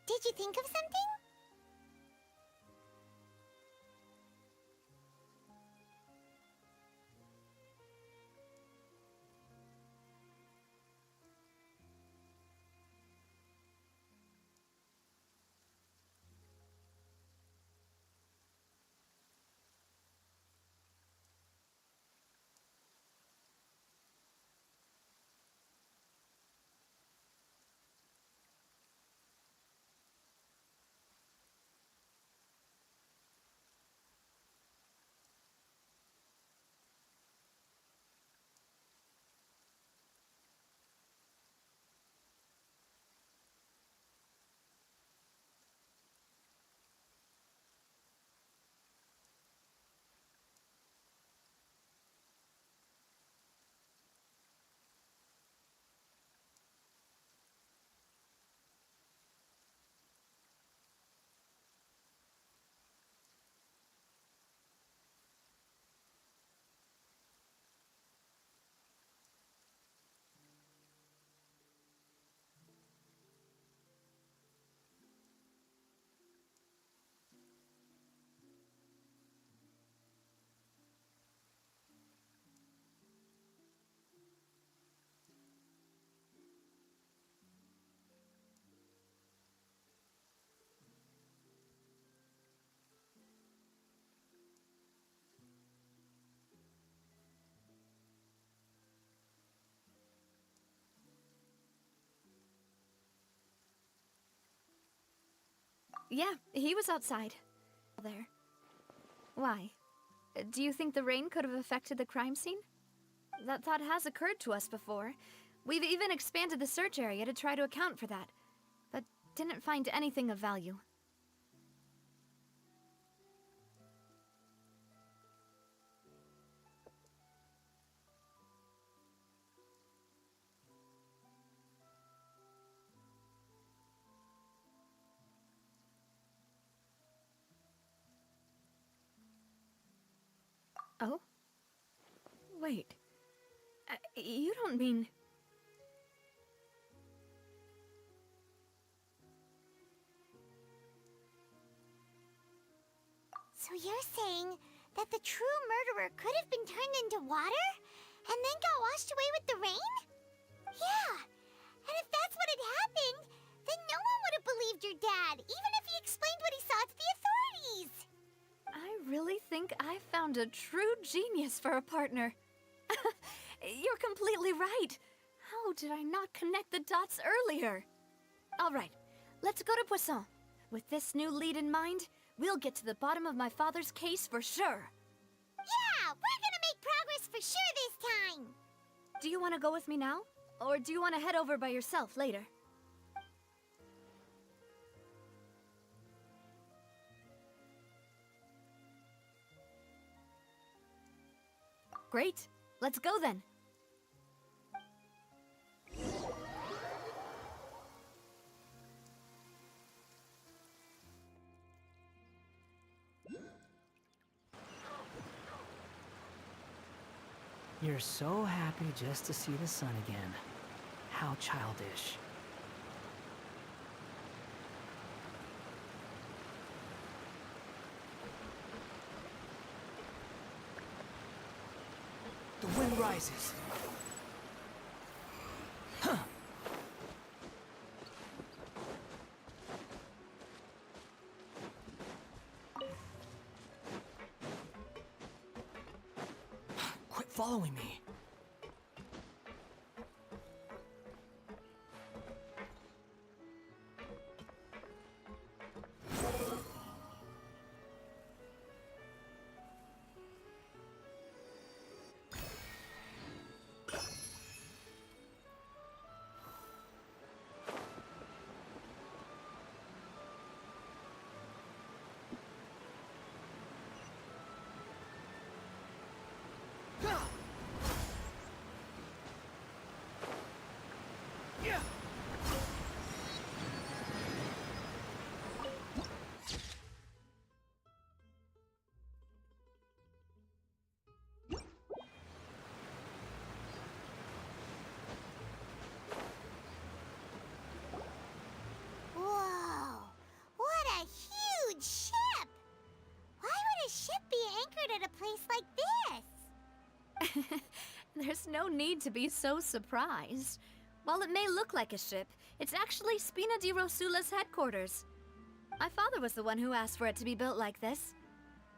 Speaker 2: Did you think of something?
Speaker 5: Yeah, he was outside. There. Why? Do you think the rain could have affected the crime scene? That thought has occurred to us before. We've even expanded the search area to try to account for that, but didn't find anything of value. Oh? Wait. You don't mean...
Speaker 2: So you're saying that the true murderer could have been turned into water? And then got washed away with the rain? Yeah! And if that's what had happened, then no one would have believed your dad, even if he explained what he saw to the authorities!
Speaker 5: I really think I found a true genius for a partner. You're completely right. How did I not connect the dots earlier? All right, let's go to Poisson. With this new lead in mind, we'll get to the bottom of my father's case for sure.
Speaker 2: Yeah, we're gonna make progress for sure this time!
Speaker 5: Do you want to go with me now? Or do you want to head over by yourself later? Great. Let's go then.
Speaker 3: You're so happy just to see the sun again. How childish.
Speaker 6: The wind rises. Huh. Quit following me.
Speaker 2: Whoa! at a place like this.
Speaker 5: There's no need to be so surprised. While it may look like a ship, it's actually Spina di Rosula's headquarters. My father was the one who asked for it to be built like this.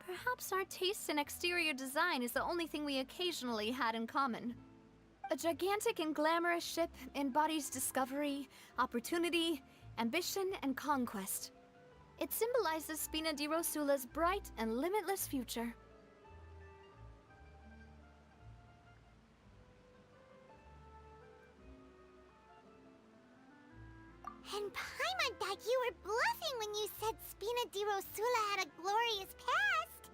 Speaker 5: Perhaps our taste in exterior design is the only thing we occasionally had in common. A gigantic and glamorous ship embodies discovery, opportunity, ambition, and conquest. It symbolizes Spina di Rosula's bright and limitless future.
Speaker 2: And Paimon thought you were bluffing when you said Spina di Rosula had a glorious past.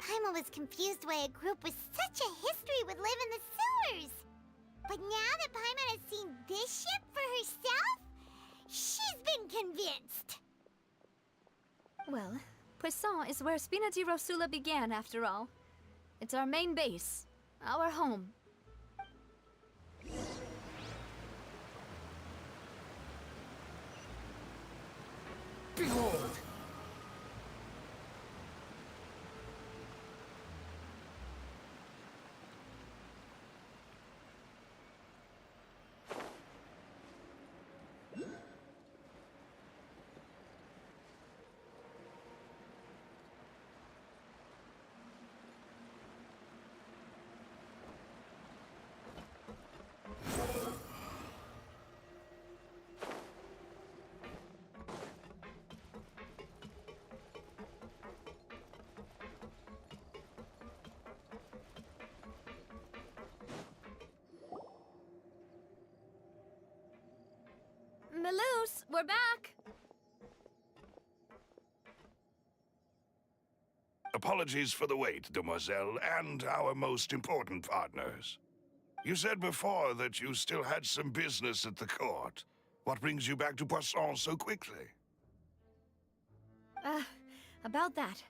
Speaker 2: Paimon was confused why a group with such a history would live in the sewers. But now that Paimon has seen this ship for herself, she's been convinced.
Speaker 5: Well, Poisson is where Spina di Rosula began, after all. It's our main base, our home.
Speaker 12: Behold!
Speaker 5: Melus, we're back!
Speaker 21: Apologies for the wait, demoiselle, and our most important partners. You said before that you still had some business at the court. What brings you back to Poisson so quickly?
Speaker 5: About that.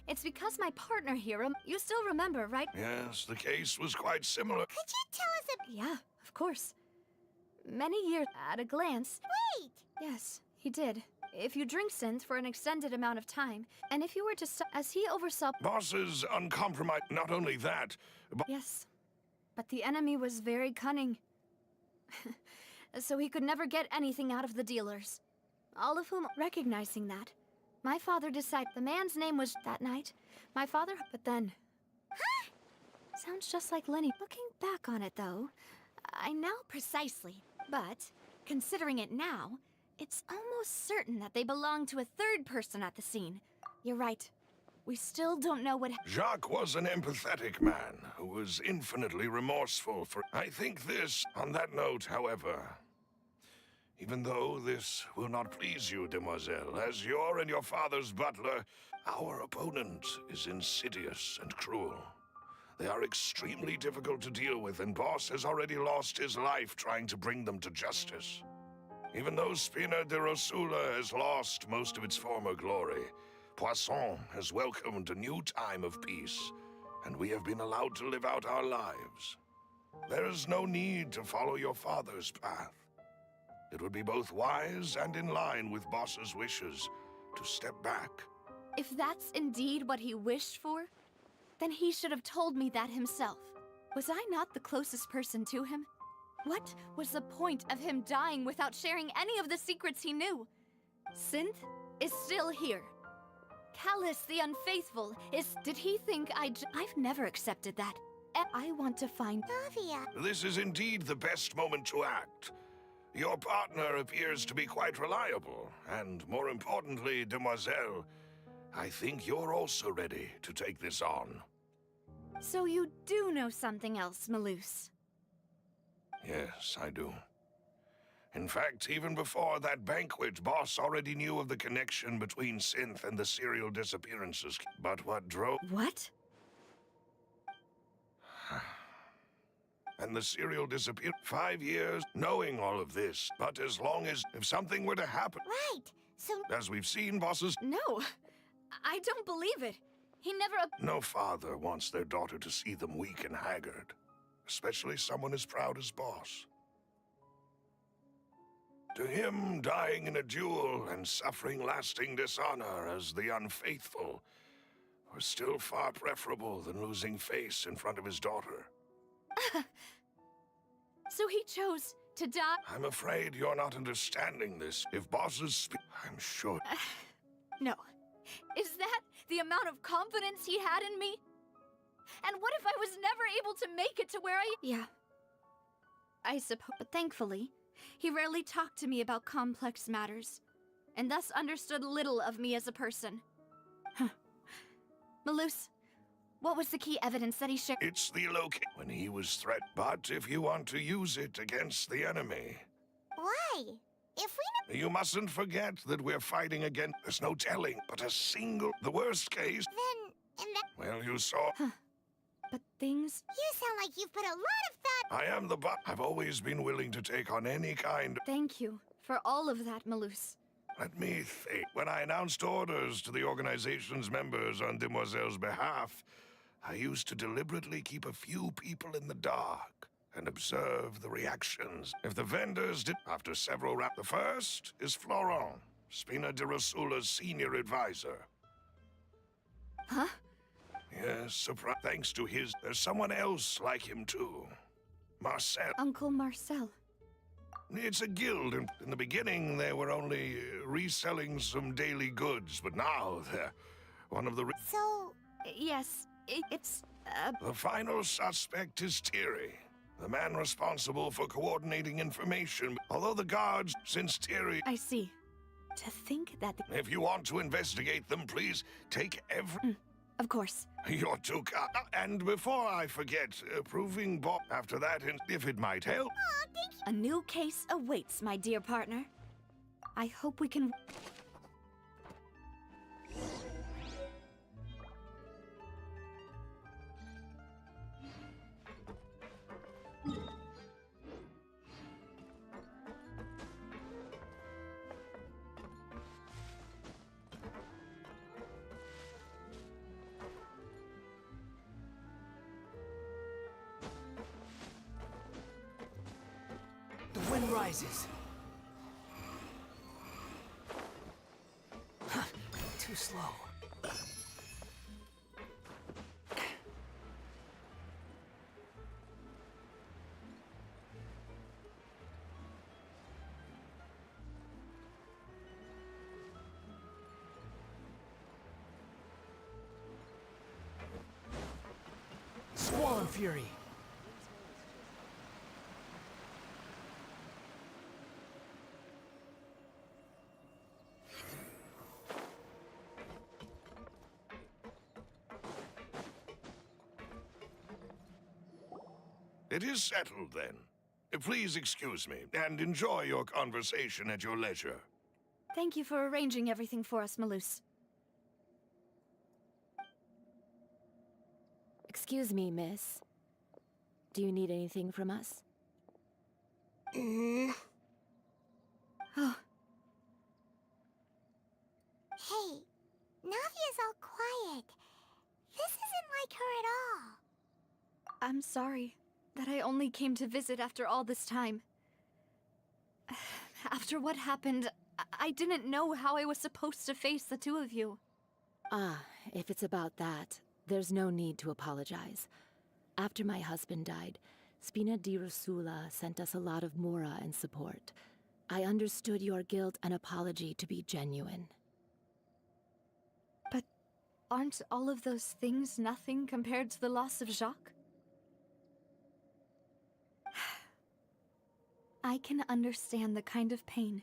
Speaker 5: It's because my partner here, you still remember, right?
Speaker 21: Yes, the case was quite similar.
Speaker 2: Could you tell us
Speaker 5: Yeah, of course. Many years at a glance.
Speaker 2: Wait!
Speaker 5: Yes, he did. If you drink synth for an extended amount of time, and if you were to as he oversaw...
Speaker 21: Boss is uncompromised. Not only that, but...
Speaker 5: Yes, but the enemy was very cunning. So he could never get anything out of the dealers. All of whom, recognizing that, my father decided the man's name was that night. My father, but then... Sounds just like Lenny. Looking back on it, though, I know precisely. But, considering it now, it's almost certain that they belong to a third person at the scene. You're right. We still don't know what...
Speaker 21: Jacques was an empathetic man who was infinitely remorseful for... I think this, on that note, however... Even though this will not please you, demoiselle, as your and your father's butler, our opponent is insidious and cruel. They are extremely difficult to deal with, and Boss has already lost his life trying to bring them to justice. Even though Spina di Rosula has lost most of its former glory, Poisson has welcomed a new time of peace, and we have been allowed to live out our lives. There is no need to follow your father's path. It would be both wise and in line with Boss's wishes to step back.
Speaker 5: If that's indeed what he wished for, then he should have told me that himself. Was I not the closest person to him? What was the point of him dying without sharing any of the secrets he knew? Synth is still here. Callus the Unfaithful is... Did he think I've never accepted that. I want to find...
Speaker 2: Navia?
Speaker 21: This is indeed the best moment to act. Your partner appears to be quite reliable, and more importantly, demoiselle, I think you're also ready to take this on.
Speaker 5: So you do know something else, Melus?
Speaker 21: Yes, I do. In fact, even before that banquet, Boss already knew of the connection between Synth and the serial disappearances. But what drove...
Speaker 5: What?
Speaker 21: And the serial disappeared 5 years, knowing all of this. But as long as... If something were to happen...
Speaker 2: Right, so...
Speaker 21: As we've seen, Bosses...
Speaker 5: No, I don't believe it. He never...
Speaker 21: No father wants their daughter to see them weak and haggard. Especially someone as proud as Boss. To him, dying in a duel and suffering lasting dishonor as the unfaithful was still far preferable than losing face in front of his daughter.
Speaker 5: So he chose to die?
Speaker 21: I'm afraid you're not understanding this. If bosses speak, I'm sure.
Speaker 5: No. Is that the amount of confidence he had in me? And what if I was never able to make it to where I... Yeah. I suppose. But thankfully, he rarely talked to me about complex matters, and thus understood little of me as a person. Malus, what was the key evidence that he shared?
Speaker 21: It's the location when he was threatened. But if you want to use it against the enemy...
Speaker 2: Why? If we
Speaker 21: You mustn't forget that we're fighting against... There's no telling, but a single... The worst case...
Speaker 2: Then, in that...
Speaker 21: Well, you saw...
Speaker 5: But things...
Speaker 2: You sound like you've put a lot of thought...
Speaker 21: I am the but. I've always been willing to take on any kind...
Speaker 5: Thank you for all of that, Malus.
Speaker 21: Let me think. When I announced orders to the organization's members on Demoiselle's behalf, I used to deliberately keep a few people in the dark and observe the reactions. If the vendors did, after several the first is Florent, Spina de Rosula's senior advisor.
Speaker 5: Huh?
Speaker 21: Yes, surprise. Thanks to his, there's someone else like him too. Marcel.
Speaker 5: Uncle Marcel.
Speaker 21: It's a guild, and in the beginning they were only reselling some daily goods, but now they're one of the...
Speaker 2: So...
Speaker 5: Yes, it's...
Speaker 21: The final suspect is Thierry, the man responsible for coordinating information. Although the guards, since Thierry...
Speaker 5: I see. To think that...
Speaker 21: If you want to investigate them, please take every...
Speaker 5: Of course.
Speaker 21: You're too kind. And before I forget, proving Bob after that, and if it might help...
Speaker 2: Aw, thank you.
Speaker 5: A new case awaits, my dear partner. I hope we can...
Speaker 6: The wind rises. Too slow. Squall Fury.
Speaker 21: It is settled, then. Please excuse me, and enjoy your conversation at your leisure.
Speaker 5: Thank you for arranging everything for us, Malus.
Speaker 7: Excuse me, miss. Do you need anything from us?
Speaker 5: Oh.
Speaker 2: Hey, Navia's all quiet. This isn't like her at all.
Speaker 5: I'm sorry that I only came to visit after all this time. After what happened, I didn't know how I was supposed to face the two of you.
Speaker 7: Ah, if it's about that, there's no need to apologize. After my husband died, Spina di Rosula sent us a lot of mora and support. I understood your guilt and apology to be genuine.
Speaker 5: But aren't all of those things nothing compared to the loss of Jacques? I can understand the kind of pain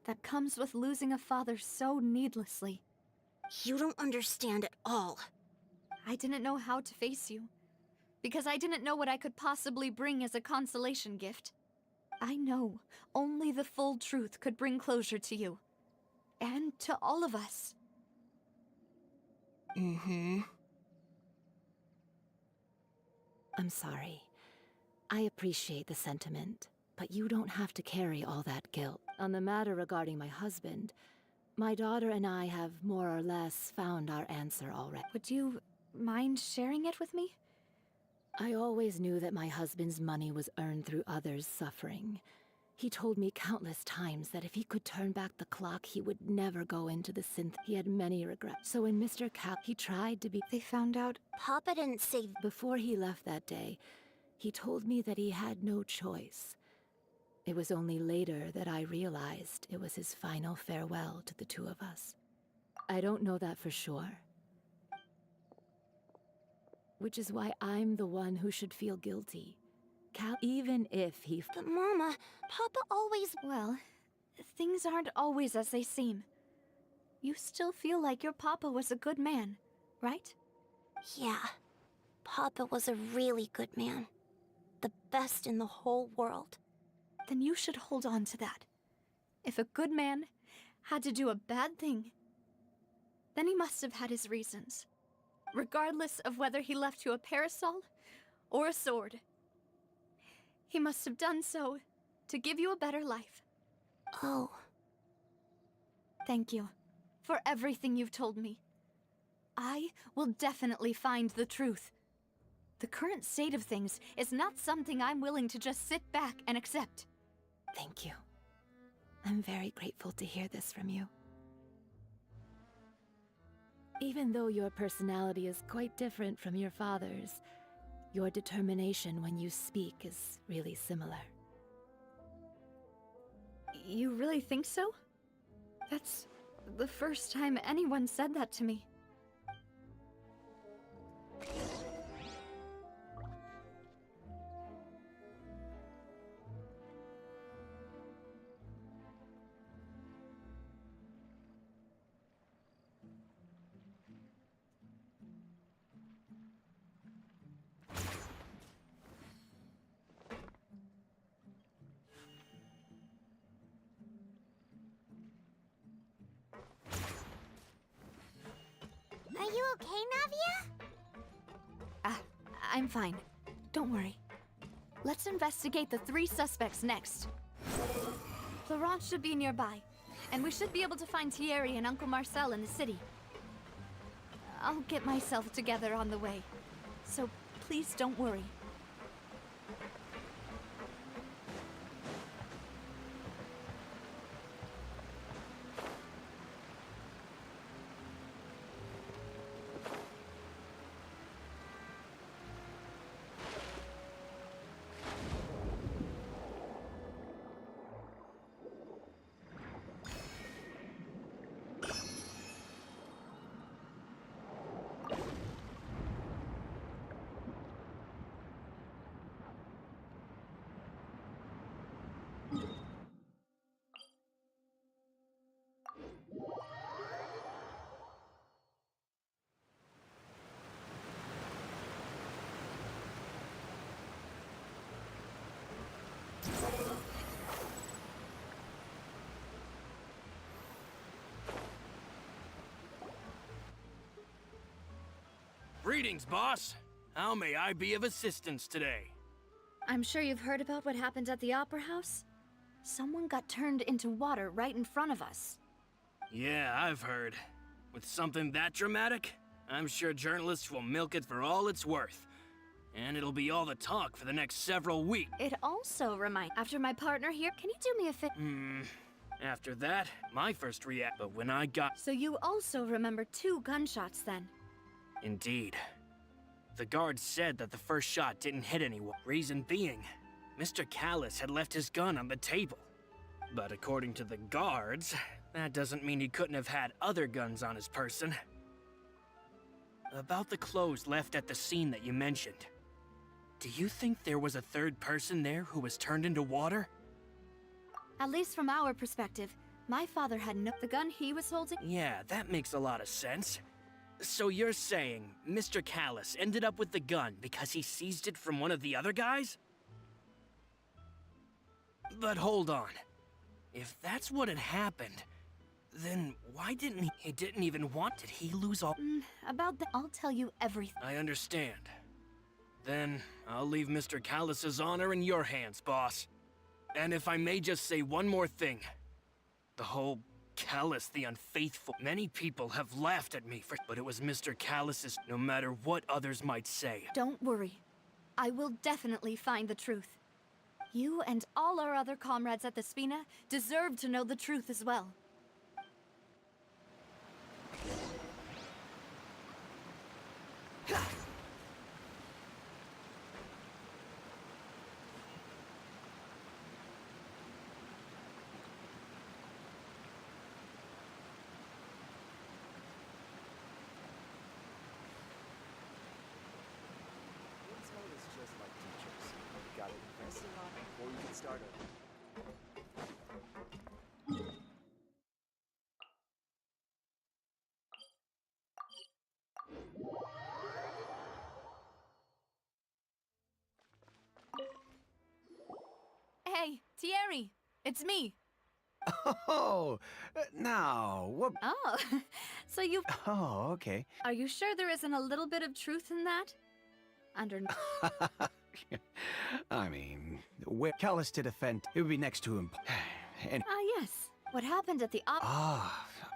Speaker 5: that comes with losing a father so needlessly.
Speaker 8: You don't understand at all.
Speaker 5: I didn't know how to face you, because I didn't know what I could possibly bring as a consolation gift. I know only the full truth could bring closure to you, and to all of us.
Speaker 7: Mm-hmm. I'm sorry. I appreciate the sentiment, but you don't have to carry all that guilt. On the matter regarding my husband, my daughter and I have more or less found our answer already.
Speaker 5: Would you mind sharing it with me?
Speaker 7: I always knew that my husband's money was earned through others' suffering. He told me countless times that if he could turn back the clock, he would never go into the synth. He had many regrets. So when Mr. Cal, he tried to be...
Speaker 15: They found out
Speaker 2: Papa didn't say...
Speaker 7: Before he left that day, he told me that he had no choice. It was only later that I realized it was his final farewell to the two of us. I don't know that for sure. Which is why I'm the one who should feel guilty. Cal, even if he...
Speaker 2: But Mama, Papa always...
Speaker 5: Well, things aren't always as they seem. You still feel like your papa was a good man, right?
Speaker 2: Yeah. Papa was a really good man. The best in the whole world.
Speaker 5: Then you should hold on to that. If a good man had to do a bad thing, then he must have had his reasons. Regardless of whether he left you a parasol or a sword. He must have done so to give you a better life.
Speaker 2: Oh.
Speaker 5: Thank you for everything you've told me. I will definitely find the truth. The current state of things is not something I'm willing to just sit back and accept.
Speaker 7: Thank you. I'm very grateful to hear this from you. Even though your personality is quite different from your father's, your determination when you speak is really similar.
Speaker 5: You really think so? That's the first time anyone said that to me.
Speaker 2: Are you okay, Navia?
Speaker 5: I'm fine. Don't worry. Let's investigate the 3 suspects next. Florent should be nearby, and we should be able to find Thierry and Uncle Marcel in the city. I'll get myself together on the way, so please don't worry.
Speaker 13: Greetings, boss. How may I be of assistance today?
Speaker 5: I'm sure you've heard about what happened at the Opera House. Someone got turned into water right in front of us.
Speaker 13: Yeah, I've heard. With something that dramatic, I'm sure journalists will milk it for all it's worth. And it'll be all the talk for the next several weeks.
Speaker 5: It also reminds... After my partner here, can you do me a
Speaker 13: After that, my first react... But when I got...
Speaker 5: So you also remember 2 gunshots then?
Speaker 13: Indeed. The guard said that the first shot didn't hit anyone. Reason being, Mr. Callis had left his gun on the table. But according to the guards, that doesn't mean he couldn't have had other guns on his person. About the clothes left at the scene that you mentioned. Do you think there was a third person there who was turned into water?
Speaker 5: At least from our perspective, my father had the gun he was holding...
Speaker 13: Yeah, that makes a lot of sense. So you're saying Mr. Callis ended up with the gun because he seized it from one of the other guys? But hold on. If that's what had happened, then why didn't he didn't even want... Did he lose all...
Speaker 5: About that, I'll tell you everything.
Speaker 13: I understand. Then I'll leave Mr. Callis's honor in your hands, boss. And if I may just say one more thing. The whole Callis the Unfaithful. Many people have laughed at me for... But it was Mr. Callis's, no matter what others might say.
Speaker 5: Don't worry. I will definitely find the truth. You and all our other comrades at the Spina deserve to know the truth as well. Hey, Thierry, it's me.
Speaker 11: Oh, now, what?
Speaker 5: Oh, so you...
Speaker 11: Oh, okay.
Speaker 5: Are you sure there isn't a little bit of truth in that? Under...
Speaker 11: I mean, where Callus to defend, it would be next to him. And
Speaker 5: yes. What happened at the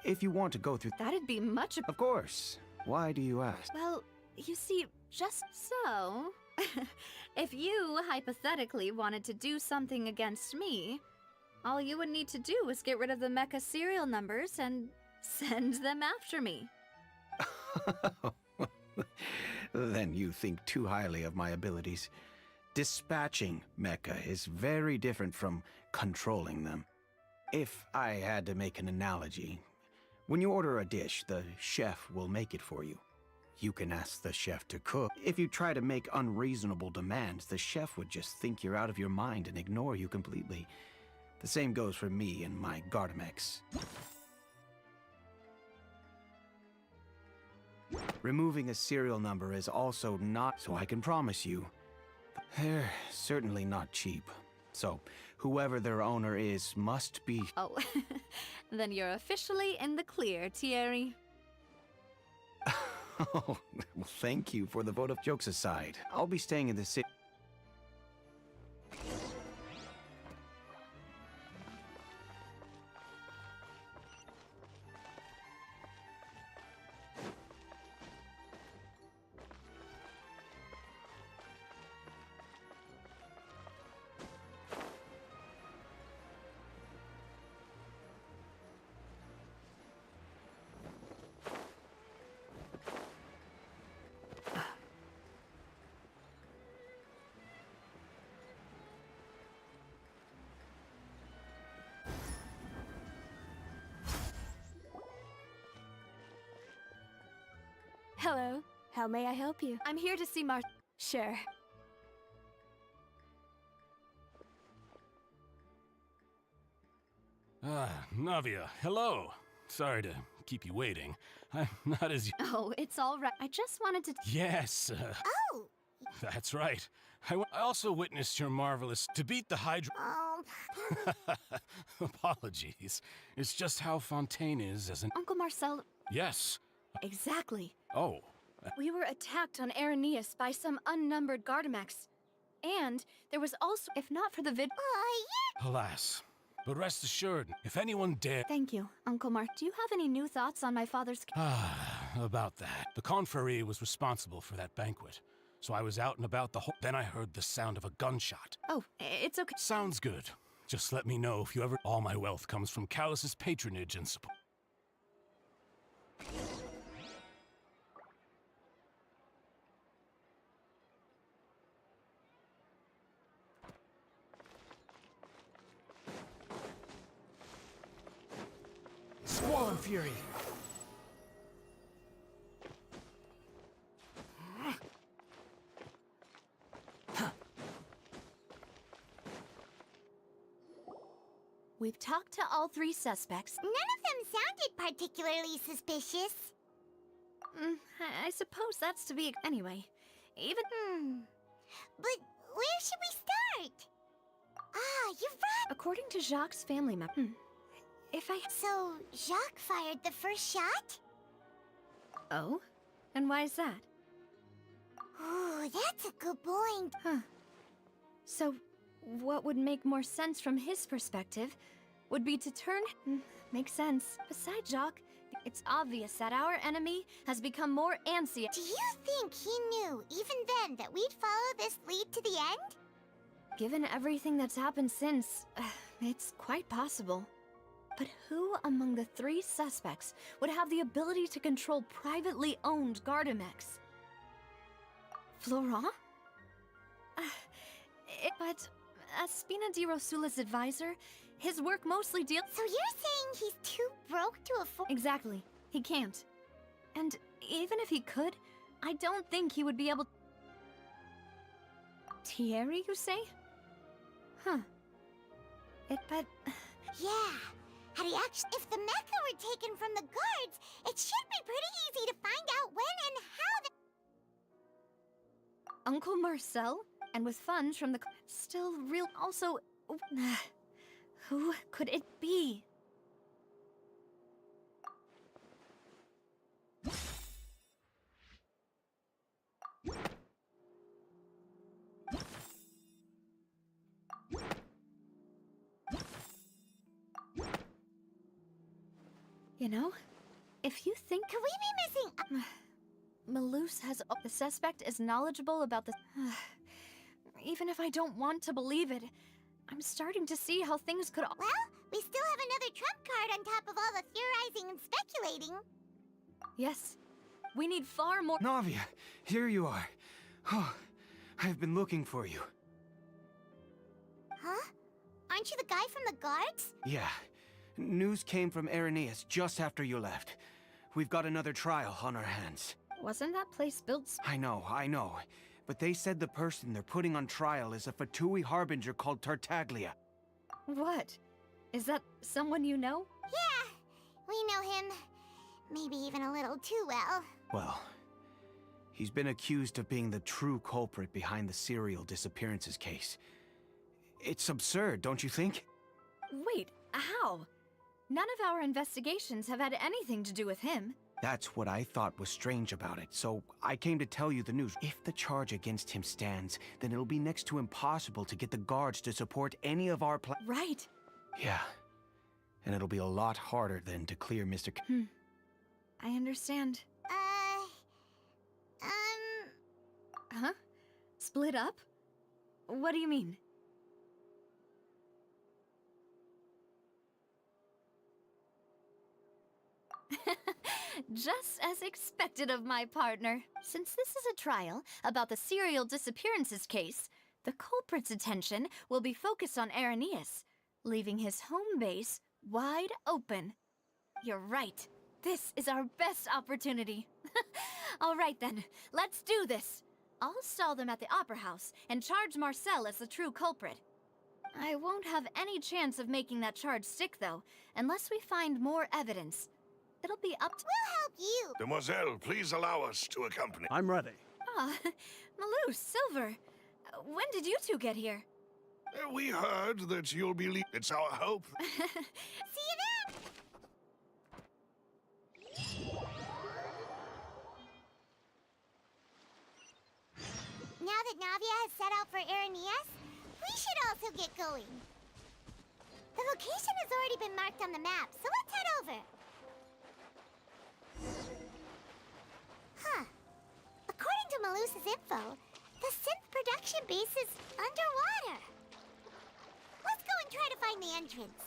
Speaker 11: if you want to go through...
Speaker 5: That'd be much...
Speaker 11: Of course. Why do you ask?
Speaker 5: Well, you see, just so... if you, hypothetically, wanted to do something against me, all you would need to do is get rid of the mecha serial numbers and send them after me.
Speaker 11: Then you think too highly of my abilities. Dispatching mecha is very different from controlling them. If I had to make an analogy, when you order a dish, the chef will make it for you. You can ask the chef to cook. If you try to make unreasonable demands, the chef would just think you're out of your mind and ignore you completely. The same goes for me and my Gardamex. Removing a serial number is also not, so I can promise you, they're certainly not cheap. So, whoever their owner is must be...
Speaker 5: Oh, then you're officially in the clear, Thierry.
Speaker 11: Oh, well, thank you for the vote of jokes aside. I'll be staying in the city.
Speaker 15: Hello. How may I help you?
Speaker 5: I'm here to see
Speaker 15: Sure.
Speaker 13: Navia, hello. Sorry to keep you waiting. I'm not as...
Speaker 5: Oh, it's all right. I just wanted to...
Speaker 13: Yes,
Speaker 2: Oh!
Speaker 13: that's right. I also witnessed your marvelous... To beat the Hydra... Apologies. It's just how Fontaine is as an...
Speaker 5: Uncle Marcel...
Speaker 13: Yes.
Speaker 5: Exactly.
Speaker 13: Oh.
Speaker 5: We were attacked on Arrhenius by some unnumbered Gardamex. And there was also... If not for the
Speaker 13: Alas. But rest assured, if anyone dare...
Speaker 5: Thank you, Uncle Mark. Do you have any new thoughts on my father's...
Speaker 13: About that. The confrérie was responsible for that banquet. So I was out and about the whole... Then I heard the sound of a gunshot.
Speaker 5: Oh, it's okay.
Speaker 13: Sounds good. Just let me know if you ever... All my wealth comes from Callus's patronage and support.
Speaker 11: Squall and Fury!
Speaker 5: We've talked to all three suspects.
Speaker 2: None of them sounded particularly suspicious.
Speaker 5: I suppose that's to be... Anyway, even...
Speaker 2: But where should we start? You're right!
Speaker 5: According to Jacques' family map... If I...
Speaker 2: So, Jacques fired the first shot?
Speaker 5: Oh? And why is that?
Speaker 2: Ooh, that's a good point.
Speaker 5: Huh. So, what would make more sense from his perspective would be to turn... Makes sense. Besides Jacques, it's obvious that our enemy has become more antsy.
Speaker 2: Do you think he knew, even then, that we'd follow this lead to the end?
Speaker 5: Given everything that's happened since, it's quite possible. But who among the 3 suspects would have the ability to control privately owned Gardamex? Florent? But as Spina di Rosula's advisor, his work mostly deals—
Speaker 2: So you're saying he's too broke to afford—
Speaker 5: Exactly. He can't. And even if he could, I don't think he would be able— Thierry, you say? Huh. But...
Speaker 2: Yeah. Had he actually— If the mecha were taken from the guards, it should be pretty easy to find out when and how the—
Speaker 5: Uncle Marcel? And with funds from the— Still real— Also... Who could it be? You know, if you think—
Speaker 2: Could we be missing—
Speaker 5: Malus has— The suspect is knowledgeable about the— Even if I don't want to believe it, I'm starting to see how things could—
Speaker 2: Well, we still have another trump card on top of all the theorizing and speculating.
Speaker 5: Yes. We need far more—
Speaker 11: Navia, here you are. Oh, I've been looking for you.
Speaker 2: Huh? Aren't you the guy from the guards?
Speaker 11: Yeah. News came from Irenaeus just after you left. We've got another trial on our hands.
Speaker 5: Wasn't that place built—
Speaker 11: I know. But they said the person they're putting on trial is a Fatui harbinger called Tartaglia.
Speaker 5: What? Is that someone you know?
Speaker 2: Yeah, we know him. Maybe even a little too well.
Speaker 11: Well, he's been accused of being the true culprit behind the serial disappearances case. It's absurd, don't you think?
Speaker 5: Wait, how? None of our investigations have had anything to do with him.
Speaker 11: That's what I thought was strange about it, so I came to tell you the news. If the charge against him stands, then it'll be next to impossible to get the guards to support any of our plans.
Speaker 5: Right.
Speaker 11: Yeah. And it'll be a lot harder than to clear Mr.
Speaker 5: I understand. Huh? Split up? What do you mean? Just as expected of my partner. Since this is a trial about the serial disappearances case, the culprit's attention will be focused on Irenaeus, leaving his home base wide open. You're right. This is our best opportunity. All right then, let's do this. I'll stall them at the Opera House and charge Marcel as the true culprit. I won't have any chance of making that charge stick, though, unless we find more evidence. It'll be up to—
Speaker 2: We'll help you!
Speaker 21: Demoiselle, please allow us to accompany.
Speaker 20: I'm ready.
Speaker 5: Ah, Malou, Silver. When did you two get here?
Speaker 21: We heard that you'll be It's our hope.
Speaker 2: See you then! Now that Navia has set out for Irenaeus, we should also get going. The location has already been marked on the map, so let's head over. Huh. According to Malus's info, the synth production base is underwater. Let's go and try to find the entrance.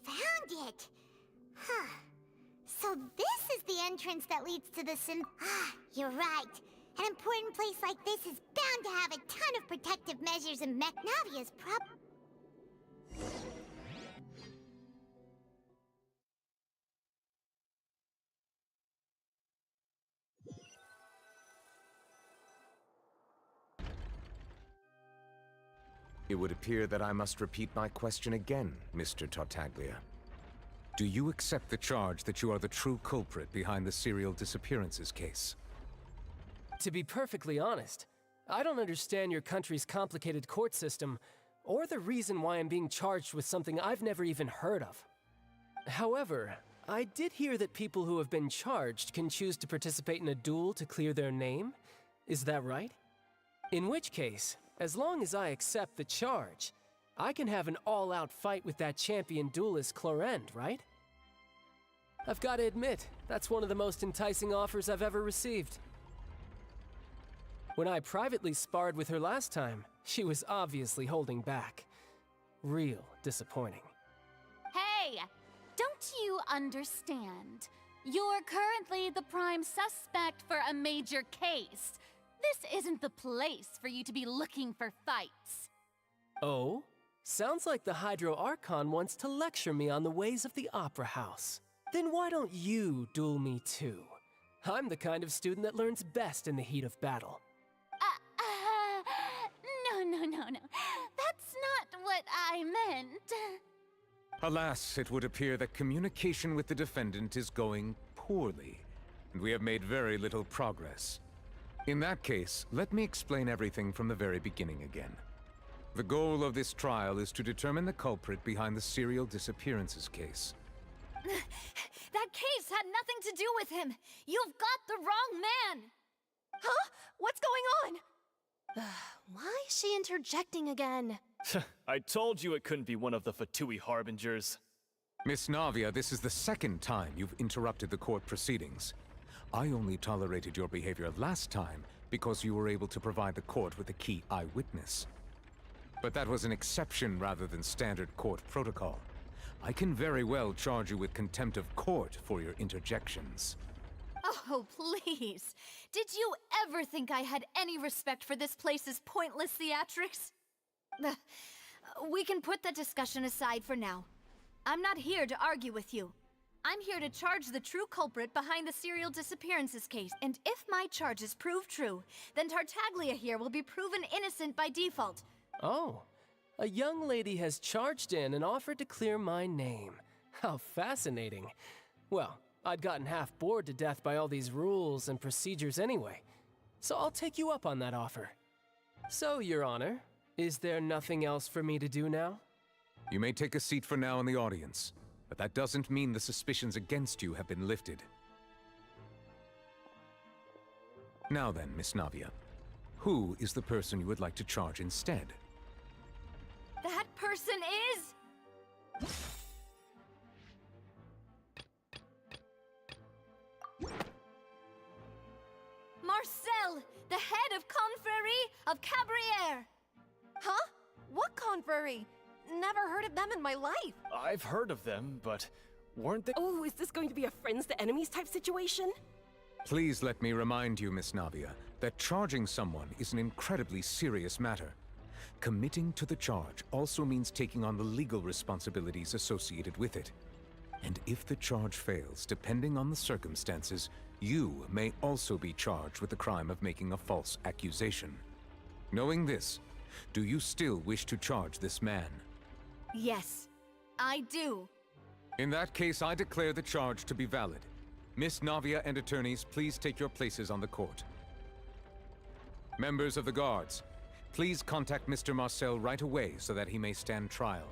Speaker 2: Found it! Huh. So this is the entrance that leads to the synth— Ah, you're right. An important place like this is bound to have a ton of protective measures and Navia's
Speaker 16: It would appear that I must repeat my question again, Mr. Tartaglia. Do you accept the charge that you are the true culprit behind the serial disappearances case?
Speaker 17: To be perfectly honest, I don't understand your country's complicated court system, or the reason why I'm being charged with something I've never even heard of. However, I did hear that people who have been charged can choose to participate in a duel to clear their name. Is that right? In which case, as long as I accept the charge, I can have an all-out fight with that champion duelist Clorend, right? I've got to admit, that's one of the most enticing offers I've ever received. When I privately sparred with her last time, she was obviously holding back. Real disappointing.
Speaker 4: Hey! Don't you understand? You're currently the prime suspect for a major case. This isn't the place for you to be looking for fights.
Speaker 17: Oh? Sounds like the Hydro Archon wants to lecture me on the ways of the Opera House. Then why don't you duel me too? I'm the kind of student that learns best in the heat of battle.
Speaker 4: No. That's not what I meant.
Speaker 16: Alas, it would appear that communication with the defendant is going poorly, and we have made very little progress. In that case, let me explain everything from the very beginning again. The goal of this trial is to determine the culprit behind the serial disappearances case.
Speaker 5: That case had nothing to do with him. You've got the wrong man.
Speaker 8: Huh? What's going on? Why is she interjecting again?
Speaker 19: I told you it couldn't be one of the Fatui Harbingers.
Speaker 16: Miss Navia, this is the second time you've interrupted the court proceedings. I only tolerated your behavior last time because you were able to provide the court with a key eyewitness. But that was an exception rather than standard court protocol. I can very well charge you with contempt of court for your interjections.
Speaker 5: Oh, please. Did you ever think I had any respect for this place's pointless theatrics? We can put that discussion aside for now. I'm not here to argue with you. I'm here to charge the true culprit behind the serial disappearances case, and if my charges prove true, then Tartaglia here will be proven innocent by default.
Speaker 17: Oh, a young lady has charged in and offered to clear my name. How fascinating. Well, I'd gotten half bored to death by all these rules and procedures anyway, so I'll take you up on that offer. So, Your Honor, is there nothing else for me to do now?
Speaker 16: You may take a seat for now in the audience, but that doesn't mean the suspicions against you have been lifted. Now then, Miss Navia, who is the person you would like to charge instead?
Speaker 5: That person is... Marcel, the head of Confrérie of Cabrières!
Speaker 8: Huh? What confrérie? Never heard of them in my life.
Speaker 19: I've heard of them, but weren't they—
Speaker 9: Oh, is this going to be a friends to enemies type situation?
Speaker 16: Please let me remind you, Miss Navia, that charging someone is an incredibly serious matter. Committing to the charge also means taking on the legal responsibilities associated with it. And if the charge fails, depending on the circumstances, you may also be charged with the crime of making a false accusation. Knowing this, do you still wish to charge this man?
Speaker 5: Yes, I do.
Speaker 16: In that case, I declare the charge to be valid. Miss Navia and attorneys, please take your places on the court. Members of the guards, please contact Mr. Marcel right away so that he may stand trial.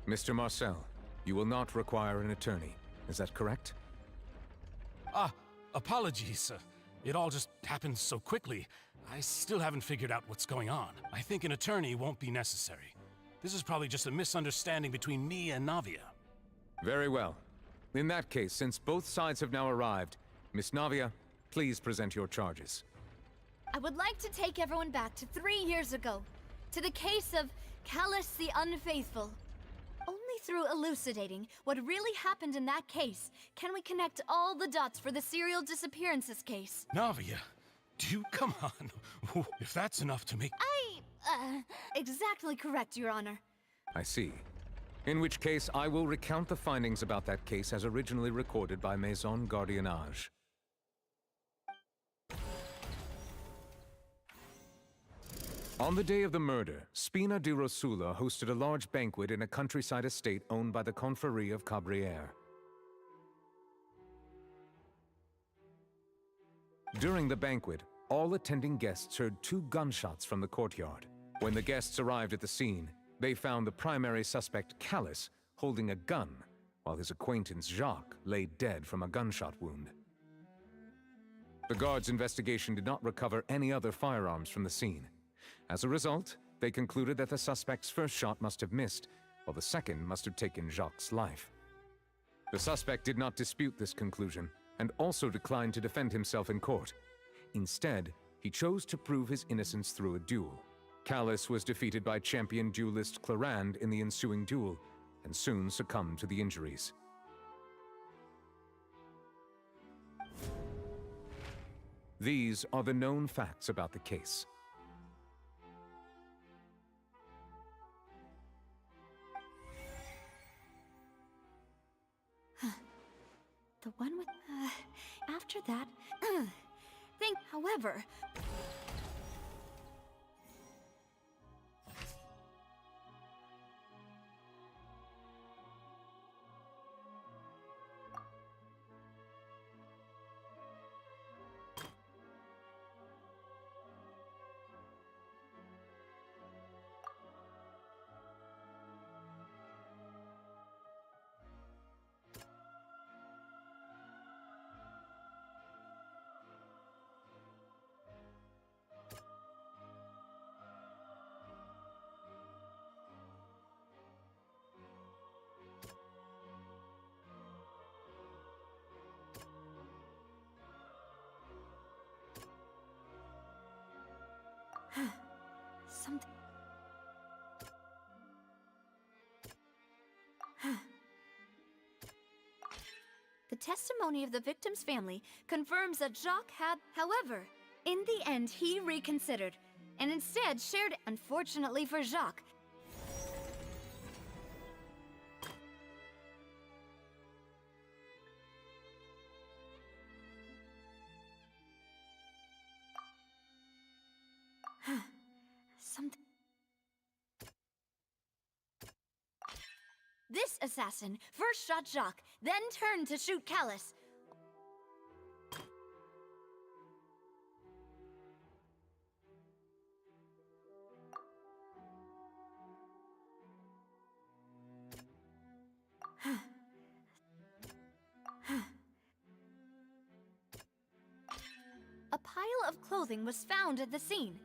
Speaker 16: Mr. Marcel, you will not require an attorney. Is that correct?
Speaker 22: Apologies. It all just happened so quickly. I still haven't figured out what's going on. I think an attorney won't be necessary. This is probably just a misunderstanding between me and Navia.
Speaker 16: Very well. In that case, since both sides have now arrived, Miss Navia, please present your charges.
Speaker 5: I would like to take everyone back to 3 years ago, to the case of Callus the Unfaithful. Only through elucidating what really happened in that case can we connect all the dots for the serial disappearances case.
Speaker 22: Navia, come on. If that's enough to make—
Speaker 5: Exactly correct, Your Honor.
Speaker 16: I see. In which case, I will recount the findings about that case as originally recorded by Maison Gardiennage. On the day of the murder, Spina di Rosula hosted a large banquet in a countryside estate owned by the Confrérie of Cabrières. During the banquet, all attending guests heard 2 gunshots from the courtyard. When the guests arrived at the scene, they found the primary suspect, Callus, holding a gun, while his acquaintance, Jacques, lay dead from a gunshot wound. The guards' investigation did not recover any other firearms from the scene. As a result, they concluded that the suspect's first shot must have missed, while the second must have taken Jacques' life. The suspect did not dispute this conclusion, and also declined to defend himself in court. Instead, he chose to prove his innocence through a duel. Callus was defeated by champion duelist Clarand in the ensuing duel, and soon succumbed to the injuries. These are the known facts about the case.
Speaker 5: The one with, after that, however... Something... The testimony of the victim's family confirms that Jacques had... However, in the end, he reconsidered, and instead shared... Unfortunately for Jacques... Something... This assassin first shot Jacques, then turned to shoot Callus. A pile of clothing was found at the scene.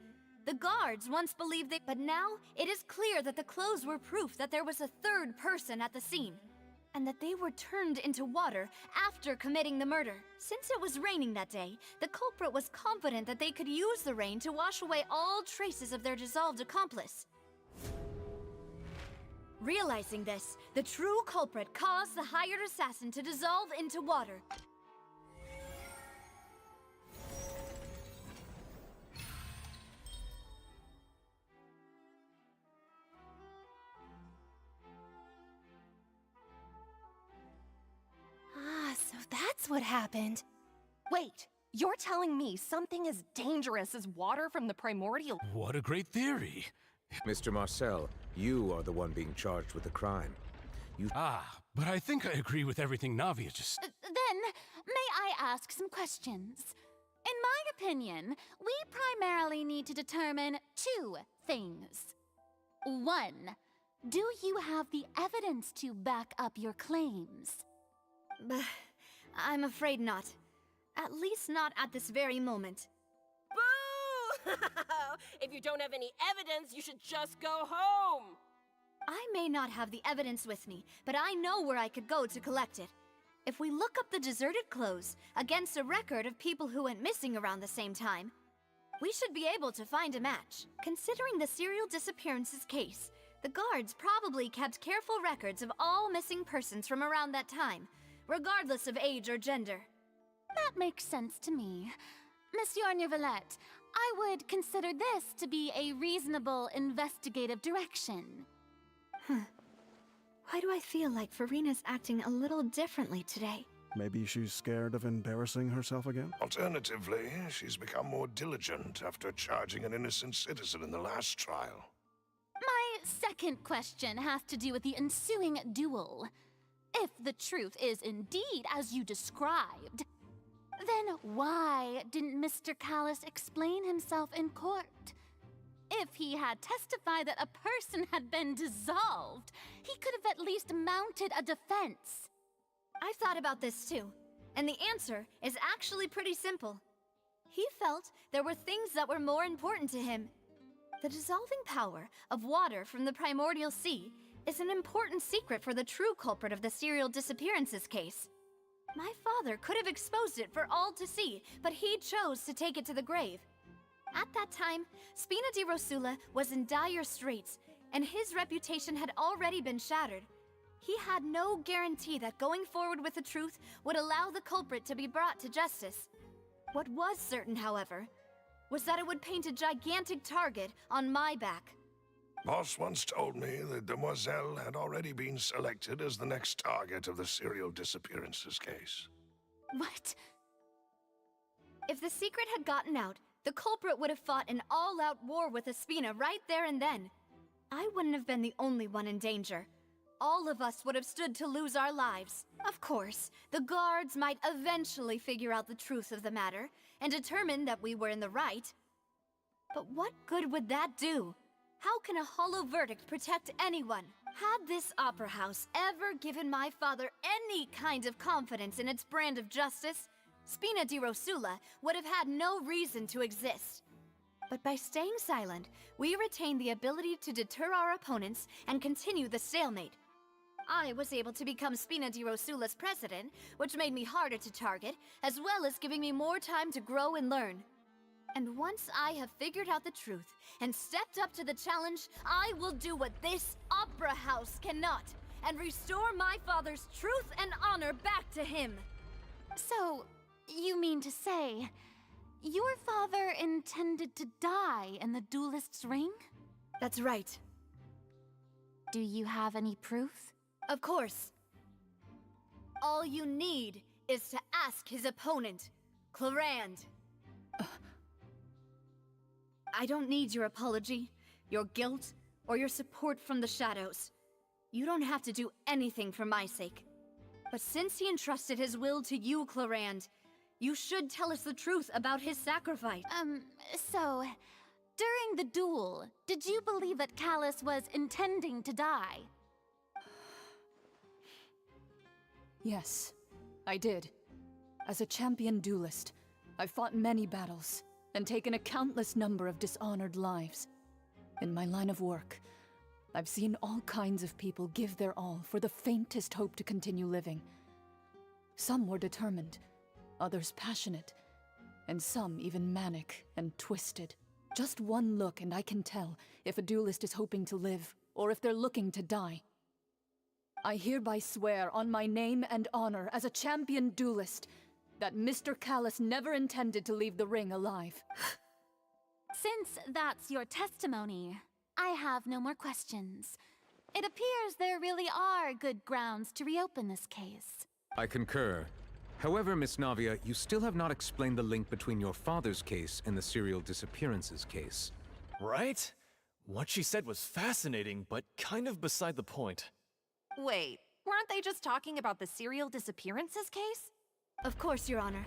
Speaker 5: The guards once believed they... But now, it is clear that the clothes were proof that there was a third person at the scene, and that they were turned into water after committing the murder. Since it was raining that day, the culprit was confident that they could use the rain to wash away all traces of their dissolved accomplice. Realizing this, the true culprit caused the hired assassin to dissolve into water.
Speaker 10: So that's what happened. Wait, you're telling me something as dangerous as water from the primordial...
Speaker 22: What a great theory.
Speaker 16: Mr. Marcel, you are the one being charged with the crime.
Speaker 22: But I think I agree with everything Navia just...
Speaker 4: Then, may I ask some questions? In my opinion, we primarily need to determine 2 things. 1, do you have the evidence to back up your claims?
Speaker 5: I'm afraid not. At least not at this very moment.
Speaker 9: Boo! If you don't have any evidence, you should just go home!
Speaker 5: I may not have the evidence with me, but I know where I could go to collect it. If we look up the deserted clothes against a record of people who went missing around the same time, we should be able to find a match. Considering the serial disappearances case, the guards probably kept careful records of all missing persons from around that time, regardless of age or gender.
Speaker 4: That makes sense to me. Monsieur Neuvillette, I would consider this to be a reasonable investigative direction.
Speaker 5: Why do I feel like Farina's acting a little differently today?
Speaker 20: Maybe she's scared of embarrassing herself again?
Speaker 21: Alternatively, she's become more diligent after charging an innocent citizen in the last trial.
Speaker 4: My second question has to do with the ensuing duel. If the truth is indeed as you described, Then why didn't Mr. Callus explain himself in court? If he had testified that a person had been dissolved, he could have at least mounted a defense.
Speaker 5: I've thought about this too, and the answer is actually pretty simple. He felt there were things that were more important to him. The dissolving power of water from the primordial sea is an important secret for the true culprit of the serial disappearances case. My father could have exposed it for all to see, but he chose to take it to the grave. At that time, Spina di Rosula was in dire straits, and his reputation had already been shattered. He had no guarantee that going forward with the truth would allow the culprit to be brought to justice. What was certain, however, was that it would paint a gigantic target on my back.
Speaker 21: Boss once told me that Demoiselle had already been selected as the next target of the serial disappearances case.
Speaker 5: What? If the secret had gotten out, the culprit would have fought an all-out war with Espina right there and then. I wouldn't have been the only one in danger. All of us would have stood to lose our lives. Of course, the guards might eventually figure out the truth of the matter and determine that we were in the right. But what good would that do? How can a hollow verdict protect anyone? Had this opera house ever given my father any kind of confidence in its brand of justice, Spina di Rosula would have had no reason to exist. But by staying silent, we retain the ability to deter our opponents and continue the stalemate. I was able to become Spina di Rosula's president, which made me harder to target, as well as giving me more time to grow and learn. And once I have figured out the truth and stepped up to the challenge, I will do what this opera house cannot, and restore my father's truth and honor back to him.
Speaker 4: So, you mean to say, your father intended to die in the duelist's ring?
Speaker 5: That's right.
Speaker 4: Do you have any proof?
Speaker 5: Of course. All you need is to ask his opponent, Clarand. I don't need your apology, your guilt, or your support from the shadows. You don't have to do anything for my sake. But since he entrusted his will to you, Clarand, you should tell us the truth about his sacrifice.
Speaker 4: So, during the duel, did you believe that Callus was intending to die?
Speaker 14: Yes, I did. As a champion duelist, I've fought many battles and taken a countless number of dishonored lives. In my line of work, I've seen all kinds of people give their all for the faintest hope to continue living. Some were determined, others passionate, and some even manic and twisted. Just one look and I can tell if a duelist is hoping to live or if they're looking to die. I hereby swear on my name and honor as a champion duelist that Mr. Callus never intended to leave the ring alive.
Speaker 4: Since that's your testimony, I have no more questions. It appears there really are good grounds to reopen this case.
Speaker 16: I concur. However, Miss Navia, you still have not explained the link between your father's case and the serial disappearances case.
Speaker 19: Right? What she said was fascinating, but kind of beside the point.
Speaker 10: Wait, weren't they just talking about the serial disappearances case?
Speaker 5: Of course, Your Honor.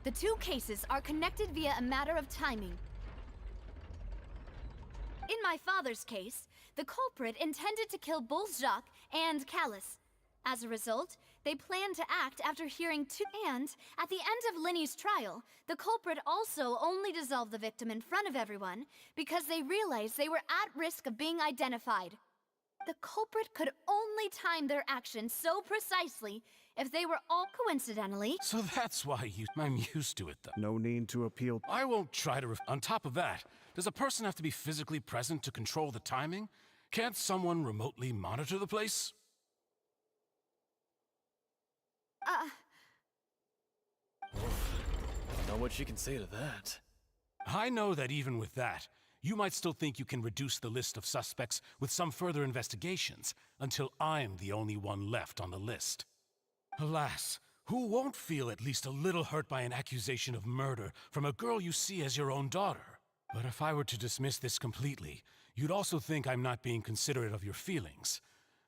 Speaker 5: The two cases are connected via a matter of timing. In my father's case, the culprit intended to kill both Jacques and Callus. As a result, they planned to act after hearing two. And at the end of Linny's trial, the culprit also only dissolved the victim in front of everyone because they realized they were at risk of being identified. The culprit could only time their actions so precisely if they were all coincidentally.
Speaker 22: So that's why I'm used to it, though.
Speaker 20: No need to appeal.
Speaker 22: I won't try to. On top of that, does a person have to be physically present to control the timing? Can't someone remotely monitor the place?
Speaker 19: Know what she can say to that.
Speaker 22: I know that even with that, you might still think you can reduce the list of suspects with some further investigations until I'm the only one left on the list. Alas, who won't feel at least a little hurt by an accusation of murder from a girl you see as your own daughter? But if I were to dismiss this completely, you'd also think I'm not being considerate of your feelings.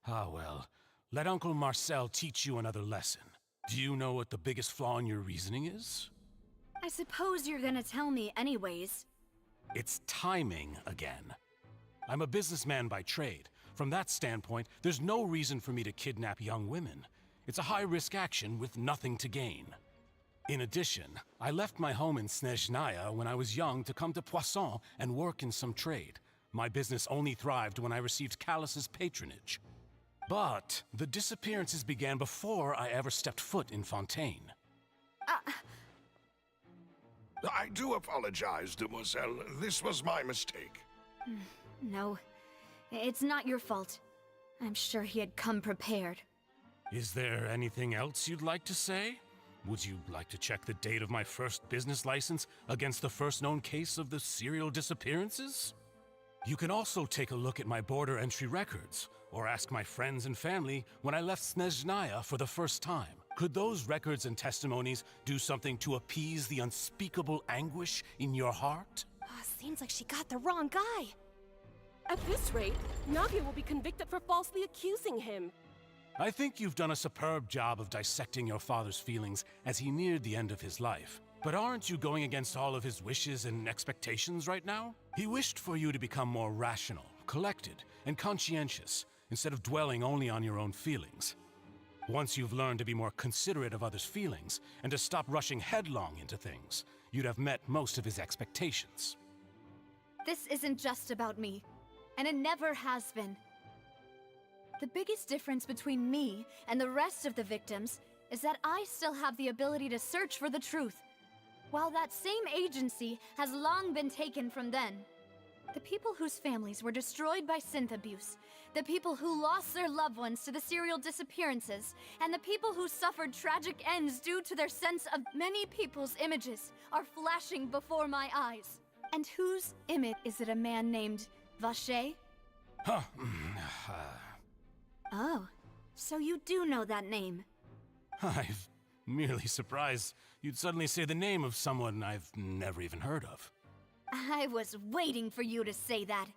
Speaker 22: Ah well, let Uncle Marcel teach you another lesson. Do you know what the biggest flaw in your reasoning is?
Speaker 5: I suppose you're gonna tell me anyways.
Speaker 22: It's timing again. I'm a businessman by trade. From that standpoint, there's no reason for me to kidnap young women. It's a high-risk action with nothing to gain. In addition, I left my home in Snezhnaya when I was young to come to Poisson and work in some trade. My business only thrived when I received Callus's patronage. But the disappearances began before I ever stepped foot in Fontaine.
Speaker 21: I do apologize, demoiselle. This was my mistake.
Speaker 5: No, it's not your fault. I'm sure he had come prepared.
Speaker 22: Is there anything else you'd like to say? Would you like to check the date of my first business license against the first known case of the serial disappearances? You can also take a look at my border entry records, or ask my friends and family when I left Snezhnaya for the first time. Could those records and testimonies do something to appease the unspeakable anguish in your heart?
Speaker 10: Seems like she got the wrong guy. At this rate, Navia will be convicted for falsely accusing him.
Speaker 22: I think you've done a superb job of dissecting your father's feelings as he neared the end of his life. But aren't you going against all of his wishes and expectations right now? He wished for you to become more rational, collected, and conscientious, instead of dwelling only on your own feelings. Once you've learned to be more considerate of others' feelings, and to stop rushing headlong into things, you'd have met most of his expectations.
Speaker 5: This isn't just about me, and it never has been. The biggest difference between me and the rest of the victims is that I still have the ability to search for the truth, while that same agency has long been taken from them. The people whose families were destroyed by synth abuse, the people who lost their loved ones to the serial disappearances, and the people who suffered tragic ends due to their sense of many people's images are flashing before my eyes. And whose image is it? A man named Vacher?
Speaker 22: Huh.
Speaker 5: Oh, so you do know that name.
Speaker 22: I'm merely surprised you'd suddenly say the name of someone I've never even heard of.
Speaker 5: I was waiting for you to say that.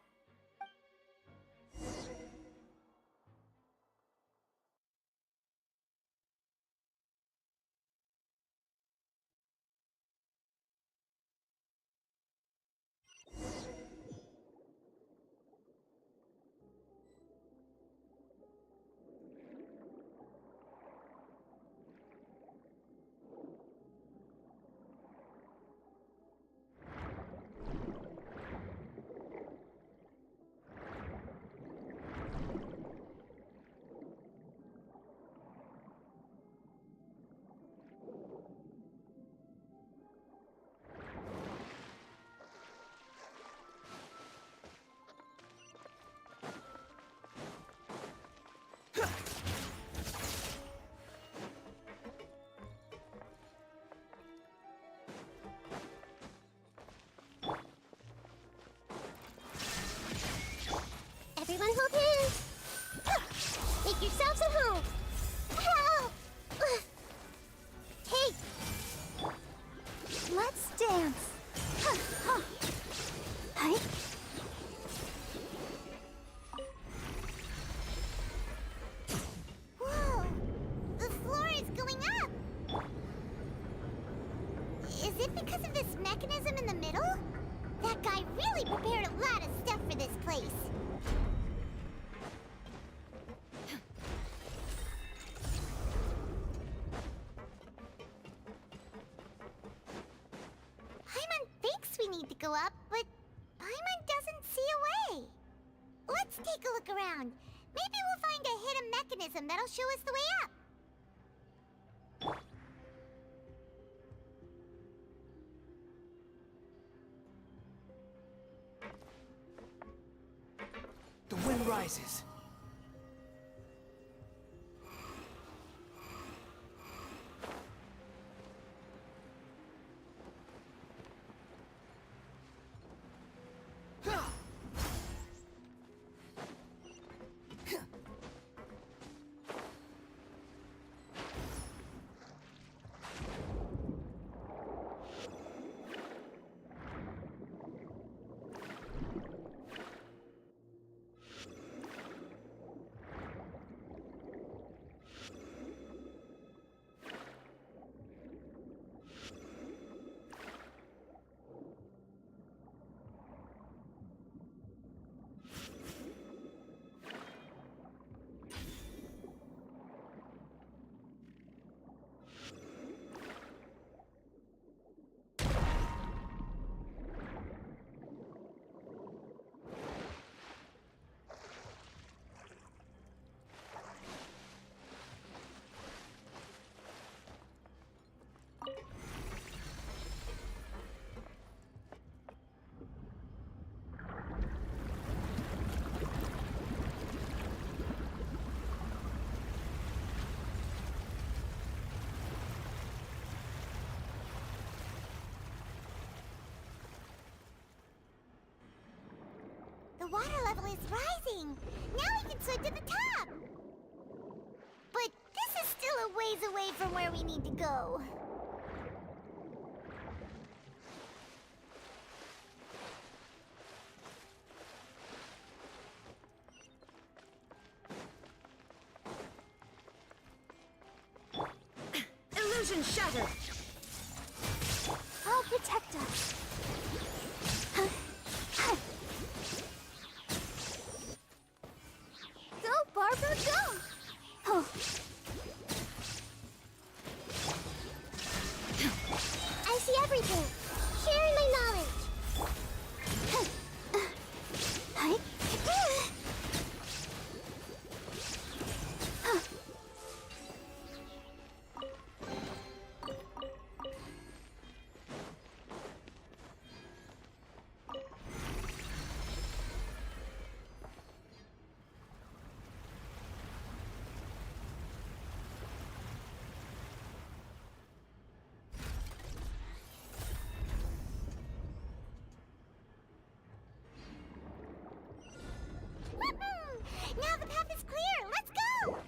Speaker 2: Everyone hold hands. Make yourselves at home. Help! Hey! Let's dance. Hi. Whoa! The floor is going up! Is it because of this mechanism in the middle? That guy really prepared a lot of stuff for this place. Paimon thinks we need to go up, but Paimon doesn't see a way. Let's take a look around. Maybe we'll find a hidden mechanism that'll show us the way up.
Speaker 17: The wind rises.
Speaker 2: The water level is rising. Now we can swim to the top. But this is still a ways away from where we need to go.
Speaker 8: Illusion shattered! I'll protect us. Go, Barbara, go! Oh. I see everything. Sharing my knowledge.
Speaker 2: Now the path is clear. Let's go!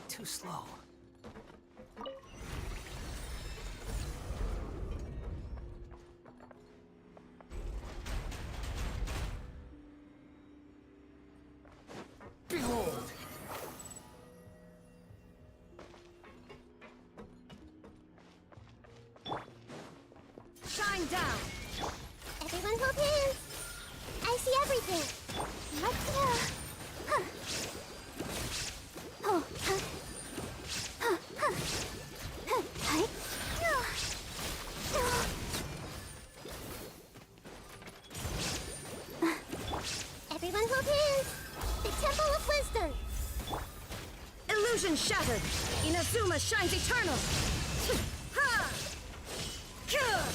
Speaker 3: Too slow.
Speaker 12: Behold!
Speaker 8: Shine down! Everyone hold hands! I see everything! Let's go! Huh. Oh, huh. Huh, huh. Huh, hi. No. No. Everyone hold hands! The Temple of Wisdom! Illusion shattered! Inazuma shines eternal! Ha! Good!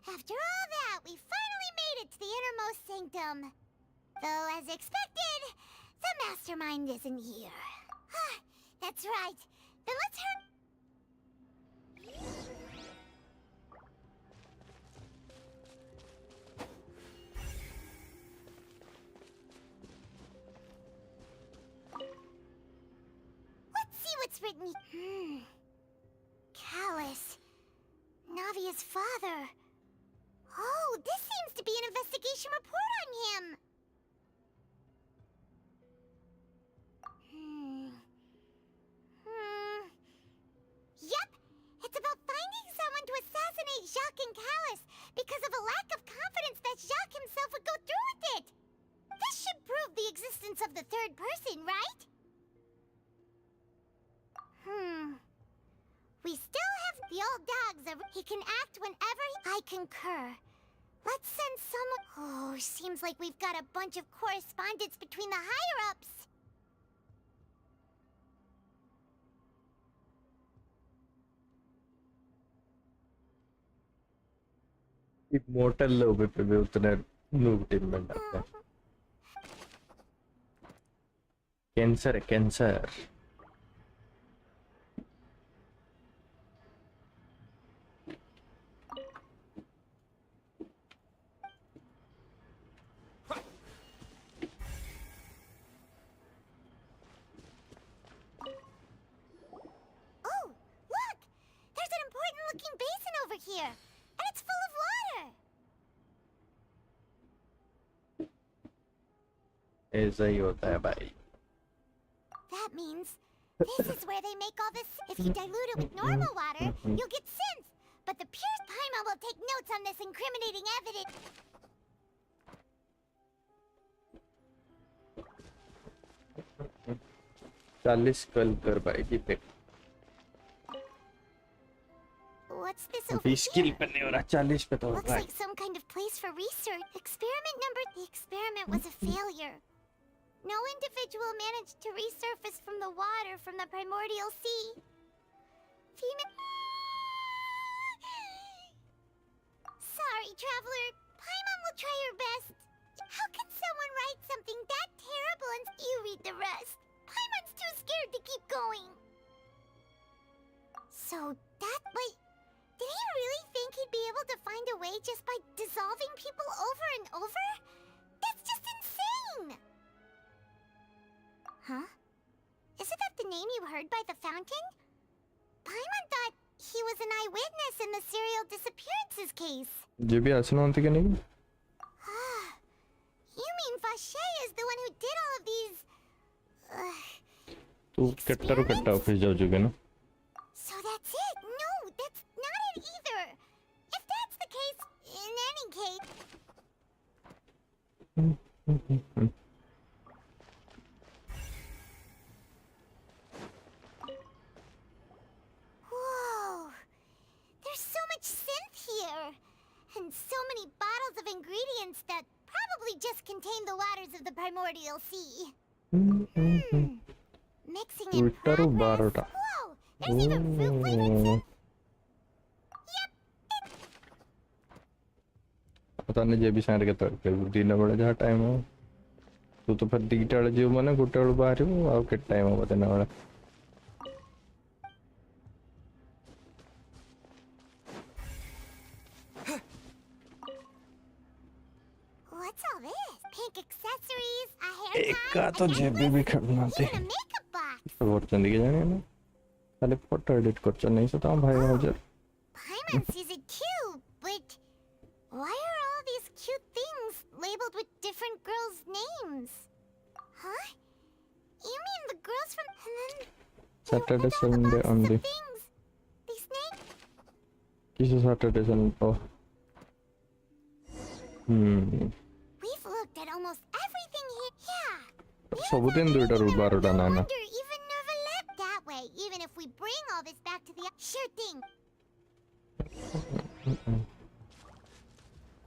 Speaker 2: After all that, we finally made it to the innermost sanctum. Though, as expected, the mastermind isn't here. That's right. Then let's hurry. Let's see what's written. Callus. Navia's father. Oh, this seems to be an investigation report on him. Yep, it's about finding someone to assassinate Jacques and Callus because of a lack of confidence that Jacques himself would go through with it. This should prove the existence of the third person, right? We still have the old dogs. He can act whenever I concur. Let's send someone. Oh, seems like we've got a bunch of correspondence between the higher-ups.
Speaker 1: Immortal love पे भी उतने noob team में डालते हैं cancer cancer
Speaker 2: Oh, look! There's an important-looking basin over here, and it's full of water.
Speaker 1: ऐसा ही होता है भाई
Speaker 2: That means This is where they make all this. If you dilute it with normal water, you'll get synth. But the pure Paimon will take notes on this incriminating evidence.
Speaker 1: चालीस कल कर पाएगी पे
Speaker 2: What's this over
Speaker 1: 20 kill
Speaker 2: here?
Speaker 1: पे नहीं हो रहा 40 पे तो
Speaker 2: Looks like some kind of place for research. Experiment number. The experiment was a failure. No individual managed to resurface from the water from the primordial sea. Sorry, traveler. Paimon will try her best. How can someone write something that terrible and you read the rest? Paimon's too scared to keep going. So but did he really think he'd be able to find a way just by dissolving people over and over? That's just insane! Huh? Isn't that the name you heard by the fountain? Paimon thought he was an eyewitness in the serial disappearances case.
Speaker 1: ये भी आसन होती क्या नहीं?
Speaker 2: You mean Vache is the one who did all of these...
Speaker 1: तू कट्टा office जाओ चुके ना?
Speaker 2: So that's it? No, that's not it either. If that's the case, in any case... Whoa! There's so much synth here! And so many bottles of ingredients that probably just contain the waters of the primordial sea. Mixing in progress. Whoa! There's even fruit flavored synth.
Speaker 1: पता नहीं जे भी side के तो दिन बड़ा जहाँ time हो तू तो फिर दीटा वाले जीव मने गुट्टे वाले बाहर हो और कितना टाइम हो पता नहीं वाला
Speaker 2: What's all this? Pink accessories, a hair
Speaker 1: एक का तो जेब भी खड़ना थे और जिंदगी जाने ना खाली फोटो एडिट कर चल नहीं सकता भाई मुझे
Speaker 2: Paimon sees it too, but why are all these cute things labeled with different girls' names? Huh? You mean the girls from...
Speaker 1: Saturday, Sunday only.
Speaker 2: These names?
Speaker 1: किसी Saturday, Sunday oh.
Speaker 2: We've looked at almost everything here. Yeah.
Speaker 1: सब दिन दो इधर बार उड़ाना ना
Speaker 2: Even never left that way, even if we bring all this back to the... Sure thing.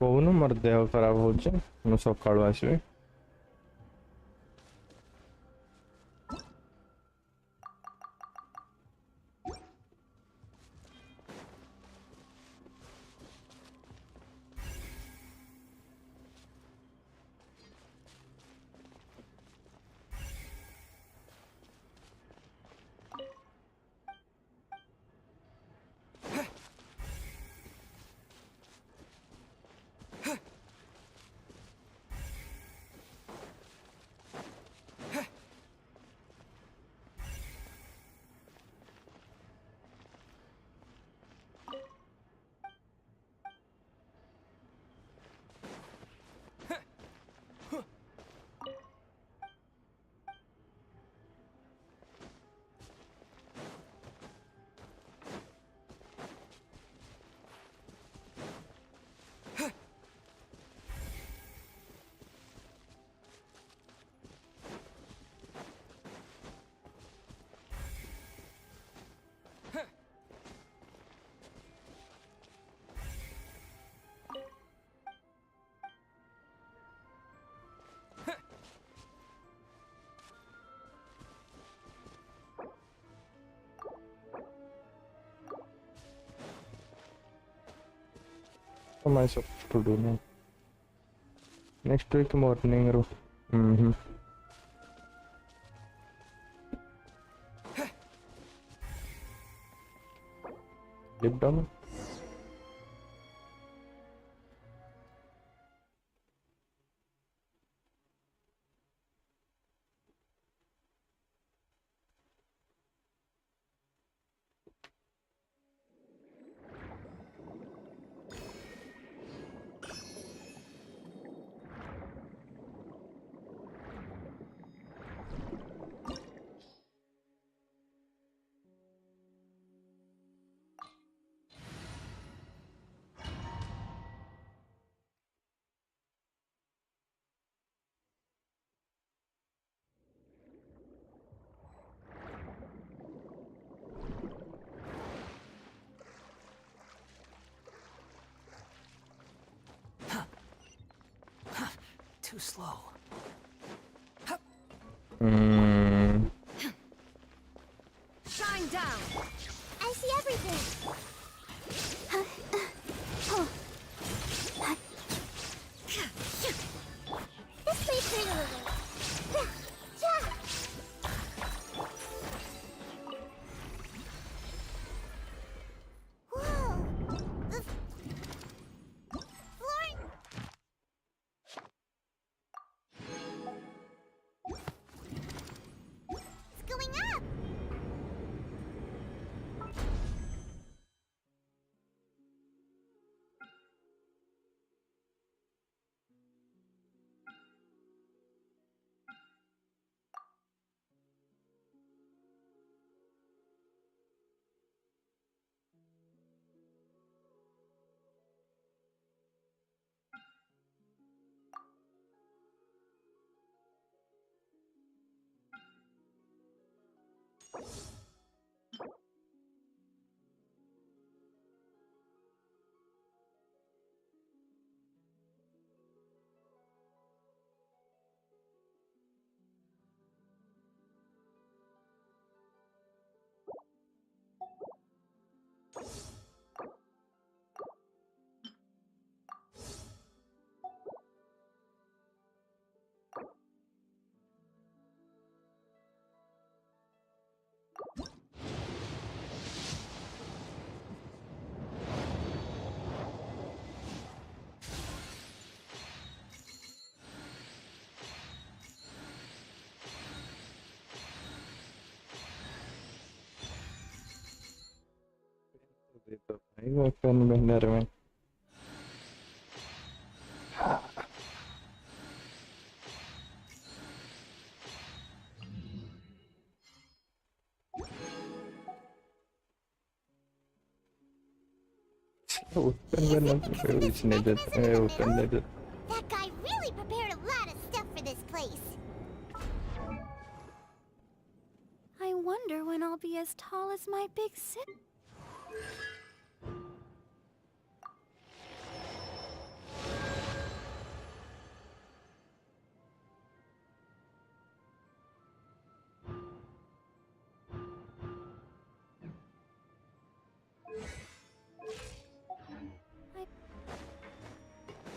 Speaker 1: कौन मर देह खराब हो जाए न सकाळु आसीबे What am I supposed to do now? Next week morning, Lip down.
Speaker 3: too slow.
Speaker 8: Shine down. I see everything. This way, pretty little. Whoa! The flooring. It's going up.
Speaker 1: तो भाई वो कौन बंदर में
Speaker 2: That guy really prepared a lot of stuff for this place.
Speaker 4: I wonder when I'll be as tall as my big sister.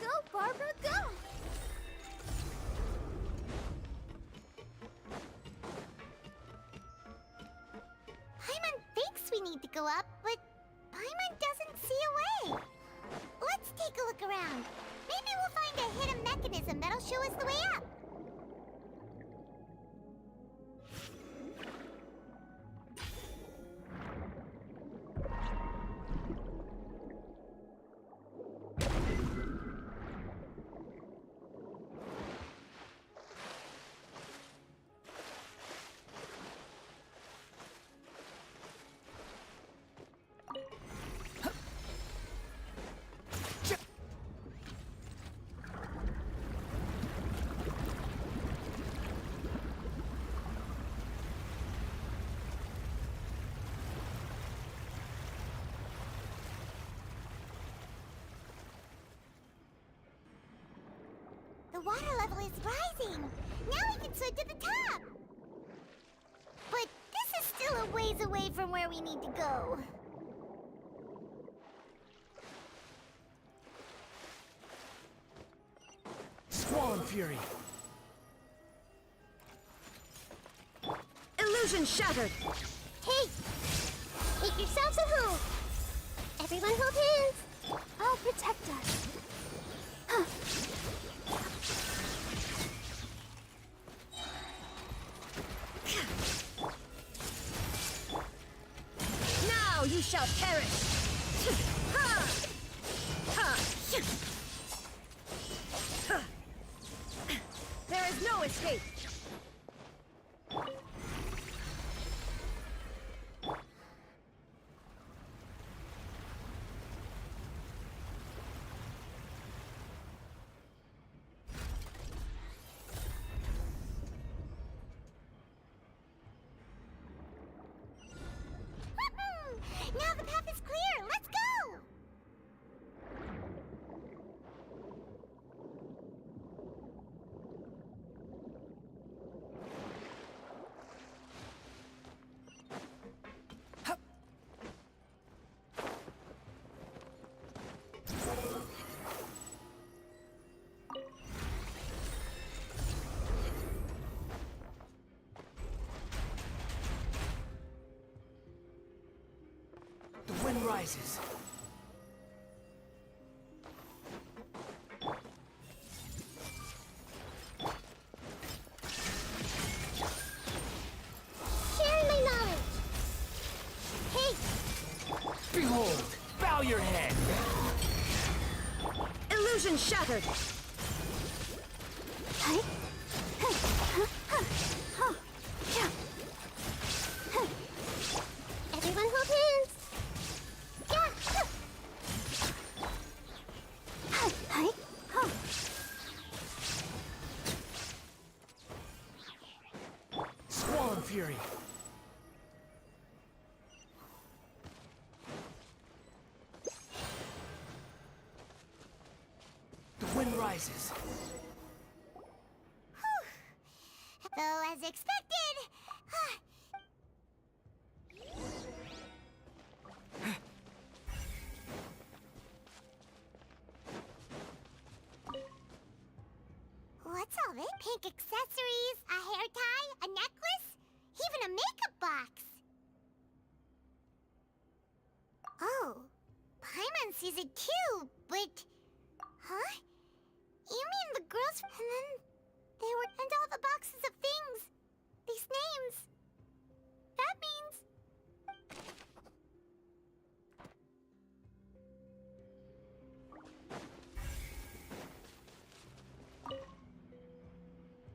Speaker 2: Go, Barbara, go! Paimon thinks we need to go up, but Paimon doesn't see a way. Let's take a look around. Maybe we'll find a hidden mechanism that'll show us the way up. The water level is rising. Now we can swim to the top. But this is still a ways away from where we need to go.
Speaker 17: Squall and Fury.
Speaker 8: Illusion shattered.
Speaker 2: Hey! Make yourselves a home. Everyone hold hands.
Speaker 4: I'll protect us.
Speaker 8: Now you shall perish. Ha! Ha! Ha! There is no escape.
Speaker 2: Now the path is clear. Let's go.
Speaker 3: wind rises.
Speaker 2: Sharing my knowledge. Hey,
Speaker 3: Behold, bow your head.
Speaker 8: Illusion shattered!
Speaker 2: everyone hold hands. Yeah.
Speaker 3: Squall Fury. The wind rises.
Speaker 2: Though, as expected, what's all this? Pink accessories, a hair tie, a necklace, even a makeup box. Oh, Paimon sees it too, but... Huh? You mean the girls... And then they were... And all the boxes of things. These names. That means...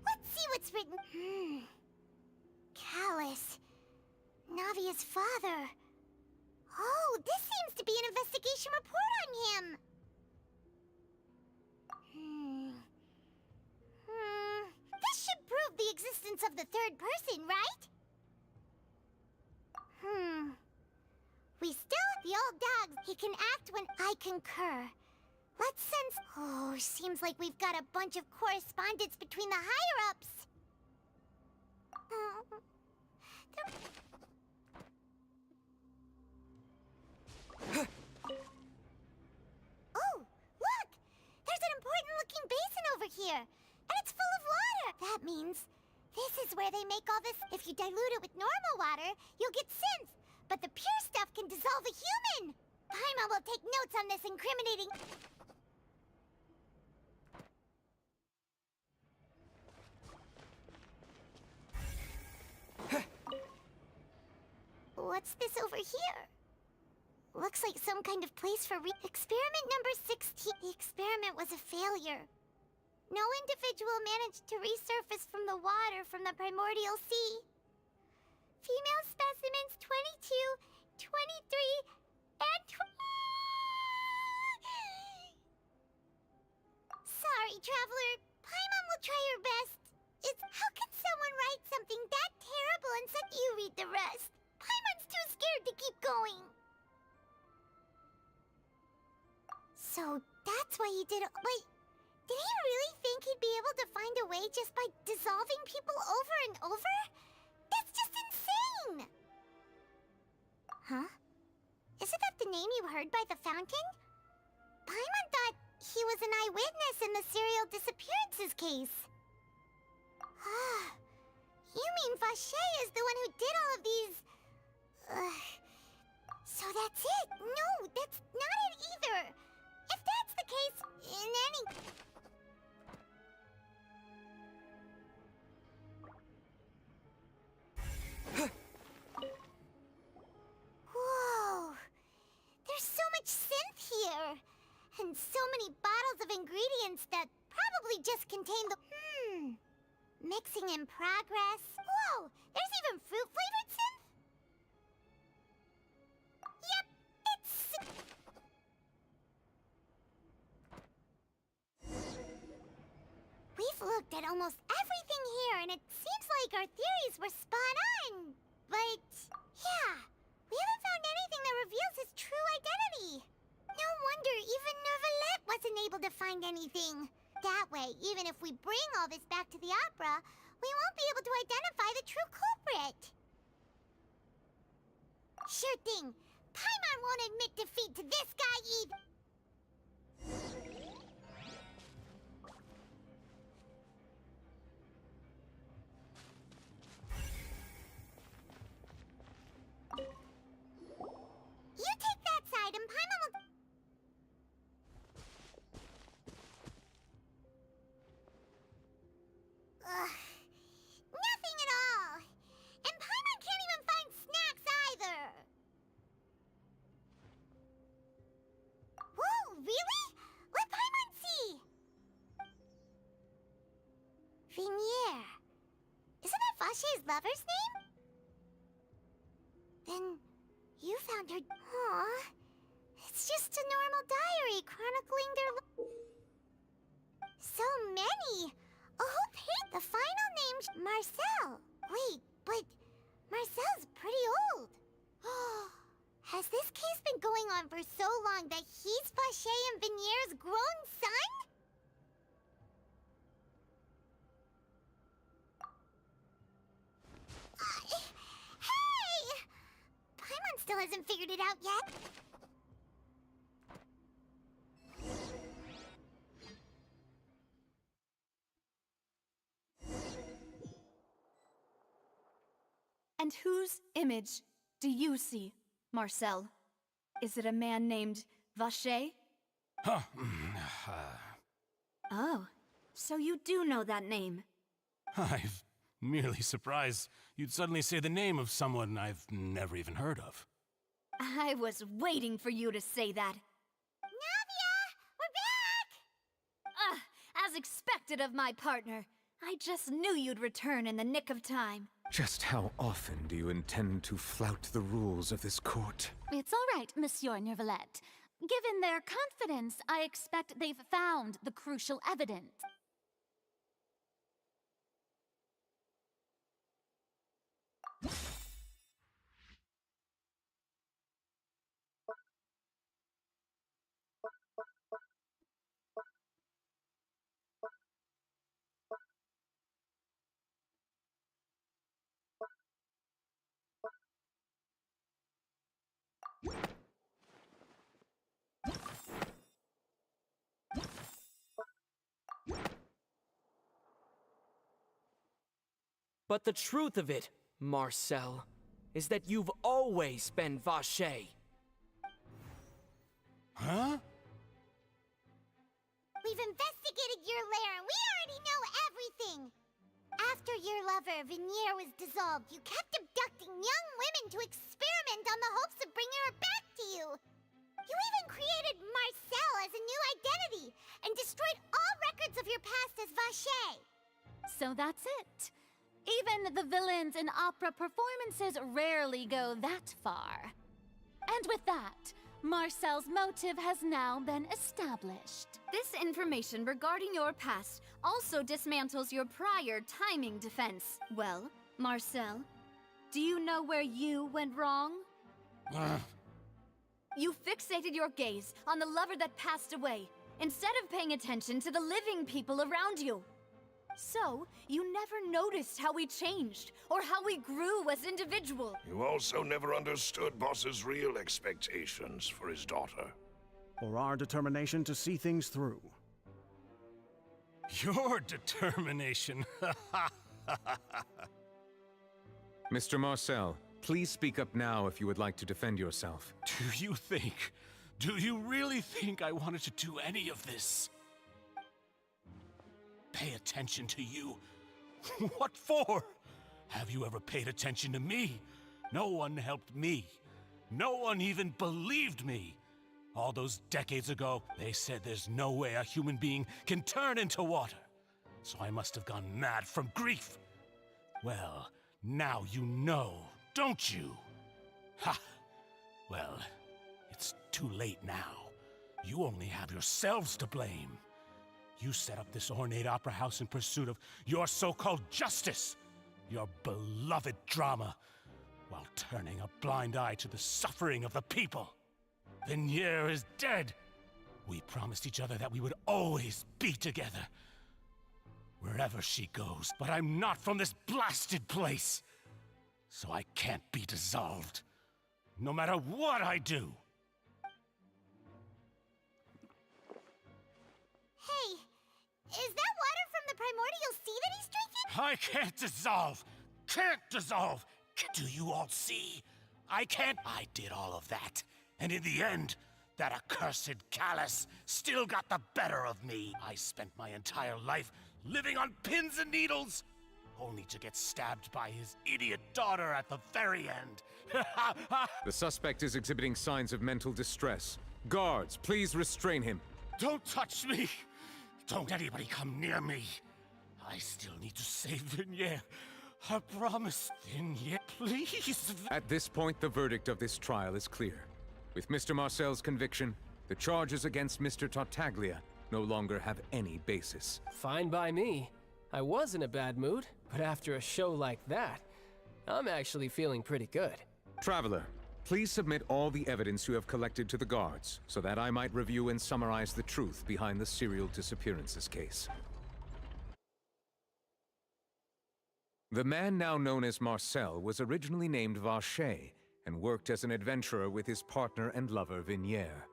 Speaker 2: Let's see what's written. Callus. Navia's father. Oh, this seems to be an investigation report on him. This should prove the existence of the third person, right? We still the old dogs. He can act when I concur. Let's sense... Oh, seems like we've got a bunch of correspondence between the higher-ups. Oh, look! There's an important-looking basin over here, and it's full of water. That means this is where they make all this. If you dilute it with normal water, you'll get synth, but the pure stuff can dissolve a human. Paimon will take notes on this incriminating... What's this over here? Looks like some kind of place for experiment number 16. The experiment was a failure. No individual managed to resurface from the water from the primordial sea. Female specimens 22, 23, and Sorry, traveler. Paimon will try her best. It's... How can someone write something that terrible and let you read the rest? Paimon's too scared to keep going. So that's why he did it. Wait, did he really think he'd be able to find a way just by dissolving people over and over? That's just insane! Huh? Isn't that the name you heard by the fountain? Paimon thought he was an eyewitness in the serial disappearances case. You mean Vache is the one who did all of these... So that's it? No, that's not it either. If that's the case, in any... Whoa! There's so much synth here! And so many bottles of ingredients that probably just contain the... Mixing in progress. Whoa! There's even fruit-flavored synth? Yep, it's... We've looked at almost everything here, and it seems like our theories were spot on. But, yeah, we haven't found anything that reveals his true identity. No wonder even Nervalet wasn't able to find anything. That way, even if we bring all this back to the opera, we won't be able to identify the true culprit. Sure thing. Paimon won't admit defeat to this guy either. You take that Vignier. Isn't that Vache's lover's name? Then you found her. Aw. It's just a normal diary chronicling their. So many! A whole page! The final name's Marcel! Wait, but Marcel's pretty old. Has this case been going on for so long that he's Vache and Vignier's grown son? Hey! Paimon still hasn't figured it out yet.
Speaker 5: And whose image do you see, Marcel? Is it a man named Vache?
Speaker 22: Huh.
Speaker 5: Oh, so you do know that name.
Speaker 22: I'm merely surprised you'd suddenly say the name of someone I've never even heard of.
Speaker 5: I was waiting for you to say that.
Speaker 2: Navia! We're back!
Speaker 5: As expected of my partner. I just knew you'd return in the nick of time.
Speaker 16: Just how often do you intend to flout the rules of this court?
Speaker 4: It's all right, Monsieur Nervalette. Given their confidence, I expect they've found the crucial evidence.
Speaker 6: But the truth of it, Marcel, is that you've always been Vache.
Speaker 22: Huh?
Speaker 2: We've investigated your lair and we already know everything! After your lover, Vignier, was dissolved, you kept abducting young women to experiment on the hopes of bringing her back to you! You even created Marcel as a new identity and destroyed all records of your past as Vache!
Speaker 4: So that's it. Even the villains in opera performances rarely go that far. And with that, Marcel's motive has now been established.
Speaker 5: This information regarding your past also dismantles your prior timing defense. Well, Marcel, do you know where you went wrong? You fixated your gaze on the lover that passed away, instead of paying attention to the living people around you. So, you never noticed how we changed, or how we grew as individuals.
Speaker 21: You also never understood Boss's real expectations for his daughter.
Speaker 20: Or our determination to see things through.
Speaker 22: Your determination.
Speaker 16: Mr. Marcel, please speak up now if you would like to defend yourself.
Speaker 22: Do you really think I wanted to do any of this? Pay attention to you? What for? Have you ever paid attention to me? No one helped me. No one even believed me. All those decades ago, they said there's no way a human being can turn into water. So I must have gone mad from grief. Well, now you know, don't you? Ha! Well, it's too late now. You only have yourselves to blame. You set up this ornate opera house in pursuit of your so-called justice, your beloved drama, while turning a blind eye to the suffering of the people. Vignier is dead. We promised each other that we would always be together, wherever she goes. But I'm not from this blasted place, so I can't be dissolved, no matter what I do.
Speaker 2: Hey, is that water from the primordial sea that he's drinking?
Speaker 22: I can't dissolve! Can't dissolve! Do you all see? I can't. I did all of that. And in the end, that accursed callus still got the better of me. I spent my entire life living on pins and needles, only to get stabbed by his idiot daughter at the very end.
Speaker 16: The suspect is exhibiting signs of mental distress. Guards, please restrain him.
Speaker 22: Don't touch me! Don't anybody come near me! I still need to save Vignere. I promise, Vignere, please.
Speaker 16: At this point, the verdict of this trial is clear. With Mr. Marcel's conviction, the charges against Mr. Tartaglia no longer have any basis.
Speaker 17: Fine by me. I was in a bad mood, but after a show like that, I'm actually feeling pretty good.
Speaker 16: Traveler, please submit all the evidence you have collected to the guards, so that I might review and summarize the truth behind the serial disappearances case. The man now known as Marcel was originally named Vacher and worked as an adventurer with his partner and lover Vignere.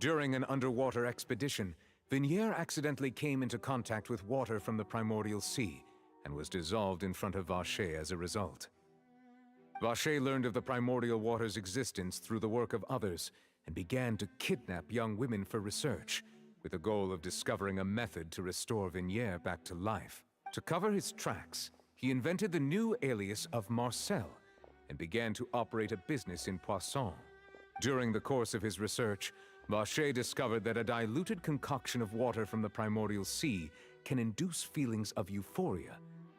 Speaker 16: During an underwater expedition, Vignere accidentally came into contact with water from the primordial sea and was dissolved in front of Vacher as a result. Vacher learned of the primordial water's existence through the work of others and began to kidnap young women for research, with the goal of discovering a method to restore Vignere back to life. To cover his tracks, he invented the new alias of Marcel and began to operate a business in Poisson. During the course of his research, Vacher discovered that a diluted concoction of water from the primordial sea can induce feelings of euphoria,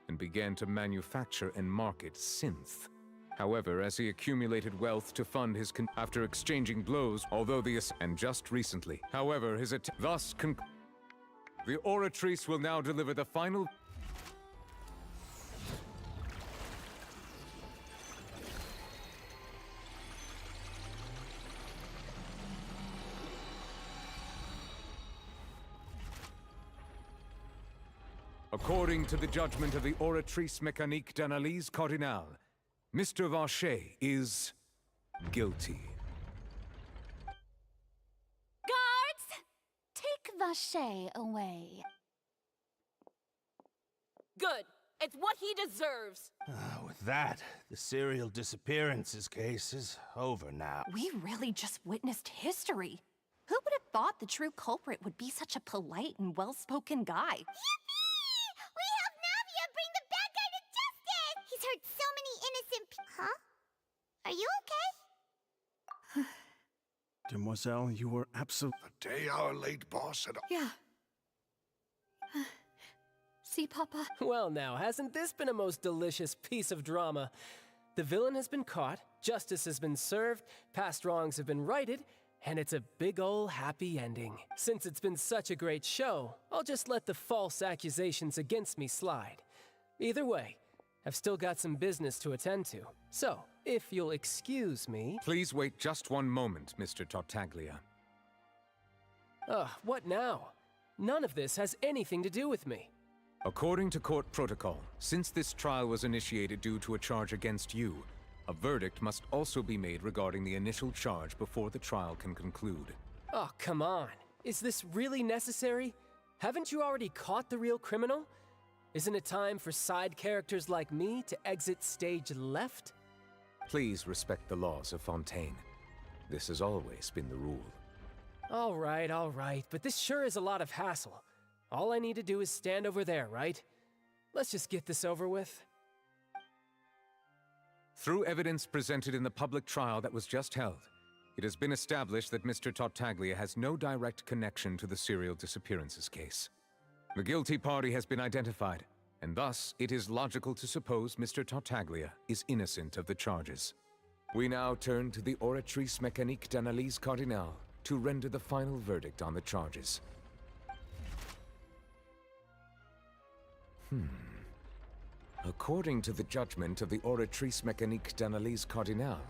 Speaker 16: and began to manufacture and market synth. However, as he accumulated wealth to fund his after exchanging blows, although and just recently, however, his the Oratrice will now deliver the final. According to the judgment of the Oratrice Mécanique d'Analyse Cardinale, Mr. Vacher is guilty.
Speaker 4: Guards! Take Vacher away.
Speaker 9: Good. It's what he deserves.
Speaker 12: With that, the serial disappearances case is over now.
Speaker 10: We really just witnessed history. Who would have thought the true culprit would be such a polite and well-spoken guy?
Speaker 2: We helped Navia bring the bad guy to justice! He's hurt so many innocent people. Huh? Are you okay?
Speaker 20: Demoiselle, you were absolutely...
Speaker 21: A day our late boss had...
Speaker 10: Yeah. See, Papa?
Speaker 17: Well now, hasn't this been a most delicious piece of drama? The villain has been caught, justice has been served, past wrongs have been righted, and it's a big ol' happy ending. Since it's been such a great show, I'll just let the false accusations against me slide. Either way, I've still got some business to attend to. So, if you'll excuse me...
Speaker 16: Please wait just one moment, Mr. Tartaglia.
Speaker 17: What now? None of this has anything to do with me.
Speaker 16: According to court protocol, since this trial was initiated due to a charge against you, a verdict must also be made regarding the initial charge before the trial can conclude.
Speaker 17: Oh, come on. Is this really necessary? Haven't you already caught the real criminal? Isn't it time for side characters like me to exit stage left?
Speaker 16: Please respect the laws of Fontaine. This has always been the rule.
Speaker 17: All right, but this sure is a lot of hassle. All I need to do is stand over there, right? Let's just get this over with.
Speaker 16: Through evidence presented in the public trial that was just held, it has been established that Mr. Tartaglia has no direct connection to the serial disappearances case. The guilty party has been identified, and thus it is logical to suppose Mr. Tartaglia is innocent of the charges. We now turn to the Oratrice Mécanique d'Analyse Cardinale to render the final verdict on the charges. According to the judgment of the Oratrice Mécanique d'Analyse Cardinale,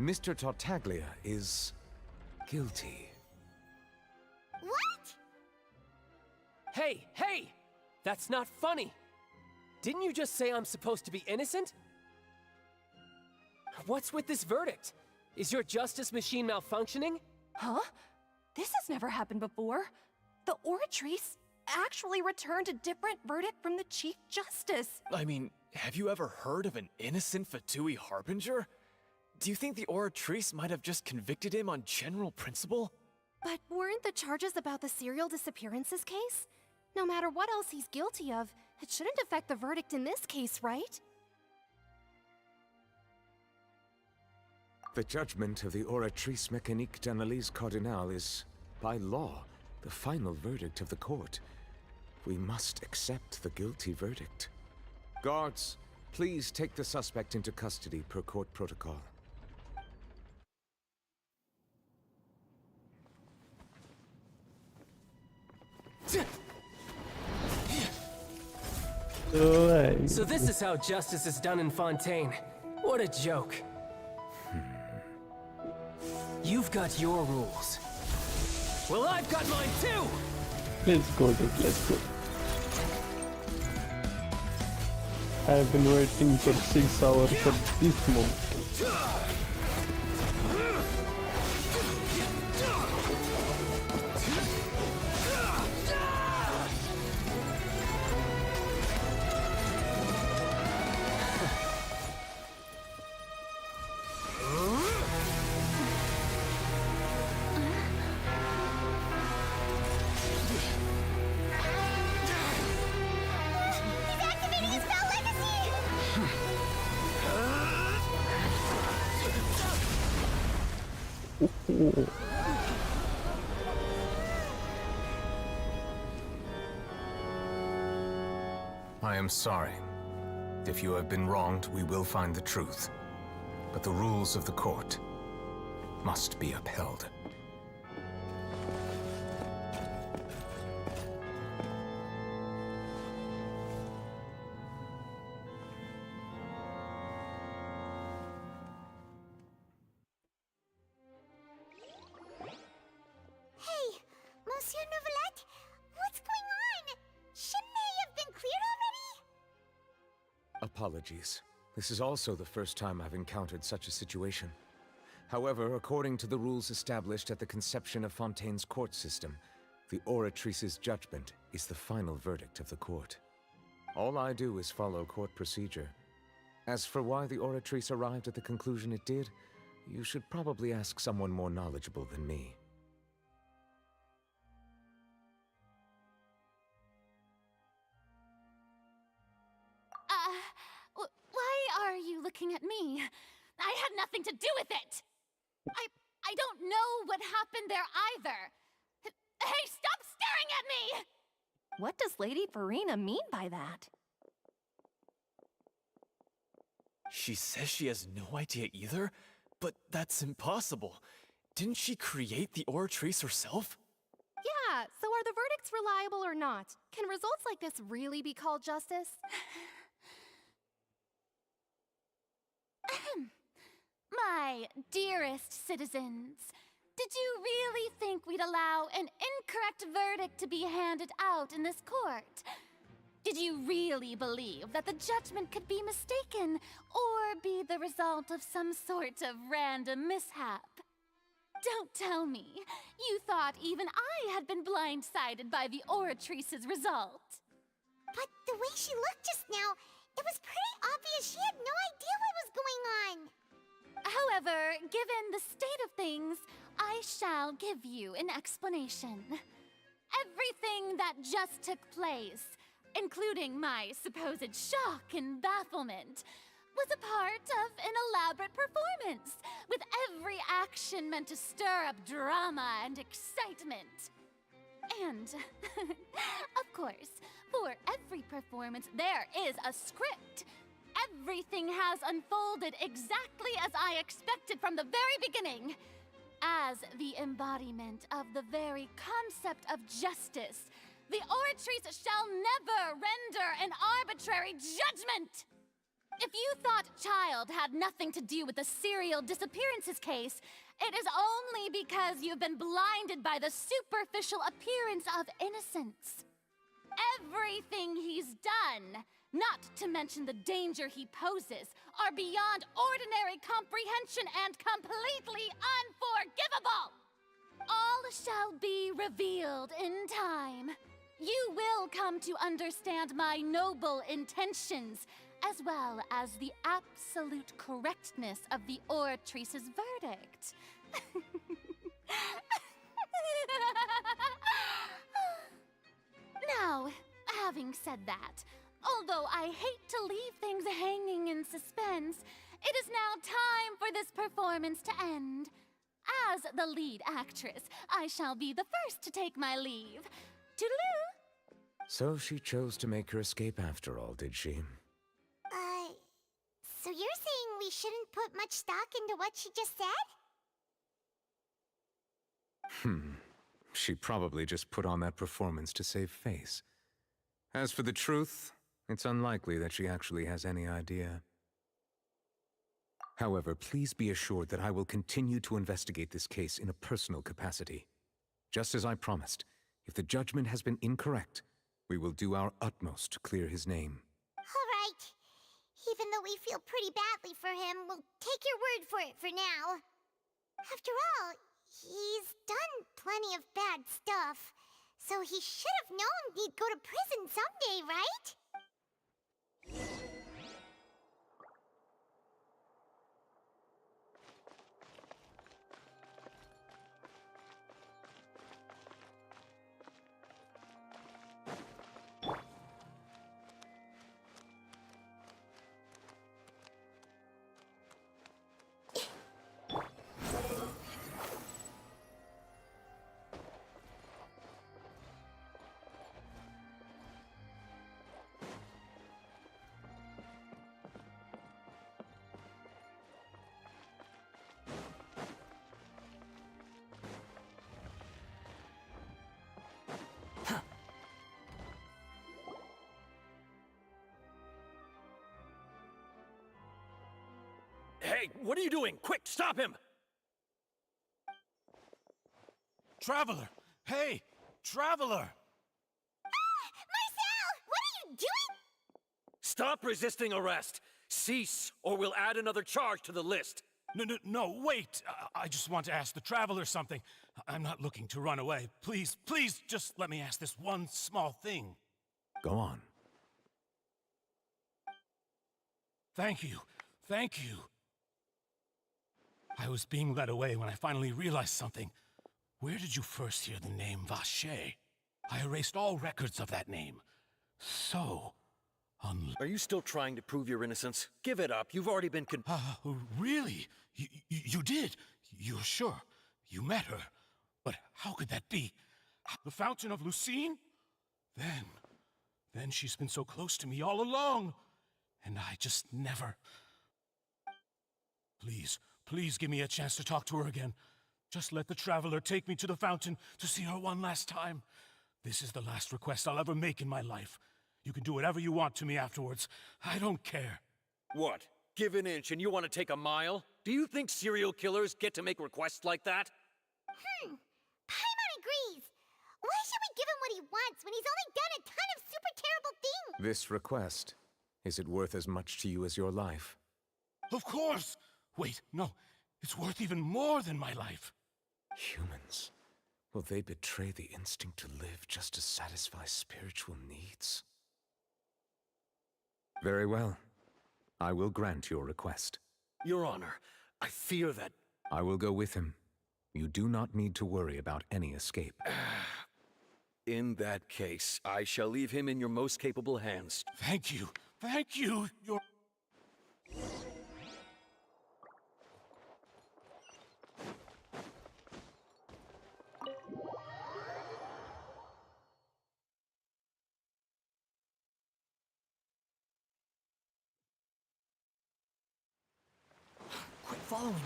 Speaker 16: Mr. Tartaglia is guilty.
Speaker 2: What?
Speaker 17: Hey! That's not funny! Didn't you just say I'm supposed to be innocent? What's with this verdict? Is your justice machine malfunctioning?
Speaker 10: Huh? This has never happened before. The Oratrice actually returned a different verdict from the Chief Justice.
Speaker 19: I mean, have you ever heard of an innocent Fatui Harbinger? Do you think the Oratrice might have just convicted him on general principle?
Speaker 8: But weren't the charges about the serial disappearances case? No matter what else he's guilty of, it shouldn't affect the verdict in this case, right?
Speaker 16: The judgment of the Oratrice Mécanique d'Analyse Cardinale is, by law, the final verdict of the court. We must accept the guilty verdict. Guards, please take the suspect into custody per court protocol.
Speaker 17: So this is how justice is done in Fontaine. What a joke. You've got your rules. Well, I've got mine too!
Speaker 1: Let's go, dude. Let's go. I've been waiting for 6 hours for this moment.
Speaker 16: I am sorry. If you have been wronged, we will find the truth. But the rules of the court must be upheld.
Speaker 2: Hey, Monsieur Novelette, what's going on? Shouldn't they have been cleared already?
Speaker 16: Apologies. This is also the first time I've encountered such a situation. However, according to the rules established at the conception of Fontaine's court system, the Oratrice's judgment is the final verdict of the court. All I do is follow court procedure. As for why the Oratrice arrived at the conclusion it did, you should probably ask someone more knowledgeable than me.
Speaker 4: Why are you looking at me? I had nothing to do with it! I don't know what happened there either! Hey, stop staring at me!
Speaker 10: What does Lady Farina mean by that?
Speaker 19: She says she has no idea either, but that's impossible. Didn't she create the Oratrice herself?
Speaker 10: Yeah, so are the verdicts reliable or not? Can results like this really be called justice?
Speaker 4: My dearest citizens, did you really think we'd allow an incorrect verdict to be handed out in this court? Did you really believe that the judgment could be mistaken or be the result of some sort of random mishap? Don't tell me you thought even I had been blindsided by the Oratrice's result.
Speaker 2: But the way she looked just now, it was pretty obvious she had no idea what was going on.
Speaker 4: However, given the state of things, I shall give you an explanation. Everything that just took place, including my supposed shock and bafflement, was a part of an elaborate performance, with every action meant to stir up drama and excitement. And, of course, for every performance there is a script. Everything has unfolded exactly as I expected from the very beginning. As the embodiment of the very concept of justice, the Oratrice shall never render an arbitrary judgment! If you thought Child had nothing to do with the serial disappearances case, it is only because you've been blinded by the superficial appearance of innocence. Everything he's done, not to mention the danger he poses, are beyond ordinary comprehension and completely unforgivable! All shall be revealed in time. You will come to understand my noble intentions, as well as the absolute correctness of the Oratrice's verdict. Now, having said that, although I hate to leave things hanging in suspense, it is now time for this performance to end. As the lead actress, I shall be the first to take my leave. Toodaloo!
Speaker 16: So she chose to make her escape after all, did she?
Speaker 2: So you're saying we shouldn't put much stock into what she just said?
Speaker 16: She probably just put on that performance to save face. As for the truth, it's unlikely that she actually has any idea. However, please be assured that I will continue to investigate this case in a personal capacity. Just as I promised, if the judgment has been incorrect, we will do our utmost to clear his name.
Speaker 2: All right. Even though we feel pretty badly for him, we'll take your word for it for now. After all, he's done plenty of bad stuff, so he should have known he'd go to prison someday, right?
Speaker 7: Hey, what are you doing? Quick, stop him!
Speaker 22: Traveler! Hey! Traveler!
Speaker 2: Marcel! What are you doing?
Speaker 7: Stop resisting arrest! Cease, or we'll add another charge to the list.
Speaker 22: No, wait! I just want to ask the Traveler something. I'm not looking to run away. Please, just let me ask this one small thing.
Speaker 16: Go on.
Speaker 22: Thank you. I was being led away when I finally realized something. Where did you first hear the name Vache? I erased all records of that name. So,
Speaker 7: Are you still trying to prove your innocence? Give it up. You've already been
Speaker 22: Really? You did? You're sure? You met her? But how could that be? The Fountain of Lucine? Then she's been so close to me all along. And I just never... Please give me a chance to talk to her again. Just let the Traveler take me to the fountain to see her one last time. This is the last request I'll ever make in my life. You can do whatever you want to me afterwards. I don't care.
Speaker 7: What? Give an inch and you want to take a mile? Do you think serial killers get to make requests like that?
Speaker 2: Paimon agrees. Why should we give him what he wants when he's only done a ton of super terrible things?
Speaker 16: This request, is it worth as much to you as your life?
Speaker 22: Of course! Wait, no. It's worth even more than my life.
Speaker 16: Humans. Will they betray the instinct to live just to satisfy spiritual needs? Very well. I will grant your request.
Speaker 7: Your Honor, I fear that...
Speaker 16: I will go with him. You do not need to worry about any escape.
Speaker 7: In that case, I shall leave him in your most capable hands.
Speaker 22: Thank you. You're...
Speaker 3: Quit following me.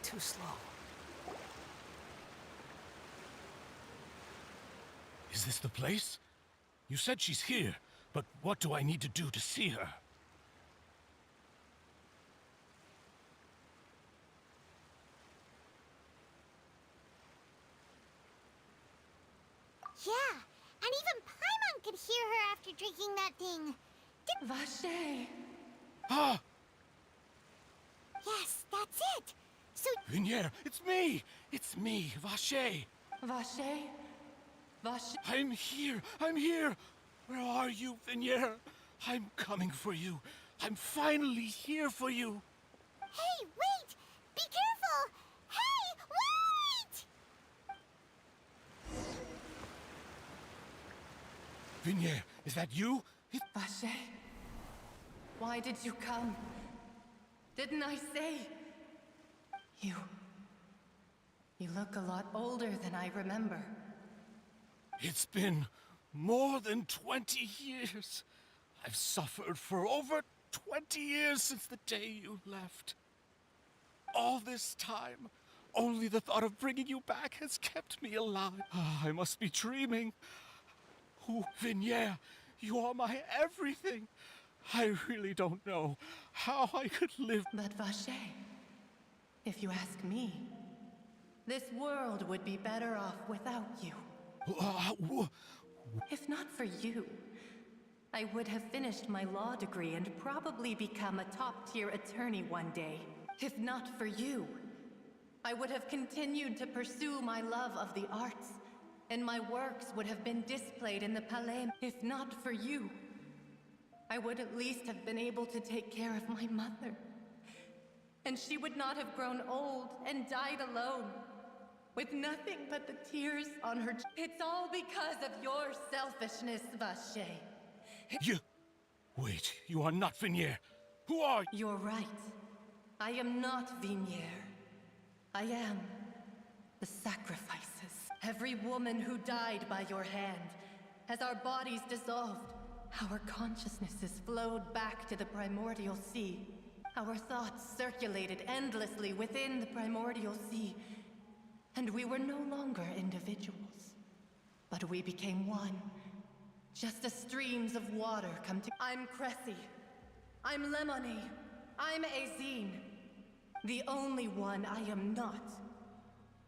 Speaker 3: Too slow.
Speaker 22: Is this the place? You said she's here, but what do I need to do to see her?
Speaker 2: Yeah, and even Paimon could hear her after drinking that thing.
Speaker 14: Vache!
Speaker 22: Ah!
Speaker 2: Yes, that's it. So...
Speaker 22: Vinier, it's me! It's me, Vache!
Speaker 14: Vache? Vache?
Speaker 22: I'm here! Where are you, Vinier? I'm coming for you. I'm finally here for you.
Speaker 2: Hey, wait! Be careful! Hey, wait!
Speaker 22: Vinier, is that you?
Speaker 14: Vache? Why did you come? Didn't I say?
Speaker 15: You look a lot older than I remember.
Speaker 22: It's been more than 20 years. I've suffered for over 20 years since the day you left. All this time, only the thought of bringing you back has kept me alive. I must be dreaming. Oh, Vignier, you are my everything. I really don't know how I could live.
Speaker 15: But Vacher, if you ask me, this world would be better off without you. If not for you, I would have finished my law degree and probably become a top-tier attorney one day. If not for you, I would have continued to pursue my love of the arts, and my works would have been displayed in the Palais. If not for you, I would at least have been able to take care of my mother. And she would not have grown old and died alone, with nothing but the tears on her. It's all because of your selfishness, Vacher.
Speaker 22: You... Wait, you are not Vignier. Who are you?
Speaker 15: You're right. I am not Vignier. I am the sacrifices. Every woman who died by your hand, as our bodies dissolved, our consciousnesses flowed back to the primordial sea. Our thoughts circulated endlessly within the primordial sea, and we were no longer individuals, but we became one. Just as streams of water come to— I'm Cressy. I'm Lemony. I'm Azine. The only one I am not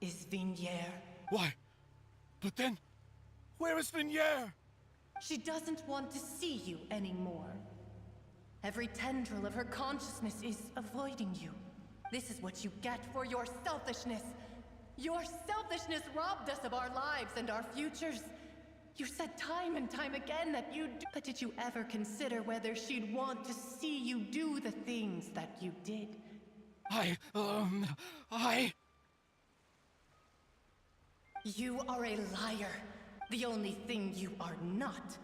Speaker 15: is Vignier.
Speaker 22: Why? But then, where is Vignier?
Speaker 15: She doesn't want to see you anymore. Every tendril of her consciousness is avoiding you. This is what you get for your selfishness. Your selfishness robbed us of our lives and our futures. You said time and time again that you'd do— But did you ever consider whether she'd want to see you do the things that you did? You are a liar. The only thing you are not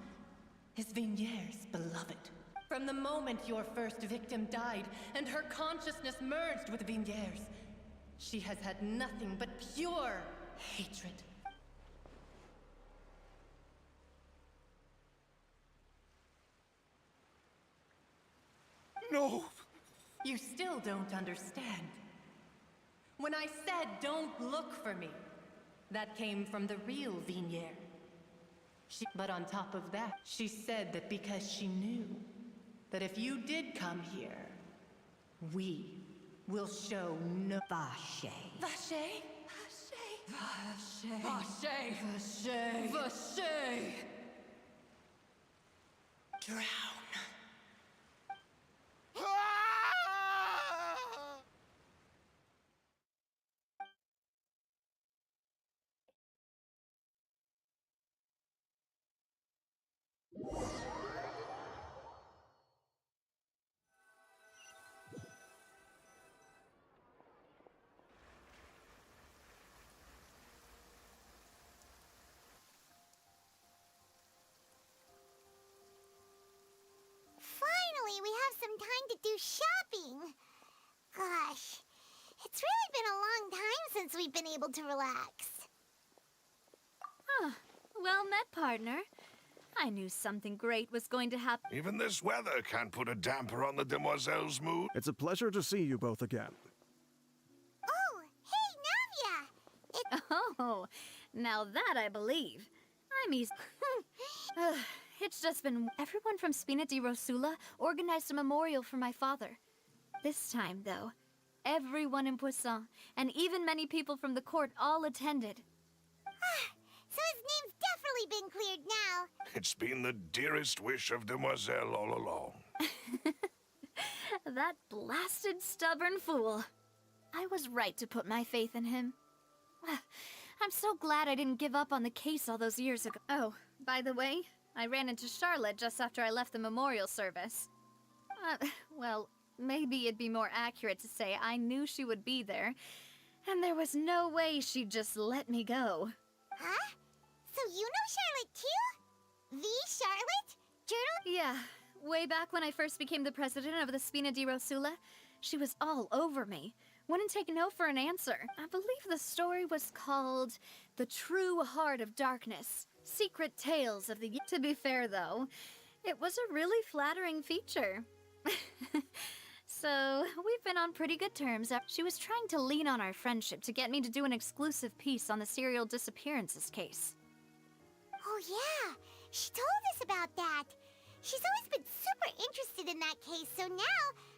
Speaker 15: is Vignier's beloved. From the moment your first victim died and her consciousness merged with Vignier's, she has had nothing but pure hatred.
Speaker 22: No!
Speaker 15: You still don't understand. When I said don't look for me, that came from the real Vignier. But on top of that, she said that because she knew that if you did come here, we will show no—
Speaker 8: Vacher.
Speaker 15: Vacher? Vacher. Vacher. Vacher. Vacher. Drown.
Speaker 2: Finally, we have some time to do shopping. Gosh, it's really been a long time since we've been able to relax.
Speaker 4: Ah, well met, partner. I knew something great was going to happen.
Speaker 21: Even this weather can't put a damper on the demoiselle's mood.
Speaker 20: It's a pleasure to see you both again.
Speaker 2: Oh, hey, Navia!
Speaker 4: Oh, now that I believe. I'm easy. It's just been... Everyone from Spina di Rosula organized a memorial for my father. This time, though, everyone in Poisson, and even many people from the court, all attended.
Speaker 2: So his name's definitely been cleared now.
Speaker 21: It's been the dearest wish of Demoiselle all along.
Speaker 4: That blasted stubborn fool. I was right to put my faith in him. I'm so glad I didn't give up on the case all those years ago. Oh, by the way, I ran into Charlotte just after I left the memorial service. Well, maybe it'd be more accurate to say I knew she would be there, and there was no way she'd just let me go.
Speaker 2: Huh? So you know Charlotte too? The Charlotte? Journal?
Speaker 4: Yeah, way back when I first became the president of the Spina di Rosula, she was all over me.
Speaker 5: Wouldn't take no for an answer. I believe the story was called The True Heart of Darkness. Secret Tales of the... To be fair, though, it was a really flattering feature. So, we've been on pretty good terms. She was trying to lean on our friendship to get me to do an exclusive piece on the serial disappearances case.
Speaker 2: Oh yeah, she told us about that. She's always been super interested in that case, so now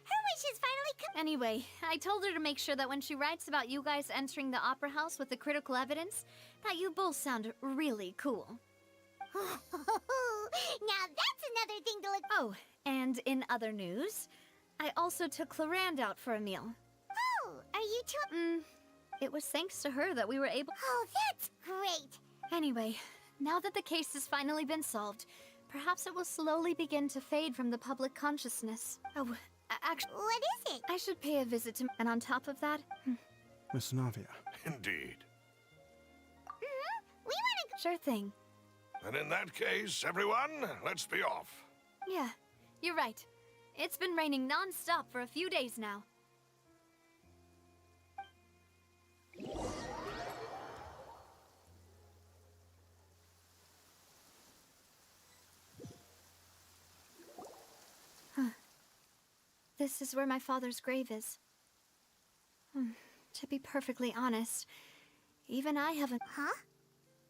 Speaker 2: her wish has finally come.
Speaker 5: Anyway, I told her to make sure that when she writes about you guys entering the opera house with the critical evidence, that you both sound really cool.
Speaker 2: Now that's another thing to look...
Speaker 5: Oh, and in other news, I also took Clarande out for a meal.
Speaker 2: Oh, are you two...
Speaker 5: It was thanks to her that we were able...
Speaker 2: Oh, that's great.
Speaker 5: Anyway, now that the case has finally been solved, perhaps it will slowly begin to fade from the public consciousness. Oh, actually...
Speaker 2: What is it?
Speaker 5: I should pay a visit to... And on top of that...
Speaker 20: Miss Navia.
Speaker 21: Indeed.
Speaker 2: We want to...
Speaker 5: Sure thing.
Speaker 21: And in that case, everyone, let's be off.
Speaker 5: Yeah, you're right. It's been raining non-stop for a few days now. This is where my father's grave is. To be perfectly honest, even I haven't...
Speaker 2: Huh?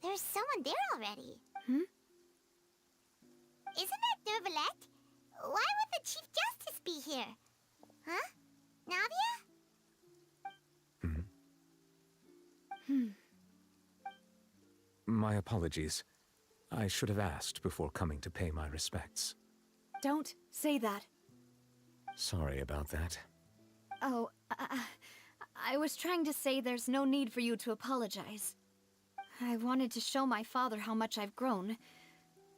Speaker 2: There's someone there already. Isn't that Neuvillette? Why would the Chief Justice be here? Huh? Navia?
Speaker 16: My apologies. I should have asked before coming to pay my respects.
Speaker 5: Don't say that.
Speaker 16: Sorry about that.
Speaker 5: Oh, I was trying to say there's no need for you to apologize. I wanted to show my father how much I've grown,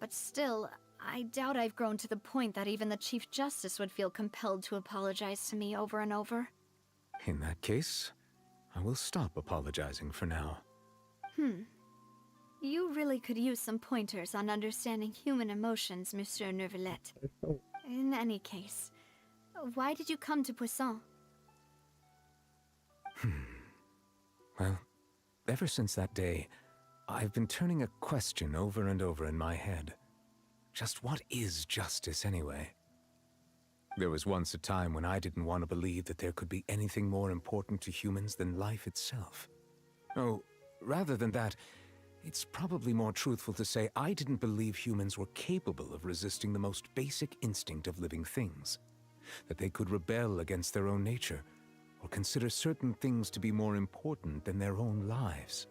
Speaker 5: but still, I doubt I've grown to the point that even the Chief Justice would feel compelled to apologize to me over and over.
Speaker 16: In that case, I will stop apologizing for now.
Speaker 5: You really could use some pointers on understanding human emotions, Monsieur Neuvillette. In any case, why did you come to Poisson?
Speaker 16: Well, ever since that day, I've been turning a question over and over in my head. Just what is justice anyway? There was once a time when I didn't want to believe that there could be anything more important to humans than life itself. Oh, rather than that, it's probably more truthful to say I didn't believe humans were capable of resisting the most basic instinct of living things. That they could rebel against their own nature, or consider certain things to be more important than their own lives.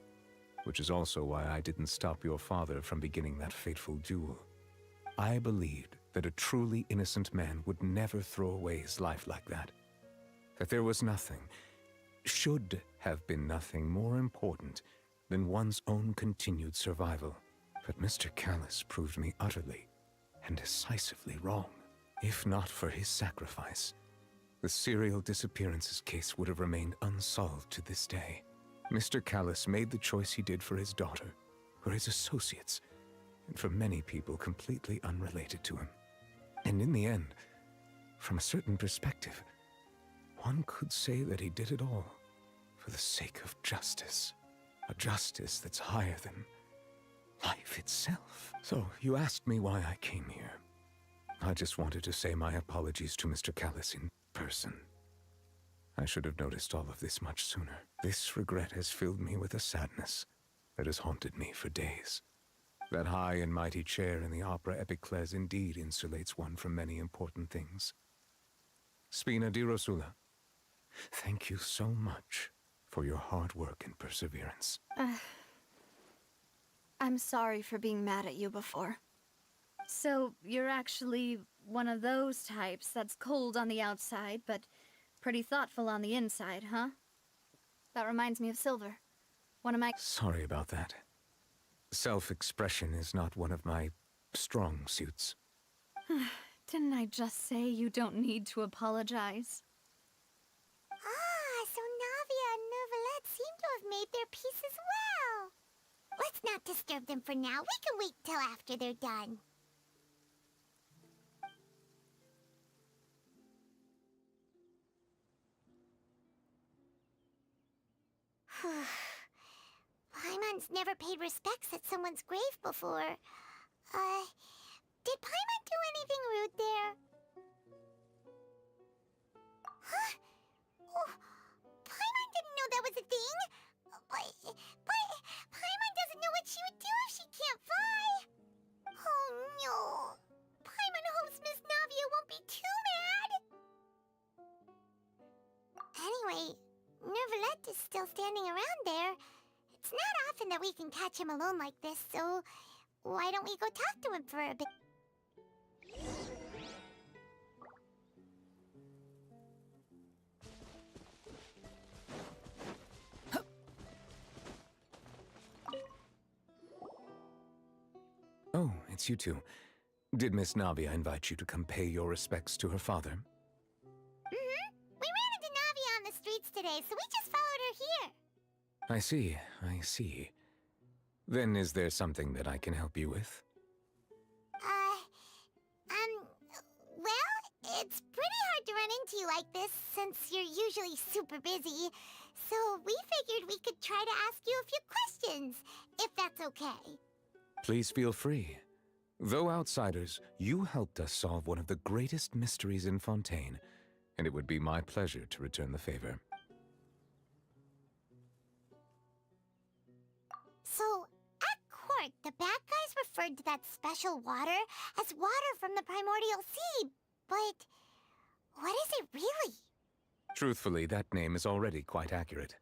Speaker 16: Which is also why I didn't stop your father from beginning that fateful duel. I believed that a truly innocent man would never throw away his life like that. That there was nothing, should have been nothing more important than one's own continued survival. But Mr. Callis proved me utterly and decisively wrong. If not for his sacrifice, the serial disappearances case would have remained unsolved to this day. Mr. Callis made the choice he did for his daughter, for his associates, and for many people completely unrelated to him. And in the end, from a certain perspective, one could say that he did it all for the sake of justice. A justice that's higher than life itself. So, you asked me why I came here. I just wanted to say my apologies to Mr. Callis in person. I should have noticed all of this much sooner. This regret has filled me with a sadness that has haunted me for days. That high and mighty chair in the opera Epiclese indeed insulates one from many important things. Spina di Rosula, thank you so much for your hard work and perseverance.
Speaker 5: I'm sorry for being mad at you before. So, you're actually one of those types that's cold on the outside, but pretty thoughtful on the inside, huh? That reminds me of Silver. One of my...
Speaker 16: Sorry about that. Self-expression is not one of my strong suits.
Speaker 5: Didn't I just say you don't need to apologize?
Speaker 2: So Navia and Neuvillette seem to have made their peace as well. Let's not disturb them for now. We can wait till after they're done. Paimon's never paid respects at someone's grave before. Did Paimon do anything rude there? Huh? Oh, Paimon didn't know that was a thing! But Paimon doesn't know what she would do if she can't fly! Oh no! Paimon hopes Miss Navia won't be too mad! Anyway, Nervalette is still standing around there. It's not often that we can catch him alone like this, so why don't we go talk to him for a bit?
Speaker 16: Oh, it's you two. Did Miss Navia invite you to come pay your respects to her father?
Speaker 2: Mm-hmm. We ran into Navia on the streets today, so we just followed her here.
Speaker 16: I see, I see. Then is there something that I can help you with?
Speaker 2: Well, it's pretty hard to run into you like this since you're usually super busy. So we figured we could try to ask you a few questions, if that's okay.
Speaker 16: Please feel free. Though outsiders, you helped us solve one of the greatest mysteries in Fontaine, and it would be my pleasure to return the favor.
Speaker 2: So, at court, the bad guys referred to that special water as water from the primordial sea, but what is it really?
Speaker 16: Truthfully, that name is already quite accurate.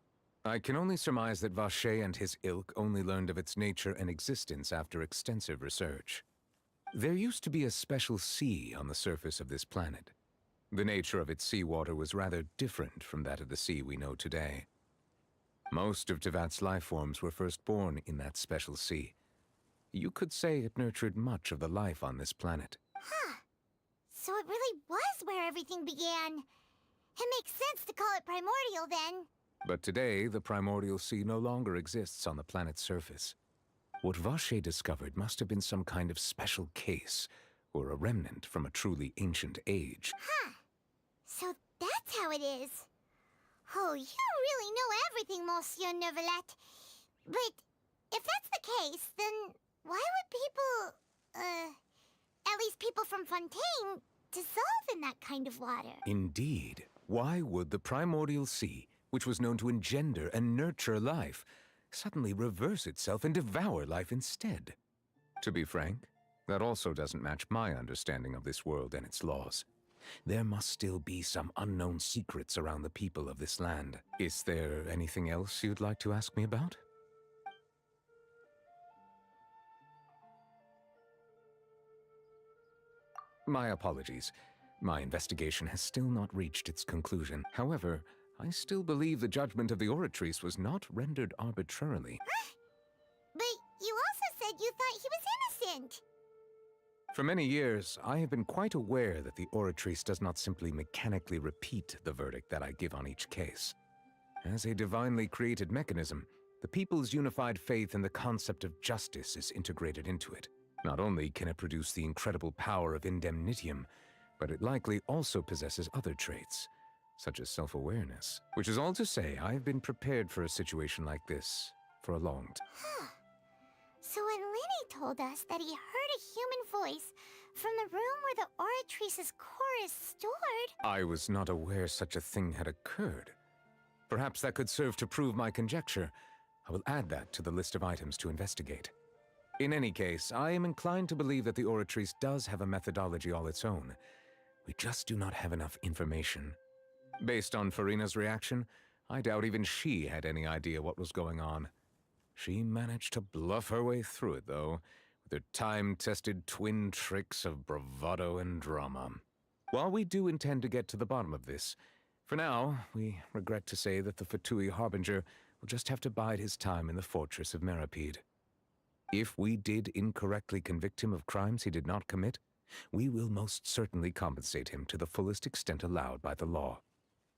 Speaker 16: I can only surmise that Vacher and his ilk only learned of its nature and existence after extensive research. There used to be a special sea on the surface of this planet. The nature of its seawater was rather different from that of the sea we know today. Most of Tevat's life forms were first born in that special sea. You could say it nurtured much of the life on this planet.
Speaker 2: Huh. So it really was where everything began. It makes sense to call it primordial then.
Speaker 16: But today, the primordial sea no longer exists on the planet's surface. What Vacher discovered must have been some kind of special case, or a remnant from a truly ancient age.
Speaker 2: Huh. So that's how it is. Oh, you really know everything, Monsieur Nervalette. But if that's the case, then why would people, at least people from Fontaine, dissolve in that kind of water?
Speaker 16: Indeed. Why would the primordial sea, which was known to engender and nurture life, suddenly reverse itself and devour life instead? To be frank, that also doesn't match my understanding of this world and its laws. There must still be some unknown secrets around the people of this land. Is there anything else you'd like to ask me about? My apologies. My investigation has still not reached its conclusion. However, I still believe the judgment of the Oratrice was not rendered arbitrarily.
Speaker 2: But you also said you thought he was innocent.
Speaker 16: For many years, I have been quite aware that the Oratrice does not simply mechanically repeat the verdict that I give on each case. As a divinely created mechanism, the people's unified faith in the concept of justice is integrated into it. Not only can it produce the incredible power of indemnitium, but it likely also possesses other traits, such as self-awareness. Which is all to say, I've been prepared for a situation like this for a long time.
Speaker 2: Huh. So when Linny told us that he heard a human voice from the room where the Oratrice's core is stored...
Speaker 16: I was not aware such a thing had occurred. Perhaps that could serve to prove my conjecture. I will add that to the list of items to investigate. In any case, I am inclined to believe that the Oratrice does have a methodology all its own. We just do not have enough information. Based on Farina's reaction, I doubt even she had any idea what was going on. She managed to bluff her way through it, though, with her time-tested twin tricks of bravado and drama. While we do intend to get to the bottom of this, for now, we regret to say that the Fatui Harbinger will just have to bide his time in the fortress of Meripede. If we did incorrectly convict him of crimes he did not commit, we will most certainly compensate him to the fullest extent allowed by the law.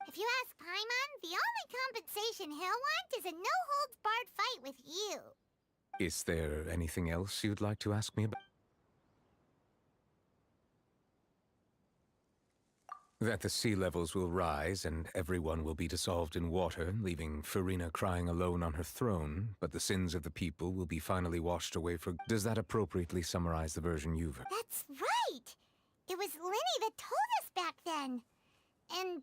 Speaker 2: If you ask Paimon, the only compensation he'll want is a no-holds-barred fight with you.
Speaker 16: Is there anything else you'd like to ask me about? That the sea levels will rise and everyone will be dissolved in water, leaving Farina crying alone on her throne, but the sins of the people will be finally washed away for... Does that appropriately summarize the version you've...
Speaker 2: That's right! It was Linny that told us back then. And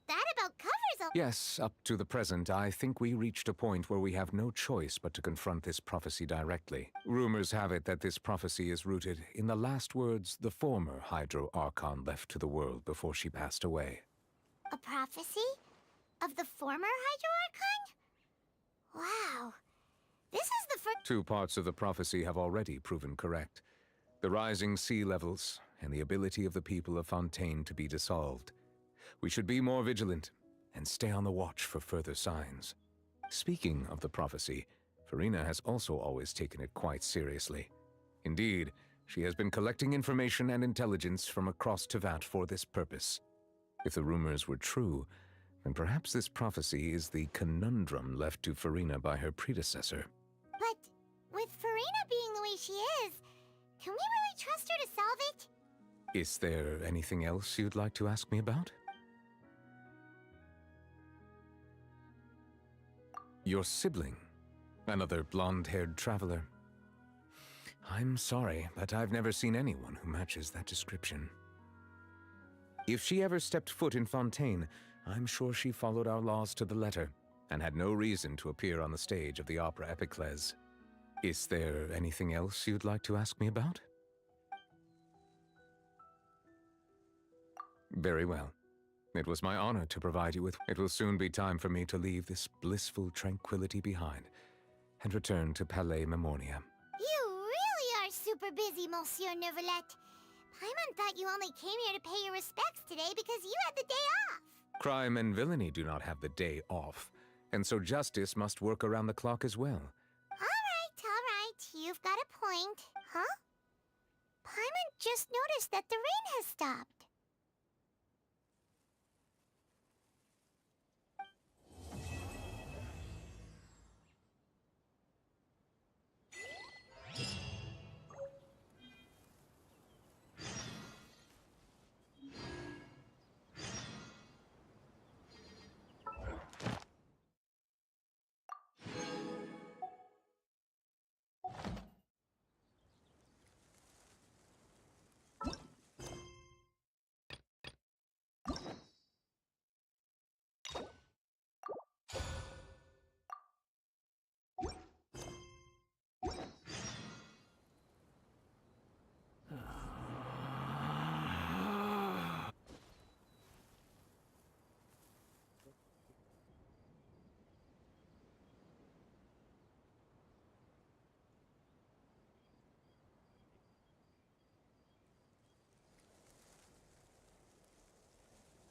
Speaker 2: that about covers all...
Speaker 16: Yes, up to the present, I think we reached a point where we have no choice but to confront this prophecy directly. Rumors have it that this prophecy is rooted in the last words the former Hydro Archon left to the world before she passed away.
Speaker 2: A prophecy? Of the former Hydro Archon? Wow. This is the first...
Speaker 16: 2 parts of the prophecy have already proven correct. The rising sea levels and the ability of the people of Fontaine to be dissolved. We should be more vigilant and stay on the watch for further signs. Speaking of the prophecy, Farina has also always taken it quite seriously. Indeed, she has been collecting information and intelligence from across Tevat for this purpose. If the rumors were true, then perhaps this prophecy is the conundrum left to Farina by her predecessor.
Speaker 2: But with Farina being the way she is, can we really trust her to solve it?
Speaker 16: Is there anything else you'd like to ask me about? Your sibling, another blonde-haired traveler. I'm sorry, but I've never seen anyone who matches that description. If she ever stepped foot in Fontaine, I'm sure she followed our laws to the letter, and had no reason to appear on the stage of the opera Epiclese. Is there anything else you'd like to ask me about? Very well. It was my honor to provide you with... It will soon be time for me to leave this blissful tranquility behind and return to Palais Memoria.
Speaker 2: You really are super busy, Monsieur Neuvillette. Paimon thought you only came here to pay your respects today because you had the day off.
Speaker 16: Crime and villainy do not have the day off, and so justice must work around the clock as well.
Speaker 2: All right. You've got a point. Huh? Paimon just noticed that the rain has stopped.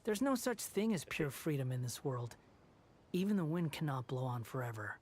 Speaker 13: There's no such thing as pure freedom in this world. Even the wind cannot blow on forever.